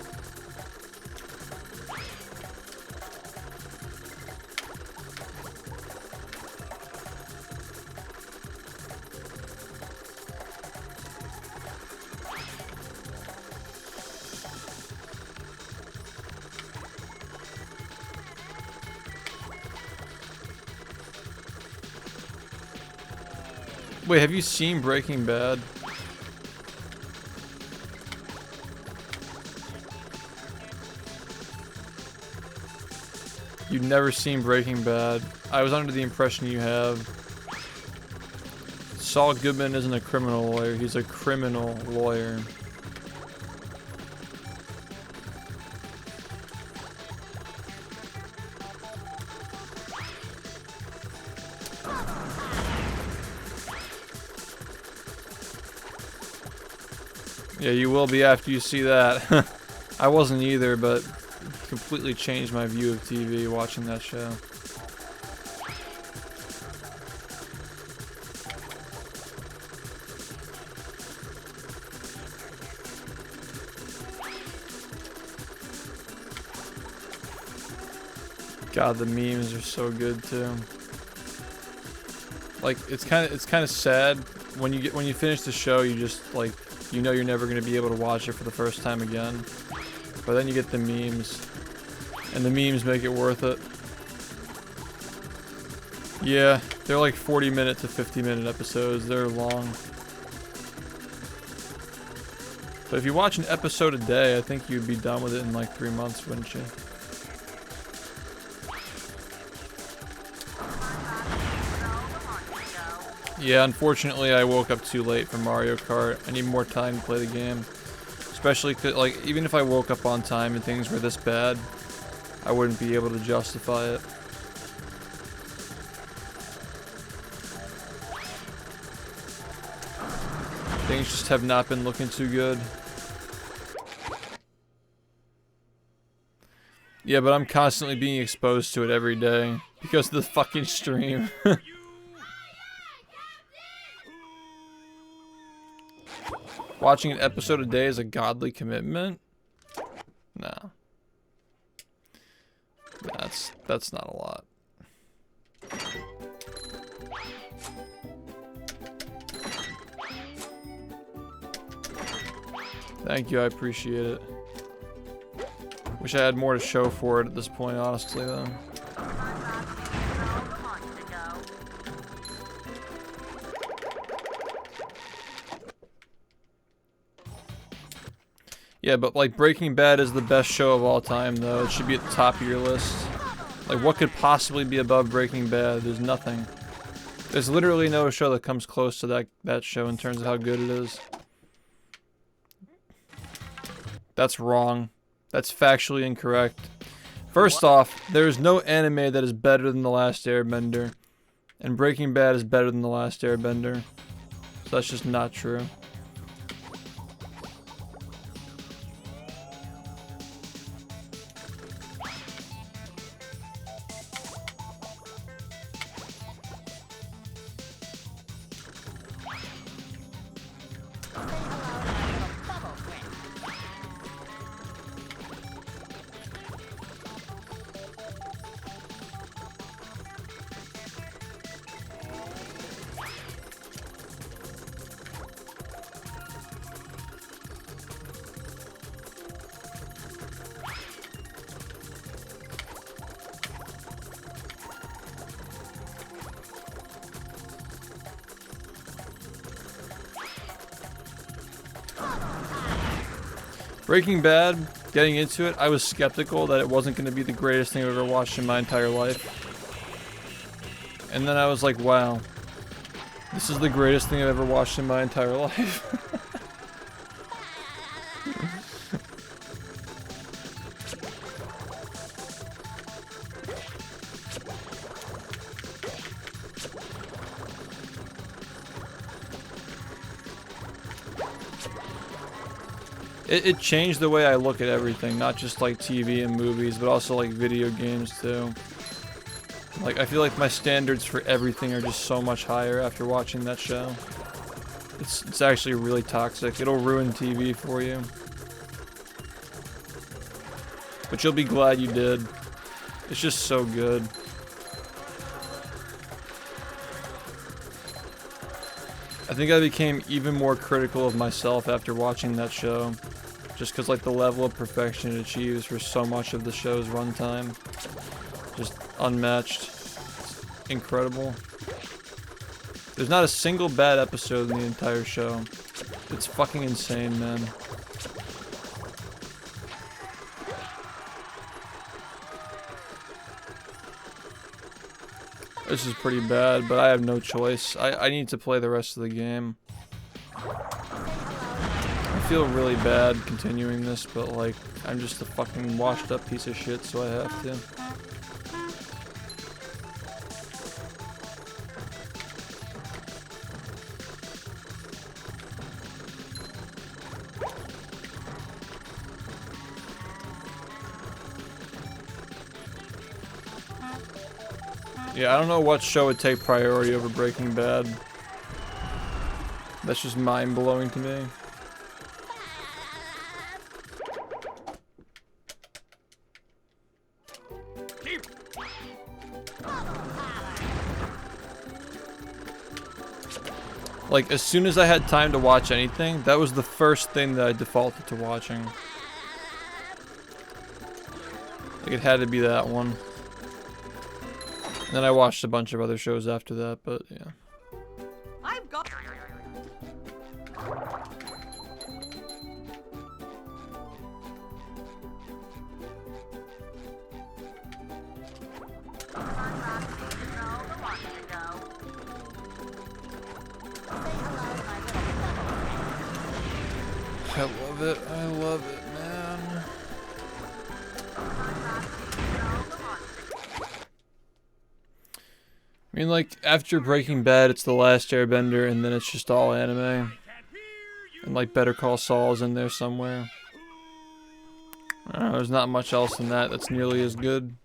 Wait, have you seen Breaking Bad? You've never seen Breaking Bad. I was under the impression you have. Saul Goodman isn't a criminal lawyer, he's a criminal lawyer. Yeah, you will be after you see that. I wasn't either, but completely changed my view of TV watching that show. God, the memes are so good too. Like it's kind of sad when you finish the show, you just like you know you're never going to be able to watch it for the first time again. But then you get the memes, and the memes make it worth it. Yeah, they're like 40-minute to 50-minute episodes. They're long. But if you watch an episode a day, I think you'd be done with it in like 3 months, wouldn't you? Yeah, unfortunately I woke up too late for Mario Kart. I need more time to play the game. Especially, like, even if I woke up on time and things were this bad, I wouldn't be able to justify it. Things just have not been looking too good. Yeah, but I'm constantly being exposed to it every day because of the fucking stream. Watching an episode a day is a godly commitment? No. That's not a lot. Thank you, I appreciate it. Wish I had more to show for it at this point, honestly, though. Yeah, but like Breaking Bad is the best show of all time, though. It should be at the top of your list. Like, what could possibly be above Breaking Bad? There's nothing. There's literally no show that comes close to that show in terms of how good it is. That's wrong. That's factually incorrect. First off, there is no anime that is better than The Last Airbender. And Breaking Bad is better than The Last Airbender. So that's just not true. Breaking Bad, getting into it, I was skeptical that it wasn't going to be the greatest thing I've ever watched in my entire life. And then I was like, wow, this is the greatest thing I've ever watched in my entire life. It changed the way I look at everything, not just like TV and movies, but also like video games too. Like, I feel like my standards for everything are just so much higher after watching that show. It's actually really toxic. It'll ruin TV for you. But you'll be glad you did. It's just so good. I think I became even more critical of myself after watching that show. Just because, like, the level of perfection it achieves for so much of the show's runtime. Just unmatched. It's incredible. There's not a single bad episode in the entire show. It's fucking insane, man. This is pretty bad, but I have no choice. I need to play the rest of the game. I feel really bad continuing this, but like, I'm just a fucking washed up piece of shit, so I have to. Yeah, I don't know what show would take priority over Breaking Bad. That's just mind-blowing to me. Like, as soon as I had time to watch anything, that was the first thing that I defaulted to watching. Like, it had to be that one. And then I watched a bunch of other shows after that, but yeah. I've got. I love it. I love it, man. I mean, like, after Breaking Bad, it's The Last Airbender, and then it's just all anime. And, like, Better Call Saul's in there somewhere. There's not much else in that that's nearly as good.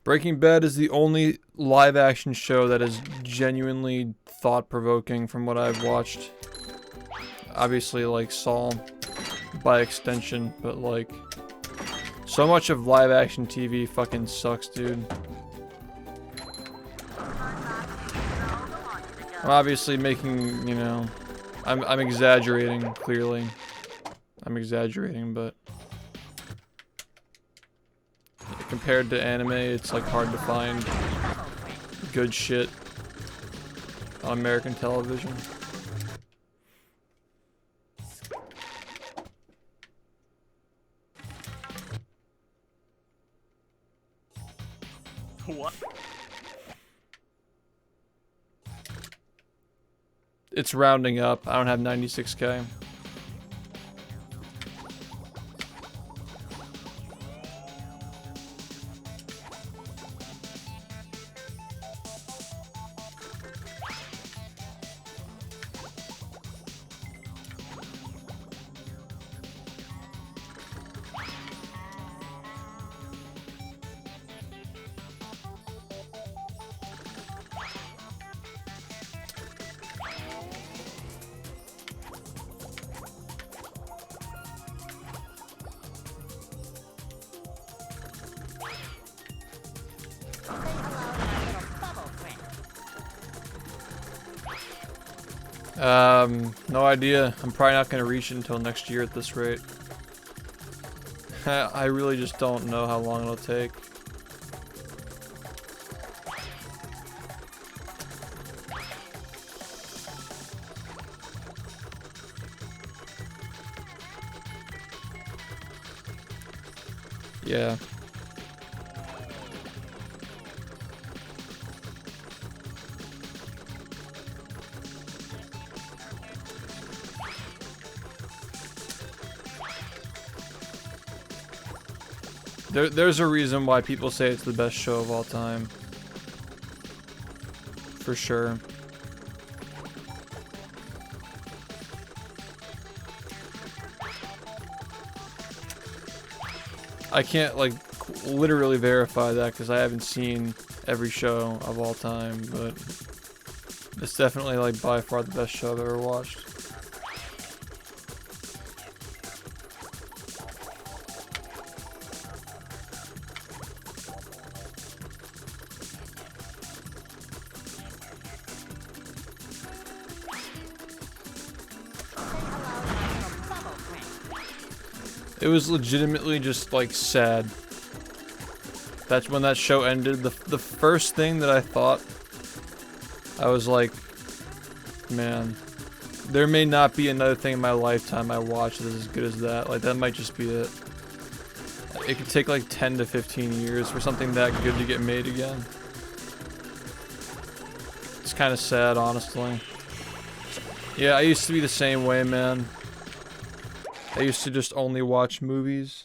Breaking Bad is the only live action show that is genuinely thought-provoking from what I've watched. Obviously, like Saul by extension, but like so much of live action TV fucking sucks, dude. I'm obviously making, you know, I'm exaggerating, clearly. I'm exaggerating, but compared to anime, it's like hard to find good shit on American television. What? It's rounding up. I don't have 96K. Say hello to my little bubble friend. No idea. I'm probably not gonna reach it until next year at this rate. I really just don't know how long it'll take. Yeah. There's a reason why people say it's the best show of all time. For sure. I can't like literally verify that because I haven't seen every show of all time, but it's definitely like by far the best show I've ever watched. It was legitimately just like sad. That's when that show ended. The first thing that I thought, I was like, man, there may not be another thing in my lifetime I watch that's as good as that. Like that might just be it. It could take like 10 to 15 years for something that good to get made again. It's kind of sad, honestly. Yeah, I used to be the same way, man. I used to just only watch movies.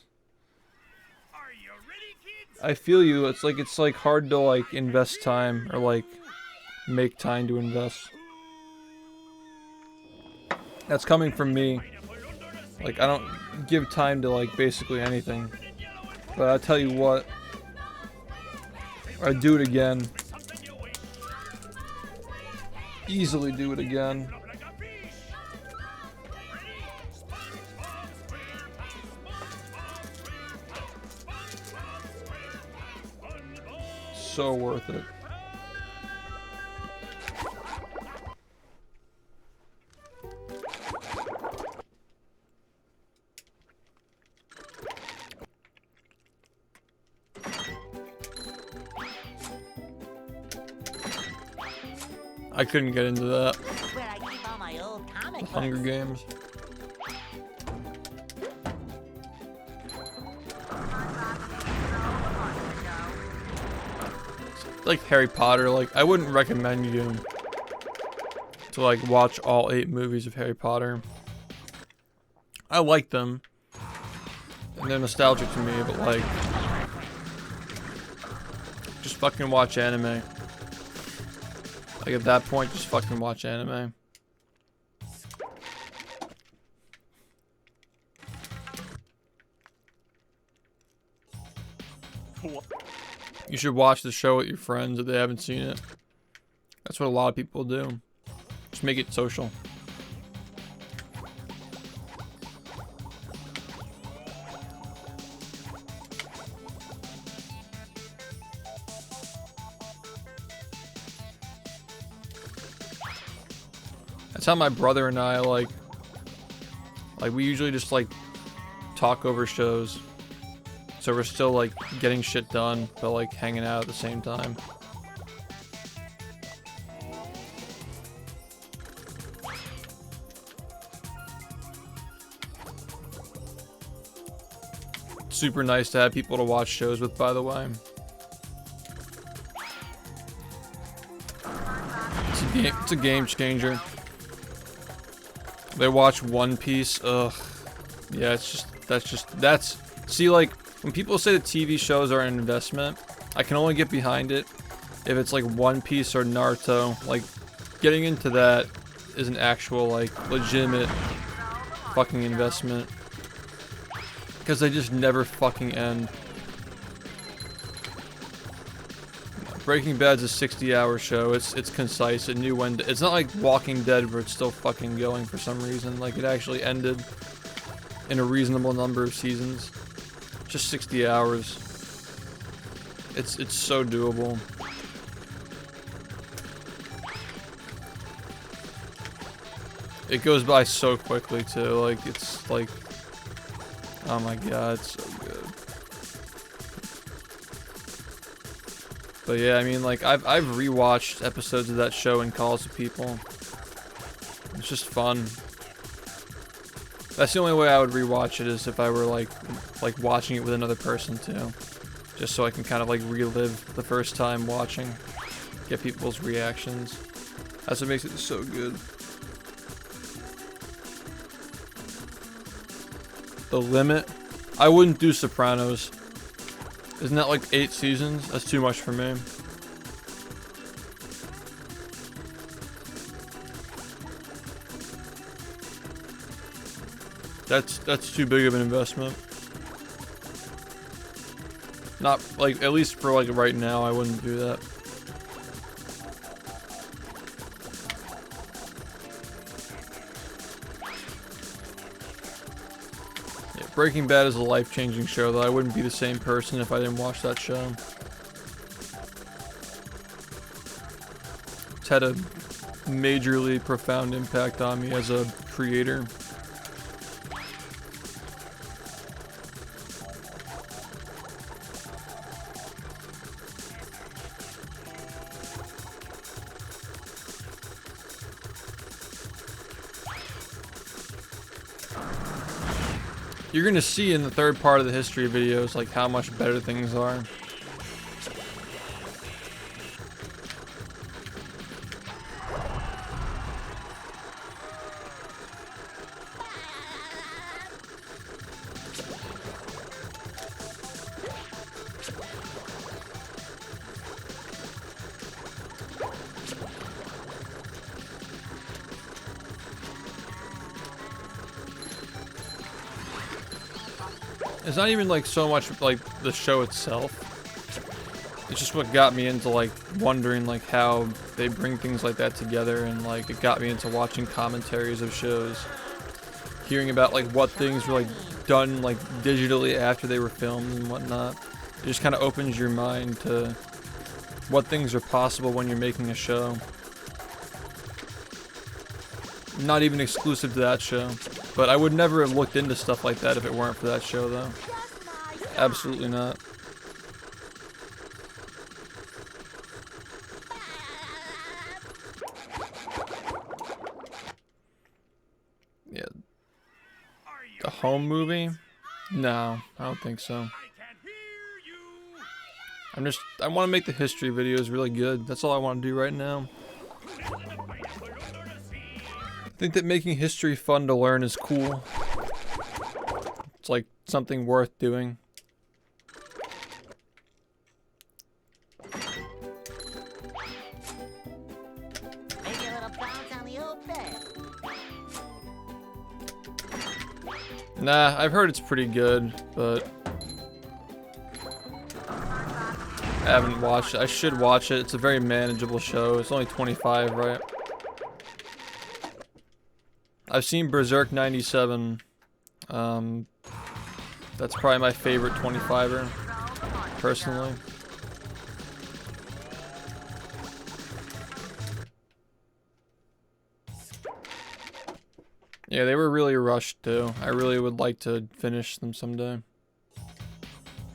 Are you ready, kids? I feel you. It's like hard to like invest time or like make time to invest. That's coming from me. Like I don't give time to like basically anything. But I tell you what, I'd do it again. Easily do it again. So worth it. I couldn't get into that. Where I keep all my old comic books. Hunger Games. Like Harry Potter, like I wouldn't recommend you to like watch all 8 movies of Harry Potter. I like them and they're nostalgic to me, but like just fucking watch anime. Like at that point, just fucking watch anime. You should watch the show with your friends if they haven't seen it. That's what a lot of people do. Just make it social. That's how my brother and I like we usually just like talk over shows. So we're still like getting shit done, but like hanging out at the same time. Super nice to have people to watch shows with, by the way. It's a game changer. They watch One Piece, ugh. Yeah, that's see, like, when people say that TV shows are an investment, I can only get behind it if it's like One Piece or Naruto. Like, getting into that is an actual, like, legitimate fucking investment. Because they just never fucking end. Breaking Bad's a 60-hour show. It's concise. It knew when to, it's not like Walking Dead where it's still fucking going for some reason. Like, it actually ended in a reasonable number of seasons. Just 60 hours. It's so doable. It goes by so quickly too. Like, it's like, oh my god, it's so good. But yeah, I mean, like, I've rewatched episodes of that show and calls to people. It's just fun. That's the only way I would rewatch it, is if I were like watching it with another person too. Just so I can kind of like relive the first time watching. Get people's reactions. That's what makes it so good. The Limit. I wouldn't do Sopranos. Isn't that like 8 seasons? That's too much for me. That's too big of an investment. Not like, at least for like right now, I wouldn't do that. Yeah, Breaking Bad is a life-changing show, though. I wouldn't be the same person if I didn't watch that show. It's had a majorly profound impact on me as a creator. You're gonna see in the third part of the history videos like how much better things are. It's not even like so much like the show itself. It's just what got me into like wondering like how they bring things like that together, and like it got me into watching commentaries of shows, hearing about like what things were like done like digitally after they were filmed and whatnot. It just kind of opens your mind to what things are possible when you're making a show. Not even exclusive to that show. But I would never have looked into stuff like that if it weren't for that show, though. Absolutely not. Yeah. The Home movie? No, I don't think so. I want to make the history videos really good. That's all I want to do right now. I think that making history fun to learn is cool. It's like something worth doing. Make a little bounce on the old bed. Nah, I've heard it's pretty good, but I haven't watched it. I should watch it. It's a very manageable show. It's only 25, right? I've seen Berserk 97. That's probably my favorite 25er, personally. Yeah, they were really rushed too. I really would like to finish them someday.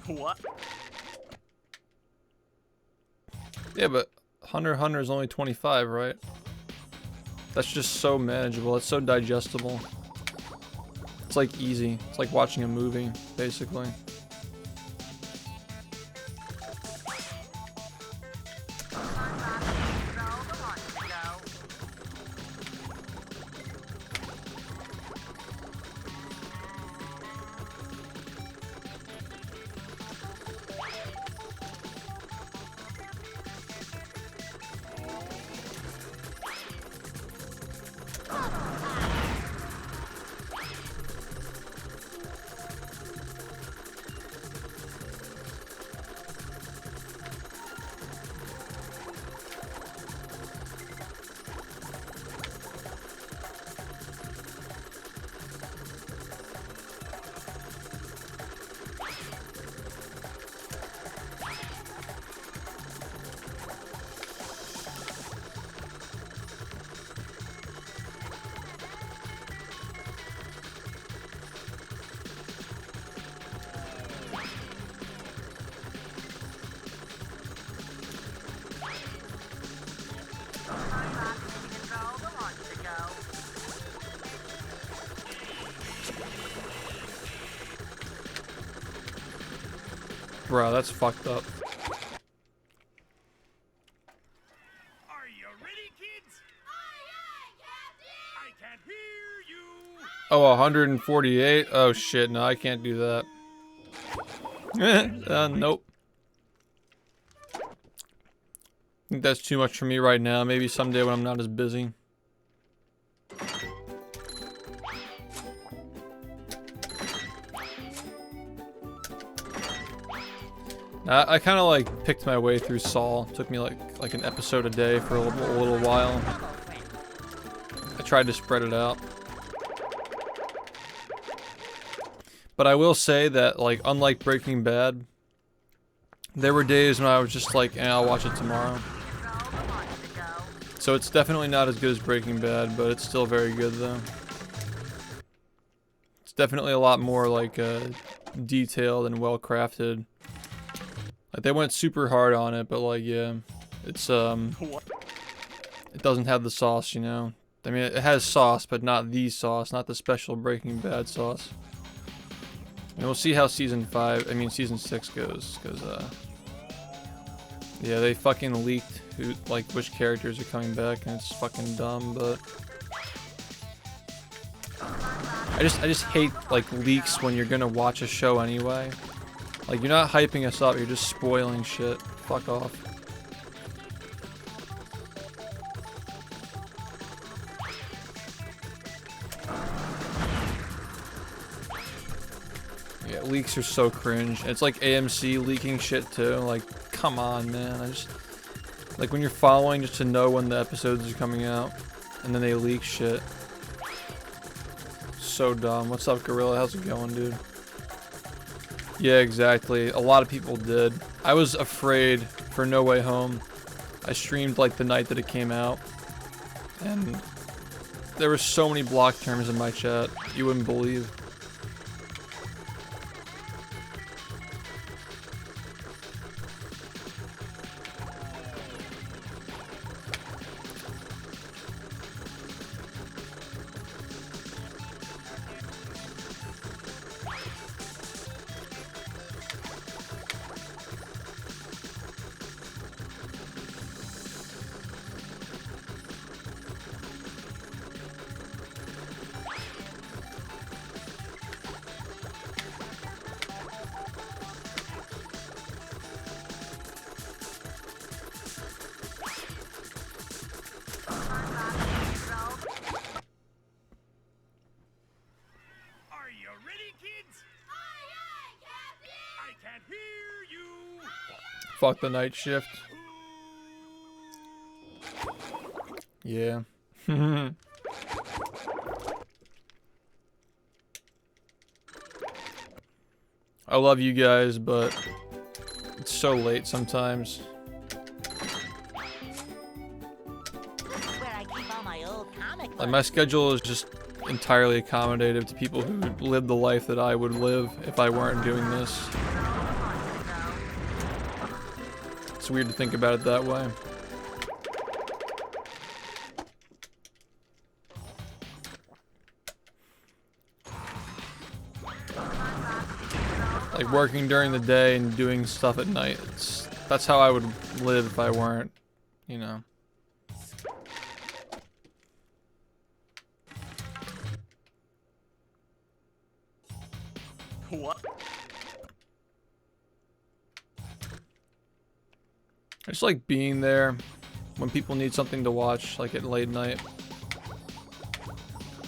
What? Yeah, but Hunter x Hunter is only 25, right? That's just so manageable. It's so digestible. It's like easy. It's like watching a movie, basically. Bro, that's fucked up. Are you ready, kids? I can't hear you. Oh, 148? Oh shit, no, I can't do that. Nope. I think that's too much for me right now. Maybe someday when I'm not as busy. I kind of like picked my way through Saul. Took me like an episode a day for a little while. I tried to spread it out. But I will say that, like, unlike Breaking Bad, there were days when I was just like, I'll watch it tomorrow. So it's definitely not as good as Breaking Bad, but it's still very good though. It's definitely a lot more like detailed and well crafted. Like they went super hard on it, but like yeah, it's it doesn't have the sauce, you know. I mean, it has sauce, but not the sauce, not the special Breaking Bad sauce. And we'll see how season 6 goes, because yeah, they fucking leaked which characters are coming back, and it's fucking dumb, but I just hate like leaks when you're gonna watch a show anyway. Like, you're not hyping us up, you're just spoiling shit. Fuck off. Yeah, leaks are so cringe. It's like AMC leaking shit too. Like, come on, man. Like, when you're following just to know when the episodes are coming out, and then they leak shit. So dumb. What's up, Gorilla? How's it going, dude? Yeah, exactly. A lot of people did. I was afraid for No Way Home. I streamed like the night that it came out, and there were so many block terms in my chat you wouldn't believe. Fuck the night shift. Yeah. I love you guys, but it's so late sometimes. Where I keep all my old comic Like, books. my schedule is just entirely accommodative to people who live the life that I would live if I weren't doing this. It's weird to think about it that way. Like working during the day and doing stuff at night. That's how I would live if I weren't, you know. What? I just like being there when people need something to watch, like at late night.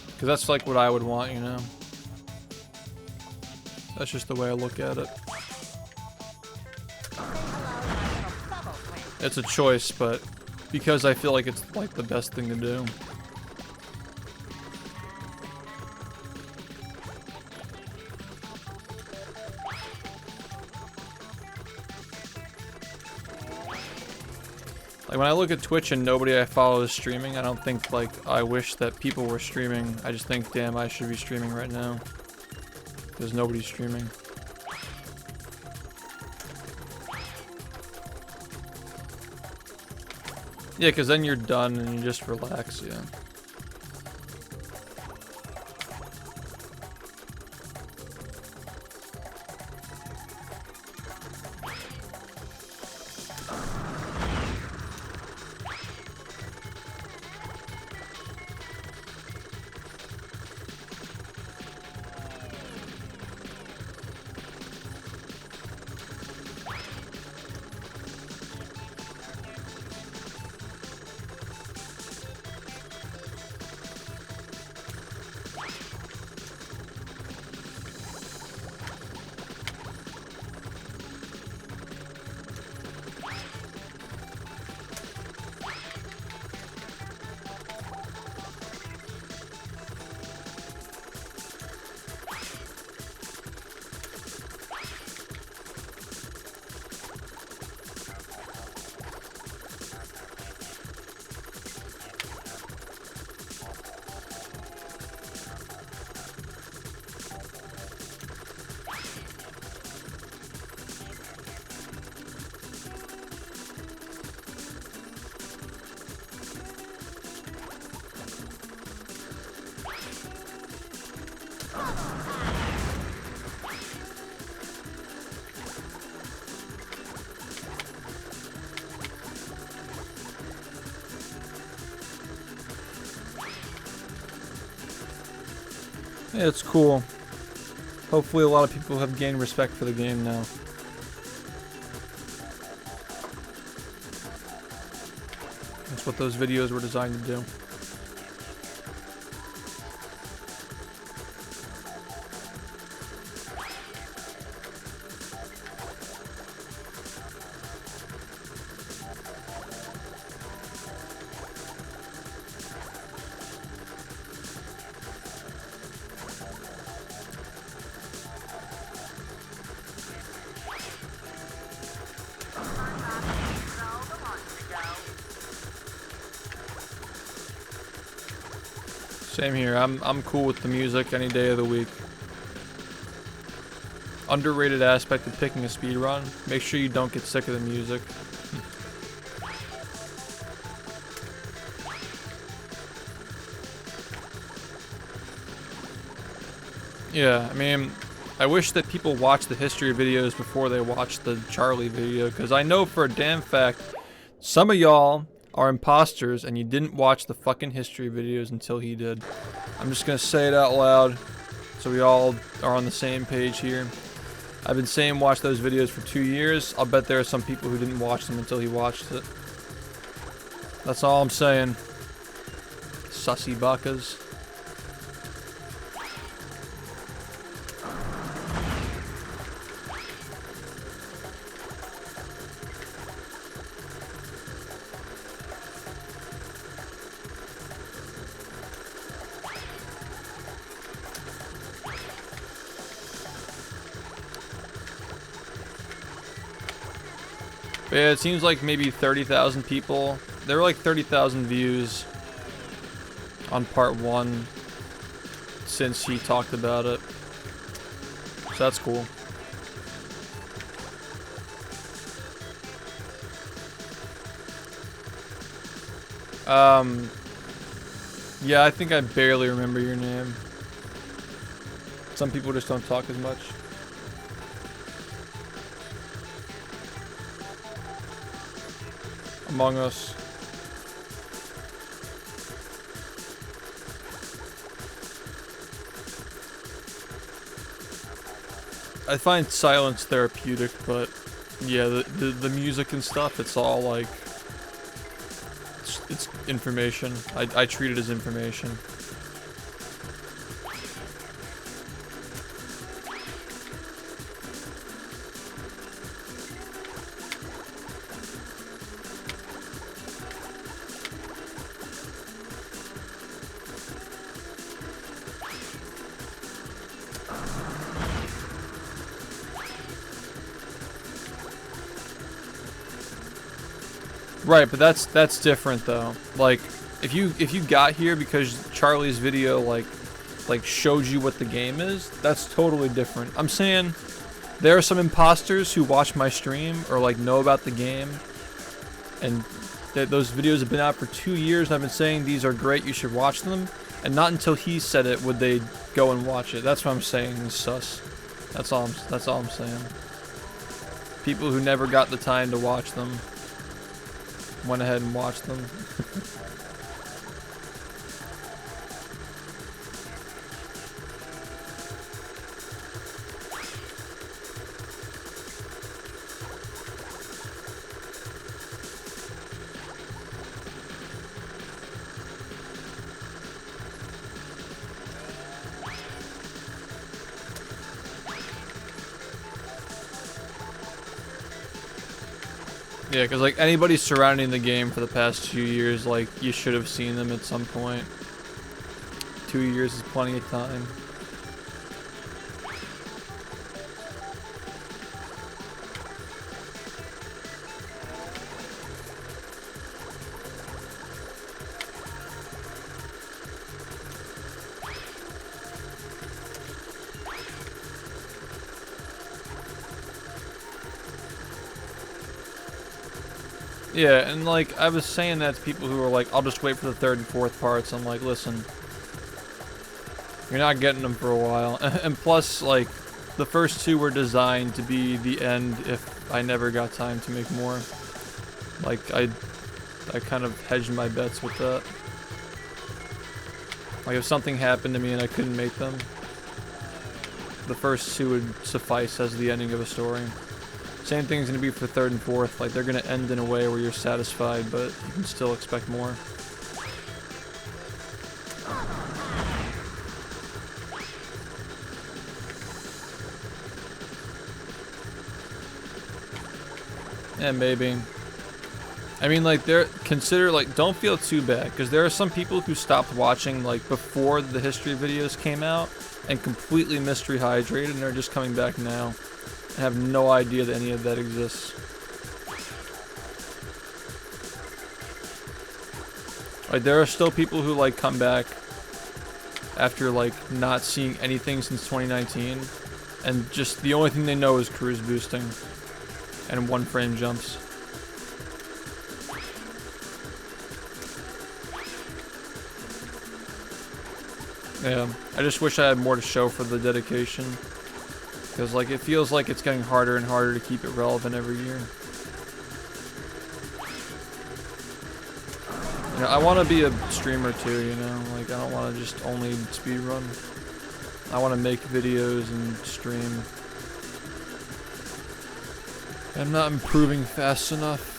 Because that's like what I would want, you know. That's just the way I look at it. It's a choice, but because I feel like it's like the best thing to do. Like when I look at Twitch and nobody I follow is streaming, I don't think like I wish that people were streaming. I just think, damn, I should be streaming right now. Because nobody's streaming. Yeah, because then you're done and you just relax, yeah. Yeah, it's cool. Hopefully a lot of people have gained respect for the game now. That's what those videos were designed to do. Same here. I'm cool with the music any day of the week. Underrated aspect of picking a speedrun. Make sure you don't get sick of the music. Yeah, I mean, I wish that people watch the history videos before they watch the Charlie video, because I know for a damn fact some of y'all are imposters and you didn't watch the fucking history videos until he did. I'm just gonna say it out loud so we all are on the same page here. I've been saying watch those videos for 2 years. I'll bet there are some people who didn't watch them until he watched it. That's all I'm saying. Sussy buckas. But yeah, it seems like maybe 30,000 people. There were like 30,000 views on part 1 since he talked about it. So that's cool. Yeah, I think I barely remember your name. Some people just don't talk as much. Among Us. I find silence therapeutic, but yeah, the music and stuff, it's all like it's information. I treat it as information. Right, but that's different though. Like, if you got here because Charlie's video like showed you what the game is, that's totally different. I'm saying there are some imposters who watch my stream or like know about the game, and those videos have been out for 2 years, and I've been saying these are great, you should watch them, and not until he said it would they go and watch it. That's what I'm saying is sus. That's all I'm saying. People who never got the time to watch them went ahead and watched them. Yeah, because like anybody surrounding the game for the past 2 years, like you should have seen them at some point. 2 years is plenty of time. Yeah, and like I was saying that to people who were like, I'll just wait for the 3rd and 4th parts. I'm like, listen, you're not getting them for a while. And plus, like, the first 2 were designed to be the end if I never got time to make more. Like, I kind of hedged my bets with that. Like, if something happened to me and I couldn't make them, the first 2 would suffice as the ending of a story. Same thing's gonna be for 3rd and 4th. Like, they're gonna end in a way where you're satisfied, but you can still expect more. Yeah, maybe. I mean, like, don't feel too bad, because there are some people who stopped watching, like, before the history videos came out, and completely mystery hydrated, and they're just coming back now. I have no idea that any of that exists. Like, there are still people who, like, come back after, like, not seeing anything since 2019, and just the only thing they know is cruise boosting and 1-frame jumps. Yeah, I just wish I had more to show for the dedication. Because, like, it feels like it's getting harder and harder to keep it relevant every year. You know, I want to be a streamer too, you know? Like, I don't want to just only speedrun. I want to make videos and stream. I'm not improving fast enough.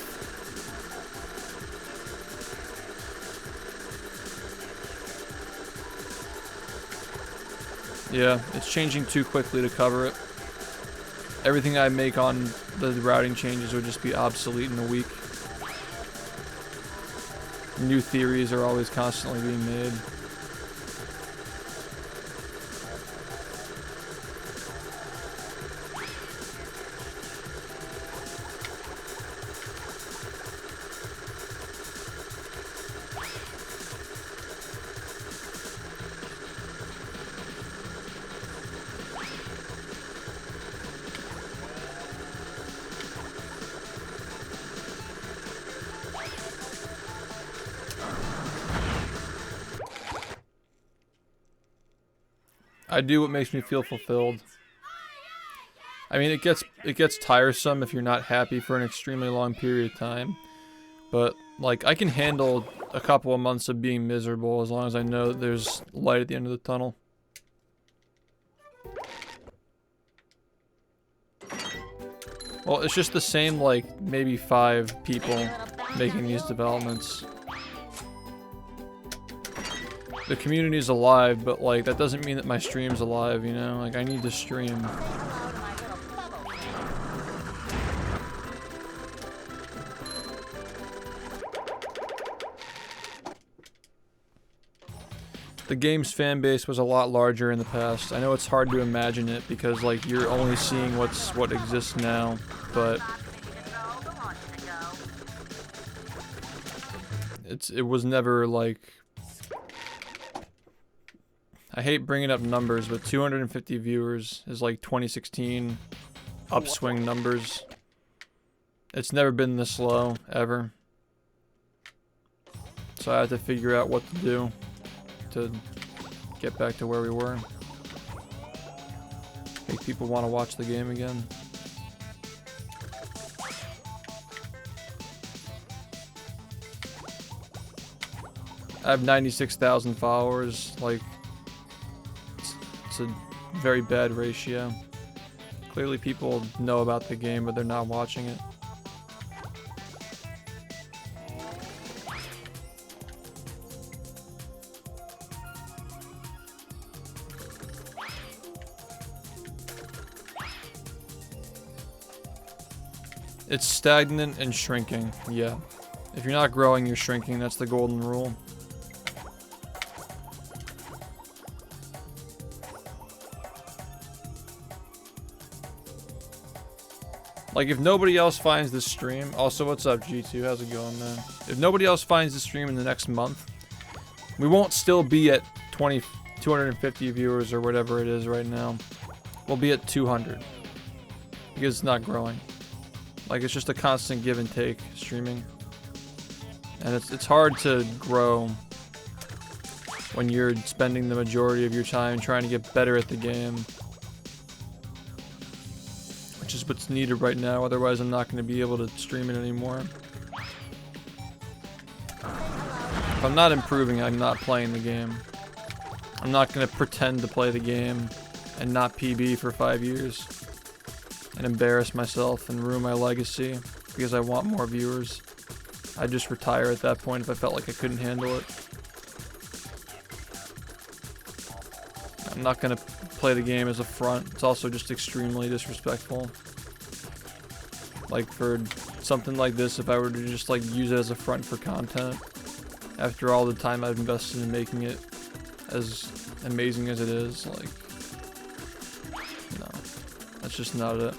Yeah, it's changing too quickly to cover it. Everything I make on the routing changes would just be obsolete in a week. New theories are always constantly being made. I do what makes me feel fulfilled. I mean, it gets tiresome if you're not happy for an extremely long period of time. But like, I can handle a couple of months of being miserable as long as I know that there's light at the end of the tunnel. Well, it's just the same, like, maybe 5 people making these developments. The community's alive, but, like, that doesn't mean that my stream's alive, you know? Like, I need to stream. The game's fan base was a lot larger in the past. I know it's hard to imagine it because, like, you're only seeing what exists now, but it was never like, I hate bringing up numbers, but 250 viewers is like 2016 upswing numbers. It's never been this low ever. So I had to figure out what to do to get back to where we were. Make people want to watch the game again. I have 96,000 followers. Like, it's a very bad ratio. Clearly people know about the game, but they're not watching it. It's stagnant and shrinking, yeah. If you're not growing, you're shrinking. That's the golden rule. Like, if nobody else finds this stream... Also, what's up, G2? How's it going, man? If nobody else finds this stream in the next month, we won't still be at 250 viewers or whatever it is right now. We'll be at 200. Because it's not growing. Like, it's just a constant give and take streaming. And it's hard to grow when you're spending the majority of your time trying to get better at the game. Which is what's needed right now, otherwise I'm not going to be able to stream it anymore. If I'm not improving, I'm not playing the game. I'm not going to pretend to play the game and not PB for 5 years. And embarrass myself and ruin my legacy because I want more viewers. I'd just retire at that point if I felt like I couldn't handle it. I'm not gonna play the game as a front. It's also just extremely disrespectful. Like, for something like this, if I were to just like use it as a front for content, after all the time I've invested in making it as amazing as it is, like, no. That's just not it.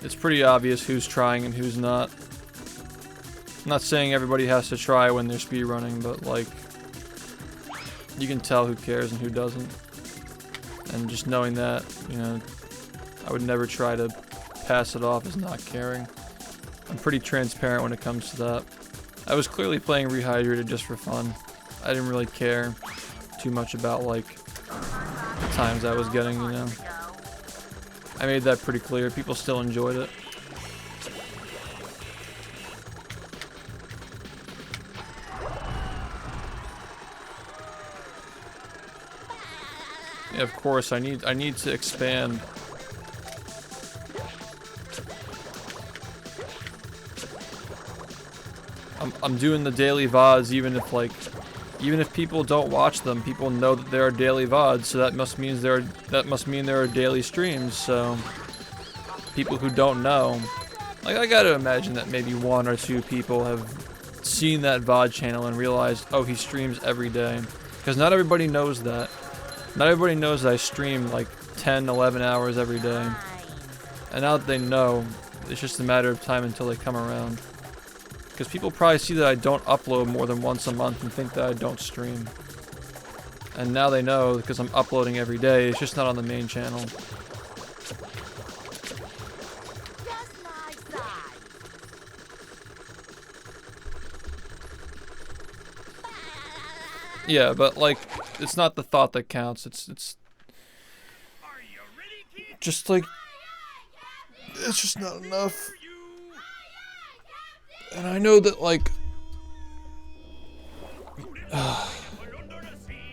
It's pretty obvious who's trying and who's not. I'm not saying everybody has to try when they're speedrunning, but like, you can tell who cares and who doesn't. And just knowing that, you know, I would never try to pass it off as not caring. I'm pretty transparent when it comes to that. I was clearly playing Rehydrated just for fun. I didn't really care too much about, like, the times I was getting, you know. I made that pretty clear. People still enjoyed it. Yeah, of course, I need to expand. I'm doing the daily VODs even if people don't watch them, people know that there are daily VODs, so that must mean there are daily streams. So people who don't know, like, I gotta imagine that maybe 1 or 2 people have seen that VOD channel and realized, oh, he streams every day. Because not everybody knows that. Not everybody knows that I stream like 10, 11 hours every day. And now that they know, it's just a matter of time until they come around. Because people probably see that I don't upload more than once a month and think that I don't stream. And now they know because I'm uploading every day, it's just not on the main channel. Just my side. Yeah, but like, it's not the thought that counts. It's Are you ready, kids? just like, it's just not enough. You. And I know that like,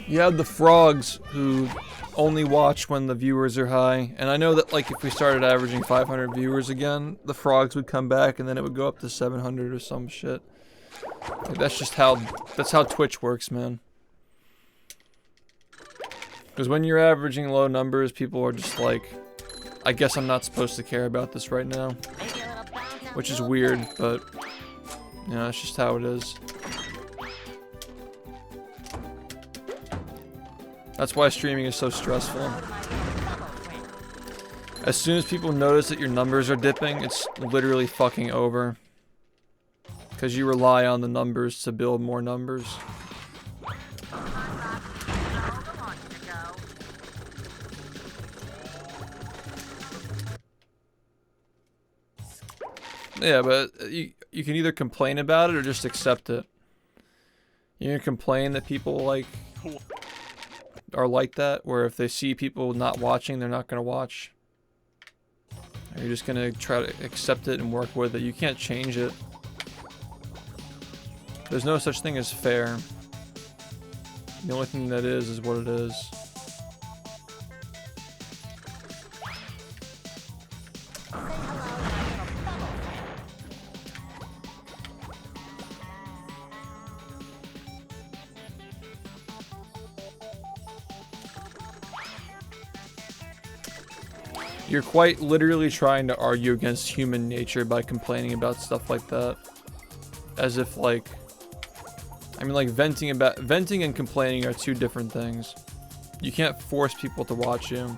you have the frogs who only watch when the viewers are high, and I know that like if we started averaging 500 viewers again, the frogs would come back and then it would go up to 700 or some shit. Like, that's how Twitch works, man. Because when you're averaging low numbers, people are just like, I guess I'm not supposed to care about this right now. Maybe a little bounce and Which is we'll weird, play. but you know, that's just how it is. That's why streaming is so stressful. Load my bubble friend. As soon as people notice that your numbers are dipping, it's literally fucking over. Because you rely on the numbers to build more numbers. Yeah, but you can either complain about it or just accept it. You can complain that people like are like that, where if they see people not watching, they're not gonna watch. Or you're just gonna try to accept it and work with it. You can't change it. There's no such thing as fair. The only thing that is what it is. Say hello, my little bubble friend. You're quite literally trying to argue against human nature by complaining about stuff like that. As if like, I mean like venting and complaining are two different things. You can't force people to watch you,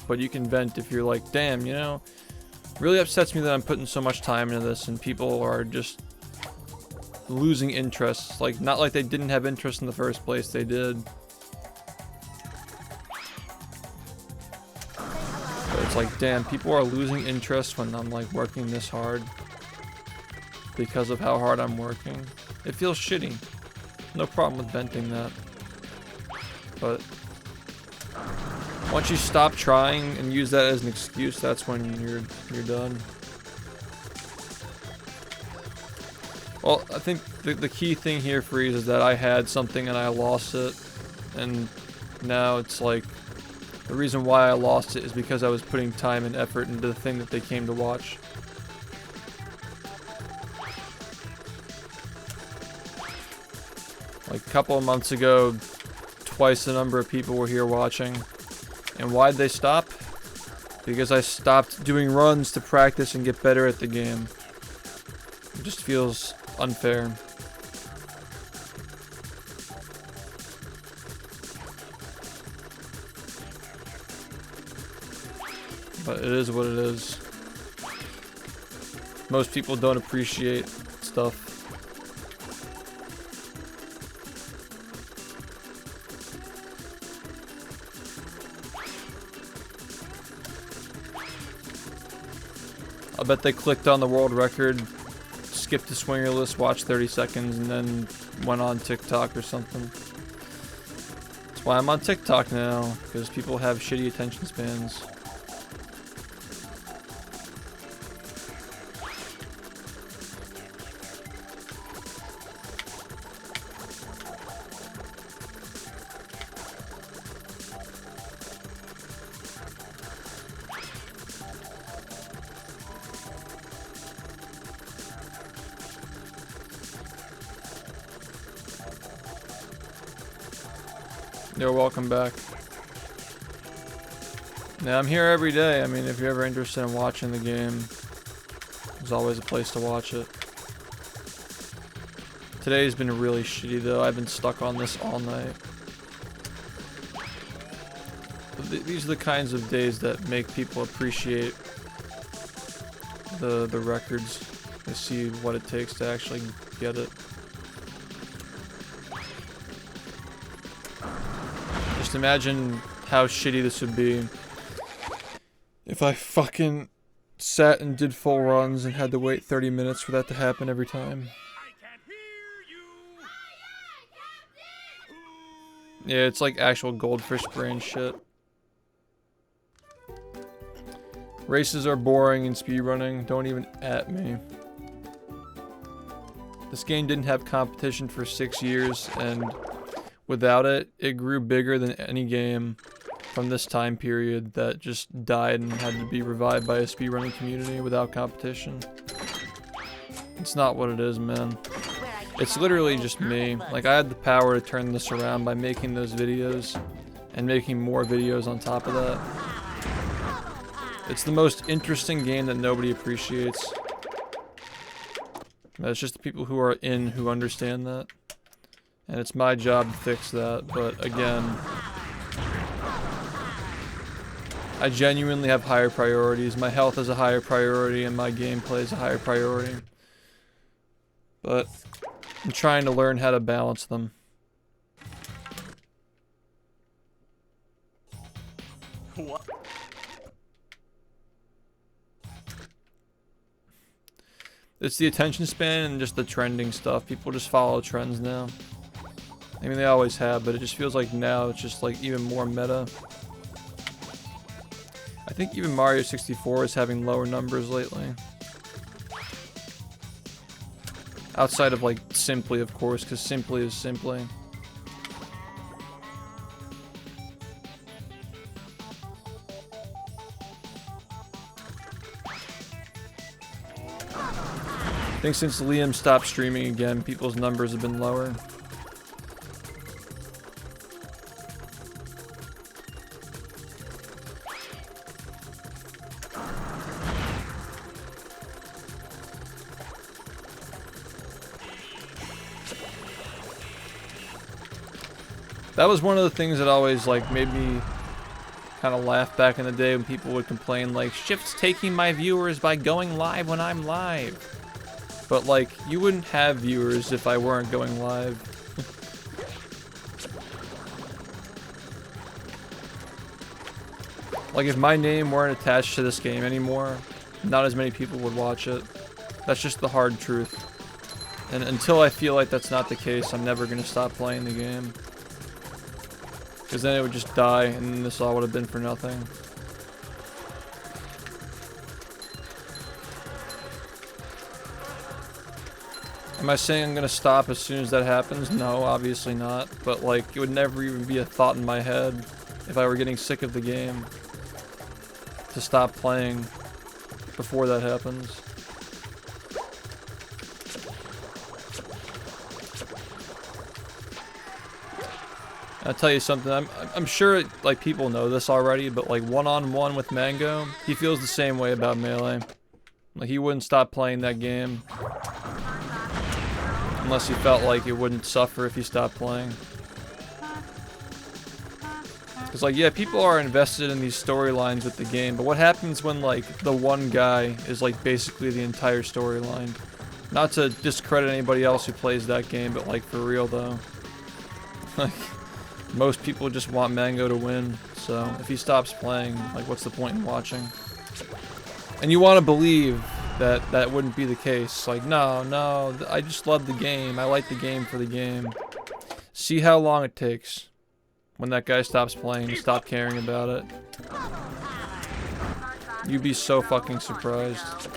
but you can vent if you're like, damn, you know, really upsets me that I'm putting so much time into this and people are just losing interest. Like, not like they didn't have interest in the first place, they did. But it's like, damn, people are losing interest when I'm like working this hard because of how hard I'm working. It feels shitty. No problem with venting that. But once you stop trying and use that as an excuse, that's when you're done. Well, I think the key thing here, Freeze, is that I had something and I lost it. And now it's like, the reason why I lost it is because I was putting time and effort into the thing that they came to watch. Like a couple of months ago, twice the number of people were here watching. And why'd they stop? Because I stopped doing runs to practice and get better at the game. It just feels unfair. But it is what it is. Most people don't appreciate stuff. I bet they clicked on the world record, skipped the swinger list, watched 30 seconds, and then went on TikTok or something. That's why I'm on TikTok now, because people have shitty attention spans. Yo, welcome back. Yeah, I'm here every day. I mean, if you're ever interested in watching the game, there's always a place to watch it. Today's been really shitty though. I've been stuck on this all night. These are the kinds of days that make people appreciate the records. They see what it takes to actually get it. Just imagine how shitty this would be if I fucking sat and did full runs and had to wait 30 minutes for that to happen every time. I can't hear you. Yeah, it's like actual goldfish brain shit. Races are boring and speedrunning. Don't even at me. This game didn't have competition for 6 years, and without it, it grew bigger than any game from this time period that just died and had to be revived by a speedrunning community without competition. It's not what it is, man. It's literally just me. Like, I had the power to turn this around by making those videos and making more videos on top of that. It's the most interesting game that nobody appreciates. It's just the people who are in who understand that. And it's my job to fix that, but again, I genuinely have higher priorities. My health is a higher priority and my gameplay is a higher priority. But I'm trying to learn how to balance them. What? It's the attention span and just the trending stuff. People just follow trends now. I mean, they always have, but it just feels like now it's just like even more meta. I think even Mario 64 is having lower numbers lately. Outside of like Simply, of course, because Simply is Simply. I think since Liam stopped streaming again, people's numbers have been lower. That was one of the things that always like made me kind of laugh back in the day when people would complain like, SHiFT's taking my viewers by going live when I'm live. But like, you wouldn't have viewers if I weren't going live. Like, if my name weren't attached to this game anymore, not as many people would watch it. That's just the hard truth. And until I feel like that's not the case, I'm never gonna stop playing the game. Because then it would just die, and this all would have been for nothing. Am I saying I'm gonna stop as soon as that happens? No, obviously not. But like, it would never even be a thought in my head if I were getting sick of the game to stop playing before that happens. I'll tell you something, I'm sure like people know this already, but like one-on-one with Mango, he feels the same way about Melee. Like, he wouldn't stop playing that game unless he felt like it wouldn't suffer if he stopped playing. Because like, yeah, people are invested in these storylines with the game, but what happens when like the one guy is like basically the entire storyline? Not to discredit anybody else who plays that game, but like for real though. Like, most people just want Mango to win, so if he stops playing, like, what's the point in watching? And you want to believe that that wouldn't be the case. Like, no, I just love the game. I like the game for the game. See how long it takes when that guy stops playing and stop caring about it. You'd be so fucking surprised.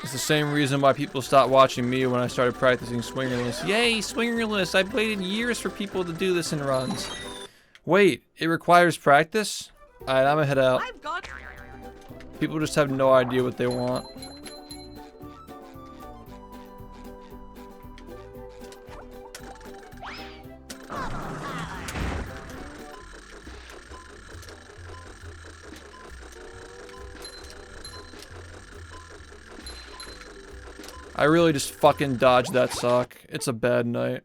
It's the same reason why people stopped watching me when I started practicing swingerless. Yay, swingerless! I've waited years for people to do this in runs. Wait, it requires practice? Alright, I'm gonna head out. People just have no idea what they want. I really just fucking dodged that sock. It's a bad night.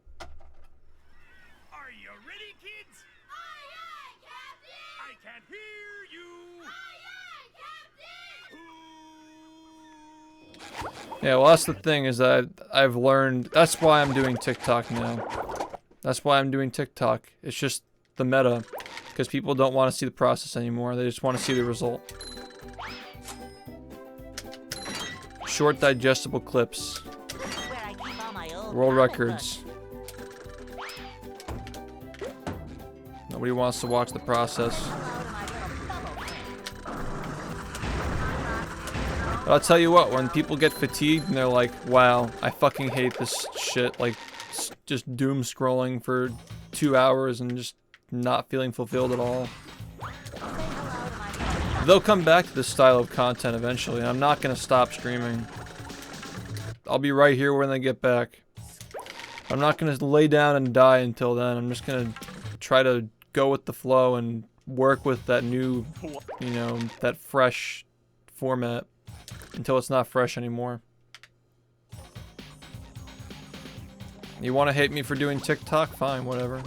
Are you ready, kids? Aye, aye, Captain! I can't hear you. Aye, aye, Captain! Yeah, well, that's the thing is that I've learned. That's why I'm doing TikTok now. That's why I'm doing TikTok. It's just the meta. Because people don't want to see the process anymore. They just want to see the result. Short, digestible clips. Where I World records. Nobody wants to watch the process. Hello to my little bubble friend. But I'll tell you what, when people get fatigued and they're like, wow, I fucking hate this shit, like, just doom scrolling for 2 hours and just not feeling fulfilled at all. They'll come back to this style of content eventually, and I'm not gonna stop streaming. I'll be right here when they get back. I'm not gonna lay down and die until then. I'm just gonna try to go with the flow and work with that new, you know, that fresh format until it's not fresh anymore. You wanna hate me for doing TikTok? Fine, whatever.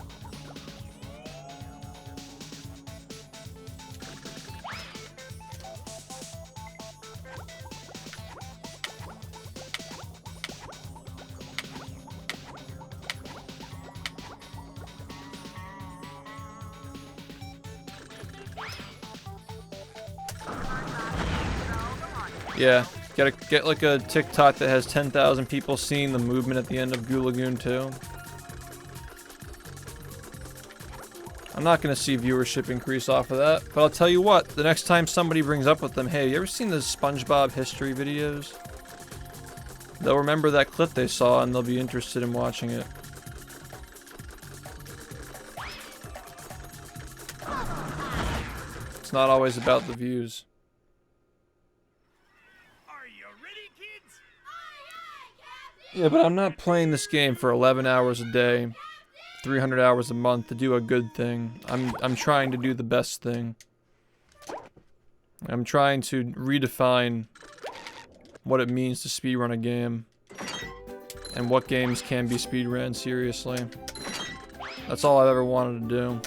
Yeah, gotta get like a TikTok that has 10,000 people seeing the movement at the end of Goo Lagoon 2. I'm not gonna see viewership increase off of that, but I'll tell you what, the next time somebody brings up with them, hey, you ever seen the SpongeBob history videos? They'll remember that clip they saw and they'll be interested in watching it. It's not always about the views. Yeah, but I'm not playing this game for 11 hours a day, 300 hours a month to do a good thing. I'm trying to do the best thing. I'm trying to redefine what it means to speedrun a game and what games can be speedrun seriously. That's all I've ever wanted to do.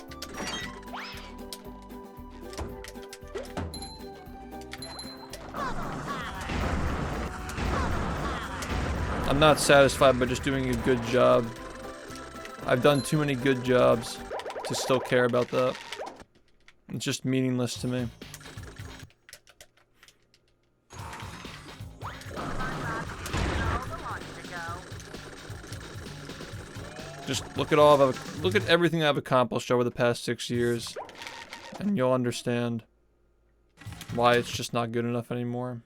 I'm not satisfied by just doing a good job. I've done too many good jobs to still care about that. It's just meaningless to me. Just look at everything I've accomplished over the past 6 years, and you'll understand why it's just not good enough anymore.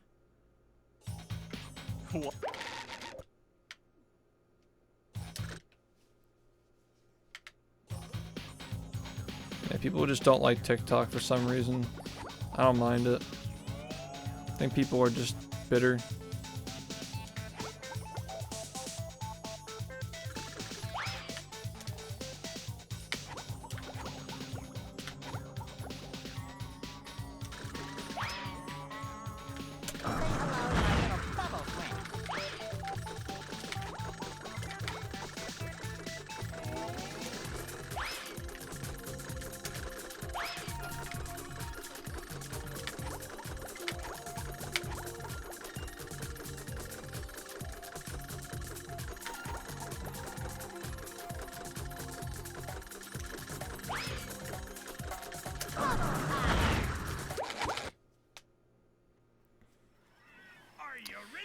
Yeah, people just don't like TikTok for some reason. I don't mind it. I think people are just bitter.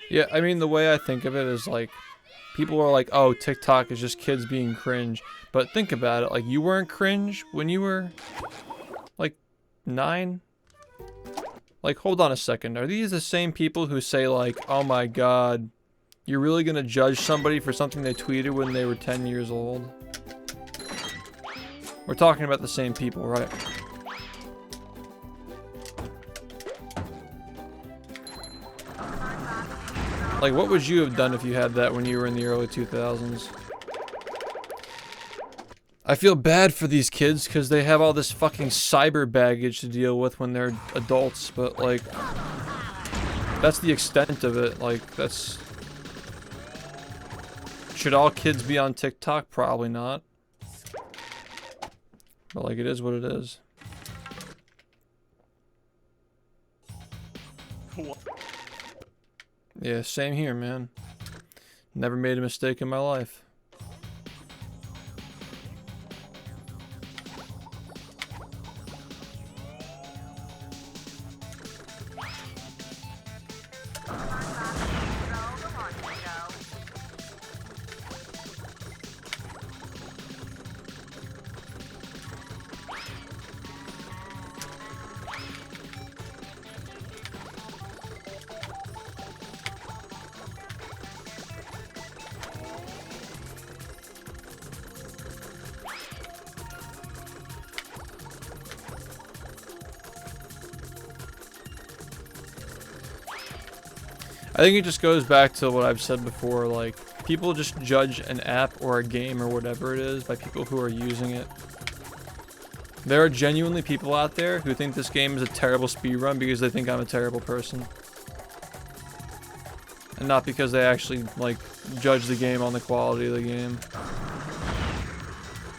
Yeah, I mean, the way I think of it is like, people are like, oh, TikTok is just kids being cringe. But think about it, like, you weren't cringe when you were, like, 9? Like, hold on a second. Are these the same people who say, like, oh my god, you're really gonna judge somebody for something they tweeted when they were 10 years old? We're talking about the same people, right? Like, what would you have done if you had that when you were in the early 2000s? I feel bad for these kids because they have all this fucking cyber baggage to deal with when they're adults, but, like, that's the extent of it. Like, that's... Should all kids be on TikTok? Probably not. But, like, it is what it is. Yeah, same here, man. Never made a mistake in my life. I think it just goes back to what I've said before, like, people just judge an app or a game or whatever it is by people who are using it. There are genuinely people out there who think this game is a terrible speedrun because they think I'm a terrible person. And not because they actually, like, judge the game on the quality of the game.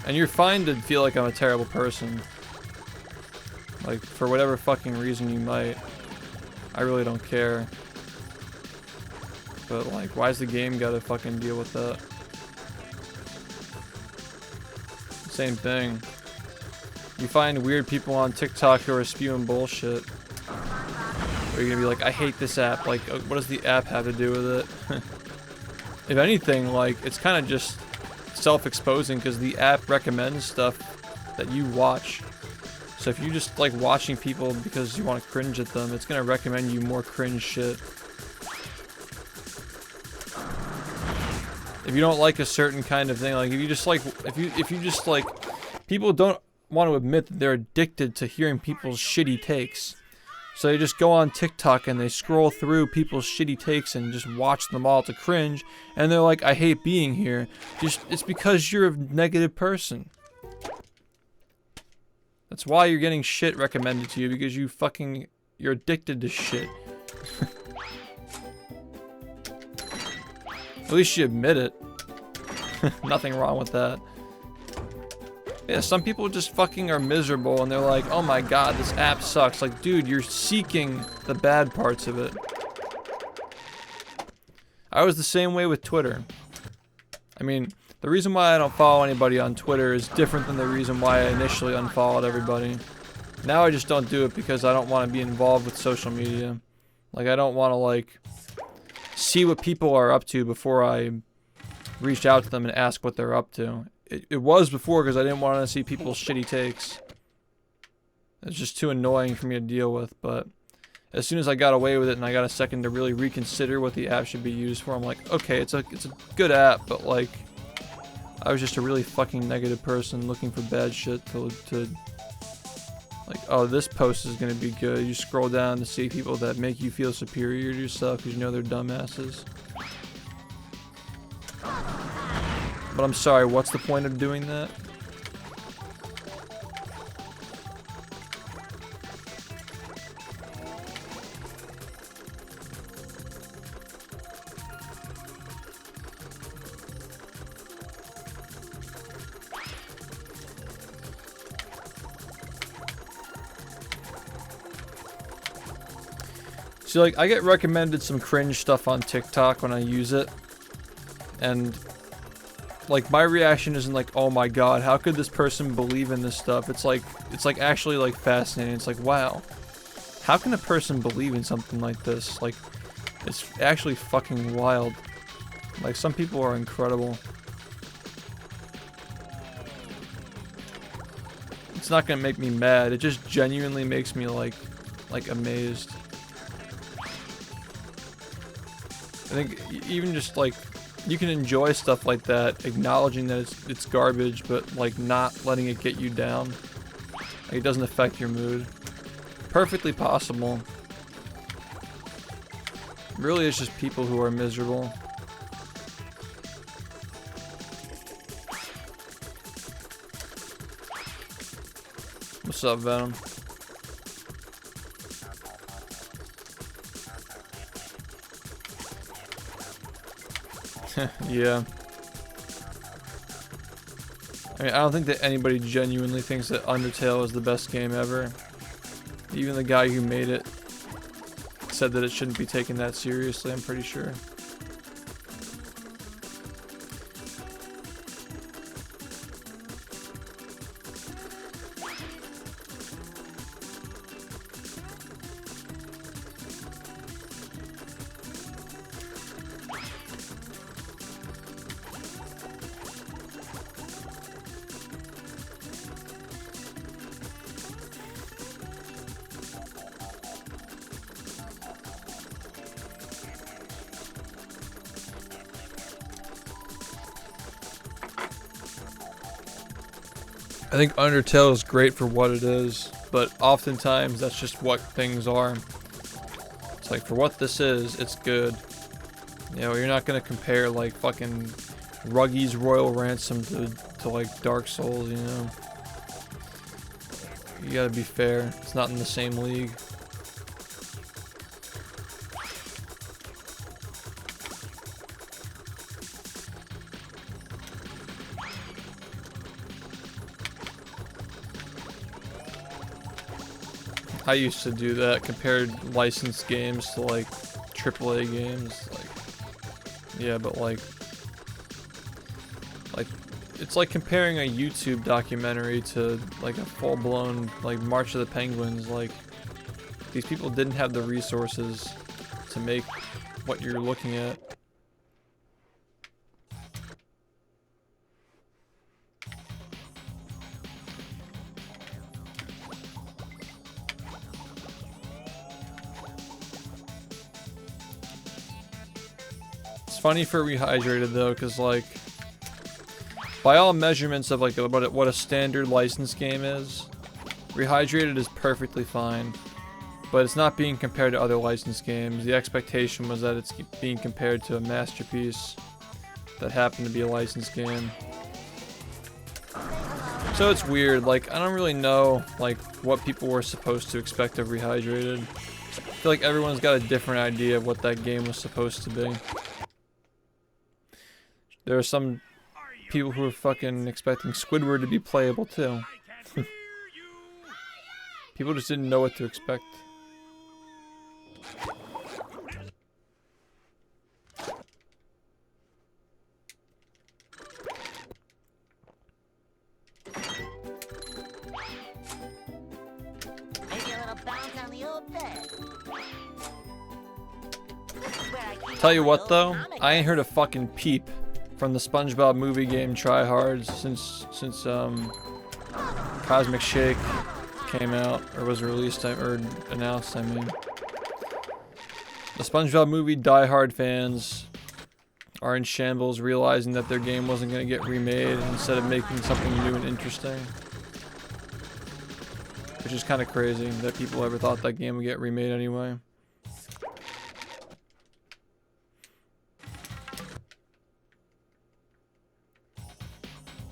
And you're fine to feel like I'm a terrible person. Like, for whatever fucking reason you might. I really don't care. But, like, why's the game gotta fucking deal with that? Same thing. You find weird people on TikTok who are spewing bullshit. Or you're gonna be like, I hate this app. Like, what does the app have to do with it? If anything, like, it's kind of just self-exposing because the app recommends stuff that you watch. So if you just like watching people because you want to cringe at them, it's gonna recommend you more cringe shit. If you don't like a certain kind of thing, like if you just like, people don't want to admit that they're addicted to hearing people's shitty takes. So they just go on TikTok and they scroll through people's shitty takes and just watch them all to cringe. And they're like, I hate being here. It's because you're a negative person. That's why you're getting shit recommended to you, because you're addicted to shit. At least you admit it. Nothing wrong with that. Yeah, some people just fucking are miserable and they're like, oh my god, this app sucks. Like, dude, you're seeking the bad parts of it. I was the same way with Twitter. I mean, the reason why I don't follow anybody on Twitter is different than the reason why I initially unfollowed everybody. Now I just don't do it because I don't want to be involved with social media. Like, I don't want to, like, see what people are up to before I reach out to them and ask what they're up to. It was before because I didn't want to see people's shitty takes. It's just too annoying for me to deal with, but as soon as I got away with it and I got a second to really reconsider what the app should be used for, I'm like, okay, it's a good app, but like, I was just a really fucking negative person looking for bad shit to like, oh, this post is gonna be good. You scroll down to see people that make you feel superior to yourself because you know they're dumbasses. But I'm sorry, what's the point of doing that? See, like, I get recommended some cringe stuff on TikTok when I use it. And like, my reaction isn't like, oh my god, how could this person believe in this stuff? It's like actually like fascinating. It's like, wow, how can a person believe in something like this? Like, it's actually fucking wild. Like, some people are incredible. It's not gonna make me mad. It just genuinely makes me like amazed. I think even just like, you can enjoy stuff like that, acknowledging that it's garbage, but like not letting it get you down. Like, it doesn't affect your mood. Perfectly possible. Really, it's just people who are miserable. What's up, Venom? Yeah. I mean, I don't think that anybody genuinely thinks that Undertale is the best game ever. Even the guy who made it said that it shouldn't be taken that seriously, I'm pretty sure. I think Undertale is great for what it is, but oftentimes that's just what things are. It's like, for what this is, it's good. You know, you're not gonna compare like fucking Ruggy's Royal Ransom to like Dark Souls, you know? You gotta be fair. It's not in the same league. I used to do that, compared licensed games to like AAA games. Like, yeah, but like it's like comparing a YouTube documentary to like a full-blown like March of the Penguins. Like, these people didn't have the resources to make what you're looking at. Funny for Rehydrated though, because like, by all measurements of like what a standard licensed game is, Rehydrated is perfectly fine, but it's not being compared to other licensed games. The expectation was that it's being compared to a masterpiece that happened to be a licensed game. So it's weird. Like, I don't really know like what people were supposed to expect of Rehydrated. I feel like everyone's got a different idea of what that game was supposed to be. There are some people who are fucking expecting Squidward to be playable too. People just didn't know what to expect. Maybe a little bounce on the old bed. This is where I keep Tell you all my what old though, comic I ain't books. heard a fucking peep from the SpongeBob movie game tryhards since Cosmic Shake came out, or was released, or announced, I mean. The SpongeBob movie diehard fans are in shambles, realizing that their game wasn't going to get remade instead of making something new and interesting. Which is kind of crazy that people ever thought that game would get remade anyway.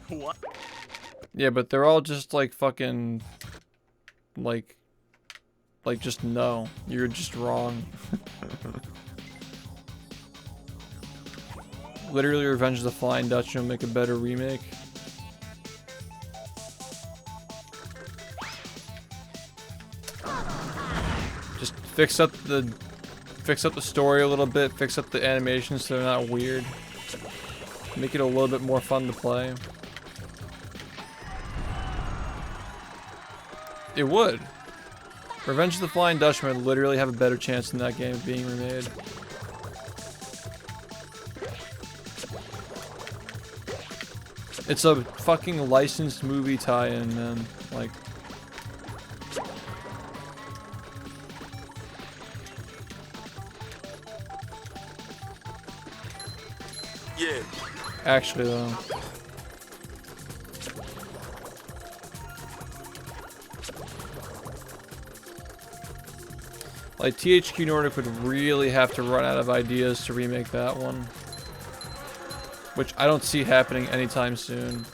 What? Yeah, but they're all just like fucking like just no. You're just wrong. Literally Revenge of the Flying Dutchman will make a better remake. Just fix up the story a little bit, fix up the animations so they're not weird. Make it a little bit more fun to play. It would. Revenge of the Flying Dutchman would literally have a better chance than that game being remade. It's a fucking licensed movie tie-in, man. Like, Yeah. actually though. Like, THQ Nordic would really have to run out of ideas to remake that one. Which I don't see happening anytime soon.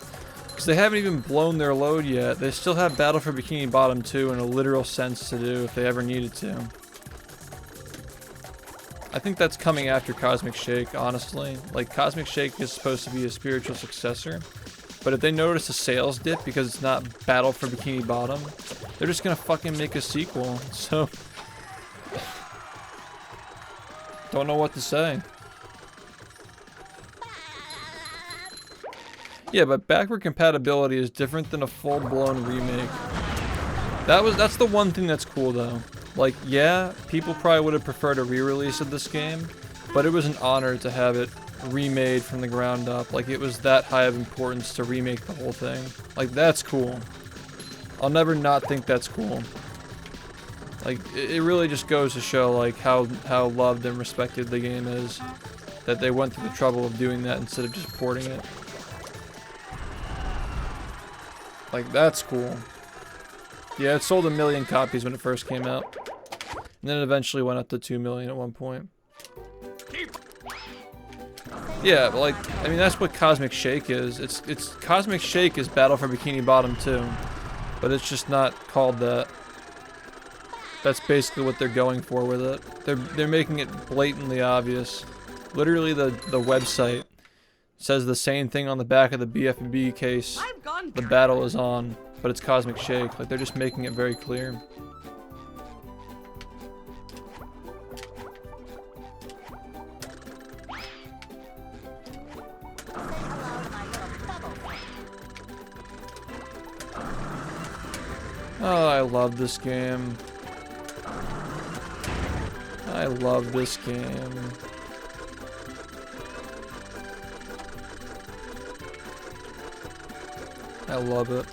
Because they haven't even blown their load yet. They still have Battle for Bikini Bottom 2 in a literal sense to do if they ever needed to. I think that's coming after Cosmic Shake, honestly. Like, Cosmic Shake is supposed to be a spiritual successor. But if they notice a sales dip because it's not Battle for Bikini Bottom, they're just gonna fucking make a sequel. So... don't know what to say. Yeah, but backward compatibility is different than a full-blown remake. That's the one thing that's cool though. Like, yeah, people probably would have preferred a re-release of this game, but it was an honor to have it remade from the ground up. Like, it was that high of importance to remake the whole thing. Like, that's cool. I'll never not think that's cool. Like, it really just goes to show, like, how loved and respected the game is. That they went through the trouble of doing that instead of just porting it. Like, that's cool. Yeah, it sold 1 million copies when it first came out. And then it eventually went up to 2 million at one point. Yeah, but like, I mean, that's what Cosmic Shake is. It's Cosmic Shake is Battle for Bikini Bottom 2, but it's just not called that. That's basically what they're going for with it. They're making it blatantly obvious. Literally, the website says the same thing on the back of the BfBB case. The battle is on, but it's Cosmic Shake. Like, they're just making it very clear. Oh, I love this game. I love this game. I love it.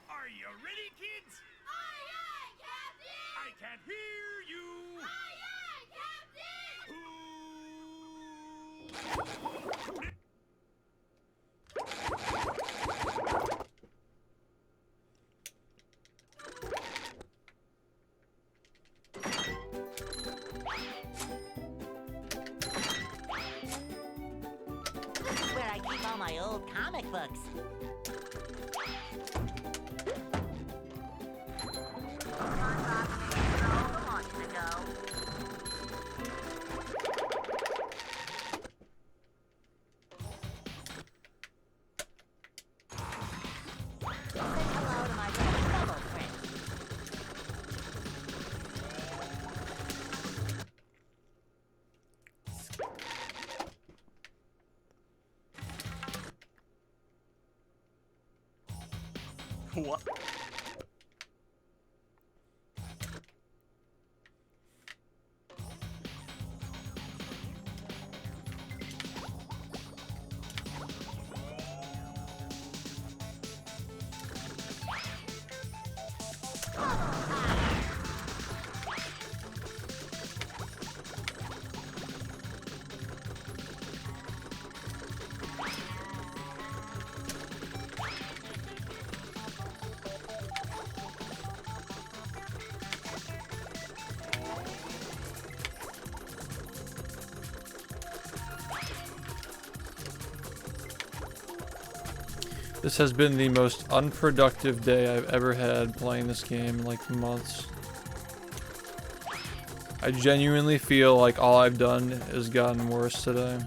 Are you ready, kids? Aye, aye, Captain! I can't hear you. Aye, aye, Captain! This is where I keep all my old comic books. Say hello to my little bubble friend. What? This has been the most unproductive day I've ever had playing this game in like months. I genuinely feel like all I've done has gotten worse today.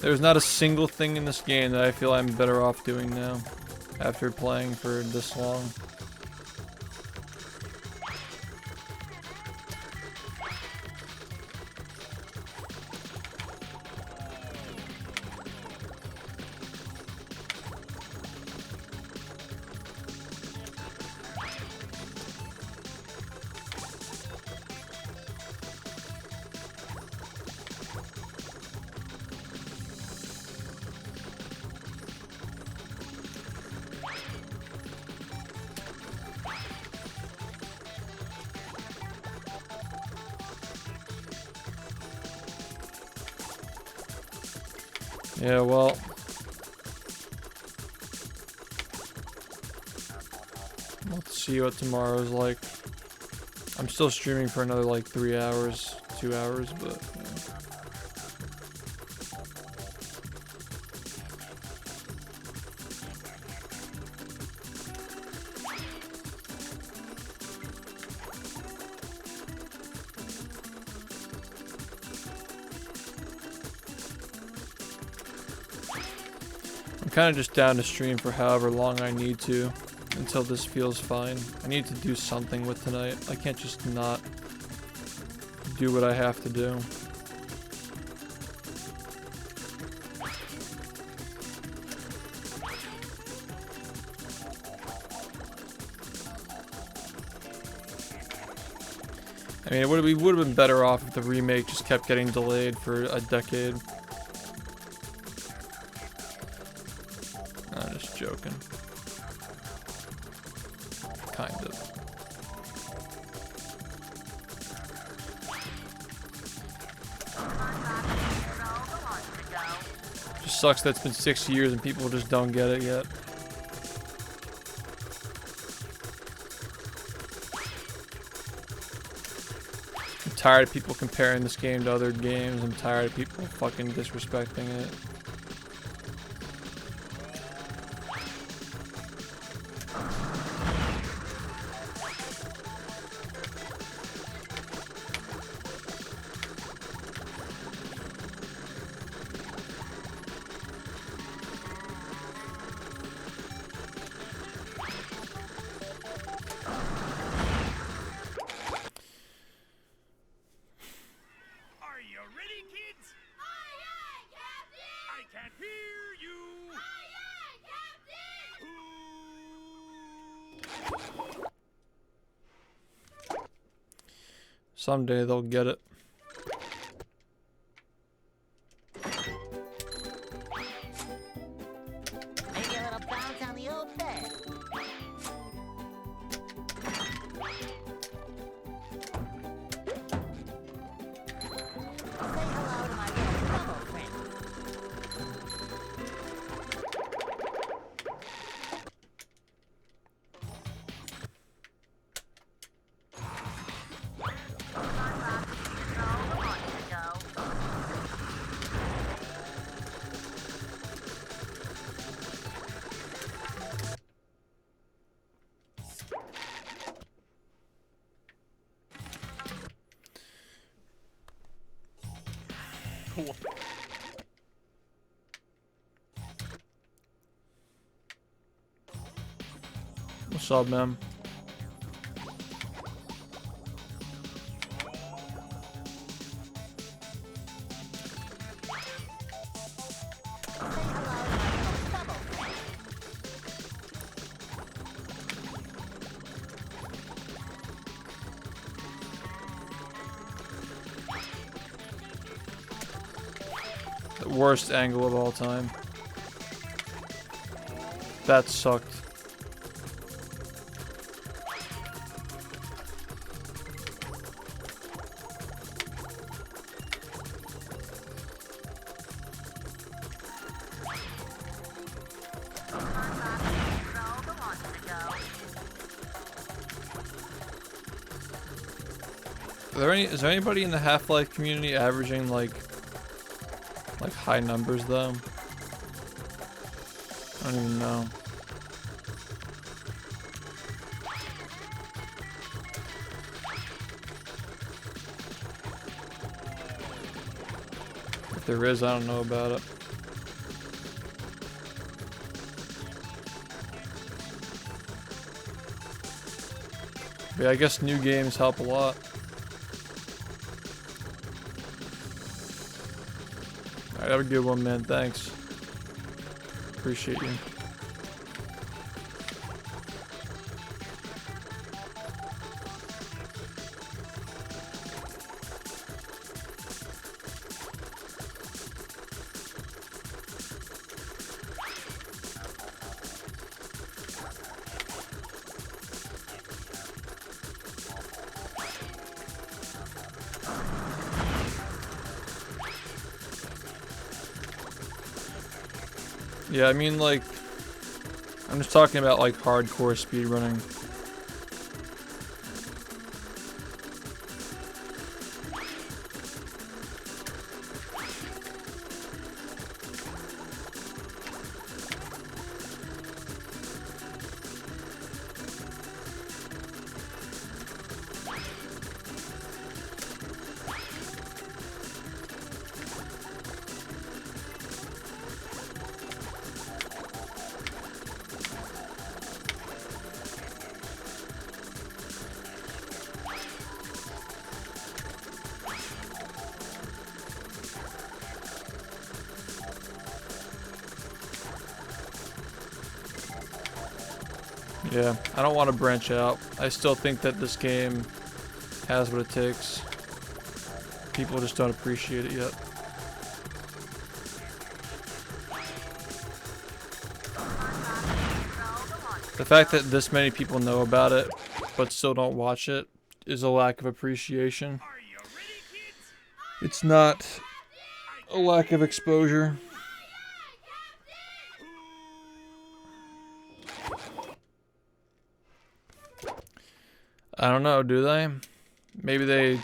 There's not a single thing in this game that I feel I'm better off doing now after playing for this long. Yeah, well, let's see what tomorrow's like. I'm still streaming for another like 3 hours, 2 hours, but yeah. I'm kind of just down to stream for however long I need to until this feels fine. I need to do something with tonight. I can't just not do what I have to do. I mean, we would have been better off if the remake just kept getting delayed for a decade. I'm just joking. Kind of. Just sucks that it's been 6 years and people just don't get it yet. I'm tired of people comparing this game to other games. I'm tired of people fucking disrespecting it. Are you ready, kids? Aye, aye, Captain! I can't hear you. Aye, aye, Captain! Someday they'll get it. Maybe a little bounce on the old bed. Say hello to my little bubble friend. What? What's up, man? Say hello to my little bubble friend. The worst angle of all time. That sucked. Is there anybody in the Half-Life community averaging like high numbers though? I don't even know. If there is, I don't know about it. But yeah, I guess new games help a lot. Alright, have a good one, man. Thanks. Appreciate you. Yeah, I mean, like, I'm just talking about like hardcore speedrunning. Yeah, I don't want to branch out. I still think that this game has what it takes. People just don't appreciate it yet. The fact that this many people know about it, but still don't watch it, is a lack of appreciation. Are you ready, kids? It's not a lack of exposure. I don't know, do they? Maybe they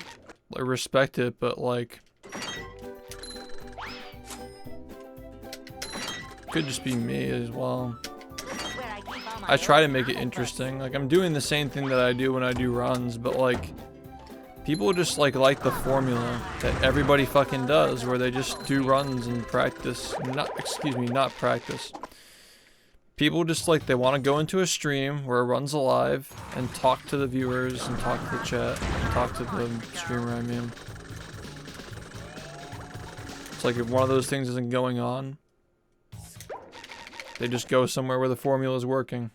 respect it, but like... Could just be me as well. Where I keep all my I try to old make it comic books. interesting. Like, I'm doing the same thing that I do when I do runs, but like... People just like the formula that everybody fucking does, where they just do runs and practice. Not practice. People just like, they want to go into a stream where it runs live and talk to the viewers and talk to the chat, and talk to the streamer, I mean. It's like if one of those things isn't going on, they just go somewhere where the formula is working.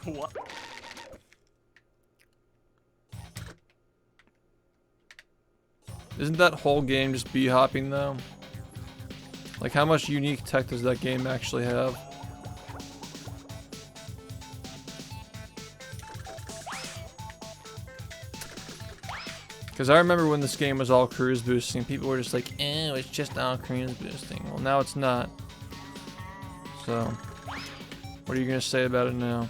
What? Isn't that whole game just b-hopping though? Like, how much unique tech does that game actually have? Because I remember when this game was all cruise boosting, people were just like, eh, it's just all cruise boosting. Well, now it's not. So, what are you going to say about it now?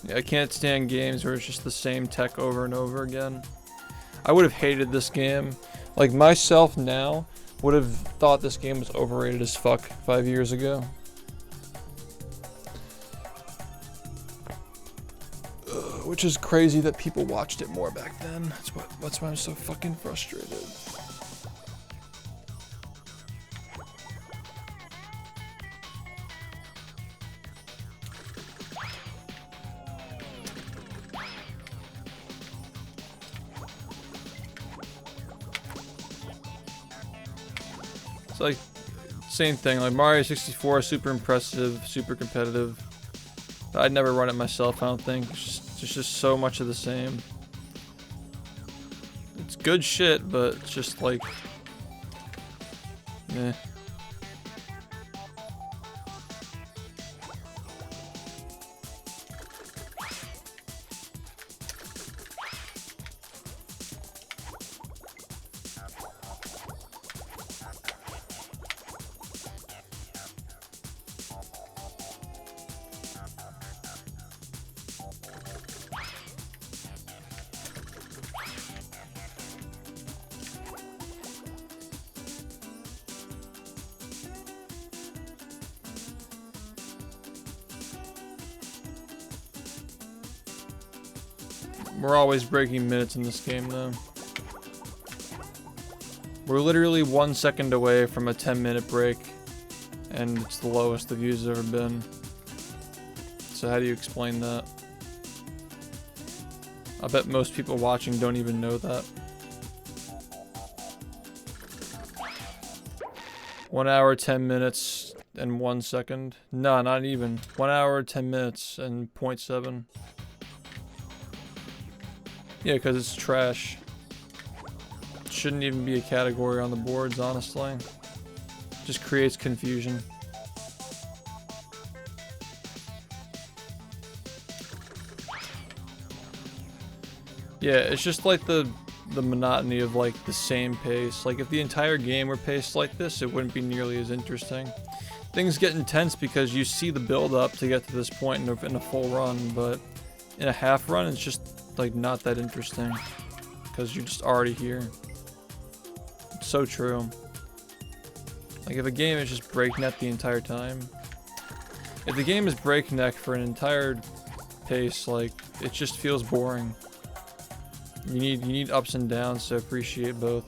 Yeah, I can't stand games where it's just the same tech over and over again. I would have hated this game. Like, myself now would have thought this game was overrated as fuck 5 years ago. Which is crazy that people watched it more back then. That's why I'm so fucking frustrated. It's like, same thing, like Mario 64, super impressive, super competitive. But I'd never run it myself, I don't think. It's just so much of the same. It's good shit, but it's just like, eh. We're always breaking minutes in this game, though. We're literally 1 second away from a 10-minute break, and it's the lowest the views have ever been. So how do you explain that? I bet most people watching don't even know that. 1 hour, 10 minutes, and 1 second. No, not even. 1 hour, 10 minutes, and 0.7. Yeah, because it's trash. It shouldn't even be a category on the boards, honestly. It just creates confusion. Yeah, it's just like the monotony of like the same pace. Like if the entire game were paced like this, it wouldn't be nearly as interesting. Things get intense because you see the build up to get to this point in a full run, but in a half run, it's just like not that interesting because you're just already here. It's so true. Like if a game is just breakneck the entire time, if the game is breakneck for an entire pace, like it just feels boring. You need ups and downs to appreciate both.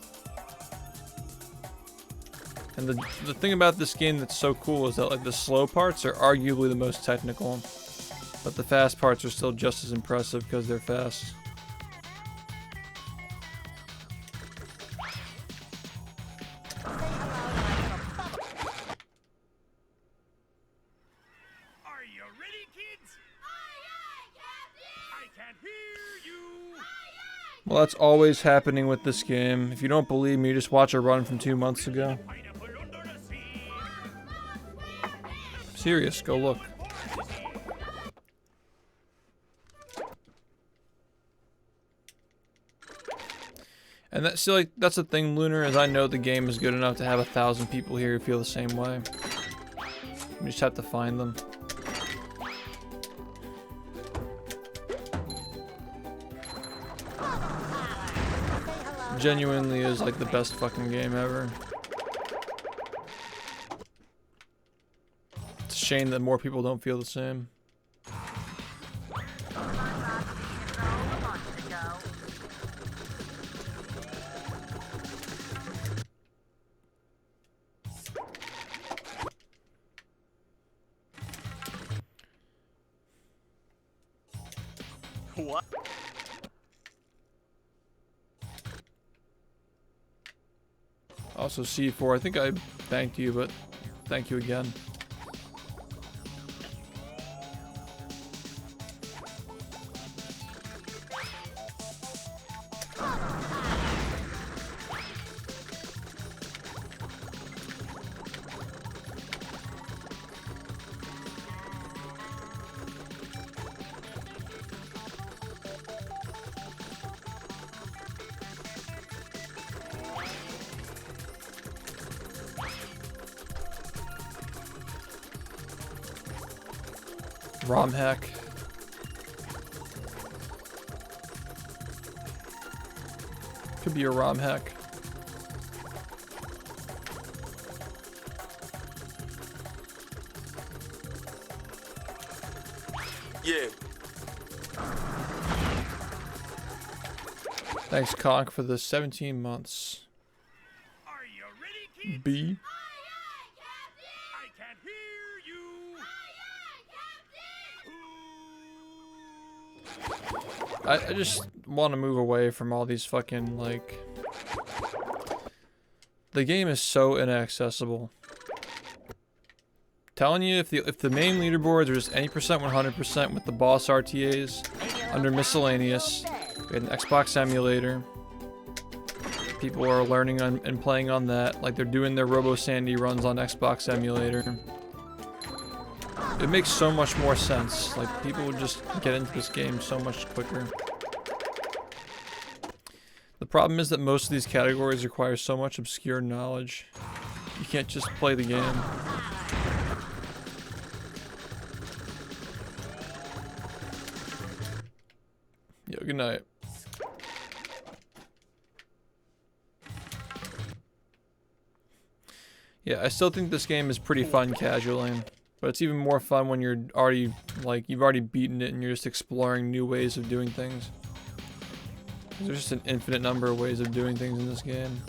And the thing about this game that's so cool is that like the slow parts are arguably the most technical, but the fast parts are still just as impressive because they're fast. Are you ready, kids? Aye, aye, Captain! I can't hear you. Well, that's always happening with this game. If you don't believe me, just watch a run from 2 months ago. Pineapple under the sea. Serious, go look. And that's like that's the thing, Lunar, is I know the game is good enough to have 1,000 people here who feel the same way. You just have to find them. Genuinely is like the best fucking game ever. It's a shame that more people don't feel the same. What? Also, C4, I think I thanked you, but thank you again. ROM hack. Could be a ROM hack. Yeah. Thanks, Conk, for the 17 months. Are you ready, kids? B. I can't hear you. I just want to move away from all these fucking, like... The game is so inaccessible. Telling you, if the main leaderboards are just any percent 100% with the boss RTAs, under miscellaneous, we had an Xbox emulator. People are learning on and playing on that, like they're doing their Robo Sandy runs on Xbox emulator. It makes so much more sense. Like, people would just get into this game so much quicker. The problem is that most of these categories require so much obscure knowledge. You can't just play the game. Yo, good night. Yeah, I still think this game is pretty fun casually. But it's even more fun when you're already, like, you've already beaten it and you're just exploring new ways of doing things. There's just an infinite number of ways of doing things in this game.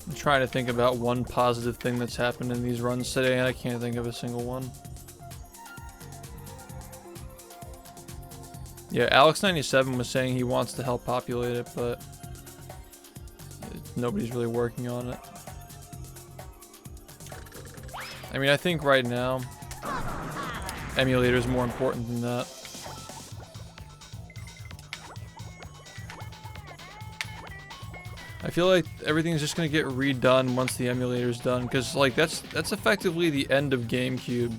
I'm trying to think about one positive thing that's happened in these runs today, and I can't think of a single one. Yeah, Alex97 was saying he wants to help populate it, but nobody's really working on it. I mean, I think right now, emulator is more important than that. I feel like everything's just gonna get redone once the emulator's done, because like that's effectively the end of GameCube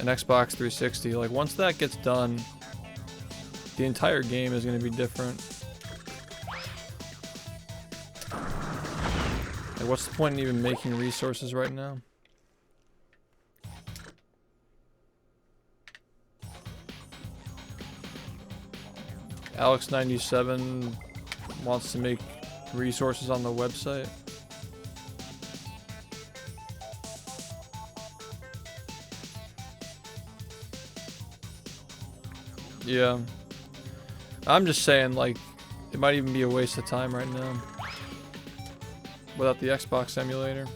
and Xbox 360. Like once that gets done, the entire game is gonna be different. Like what's the point in even making resources right now? Alex97 wants to make resources on the website. Yeah. I'm just saying, like, it might even be a waste of time right now without the Xbox emulator.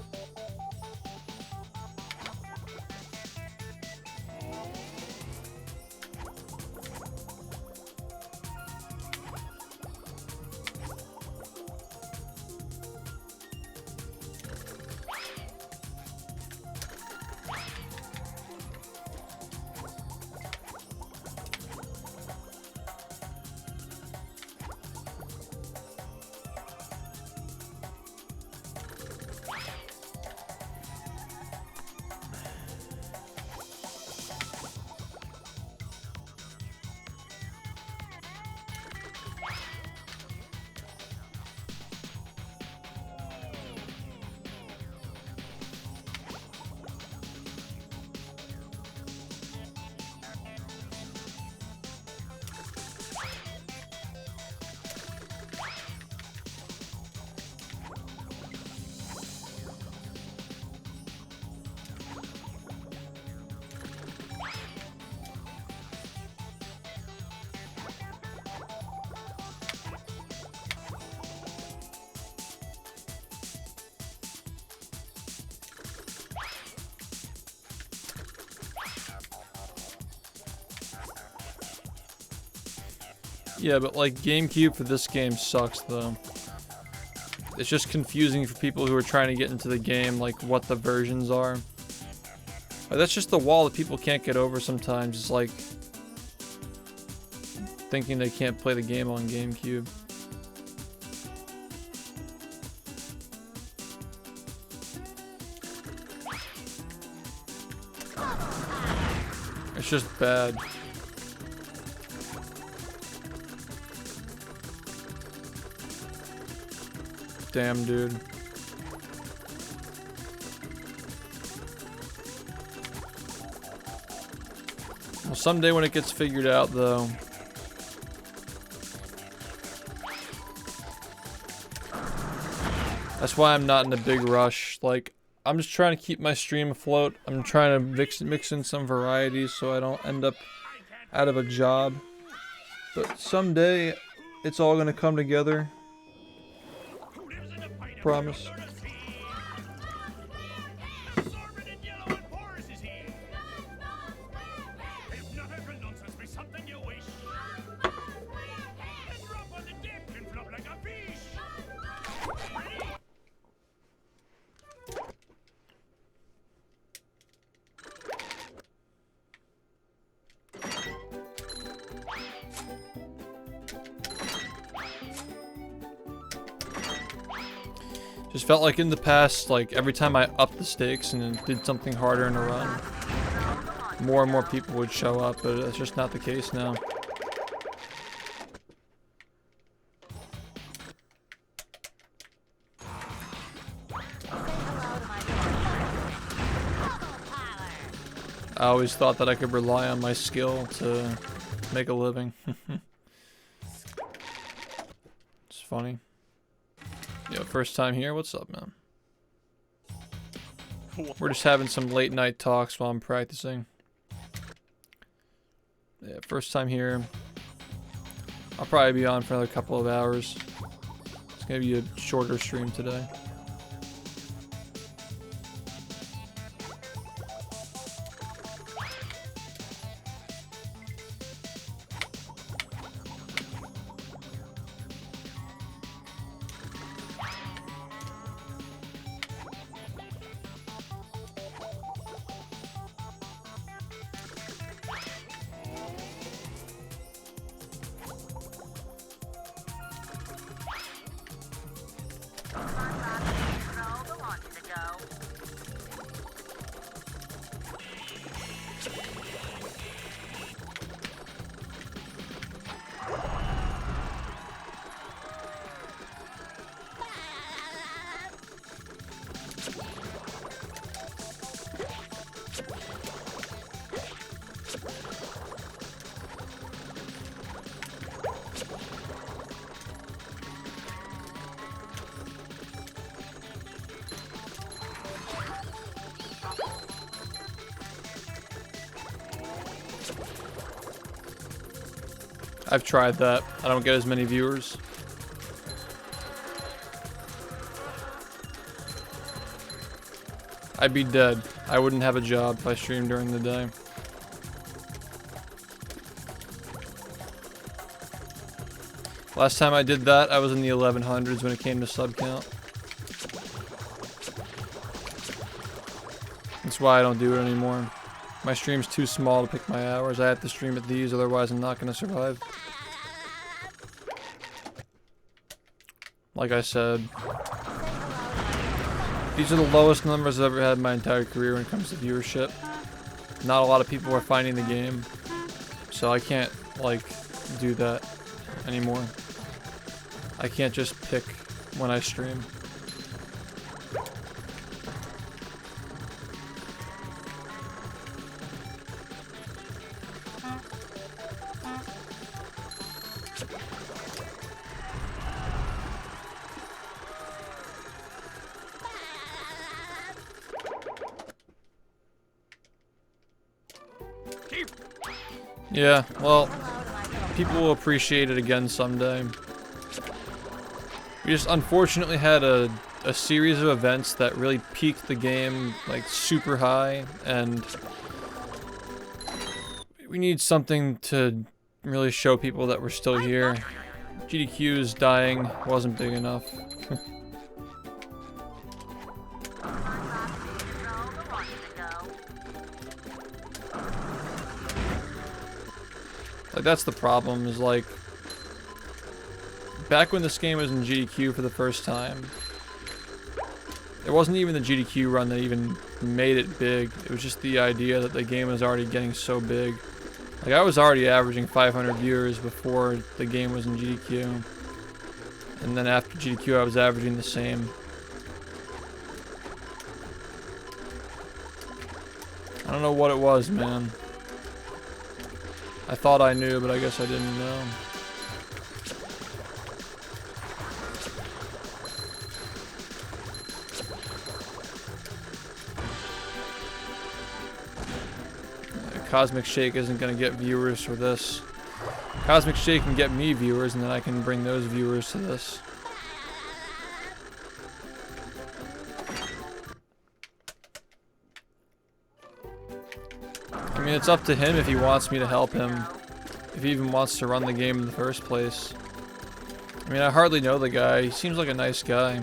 Yeah, but like GameCube for this game sucks though. It's just confusing for people who are trying to get into the game, like what the versions are. Like, that's just the wall that people can't get over sometimes. It's like thinking they can't play the game on GameCube. It's just bad. Damn, dude. Well, someday when it gets figured out, though. That's why I'm not in a big rush. Like, I'm just trying to keep my stream afloat. I'm trying to mix in some varieties so I don't end up out of a job. But someday, it's all gonna come together. Promise. Just felt like in the past, like every time I upped the stakes and did something harder in a run, more and more people would show up, but that's just not the case now. I always thought that I could rely on my skill to make a living. It's funny. Yo, first time here, what's up, man? We're just having some late night talks while I'm practicing. Yeah, first time here. I'll probably be on for another couple of hours. It's gonna be a shorter stream today. I've tried that. I don't get as many viewers. I'd be dead. I wouldn't have a job if I streamed during the day. Last time I did that, I was in the 1100s when it came to sub count. That's why I don't do it anymore. My stream's too small to pick my hours. I have to stream at these, otherwise I'm not gonna survive. Like I said, these are the lowest numbers I've ever had in my entire career when it comes to viewership. Not a lot of people are finding the game, so I can't, like, do that anymore. I can't just pick when I stream. Yeah, well, people will appreciate it again someday. We just unfortunately had a series of events that really peaked the game, like, super high, and we need something to really show people that we're still here. GDQ is dying, wasn't big enough. Like, that's the problem, is like, back when this game was in GDQ for the first time, it wasn't even the GDQ run that even made it big. It was just the idea that the game was already getting so big. Like, I was already averaging 500 viewers before the game was in GDQ. And then after GDQ, I was averaging the same. I don't know what it was, man. I thought I knew, but I guess I didn't know. Cosmic Shake isn't gonna get viewers for this. Cosmic Shake can get me viewers, and then I can bring those viewers to this. I mean, it's up to him if he wants me to help him. If he even wants to run the game in the first place. I mean, I hardly know the guy. He seems like a nice guy.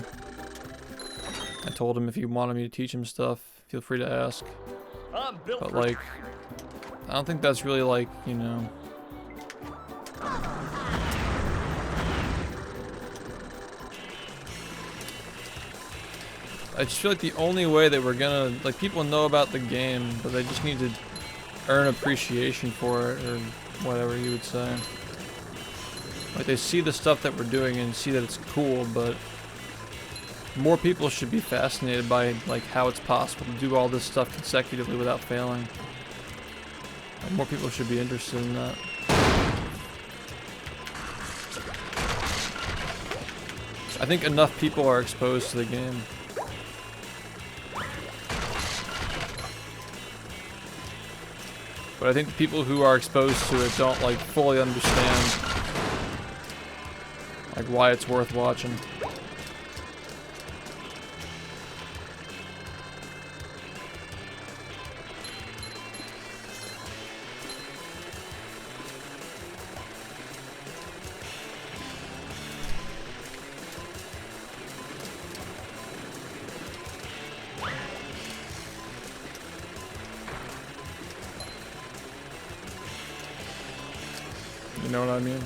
I told him if he wanted me to teach him stuff, feel free to ask. But like, I don't think that's really like, you know. I just feel like the only way that we're gonna, like, people know about the game, but they just need to earn appreciation for it, or whatever you would say. Like, they see the stuff that we're doing and see that it's cool, but more people should be fascinated by, like, how it's possible to do all this stuff consecutively without failing. Like, more people should be interested in that. I think enough people are exposed to the game. But I think the people who are exposed to it don't, like, fully understand, like, why it's worth watching. You know what I mean?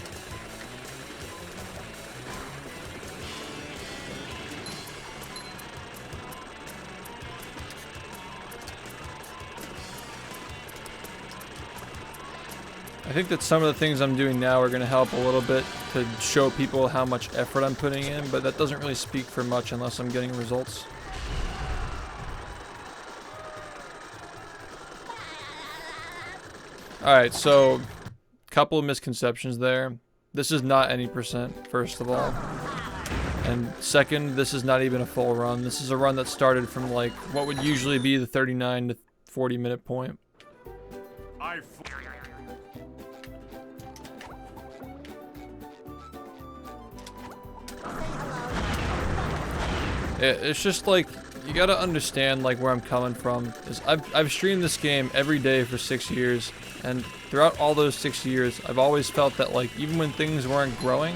I think that some of the things I'm doing now are going to help a little bit to show people how much effort I'm putting in, but that doesn't really speak for much unless I'm getting results. Alright, so couple of misconceptions there. This is not any percent, first of all. And second, this is not even a full run. This is a run that started from, like, what would usually be the 39 to 40 minute point. It's just like, you gotta understand, like, where I'm coming from. Is I've streamed this game every day for 6 years, and throughout all those 6 years, I've always felt that, like, even when things weren't growing,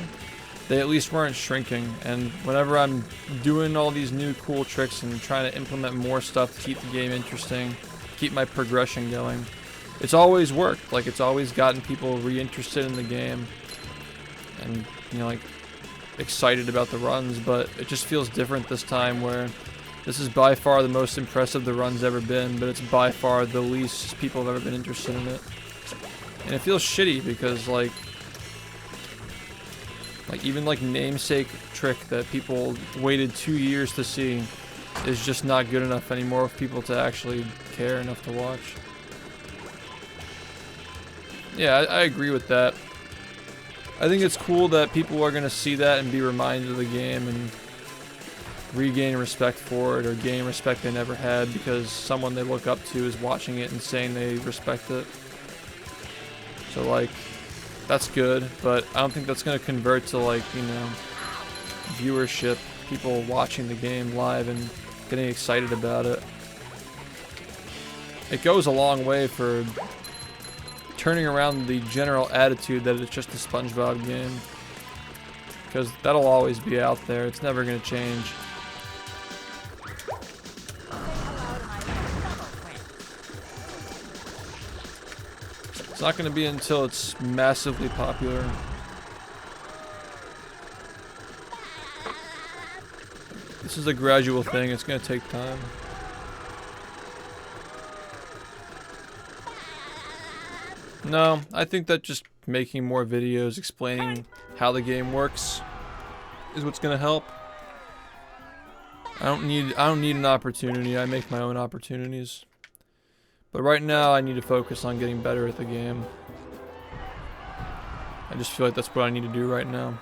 they at least weren't shrinking. And whenever I'm doing all these new cool tricks and trying to implement more stuff to keep the game interesting, keep my progression going, it's always worked. Like, it's always gotten people reinterested in the game and, you know, like, excited about the runs. But it just feels different this time, where this is by far the most impressive the run's ever been, but it's by far the least people have ever been interested in it. And it feels shitty because, like even, like, namesake trick that people waited 2 years to see is just not good enough anymore for people to actually care enough to watch. Yeah, I agree with that. I think it's cool that people are going to see that and be reminded of the game and regain respect for it, or gain respect they never had because someone they look up to is watching it and saying they respect it. So, like, that's good, but I don't think that's going to convert to, like, you know, viewership, people watching the game live and getting excited about it. It goes a long way for turning around the general attitude that it's just a SpongeBob game. Because that'll always be out there. It's never going to change. It's not going to be until it's massively popular. This is a gradual thing. It's going to take time. No, I think that just making more videos explaining how the game works is what's gonna help. I don't need an opportunity. I make my own opportunities. But right now I need to focus on getting better at the game. I just feel like that's what I need to do right now.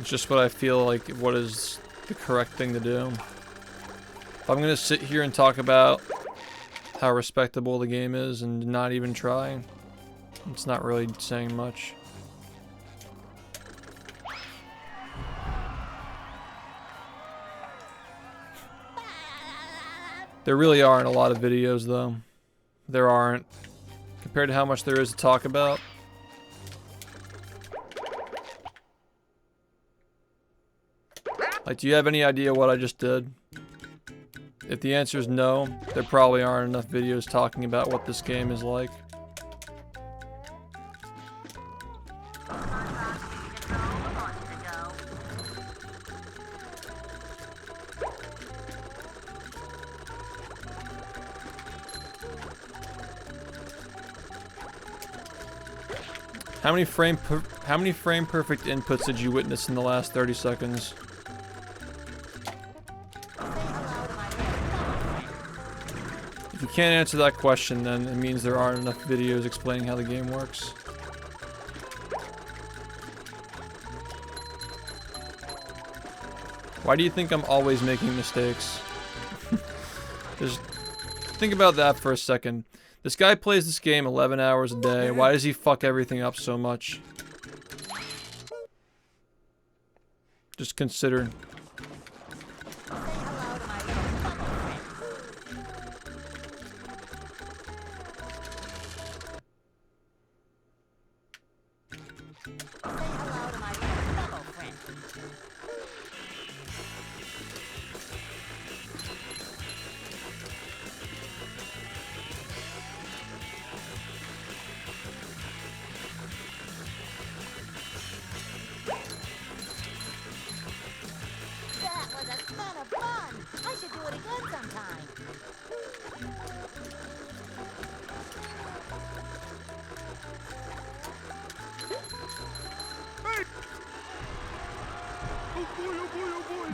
It's just what I feel like what is the correct thing to do. If I'm gonna sit here and talk about how respectable the game is and not even try, it's not really saying much. There really aren't a lot of videos though. There aren't. Compared to how much there is to talk about. Like, do you have any idea what I just did? If the answer is no, there probably aren't enough videos talking about what this game is like. How many frame perfect inputs did you witness in the last 30 seconds? If you can't answer that question, then it means there aren't enough videos explaining how the game works. Why do you think I'm always making mistakes? Just think about that for a second. This guy plays this game 11 hours a day. Why does he fuck everything up so much? Just consider.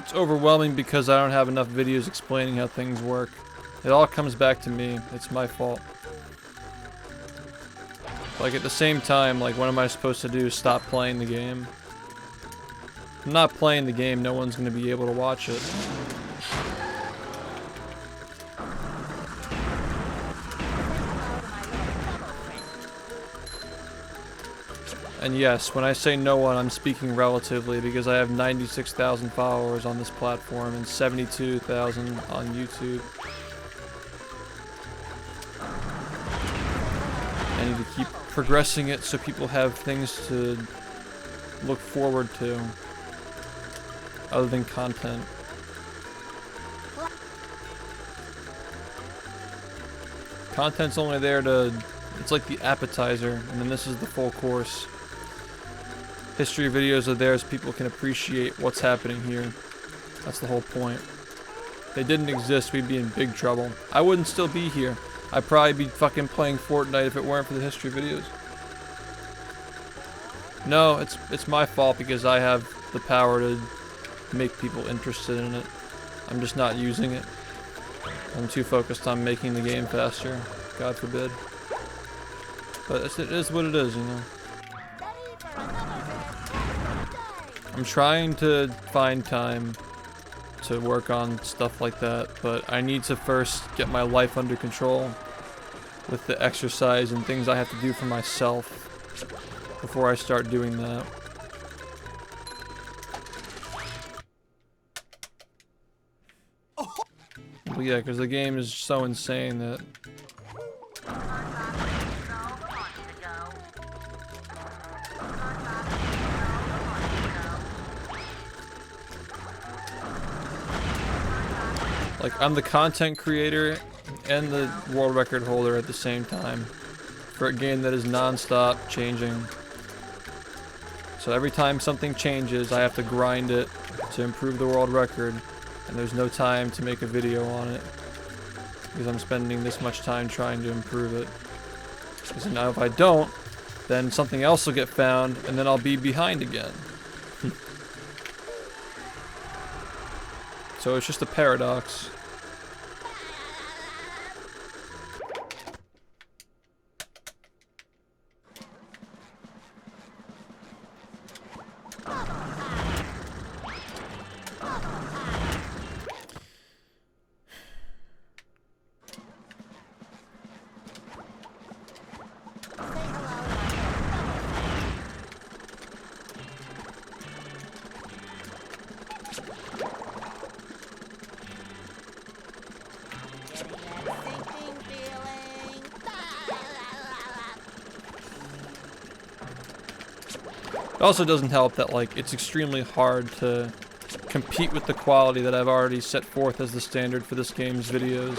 It's overwhelming because I don't have enough videos explaining how things work. It all comes back to me. It's my fault. Like, at the same time, like, what am I supposed to do? Stop playing the game? If I'm not playing the game, no one's gonna be able to watch it. And yes, when I say no one, I'm speaking relatively because I have 96,000 followers on this platform and 72,000 on YouTube. I need to keep progressing it so people have things to look forward to other than content. Content's only there to, it's like the appetizer, and then this is the full course. History videos are there so people can appreciate what's happening here. That's the whole point. If they didn't exist, we'd be in big trouble. I wouldn't still be here. I'd probably be fucking playing Fortnite if it weren't for the history videos. No, it's my fault because I have the power to make people interested in it. I'm just not using it. I'm too focused on making the game faster. God forbid. But it is what it is, you know. I'm trying to find time to work on stuff like that, but I need to first get my life under control with the exercise and things I have to do for myself before I start doing that. Well, yeah, because the game is so insane that... Like, I'm the content creator and the world record holder at the same time for a game that is non-stop changing. So every time something changes, I have to grind it to improve the world record, and there's no time to make a video on it because I'm spending this much time trying to improve it. Because now if I don't, then something else will get found, and then I'll be behind again. So it's just a paradox. It also doesn't help that, like, it's extremely hard to compete with the quality that I've already set forth as the standard for this game's videos.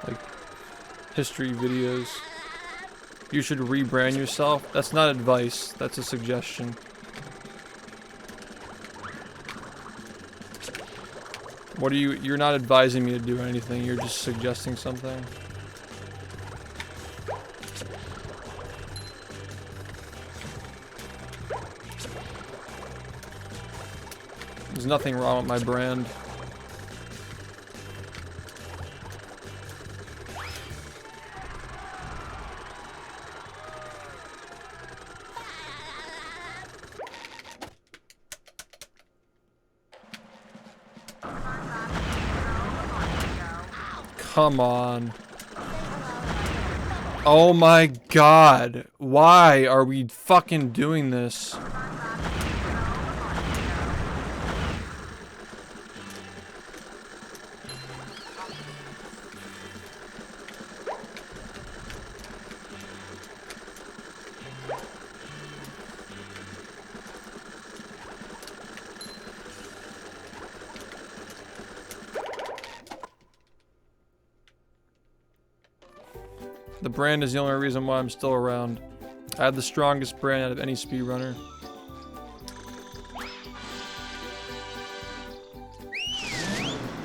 Like, history videos. You should rebrand yourself. That's not advice, that's a suggestion. What are you're not advising me to do anything, you're just suggesting something. There's nothing wrong with my brand. Come on. Oh my god. Why are we fucking doing this? The brand is the only reason why I'm still around. I have the strongest brand out of any speedrunner.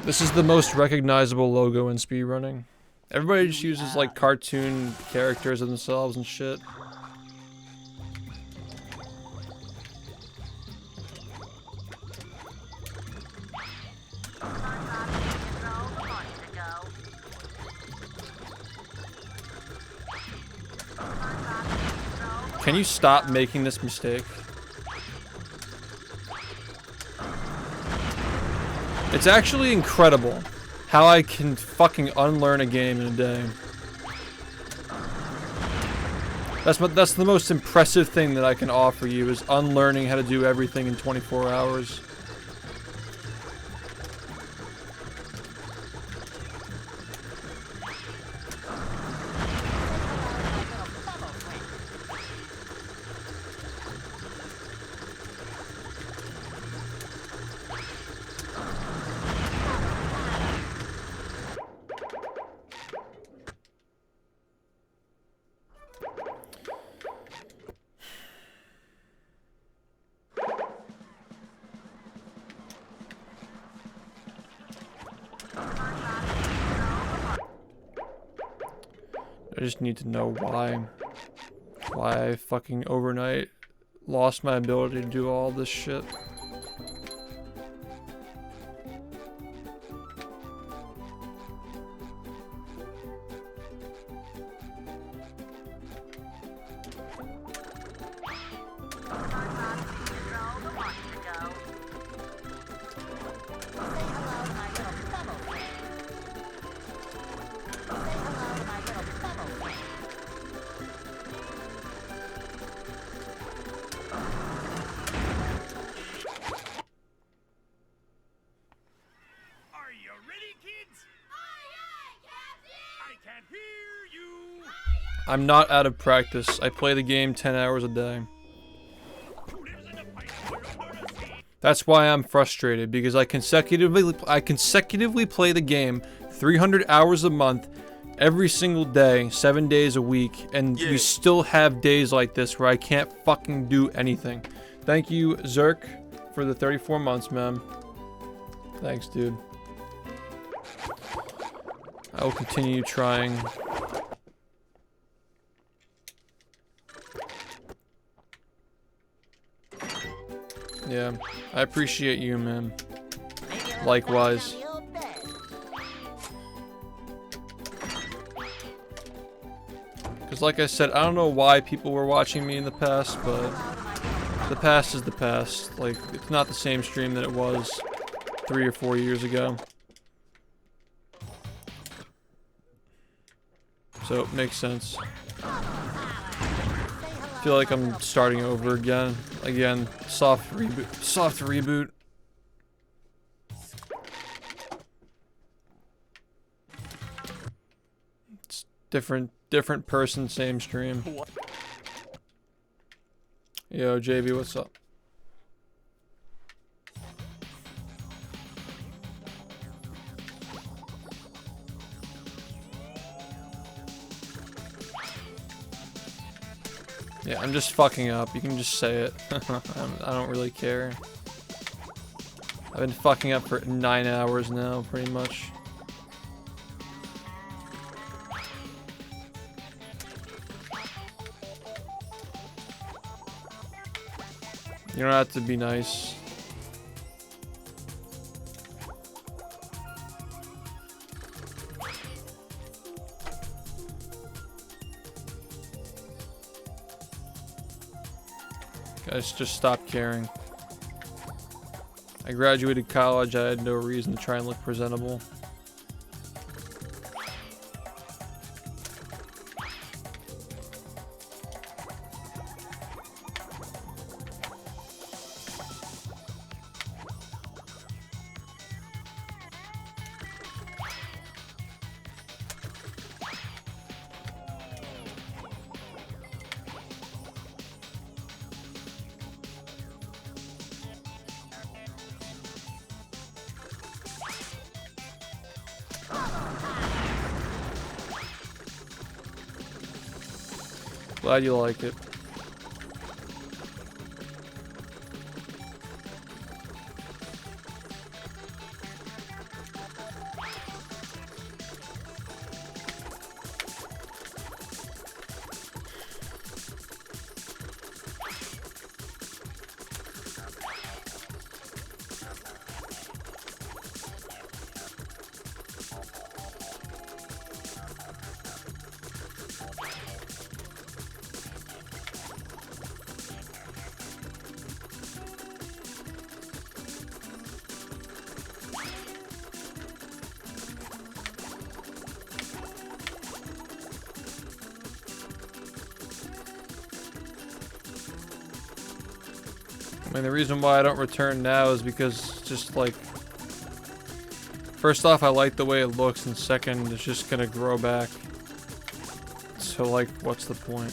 This is the most recognizable logo in speedrunning. Everybody just uses like cartoon characters of themselves and shit. Can you stop making this mistake? It's actually incredible how I can fucking unlearn a game in a day. That's the most impressive thing that I can offer you, is unlearning how to do everything in 24 hours. I just need to know why I fucking overnight lost my ability to do all this shit. I'm not out of practice. I play the game 10 hours a day. That's why I'm frustrated, because I consecutively play the game 300 hours a month, every single day, 7 days a week, and we still have days like this where I can't fucking do anything. Thank you, Zerk, for the 34 months, man. Thanks, dude. I will continue trying. Yeah, I appreciate you, man. Likewise. Because like I said, I don't know why people were watching me in the past, but the past is the past. Like, it's not the same stream that it was 3 or 4 years ago. So it makes sense. I feel like I'm starting over again. Again, soft reboot. Soft reboot. It's different person, same stream. Yo, JB, what's up? Yeah, I'm just fucking up. You can just say it. I don't really care. I've been fucking up for 9 hours now, pretty much. You don't have to be nice. Guys, just stop caring. I graduated college, I had no reason to try and look presentable. Glad you like it. I mean, the reason why I don't return now is because just like, first off, I like the way it looks, and second, it's just gonna grow back. So like, what's the point?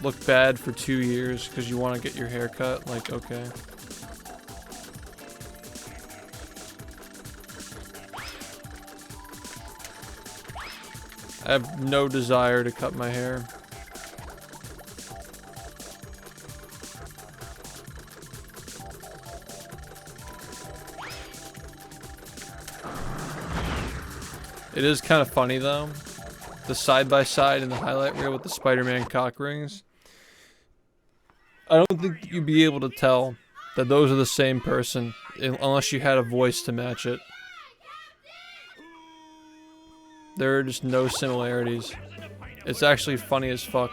Look bad for 2 years because you want to get your hair cut? Like, okay. I have no desire to cut my hair. It is kind of funny though, the side-by-side in the highlight reel with the Spider-Man cock rings. I don't think you'd be able to tell that those are the same person unless you had a voice to match it. There are just no similarities. It's actually funny as fuck.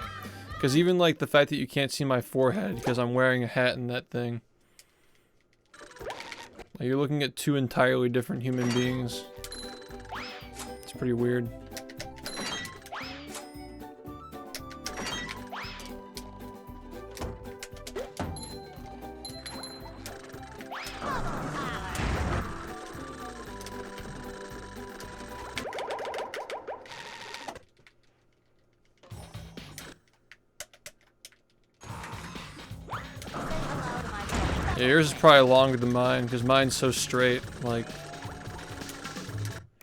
Because even like the fact that you can't see my forehead because I'm wearing a hat in that thing. Like, you're looking at two entirely different human beings. It's pretty weird. Yeah, yours is probably longer than mine, because mine's so straight, like,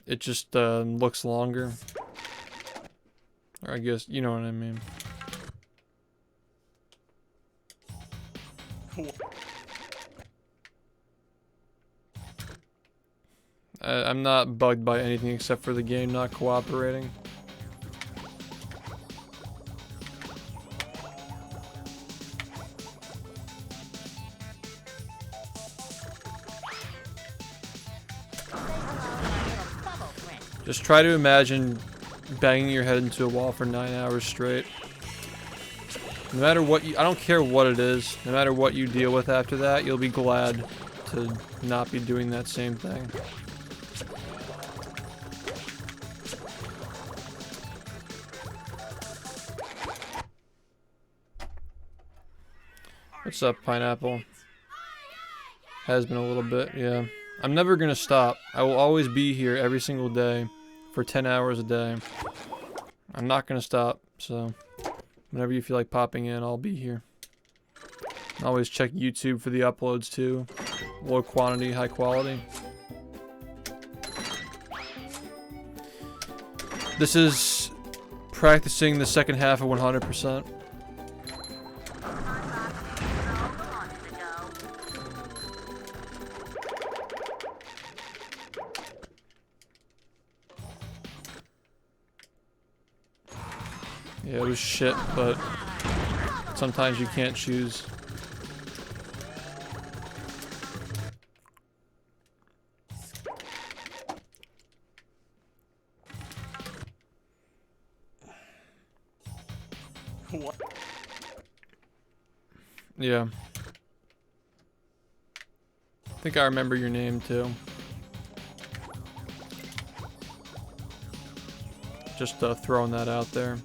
it just looks longer. Or I guess, you know what I mean. I'm not bugged by anything except for the game not cooperating. Just try to imagine banging your head into a wall for 9 hours straight. No matter what I don't care what it is, no matter what you deal with after that, you'll be glad to not be doing that same thing. What's up, Pineapple? Has been a little bit, yeah. I'm never gonna stop. I will always be here every single day for 10 hours a day. I'm not gonna stop, so whenever you feel like popping in, I'll be here. Always check YouTube for the uploads too. Low quantity, high quality. This is practicing the second half of 100%. Yeah, it was shit, but sometimes you can't choose. What? Yeah. I think I remember your name too. Just throwing that out there.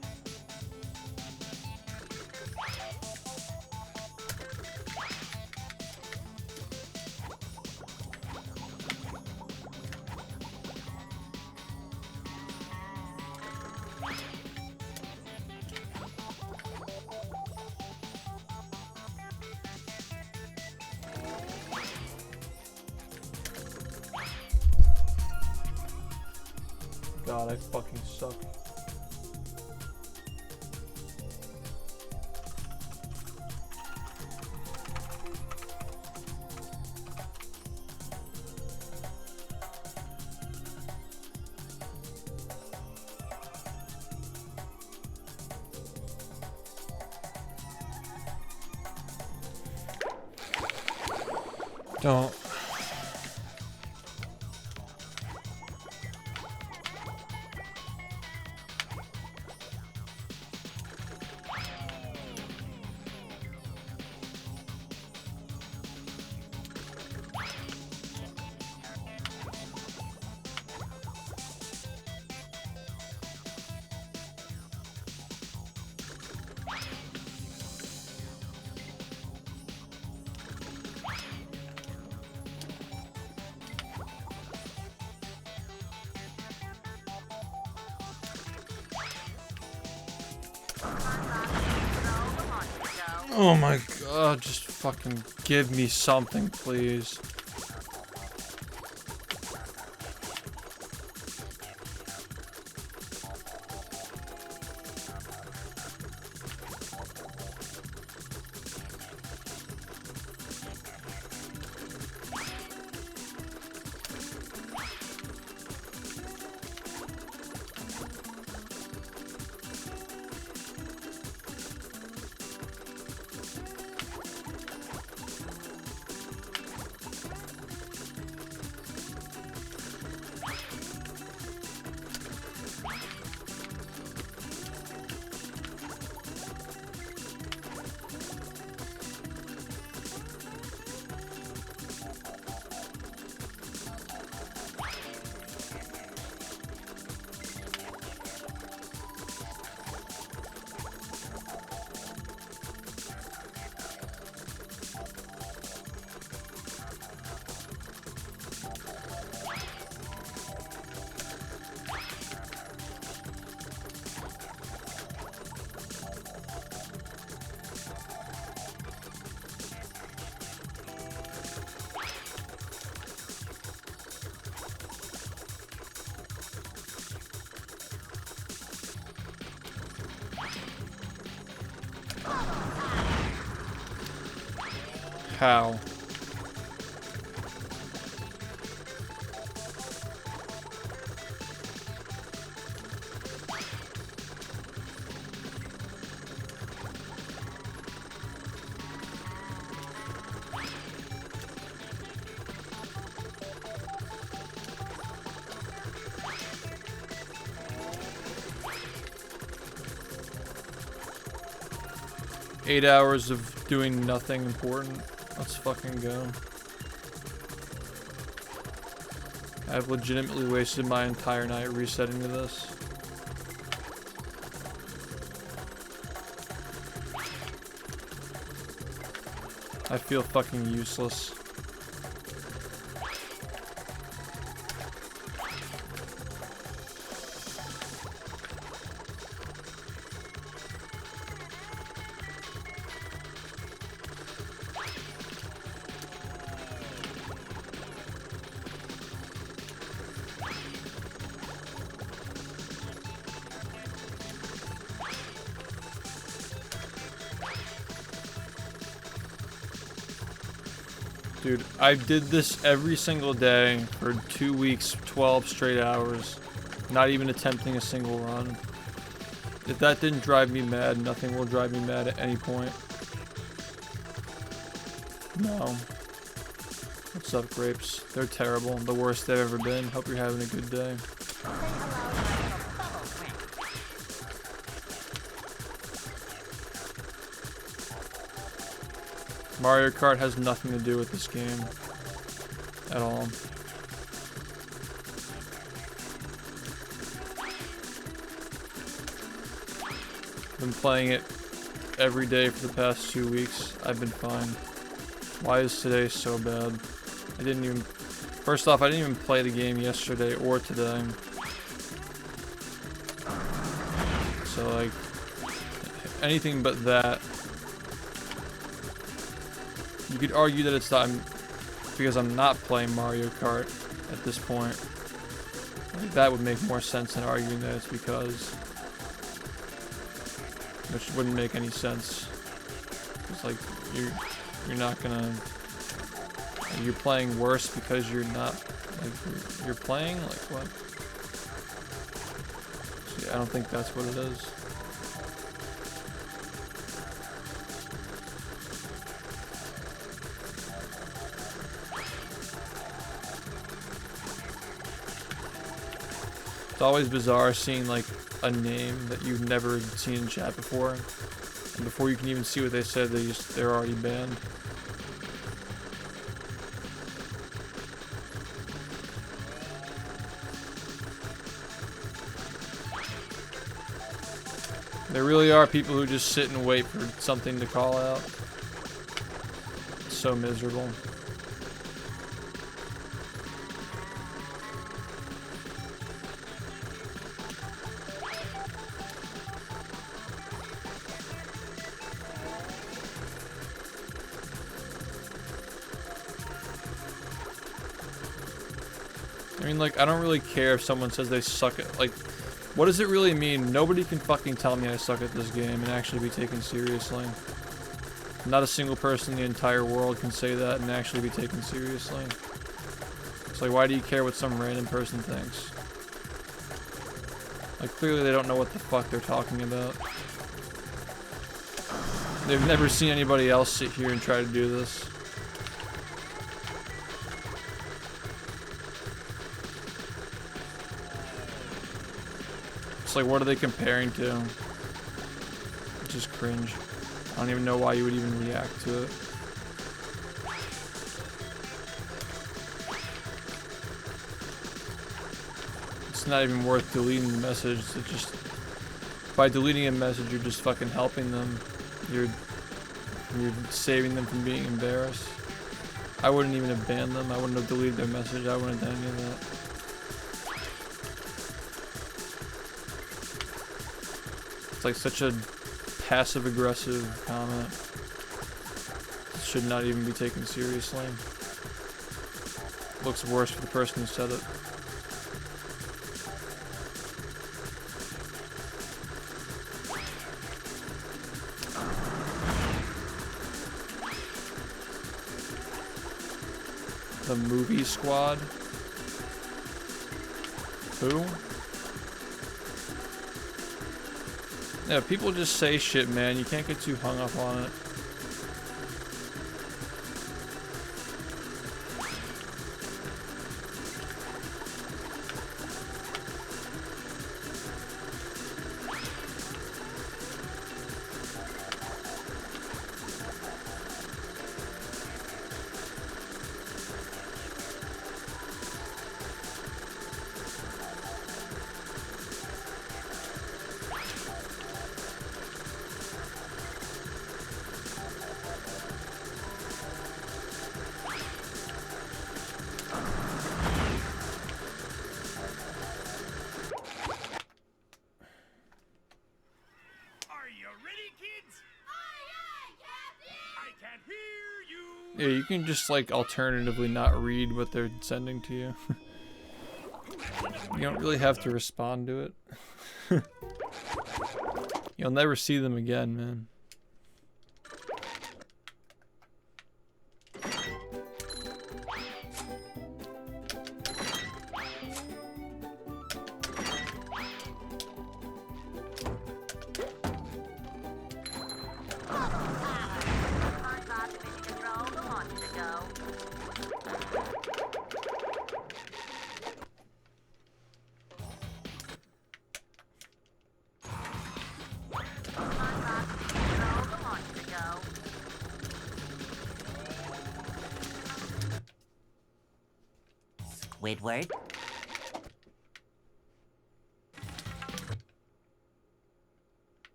God, I fucking suck. Don't. Oh my god, just fucking give me something, please. How? Eight hours of doing nothing important. Let's fucking go. I've legitimately wasted my entire night resetting to this. I feel fucking useless. Dude, I did this every single day for 2 weeks, 12 straight hours, not even attempting a single run. If that didn't drive me mad, nothing will drive me mad at any point. No. What's up, grapes? They're terrible. The worst they've ever been. Hope you're having a good day. Say hello like a bubble wing. Mario Kart has nothing to do with this game at all. Been playing it every day for the past 2 weeks. I've been fine. Why is today so bad? I didn't even... First off, I didn't even play the game yesterday or today. So, like, anything but that. You could argue that it's not because I'm not playing Mario Kart at this point. Like, that would make more sense than arguing that it's because, which wouldn't make any sense. It's like you're not gonna. You're playing worse because you're not like you're playing like what? See, I don't think that's what it is. It's always bizarre seeing like a name that you've never seen in chat before, and before you can even see what they said, they're already banned. There really are people who just sit and wait for something to call out. It's so miserable. I mean, like, I don't really care if someone says they suck at, like, what does it really mean? Nobody can fucking tell me I suck at this game and actually be taken seriously. Not a single person in the entire world can say that and actually be taken seriously. It's like, why do you care what some random person thinks? Like, clearly they don't know what the fuck they're talking about. They've never seen anybody else sit here and try to do this. It's like, what are they comparing to? It's just cringe. I don't even know why you would even react to it. It's not even worth deleting the message. It's just, by deleting a message, you're just fucking helping them. You're saving them from being embarrassed. I wouldn't even have banned them. I wouldn't have deleted their message. I wouldn't have done any of that. It's like such a passive-aggressive comment. It should not even be taken seriously. Looks worse for the person who said it. The movie squad? Who? Yeah, people just say shit, man. You can't get too hung up on it. Are you ready, kids? Aye, aye, Captain! I can't hear you. Yeah, you can just like alternatively not read what they're sending to you. You don't really have to respond to it. You'll never see them again, man. SpongeBob Division Control, the launch to go. SpongeBob Division Control, the launch to go. Squidward?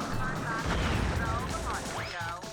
SpongeBob Division Control, the launch to go. Say hello, my little bubble friend.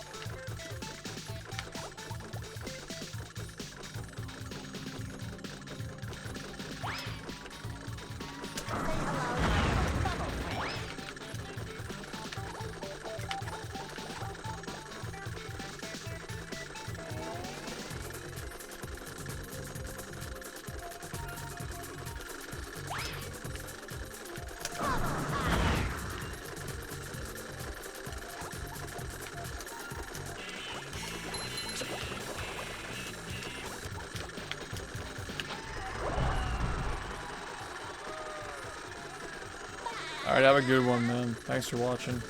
Alright, have a good one, man. Thanks for watching.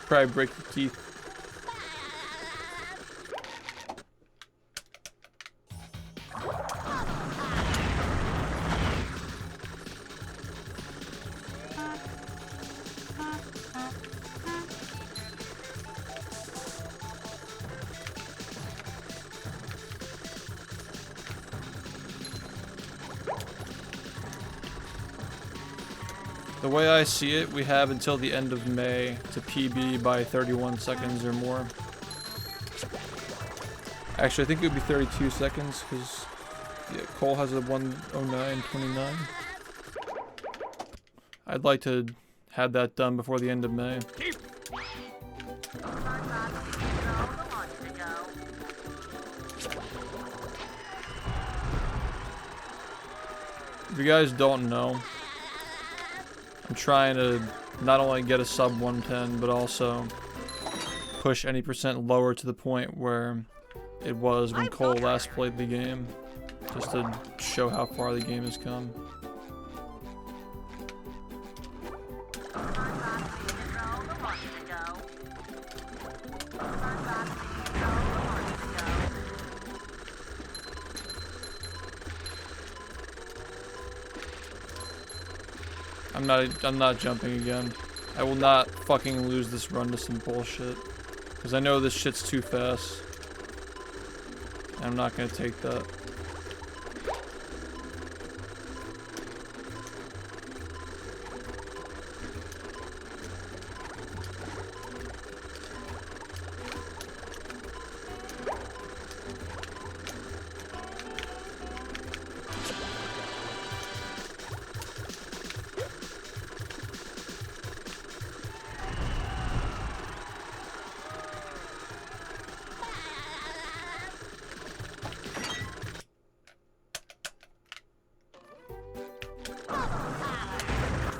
Probably break your teeth. The way I see it, we have until the end of May to PB by 31 seconds or more. Actually, I think it would be 32 seconds because yeah, Cole has a 1:09:29. I'd like to have that done before the end of May. SpongeBob Division Control, the launch to go. If you guys don't know, I'm trying to not only get a sub 110, but also push any percent lower to the point where it was when Cole last played the game, just to show how far the game has come. I'm not jumping again. I will not fucking lose this run to some bullshit. Because I know this shit's too fast. And I'm not gonna take that.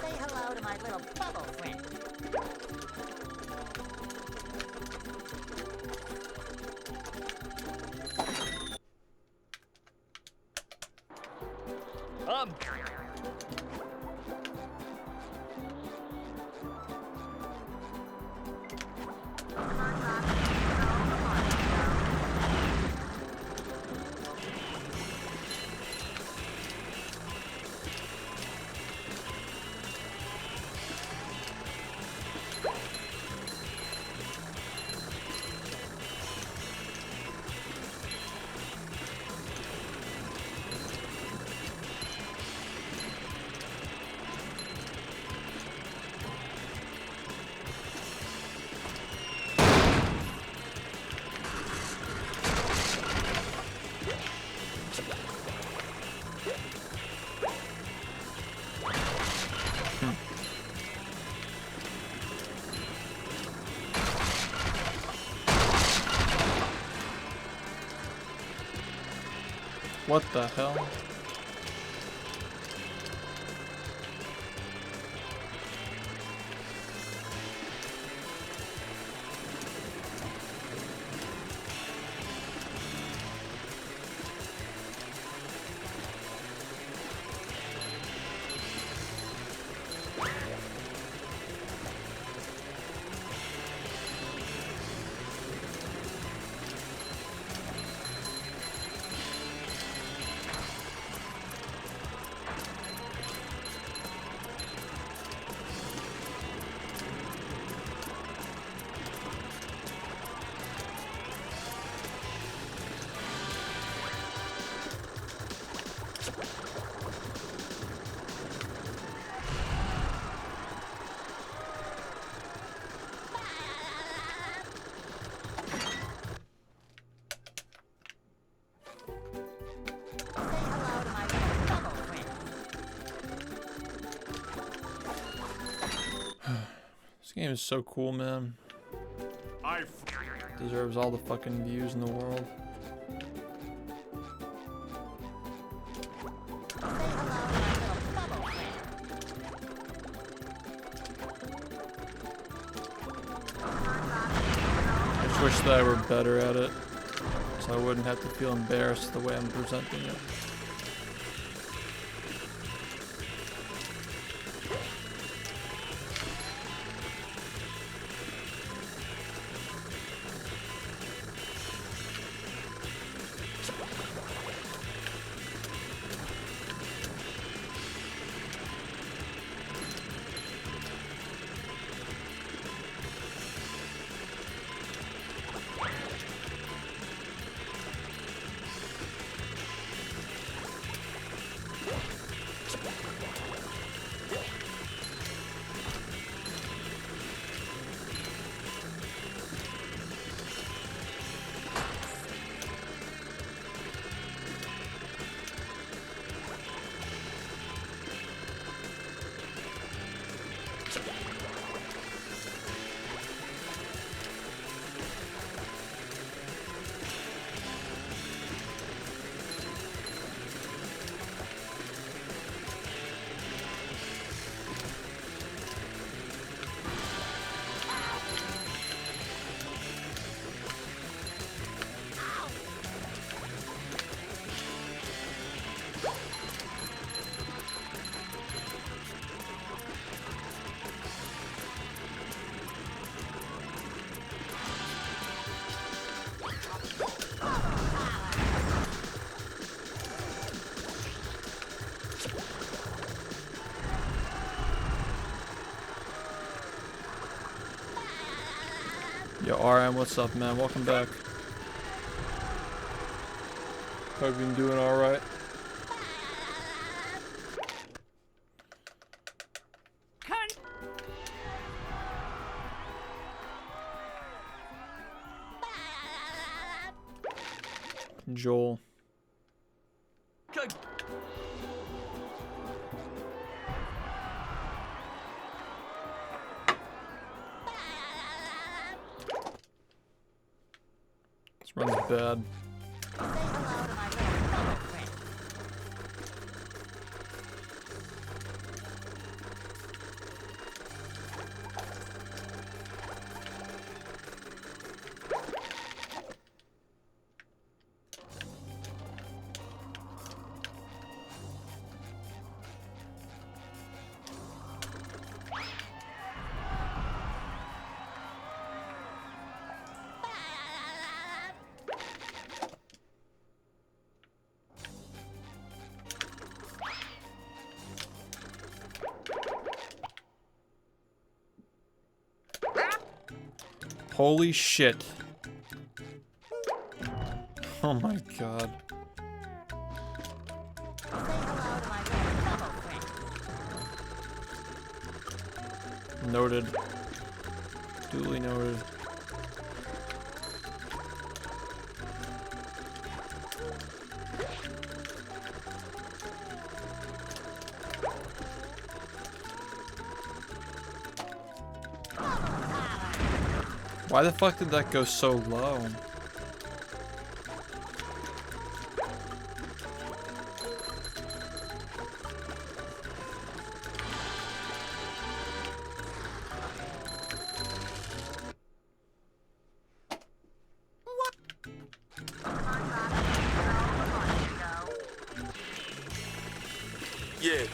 Say hello to my little bubble friend. What the hell? This game is so cool, man. Deserves all the fucking views in the world. I just wish that I were better at it, so I wouldn't have to feel embarrassed the way I'm presenting it. Yo, RM, what's up, man? Welcome back. Hope you've been doing alright. Joel. This run's bad. Holy shit. Oh my god. Noted. Duly noted. Why the fuck did that go so low? Yeah.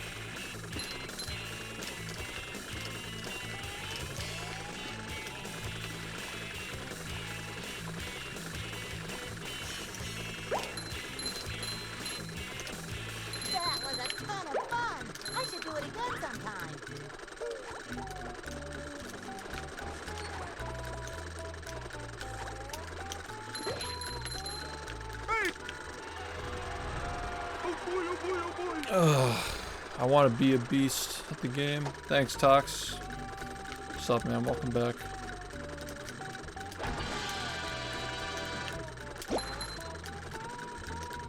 That was a ton of fun. I should do it again sometime. I want to be a beast at the game. Thanks, Tox. What's up, man? Welcome back.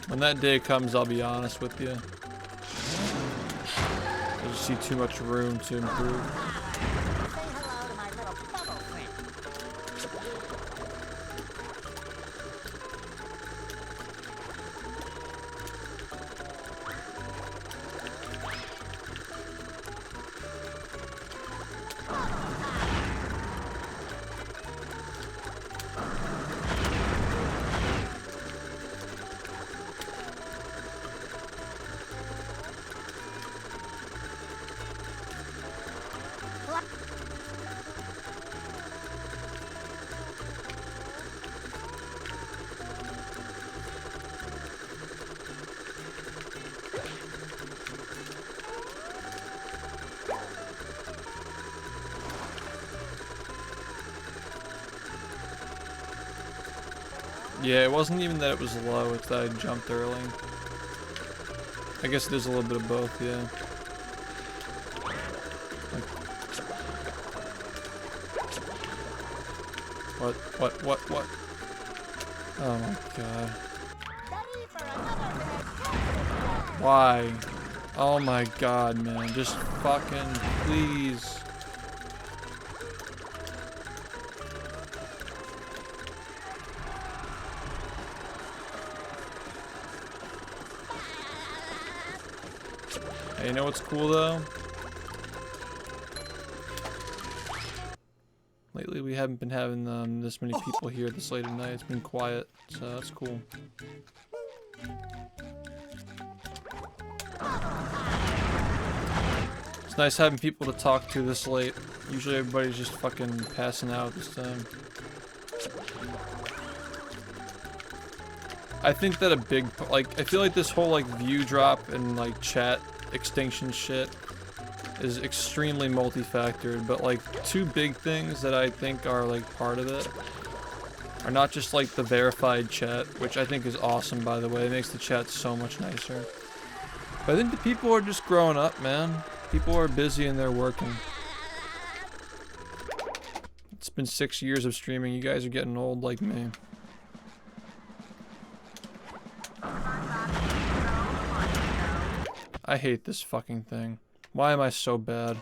When that day comes, I'll be honest with you. I just see too much room to improve. Say hello to my little bubble friend. Yeah, it wasn't even that it was low, it's that I jumped early. I guess there's a little bit of both, yeah. What? Oh my god. Ready for another fantastic Why? Oh my god, man. Just fucking please. Hey, you know what's cool though? Lately we haven't been having this many people here this late at night. It's been quiet, so that's cool. It's nice having people to talk to this late. Usually everybody's just fucking passing out this time. I think that I feel like this whole like view drop and like chat extinction shit is extremely multifactored, but like two big things that I think are like part of it are not just like the verified chat, which I think is awesome, by the way. It makes the chat so much nicer. But I think the people are just growing up, man. People are busy and they're working. It's been 6 years of streaming. You guys are getting old like me. I hate this fucking thing. Why am I so bad?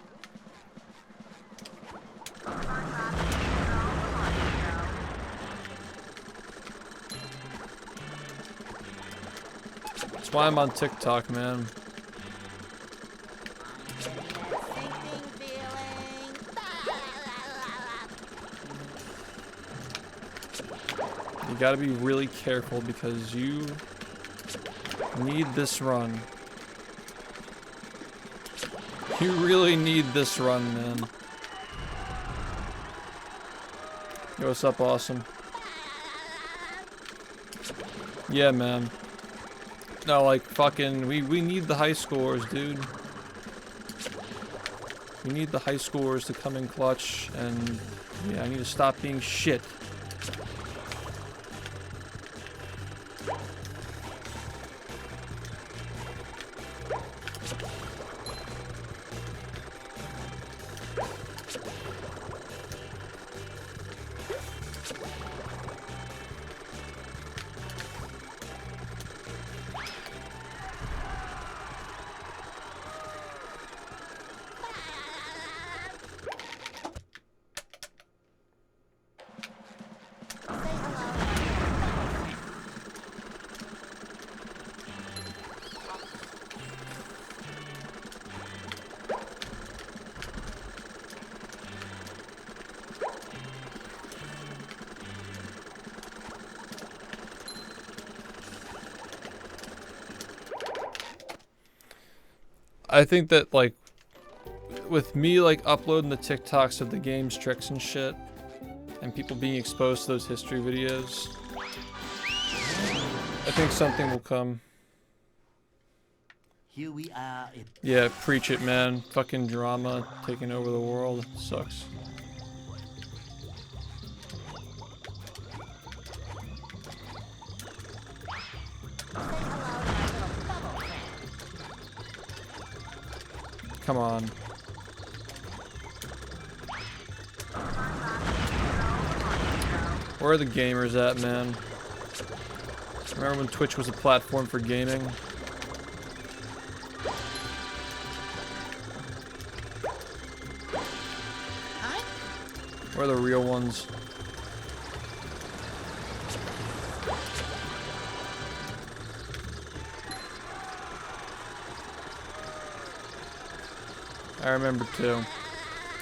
That's why I'm on TikTok, man. Sinking feeling. You gotta be really careful because you need this run. You really need this run, man. Yo, what's up, awesome? Yeah, man. No, like, fucking, we need the high schoolers, dude. We need the high schoolers to come in clutch, and yeah, I need to stop being shit. I think that, like, with me, like, uploading the TikToks of the game's tricks and shit, and people being exposed to those history videos, I think something will come. Here we are. Yeah, preach it, man. Fucking drama taking over the world. Sucks. Come on. Where are the gamers at, man? Remember when Twitch was a platform for gaming? Where are the real ones? I remember too.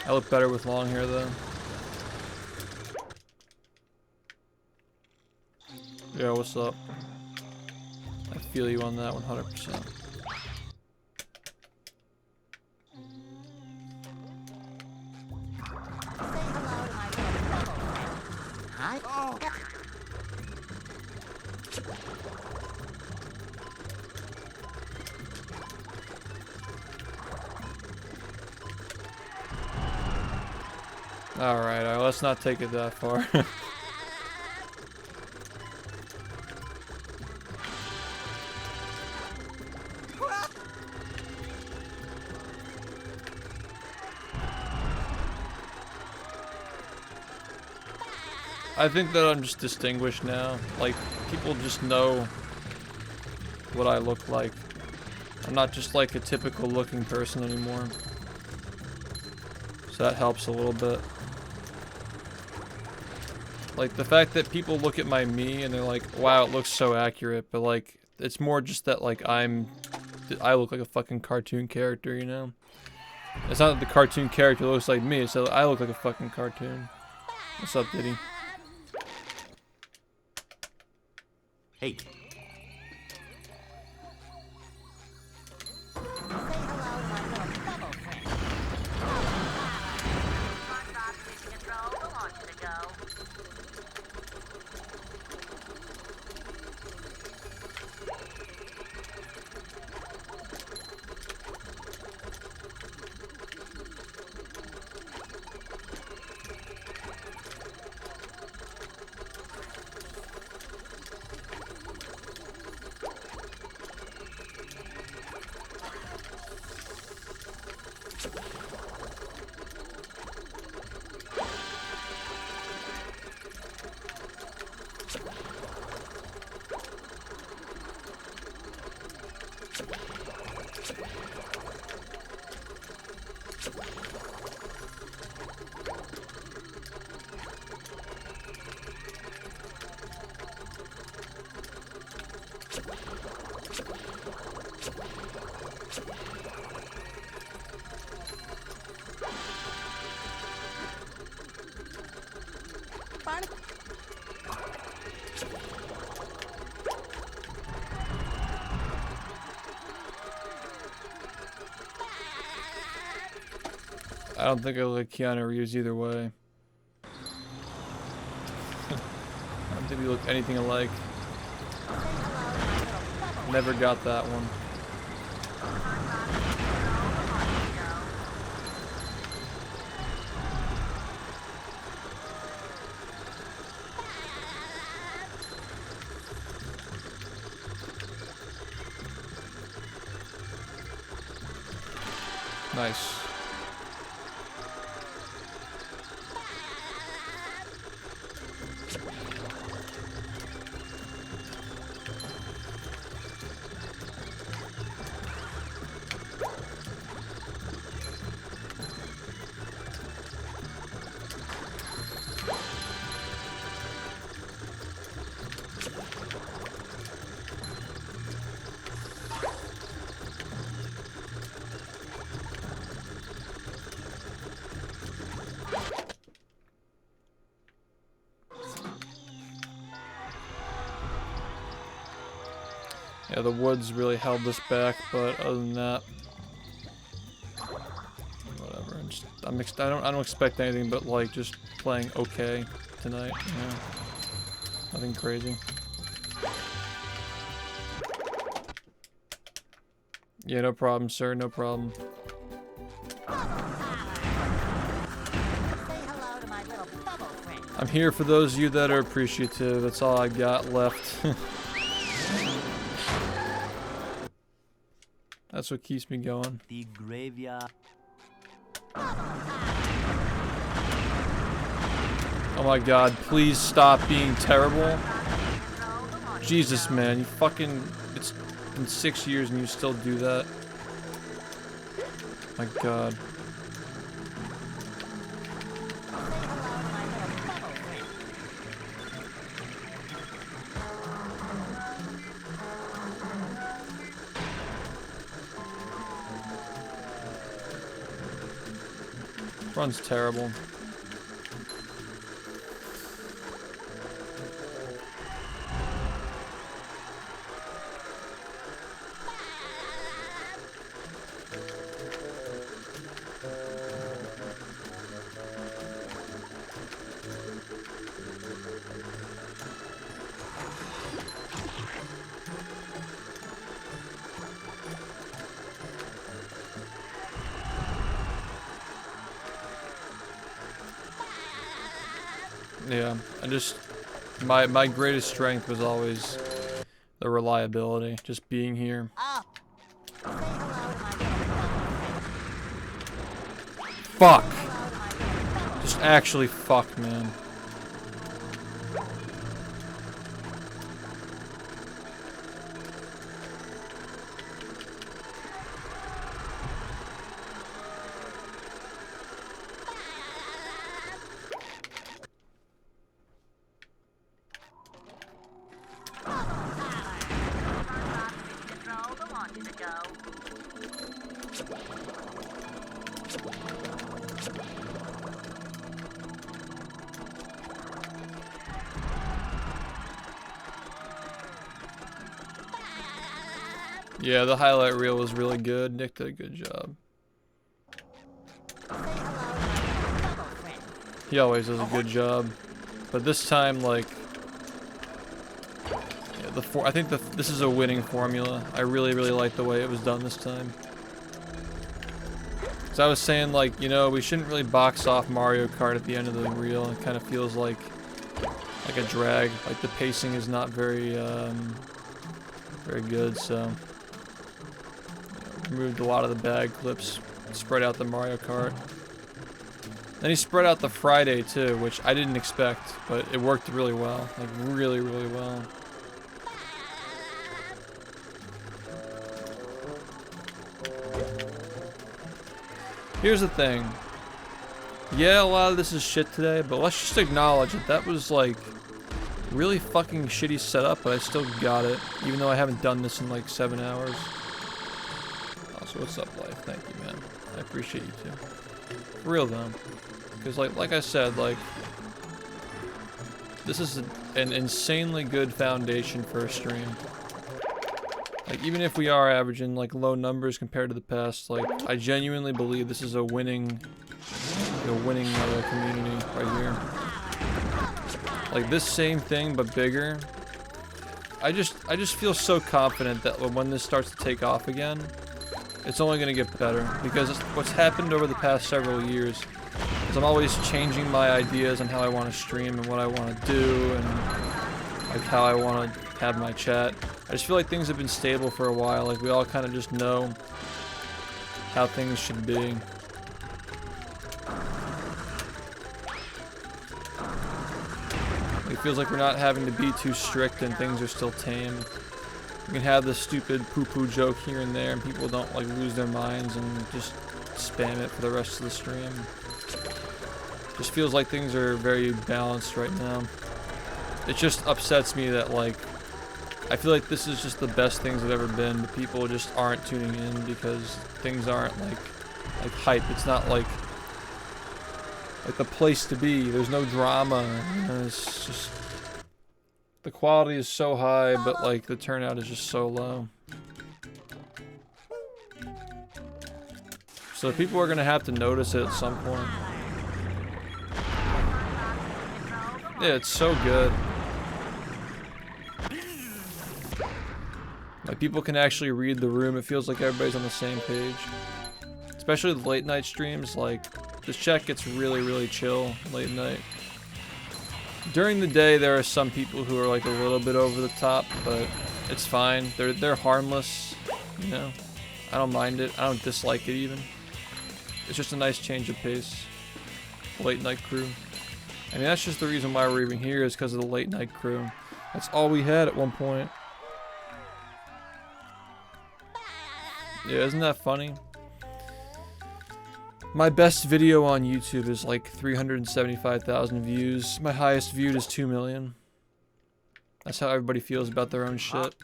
I look better with long hair though. Yo, what's up? I feel you on that 100%. Alright, let's not take it that far. I think that I'm just distinguished now. Like, people just know what I look like. I'm not just like a typical looking person anymore. So that helps a little bit. Like, the fact that people look at my me and they're like, wow, it looks so accurate, but like, it's more just that like I look like a fucking cartoon character, you know? It's not that the cartoon character looks like me, it's that I look like a fucking cartoon. What's up, Diddy? Hey. I don't think I look like Keanu Reeves either way. I don't think we look anything alike. Never got that one. Nice. Yeah, the woods really held us back, but other than that, whatever. I don't expect anything but like just playing okay tonight. Yeah, nothing crazy. Yeah, no problem, sir. No problem. Say hello to my little bubble friend. I'm here for those of you that are appreciative. That's all I got left. That's what keeps me going. The graveyard. Oh my god, please stop being terrible. Jesus, man, you fucking... It's been 6 years and you still do that. My god. Run's terrible. Yeah, my greatest strength was always the reliability, just being here. Oh. Say hello to my little bubble friend. Fuck! Hello to my little bubble. Just actually fuck, man. Yeah, the highlight reel was really good. Nick did a good job. Say hello to my little bubble friend. He always does a good job. But this time, like... Yeah, I think this is a winning formula. I really, really like the way it was done this time. So I was saying, like, you know, we shouldn't really box off Mario Kart at the end of the reel. It kind of feels like a drag. Like, the pacing is not very, very good, so... Removed a lot of the bad clips, spread out the Mario Kart. Then he spread out the Friday too, which I didn't expect, but it worked really well. Like, really, really well. Here's the thing. Yeah, a lot of this is shit today, but let's just acknowledge that that was like really fucking shitty setup, but I still got it, even though I haven't done this in like 7 hours. Also, what's up, Life? Thank you, man. I appreciate you too. For real though, because like I said, like this is an insanely good foundation for a stream. Like, even if we are averaging, like, low numbers compared to the past, like, I genuinely believe this is a winning community right here. Like, this same thing, but bigger. I just feel so confident that when this starts to take off again, it's only going to get better. Because what's happened over the past several years is I'm always changing my ideas on how I want to stream and what I want to do and, like, how I want to have my chat. I just feel like things have been stable for a while. Like, we all kind of just know how things should be. It feels like we're not having to be too strict and things are still tame. We can have this stupid poo-poo joke here and there and people don't, like, lose their minds and just spam it for the rest of the stream. Just feels like things are very balanced right now. It just upsets me that, like, I feel like this is just the best things have ever been, but people just aren't tuning in because things aren't like hype. It's not like the place to be. There's no drama. It's just the quality is so high, but like the turnout is just so low. So people are gonna have to notice it at some point. Yeah, it's so good. Like, people can actually read the room. It feels like everybody's on the same page. Especially the late night streams, like, this chat gets really, really chill late night. During the day, there are some people who are, like, a little bit over the top, but it's fine. They're harmless, you know? I don't mind it. I don't dislike it, even. It's just a nice change of pace. Late night crew. I mean, that's just the reason why we're even here, is because of the late night crew. That's all we had at one point. Yeah, isn't that funny? My best video on YouTube is like 375,000 views. My highest viewed is 2 million. That's how everybody feels about their own shit.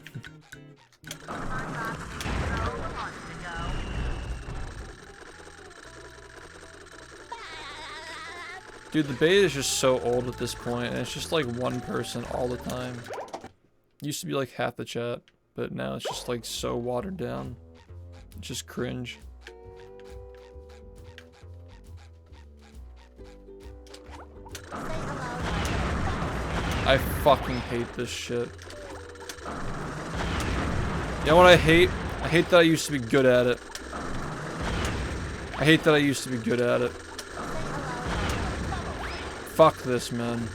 Dude, the beta is just so old at this point, and it's just like one person all the time. Used to be like half the chat, but now it's just like so watered down. It's just cringe. I fucking hate this shit. You know what I hate? I hate that I used to be good at it. I hate that I used to be good at it. Fuck this, man.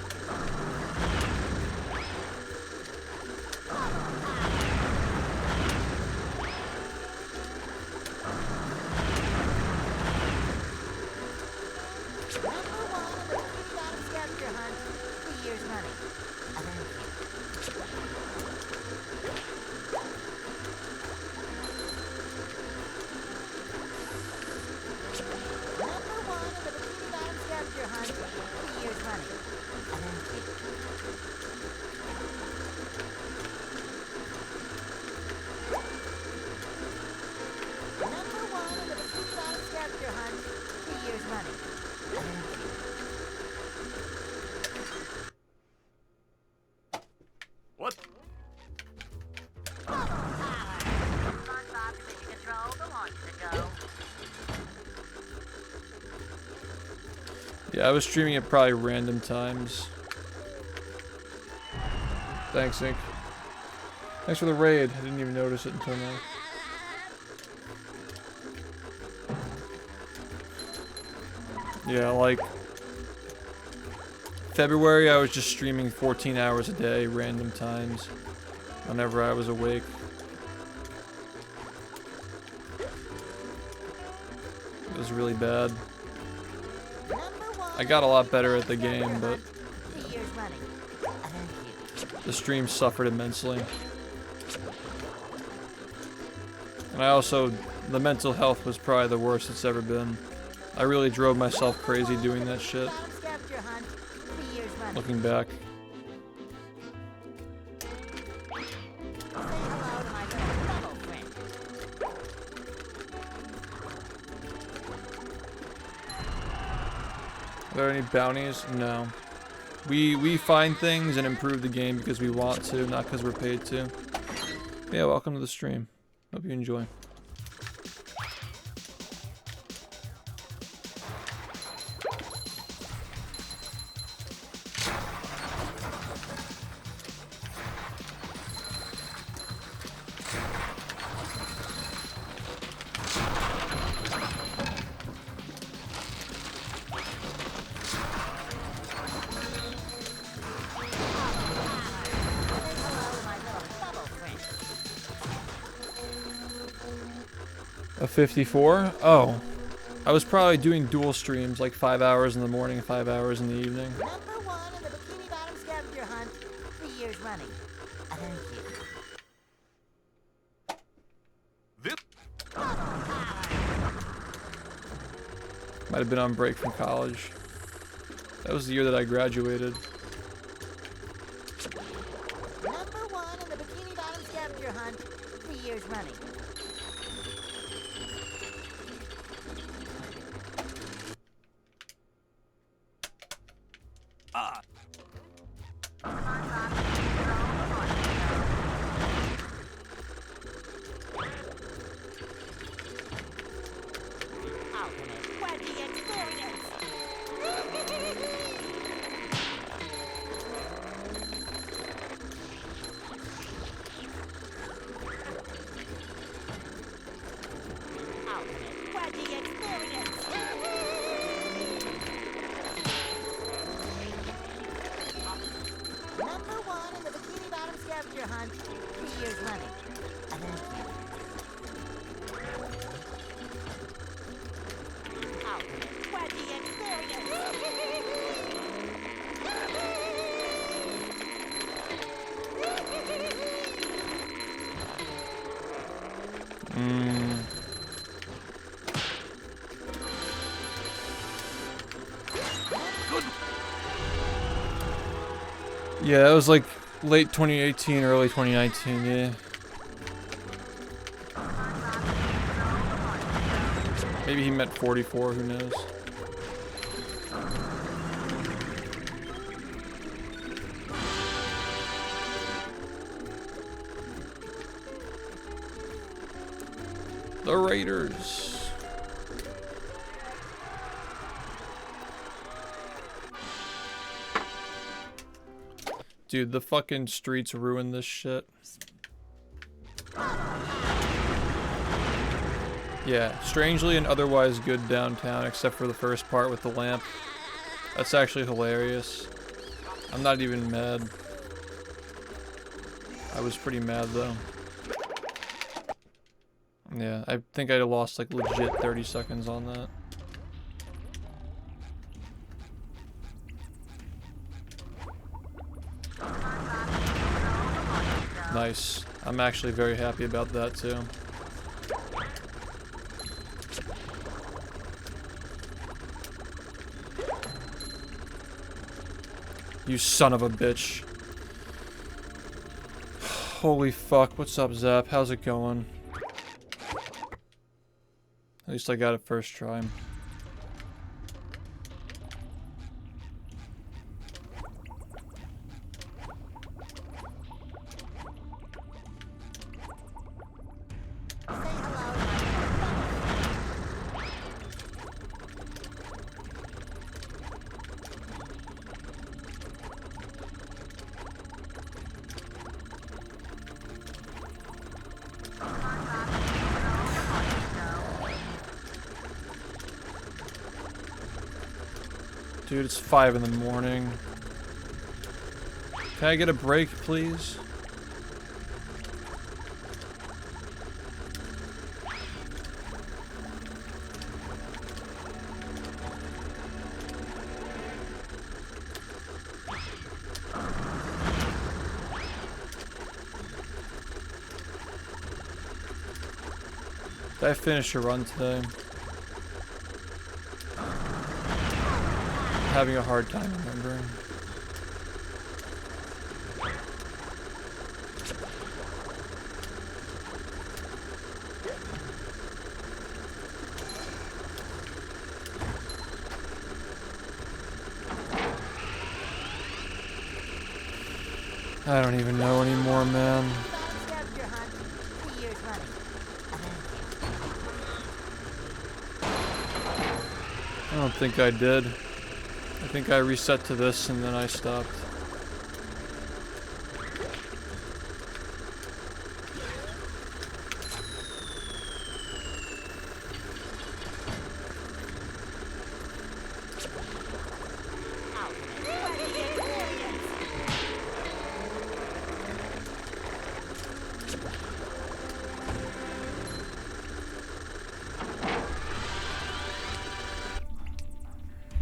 What? Yeah, I was streaming at probably random times. Thanks, Ink. Thanks for the raid. I didn't even notice it until now. Yeah, like February, I was just streaming 14 hours a day, random times, whenever I was awake. It was really bad. I got a lot better at the game, but yeah. The stream suffered immensely. And I also, the mental health was probably the worst it's ever been. I really drove myself crazy doing that shit. Looking back. Are there any bounties? No. We find things and improve the game because we want to, not because we're paid to. Yeah, welcome to the stream. Hope you enjoy. A 54? Oh. I was probably doing dual streams, like 5 hours in the morning, 5 hours in the evening. Number one in the Bikini Bottom scavenger hunt 3 years running. Thank you. Might have been on break from college. That was the year that I graduated. Number one in the Bikini Bottom scavenger hunt 3 years running. Number one in the Bikini Bottom scavenger hunt 3 years running. Yeah, that was like late 2018, early 2019, yeah. Maybe he meant 44, who knows. The Raiders. Dude, the fucking streets ruined this shit. Yeah, strangely and otherwise good downtown, except for the first part with the lamp. That's actually hilarious. I'm not even mad. I was pretty mad though. Yeah, I think I lost like legit 30 seconds on that. Nice. I'm actually very happy about that too. You son of a bitch. Holy fuck, what's up, Zap? How's it going? At least I got it first try. Dude, it's 5 in the morning. Can I get a break, please? Did I finish a run today? Having a hard time remembering. I don't even know anymore, man. I don't think I did. I think I reset to this and then I stopped.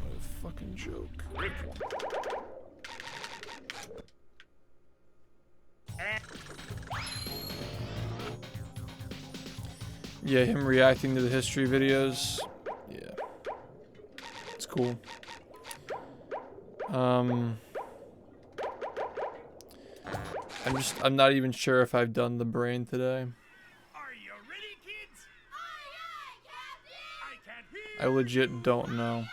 What a fucking joke. Yeah, him reacting to the history videos. Yeah. It's cool. I'm not even sure if I've done the brain today. Are you ready, kids? I can't hear I legit don't know.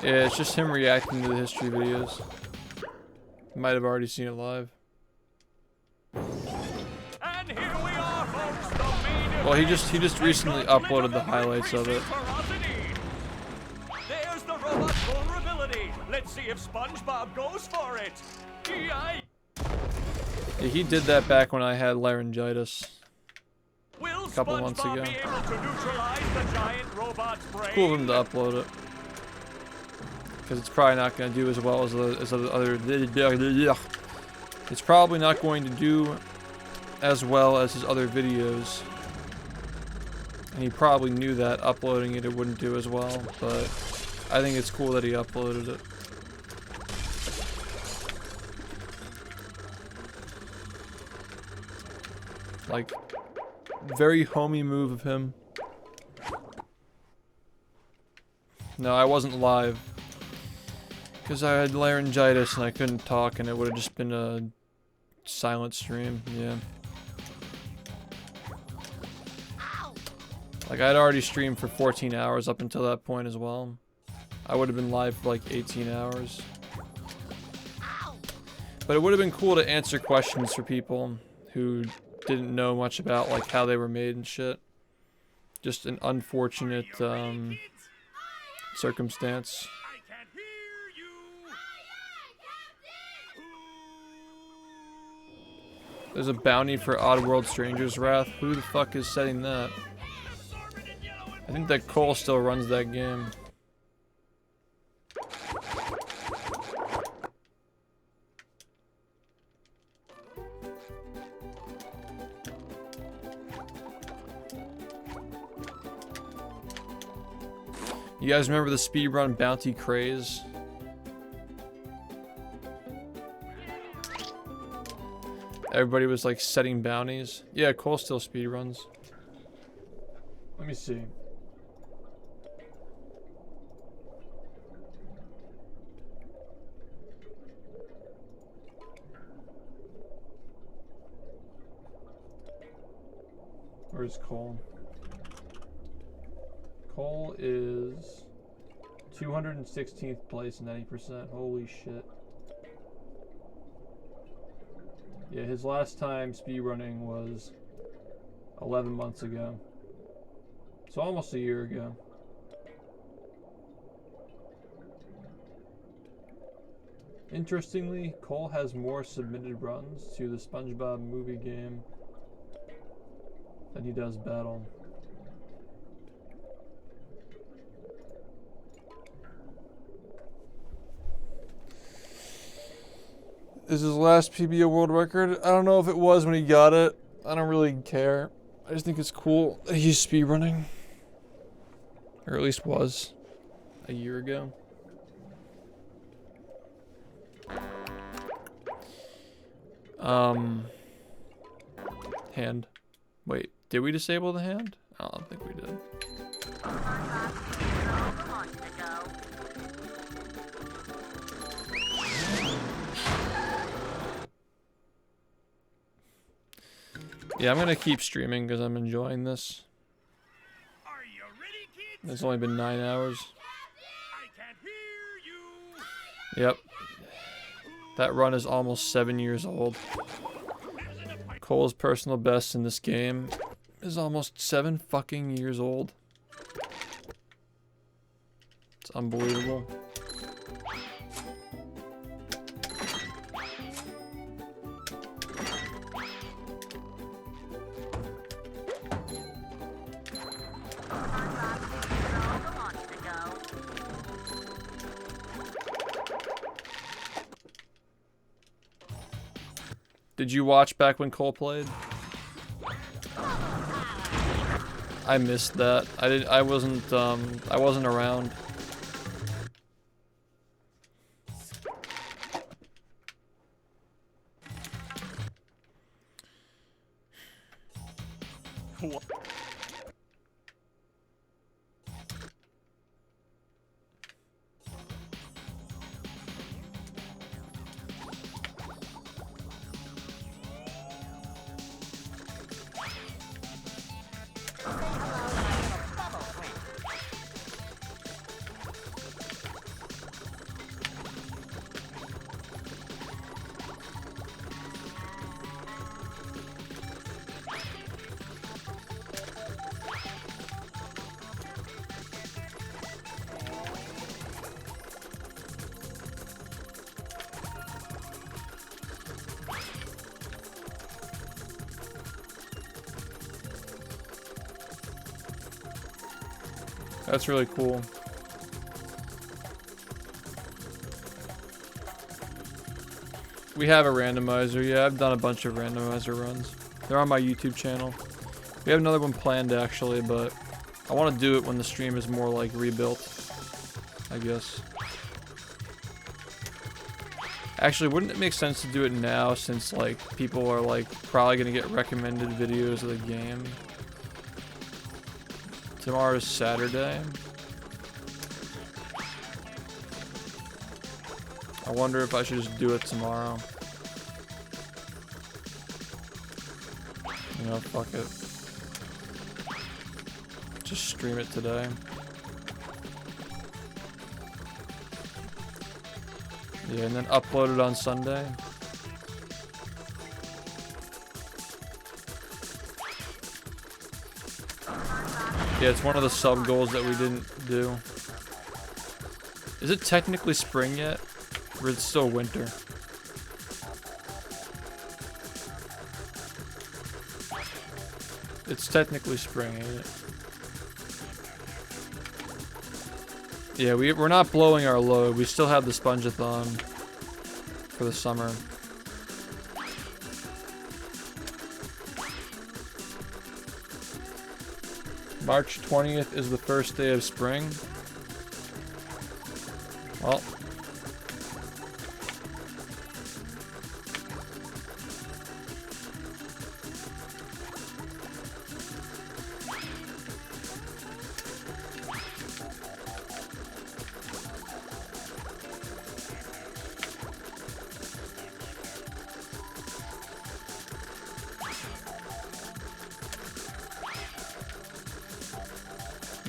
Yeah, it's just him reacting to the history videos. Might have already seen it live. And here we are, folks, the main Well, he event. just recently uploaded the highlights of it. There's the robot vulnerability. Let's see if SpongeBob goes for it. Yikes. Yeah, he did that back when I had laryngitis. Will Couple months SpongeBob ago. be able to neutralize the giant robot's brain? Cool of him to upload it. Because it's probably not going to do as well as the other. It's probably not going to do as well as his other videos. And he probably knew that uploading it wouldn't do as well. But I think it's cool that he uploaded it. Like, very homey move of him. No, I wasn't live. Because I had laryngitis and I couldn't talk and it would have just been a silent stream, yeah. Like, I'd already streamed for 14 hours up until that point as well. I would have been live for like 18 hours. But it would have been cool to answer questions for people who didn't know much about like how they were made and shit. Just an unfortunate circumstance. I can't hear you. There's a bounty for Oddworld Stranger's Wrath. Who the fuck is setting that? I think that Cole still runs that game. You guys remember the speedrun bounty craze? Everybody was like setting bounties. Yeah, Cole still speedruns. Let me see. Where's Cole? Cole is 216th place, 90%. Holy shit. Yeah, his last time speedrunning was 11 months ago. So almost a year ago. Interestingly, Cole has more submitted runs to the SpongeBob movie game than he does Battle. Is his last PBO world record? I don't know if it was when he got it. I don't really care. I just think it's cool that he's speedrunning. Or at least was a year ago. Hand. Wait, did we disable the hand? I don't think we did. Yeah, I'm gonna keep streaming because I'm enjoying this. Are you ready, kids? It's only been 9 hours. I can't hear you. Yep. That run is almost 7 years old. There's an Cole's personal best in this game is almost 7 fucking years old. It's unbelievable. Did you watch back when Cole played? I missed that. I wasn't around. What? That's really cool. We have a randomizer. Yeah, I've done a bunch of randomizer runs. They're on my YouTube channel. We have another one planned actually, but I want to do it when the stream is more like rebuilt, I guess. Actually, wouldn't it make sense to do it now since like people are like probably gonna get recommended videos of the game? Tomorrow's Saturday. I wonder if I should just do it tomorrow. You know, fuck it. Just stream it today. Yeah, and then upload it on Sunday. Yeah, it's one of the sub goals that we didn't do. Is it technically spring yet? Or is it still winter? It's technically spring, ain't it? Yeah, we're not blowing our load. We still have the Sponge-a-thon for the summer. March 20th is the first day of spring. Well.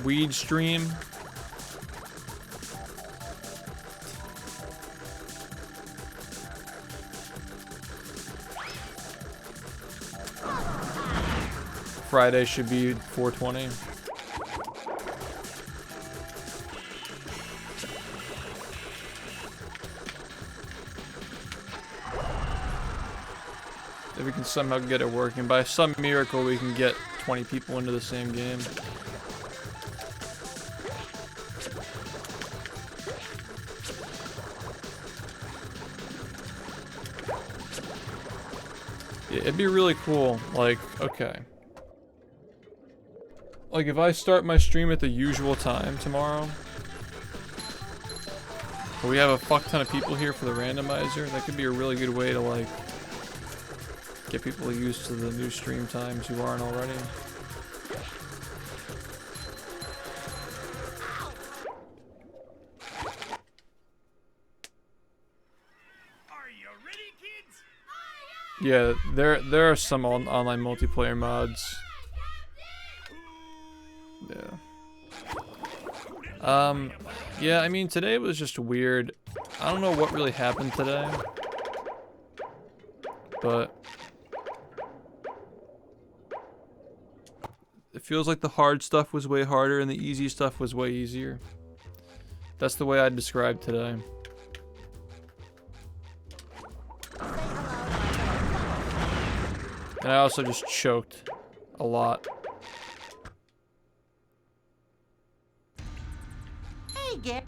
Weed stream. Friday should be 420. If we can somehow get it working. By some miracle, we can get 20 people into the same game. It'd be really cool, like, okay. Like, if I start my stream at the usual time tomorrow, but we have a fuck ton of people here for the randomizer, that could be a really good way to, like, get people used to the new stream times who aren't already. Yeah, there are some online multiplayer mods. Yeah. Yeah, I mean, today was just weird. I don't know what really happened today. But It feels like the hard stuff was way harder and the easy stuff was way easier. That's the way I'd describe today. And I also just choked a lot. Hey, Gary.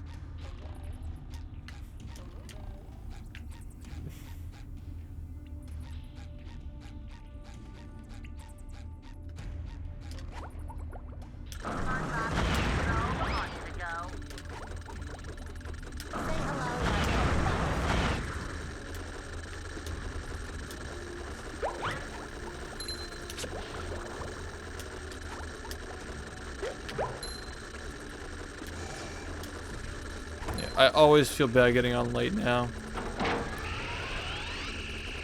I always feel bad getting on late now.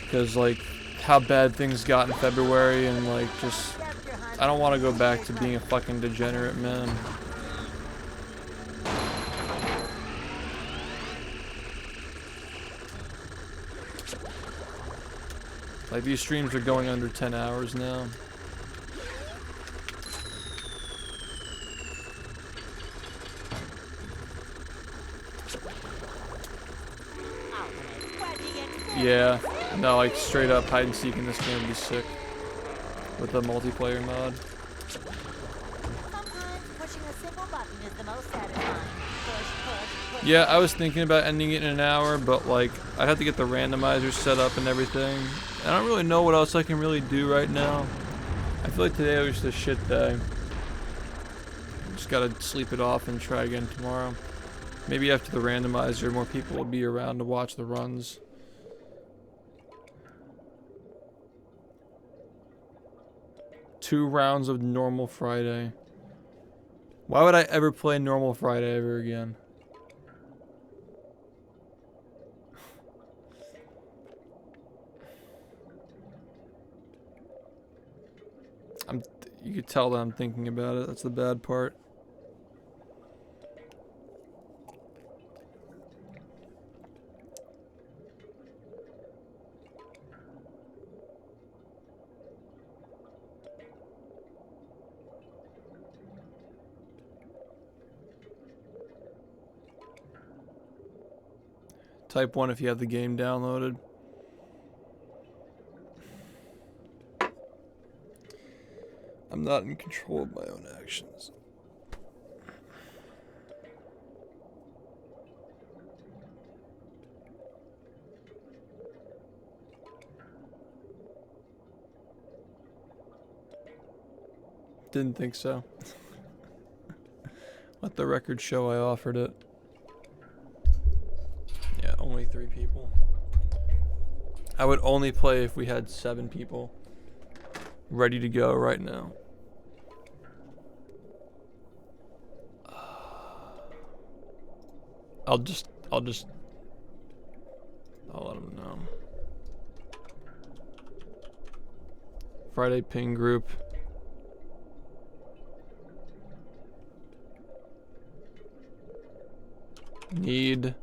Because, like, how bad things got in February and, like, just... I don't want to go back to being a fucking degenerate, man. Like, these streams are going under 10 hours now. Yeah, no, like straight up hide and seek in this game would be sick with the multiplayer mod. Sometimes pushing a single button is the most satisfying. Push. Yeah, I was thinking about ending it in an hour, but like I have to get the randomizer set up and everything. I don't really know what else I can really do right now. I feel like today was just a shit day. Just gotta sleep it off and try again tomorrow. Maybe after the randomizer, more people will be around to watch the runs. Two rounds of normal Friday. Why would I ever play normal Friday ever again? You could tell that I'm thinking about it. That's the bad part. Type 1 if you have the game downloaded. I'm not in control of my own actions. Didn't think so. Let the record show I offered it. Yeah, only 3 people. I would only play if we had 7 people ready to go right now. I'll let them know. Friday ping group. Need.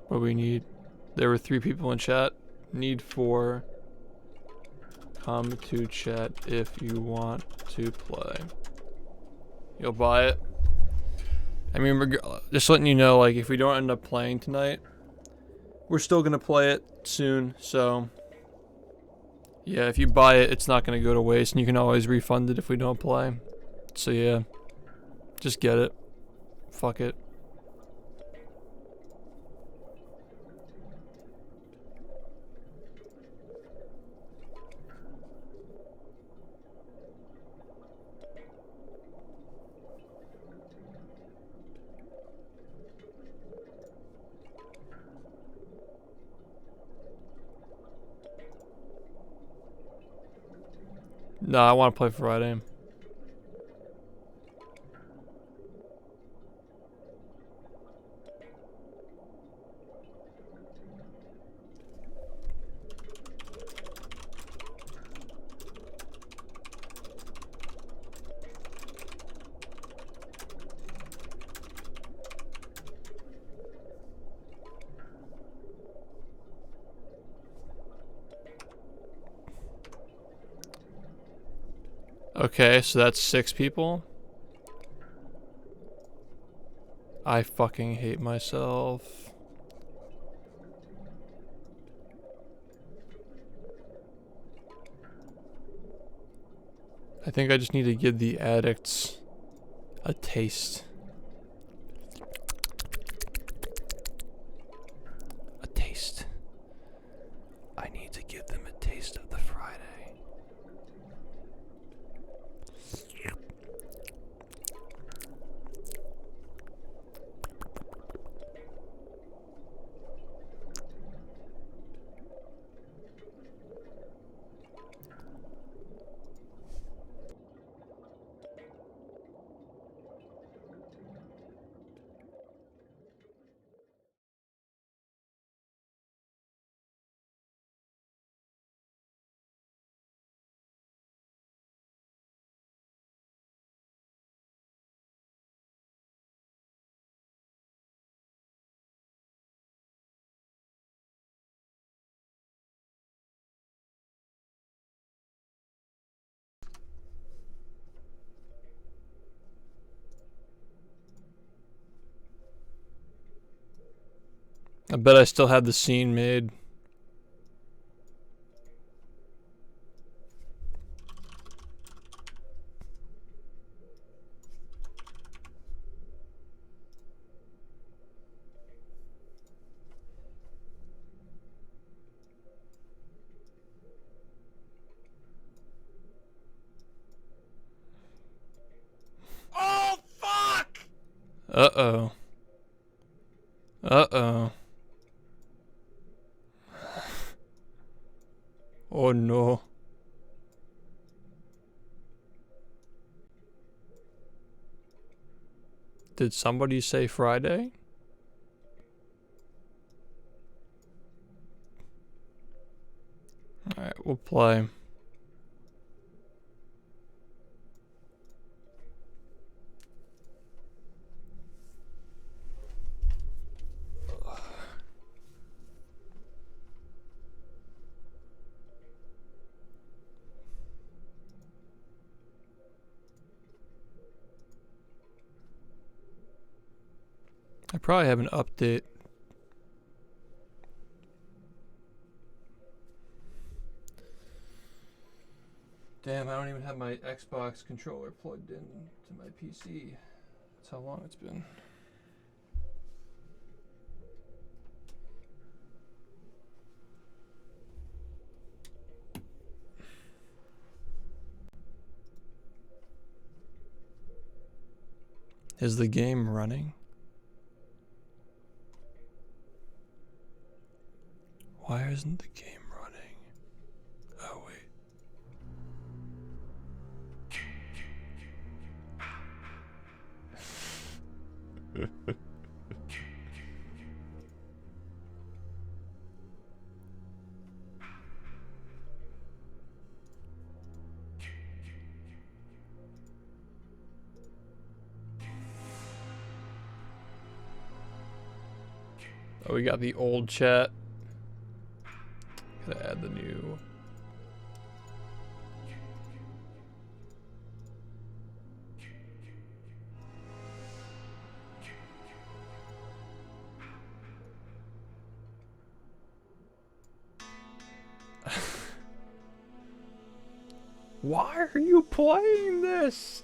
What we need. There were 3 people in chat. Need 4. Come to chat if you want to play. You'll buy it. I mean, just letting you know, like, if we don't end up playing tonight, we're still gonna play it soon, so yeah, if you buy it, it's not gonna go to waste, and you can always refund it if we don't play. So yeah, just get it. Fuck it. No, I want to play Friday. Okay, so that's 6 people. I fucking hate myself. I think I just need to give the addicts a taste. A taste. I need to give them a taste of the Friday. I bet I still have the scene made. Oh, fuck! Uh-oh. Uh-oh. Oh no. Did somebody say Friday? Alright, we'll play. I probably have an update. Damn, I don't even have my Xbox controller plugged in to my PC. That's how long it's been. Is the game running? Why isn't the game running? Oh, wait. Oh, we got the old chat. Gotta add the new. Why are you playing this?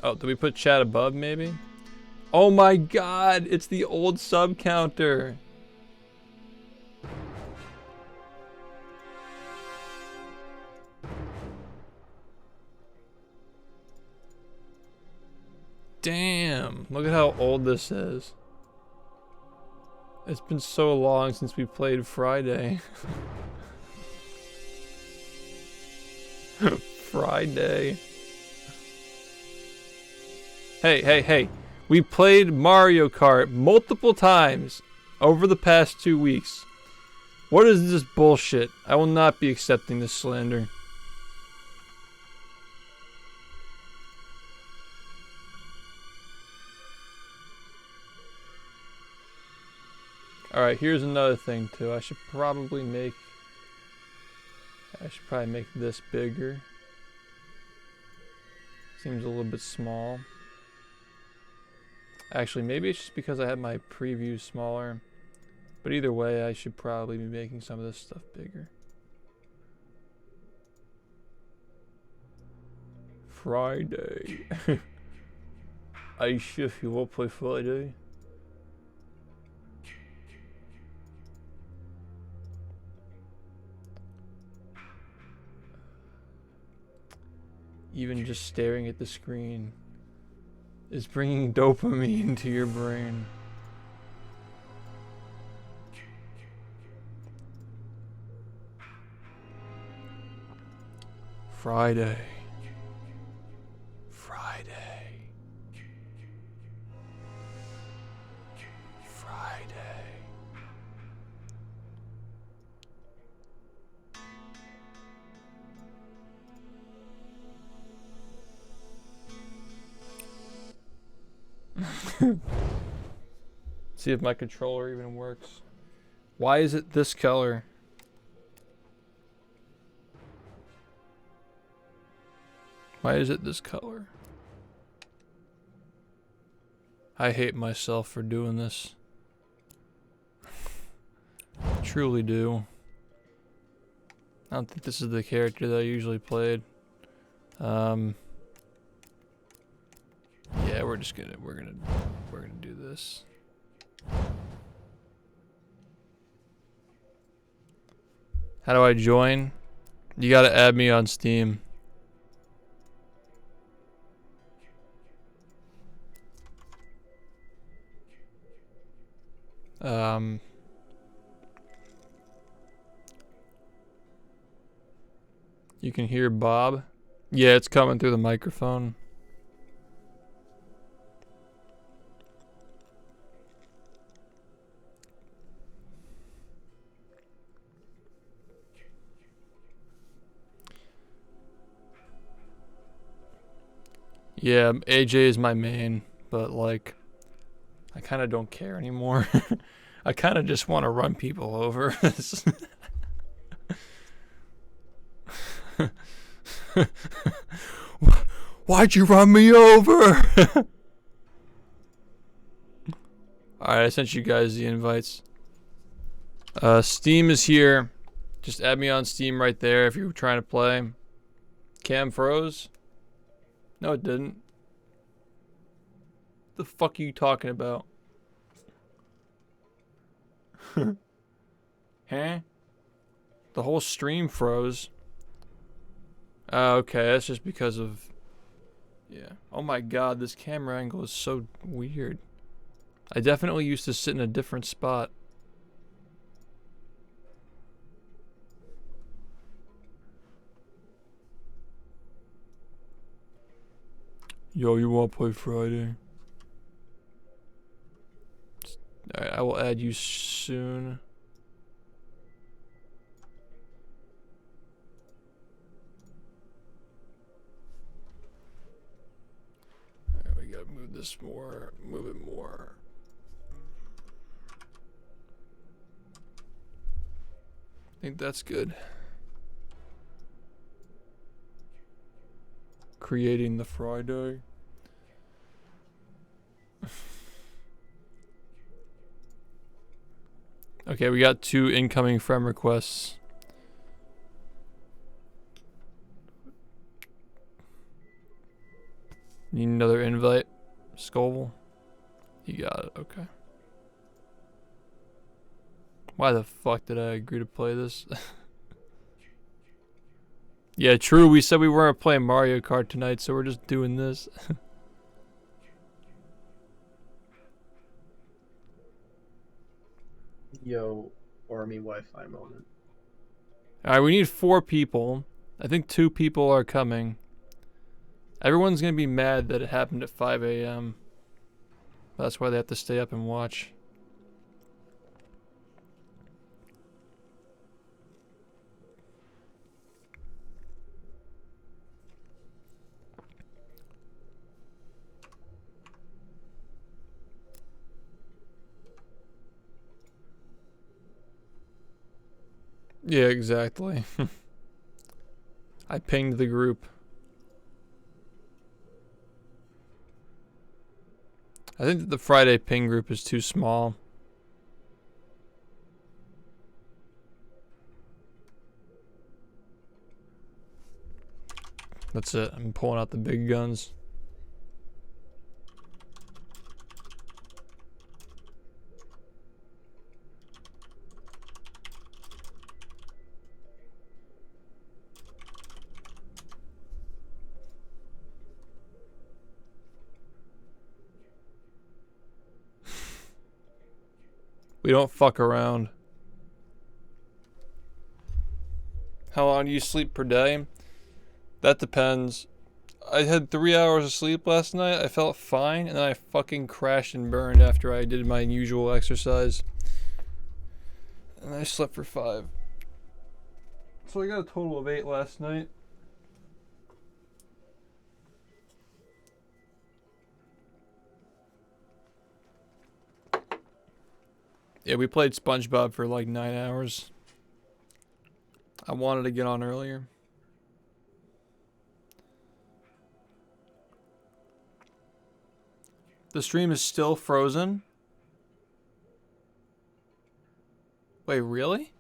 Oh, did we put chat above maybe? Oh my god, it's the old sub counter. Damn, look at how old this is. It's been so long since we played Friday. Friday. Hey. We played Mario Kart multiple times over the past 2 weeks. What is this bullshit? I will not be accepting this slander. Alright, here's another thing too. I should probably make I should probably make this bigger. Seems a little bit small. Actually, maybe it's just because I have my preview smaller. But either way, I should probably be making some of this stuff bigger. Friday. SHiFT, you wanna play Friday? Even just staring at the screen is bringing dopamine to your brain. Friday. Friday. Friday. See if my controller even works. Why is it this color? Why is it this color? I hate myself for doing this. I truly do. I don't think this is the character that I usually played. Yeah, we're gonna do this. How do I join? You gotta add me on Steam. You can hear Bob. Yeah, it's coming through the microphone. Yeah, AJ is my main, but like, I kind of don't care anymore. I kind of just want to run people over. Why'd you run me over? Alright, I sent you guys the invites. Steam is here. Just add me on Steam right there if you're trying to play. Cam froze? No, it didn't. The fuck are you talking about? Huh? The whole stream froze. Okay, that's just because of... Yeah. Oh my god, this camera angle is so weird. I definitely used to sit in a different spot. Yo, you wanna play Friday? Alright, I will add you soon. Alright, we gotta move this more, move it more. I think that's good. Creating the Friday. Okay, we got 2 incoming friend requests. Need another invite? Scoville? You got it, okay. Why the fuck did I agree to play this? Yeah, true, we said we weren't playing Mario Kart tonight, so we're just doing this. Yo, Army Wi-Fi moment. Alright, we need 4 people. I think 2 people are coming. Everyone's gonna be mad that it happened at 5 a.m. That's why they have to stay up and watch. Yeah, exactly. I pinged the group. I think that the Friday ping group is too small. That's it. I'm pulling out the big guns. We don't fuck around. How long do you sleep per day? That depends. I had 3 hours of sleep last night. I felt fine, and then I fucking crashed and burned after I did my usual exercise. And I slept for 5. So I got a total of 8 last night. Yeah, we played SpongeBob for like 9 hours. I wanted to get on earlier. The stream is still frozen? Wait, really?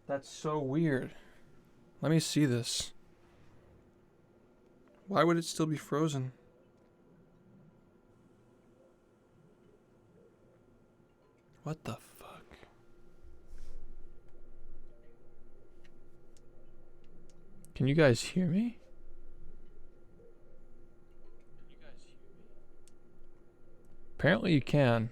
That's so weird. Let me see this. Why would it still be frozen? What the fuck? Can you guys hear me? Apparently you can.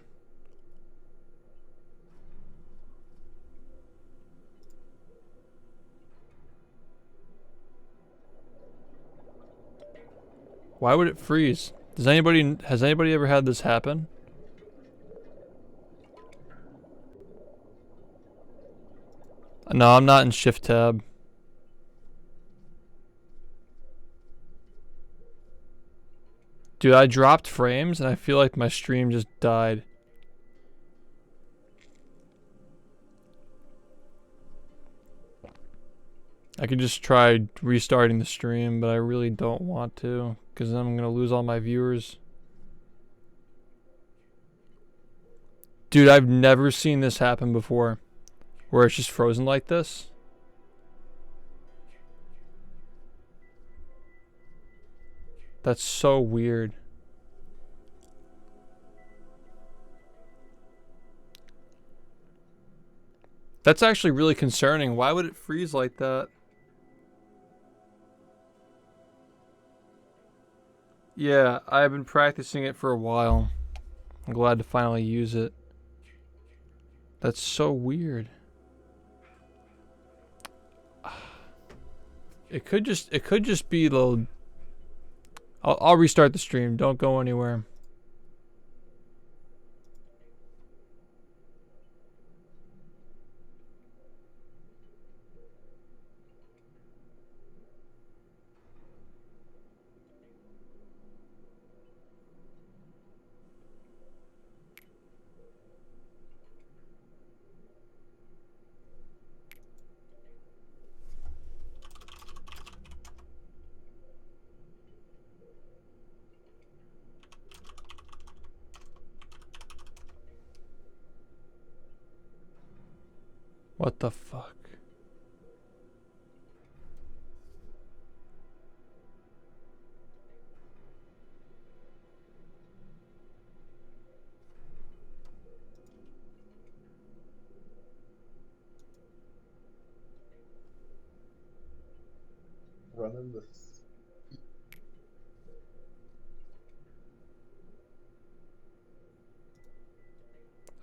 Why would it freeze? Has anybody ever had this happen? No, I'm not in SHiFT tab. Dude, I dropped frames and I feel like my stream just died. I could just try restarting the stream, but I really don't want to, because then I'm going to lose all my viewers. Dude, I've never seen this happen before, where it's just frozen like this. That's so weird. That's actually really concerning. Why would it freeze like that? Yeah, I've been practicing it for a while. I'm glad to finally use it. That's so weird. It could just be the... I'll restart the stream. Don't go anywhere. What the fuck? Running this.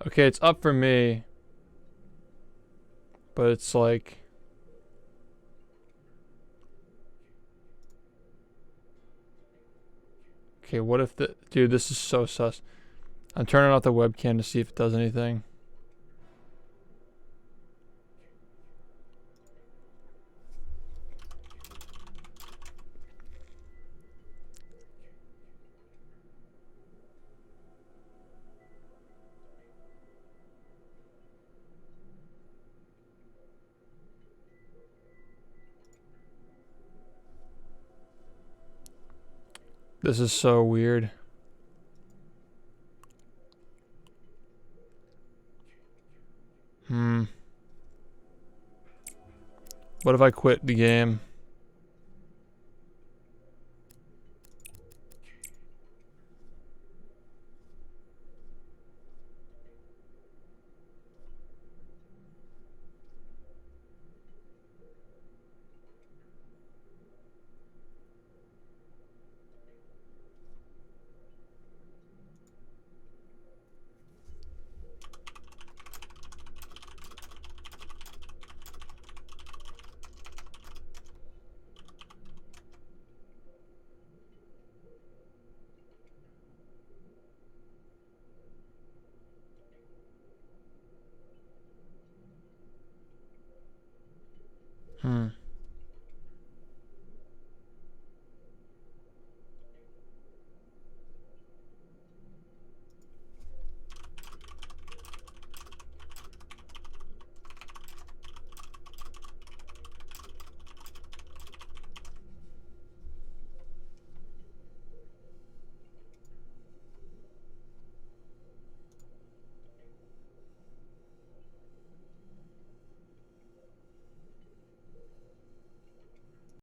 Okay, it's up for me. But it's like... Okay, what if the... Dude, this is so sus. I'm turning off the webcam to see if it does anything. This is so weird. What if I quit the game?